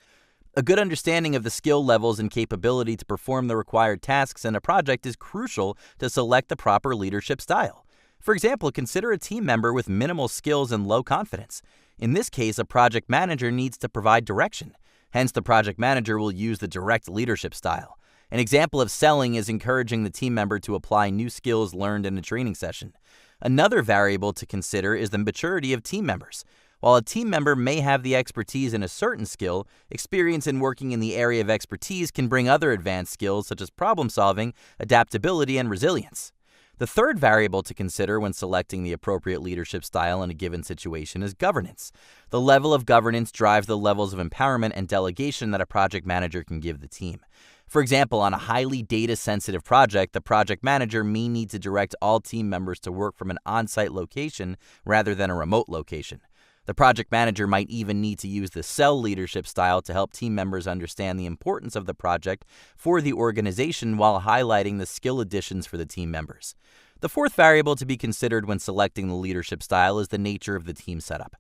A good understanding of the skill levels and capability to perform the required tasks in a project is crucial to select the proper leadership style. For example, consider a team member with minimal skills and low confidence. In this case, a project manager needs to provide direction. Hence, the project manager will use the direct leadership style. An example of selling is encouraging the team member to apply new skills learned in a training session. Another variable to consider is the maturity of team members. While a team member may have the expertise in a certain skill, experience in working in the area of expertise can bring other advanced skills such as problem solving, adaptability, and resilience. The third variable to consider when selecting the appropriate leadership style in a given situation is governance. The level of governance drives the levels of empowerment and delegation that a project manager can give the team. For example, on a highly data-sensitive project, the project manager may need to direct all team members to work from an on-site location rather than a remote location. The project manager might even need to use the sell leadership style to help team members understand the importance of the project for the organization while highlighting the skill additions for the team members. The fourth variable to be considered when selecting the leadership style is the nature of the team setup,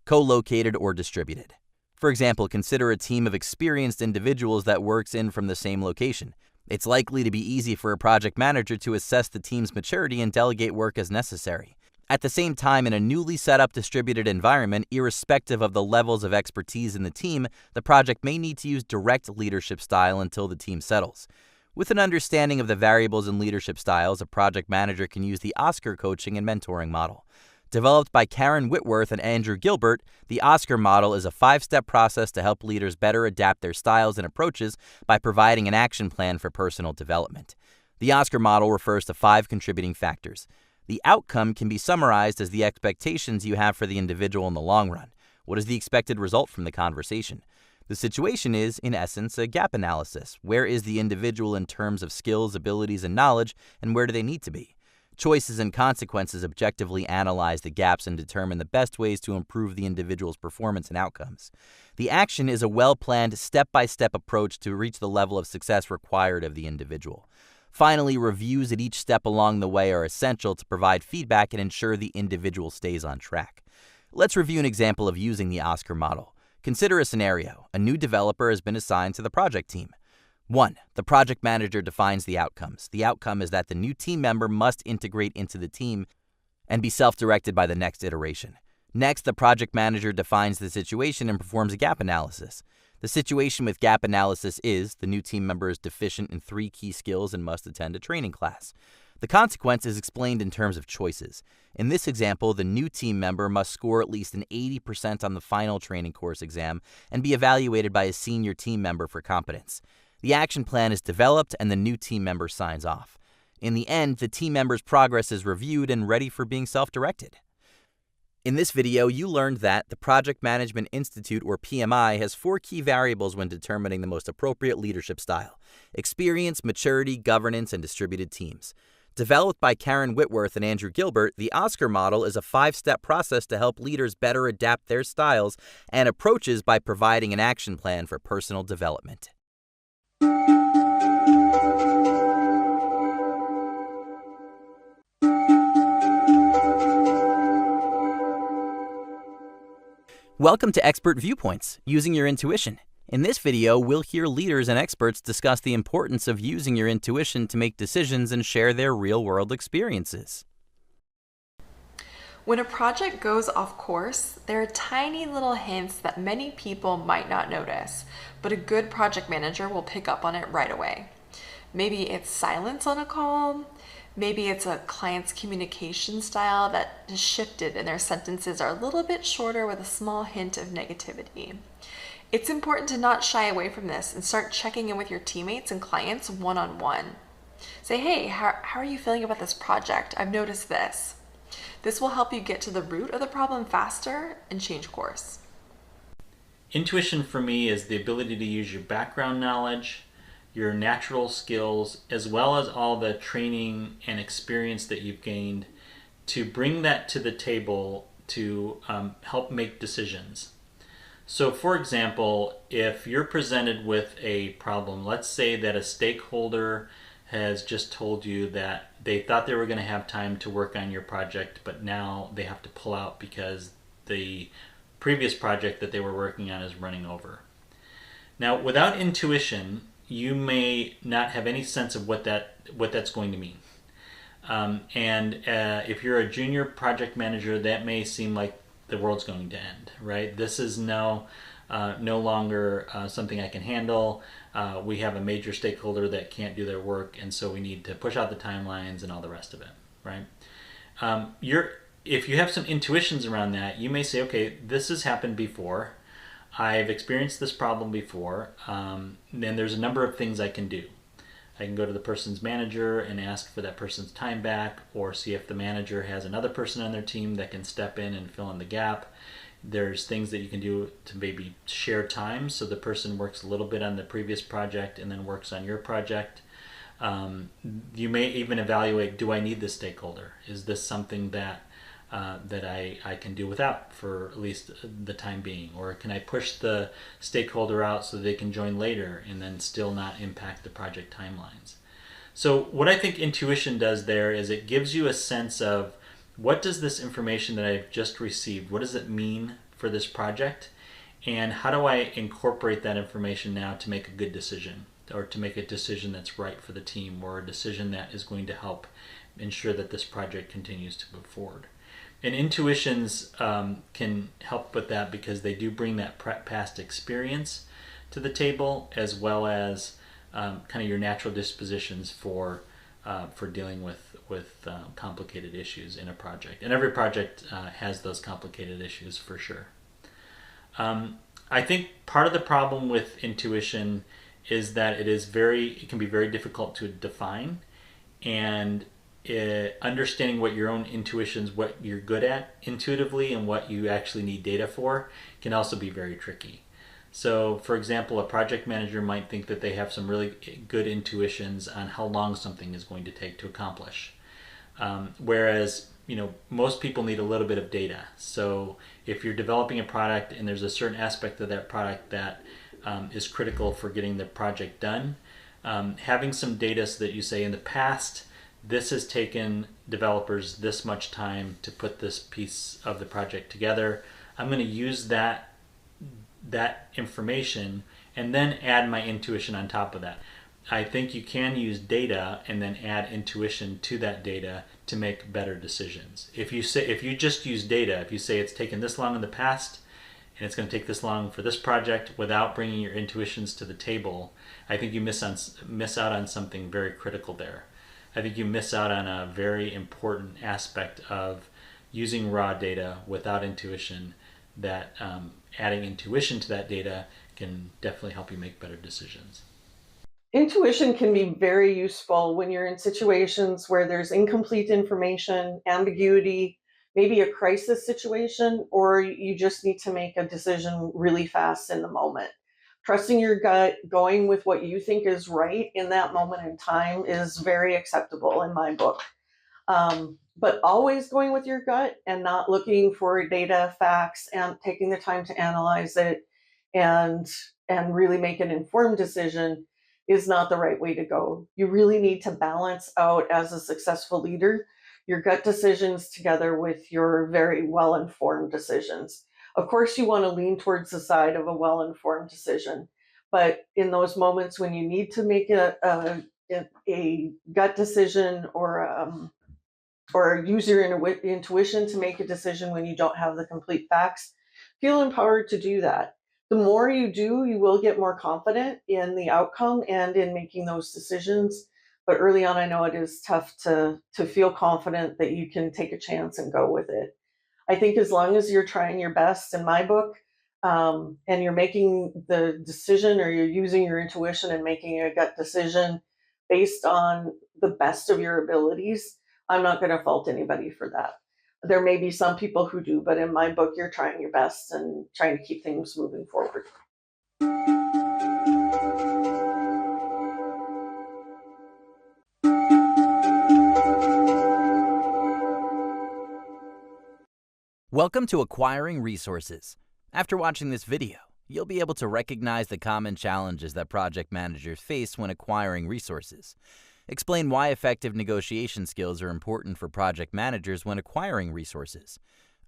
co-located or distributed. For example, consider a team of experienced individuals that works in from the same location. It's likely to be easy for a project manager to assess the team's maturity and delegate work as necessary. At the same time, in a newly set up distributed environment, irrespective of the levels of expertise in the team, the project may need to use direct leadership style until the team settles. With an understanding of the variables in leadership styles, a project manager can use the Oscar coaching and mentoring model. Developed by Karen Whitworth and Andrew Gilbert, the Oscar model is a 5-step process to help leaders better adapt their styles and approaches by providing an action plan for personal development. The Oscar model refers to 5 contributing factors. The outcome can be summarized as the expectations you have for the individual in the long run. What is the expected result from the conversation? The situation is, in essence, a gap analysis. Where is the individual in terms of skills, abilities, and knowledge, and where do they need to be? Choices and consequences objectively analyze the gaps and determine the best ways to improve the individual's performance and outcomes. The action is a well-planned, step-by-step approach to reach the level of success required of the individual. Finally, reviews at each step along the way are essential to provide feedback and ensure the individual stays on track. Let's review an example of using the Oscar model. Consider a scenario. A new developer has been assigned to the project team. 1. The project manager defines the outcomes. The outcome is that the new team member must integrate into the team and be self-directed by the next iteration. Next, the project manager defines the situation and performs a gap analysis. The situation with gap analysis is the new team member is deficient in 3 key skills and must attend a training class. The consequence is explained in terms of choices. In this example, the new team member must score at least an 80% on the final training course exam and be evaluated by a senior team member for competence. The action plan is developed and the new team member signs off. In the end, the team member's progress is reviewed and ready for being self-directed. In this video, you learned that the Project Management Institute, or PMI, has 4 key variables when determining the most appropriate leadership style: experience, maturity, governance, and distributed teams. Developed by Karen Whitworth and Andrew Gilbert, the Oscar model is a 5-step process to help leaders better adapt their styles and approaches by providing an action plan for personal development. Welcome to Expert Viewpoints, Using Your Intuition. In this video, we'll hear leaders and experts discuss the importance of using your intuition to make decisions and share their real-world experiences. When a project goes off course, there are tiny little hints that many people might not notice, but a good project manager will pick up on it right away. Maybe it's silence on a call. Maybe it's a client's communication style that has shifted and their sentences are a little bit shorter with a small hint of negativity. It's important to not shy away from this and start checking in with your teammates and clients one-on-one. Say, hey, how are you feeling about this project? I've noticed this. This will help you get to the root of the problem faster and change course. Intuition for me is the ability to use your background knowledge, your natural skills, as well as all the training and experience that you've gained to bring that to the table to help make decisions. So for example, if you're presented with a problem, let's say that a stakeholder has just told you that they thought they were going to have time to work on your project, but now they have to pull out because the previous project that they were working on is running over. Now, without intuition, you may not have any sense of what that's going to mean. If you're a junior project manager, that may seem like the world's going to end, right? This is no longer something I can handle. We have a major stakeholder that can't do their work, and so we need to push out the timelines and all the rest of it, right? If you have some intuitions around that, you may say, okay, this has happened before. I've experienced this problem before, and there's a number of things I can do. I can go to the person's manager and ask for that person's time back, or see if the manager has another person on their team that can step in and fill in the gap. There's things that you can do to maybe share time, so the person works a little bit on the previous project and then works on your project. You may even evaluate, do I need this stakeholder? Is this something that I can do without for at least the time being? Or can I push the stakeholder out so they can join later and then still not impact the project timelines? So what I think intuition does there is it gives you a sense of, what does this information that I've just received, what does it mean for this project? And how do I incorporate that information now to make a good decision, or to make a decision that's right for the team, or a decision that is going to help ensure that this project continues to move forward? And intuitions can help with that because they do bring that past experience to the table, as well as kind of your natural dispositions for dealing with complicated issues in a project. And every project has those complicated issues for sure. I think part of the problem with intuition is that it can be very difficult to define, and understanding what your own intuitions, what you're good at intuitively and what you actually need data for, can also be very tricky. So, for example, a project manager might think that they have some really good intuitions on how long something is going to take to accomplish. Whereas, most people need a little bit of data. So if you're developing a product and there's a certain aspect of that product that is critical for getting the project done, having some data so that you say, in the past, this has taken developers this much time to put this piece of the project together. I'm going to use that information and then add my intuition on top of that. I think you can use data and then add intuition to that data to make better decisions. If you just use data, if you say it's taken this long in the past and it's going to take this long for this project without bringing your intuitions to the table, I think you miss out on something very critical there. I think you miss out on a very important aspect of using raw data without intuition, that adding intuition to that data can definitely help you make better decisions. Intuition can be very useful when you're in situations where there's incomplete information, ambiguity, maybe a crisis situation, or you just need to make a decision really fast in the moment. Trusting your gut, going with what you think is right in that moment in time is very acceptable in my book. But always going with your gut and not looking for data, facts, and taking the time to analyze it and really make an informed decision is not the right way to go. You really need to balance out, as a successful leader, your gut decisions together with your very well-informed decisions. Of course, you want to lean towards the side of a well-informed decision, but in those moments when you need to make a gut decision or use your intuition to make a decision when you don't have the complete facts, feel empowered to do that. The more you do, you will get more confident in the outcome and in making those decisions. But early on, I know it is tough to feel confident that you can take a chance and go with it. I think as long as you're trying your best in my book, and you're making the decision, or you're using your intuition and making a gut decision based on the best of your abilities, I'm not going to fault anybody for that. There may be some people who do, but in my book, you're trying your best and trying to keep things moving forward. Welcome to Acquiring Resources. After watching this video, you'll be able to recognize the common challenges that project managers face when acquiring resources. Explain why effective negotiation skills are important for project managers when acquiring resources.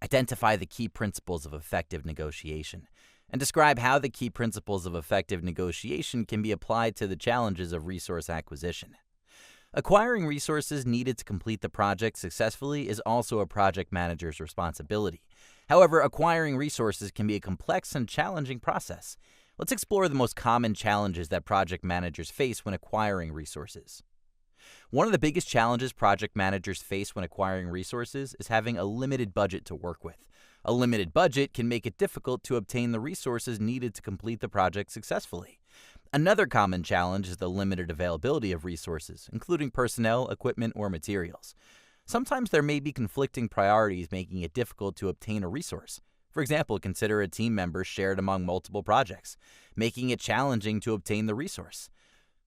Identify the key principles of effective negotiation. And describe how the key principles of effective negotiation can be applied to the challenges of resource acquisition. Acquiring resources needed to complete the project successfully is also a project manager's responsibility. However, acquiring resources can be a complex and challenging process. Let's explore the most common challenges that project managers face when acquiring resources. One of the biggest challenges project managers face when acquiring resources is having a limited budget to work with. A limited budget can make it difficult to obtain the resources needed to complete the project successfully. Another common challenge is the limited availability of resources, including personnel, equipment, or materials. Sometimes there may be conflicting priorities, making it difficult to obtain a resource. For example, consider a team member shared among multiple projects, making it challenging to obtain the resource.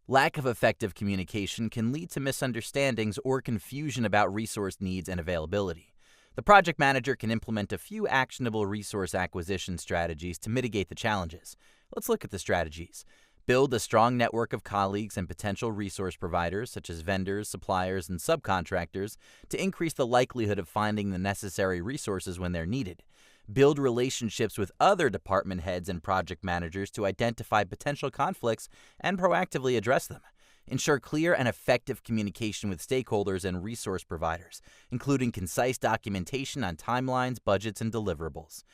Lack of effective communication can lead to misunderstandings or confusion about resource needs and availability. The project manager can implement a few actionable resource acquisition strategies to mitigate the challenges. Let's look at the strategies. Build a strong network of colleagues and potential resource providers, such as vendors, suppliers, and subcontractors, to increase the likelihood of finding the necessary resources when they're needed. Build relationships with other department heads and project managers to identify potential conflicts and proactively address them. Ensure clear and effective communication with stakeholders and resource providers, including concise documentation on timelines, budgets, and deliverables.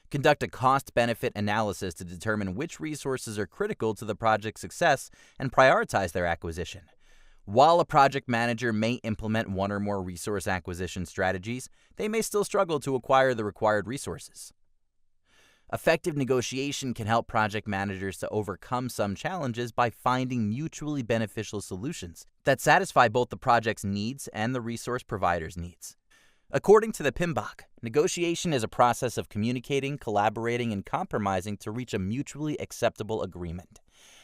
Conduct a cost-benefit analysis to determine which resources are critical to the project's success and prioritize their acquisition. While a project manager may implement one or more resource acquisition strategies, they may still struggle to acquire the required resources. Effective negotiation can help project managers to overcome some challenges by finding mutually beneficial solutions that satisfy both the project's needs and the resource provider's needs. According to the PMBOK, negotiation is a process of communicating, collaborating, and compromising to reach a mutually acceptable agreement.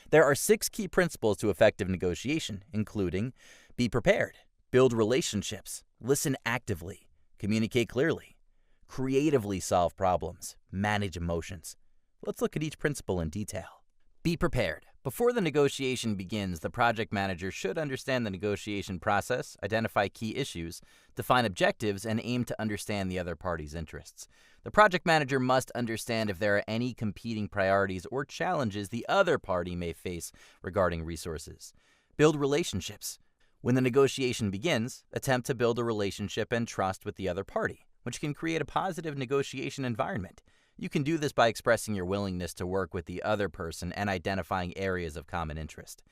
There are 6 key principles to effective negotiation, including be prepared, build relationships, listen actively, communicate clearly, creatively solve problems, manage emotions. Let's look at each principle in detail. Be prepared. Before the negotiation begins, the project manager should understand the negotiation process, identify key issues, define objectives, and aim to understand the other party's interests. The project manager must understand if there are any competing priorities or challenges the other party may face regarding resources. Build relationships. When the negotiation begins, attempt to build a relationship and trust with the other party, which can create a positive negotiation environment. You can do this by expressing your willingness to work with the other person and identifying areas of common interest.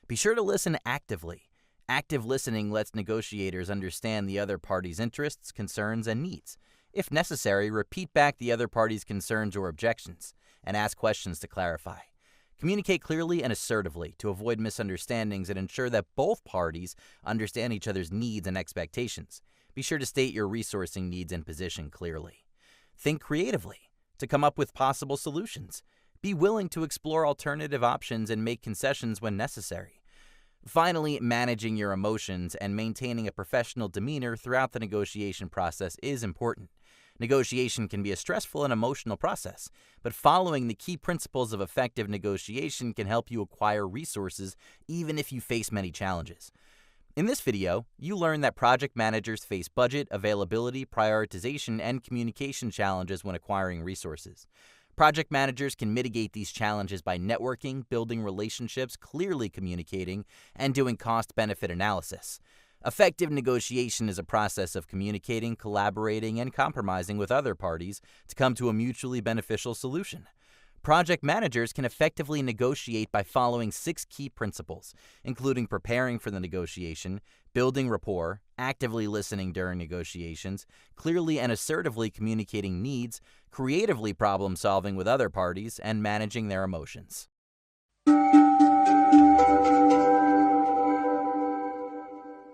Be sure to listen actively. Active listening lets negotiators understand the other party's interests, concerns, and needs. If necessary, repeat back the other party's concerns or objections and ask questions to clarify. Communicate clearly and assertively to avoid misunderstandings and ensure that both parties understand each other's needs and expectations. Be sure to state your resourcing needs and position clearly. Think creatively to come up with possible solutions. Be willing to explore alternative options and make concessions when necessary. Finally, managing your emotions and maintaining a professional demeanor throughout the negotiation process is important. Negotiation can be a stressful and emotional process, but following the key principles of effective negotiation can help you acquire resources even if you face many challenges. In this video, you learn that project managers face budget, availability, prioritization, and communication challenges when acquiring resources. Project managers can mitigate these challenges by networking, building relationships, clearly communicating, and doing cost-benefit analysis. Effective negotiation is a process of communicating, collaborating, and compromising with other parties to come to a mutually beneficial solution. Project managers can effectively negotiate by following 6 key principles, including preparing for the negotiation, building rapport, actively listening during negotiations, clearly and assertively communicating needs, creatively problem-solving with other parties, and managing their emotions.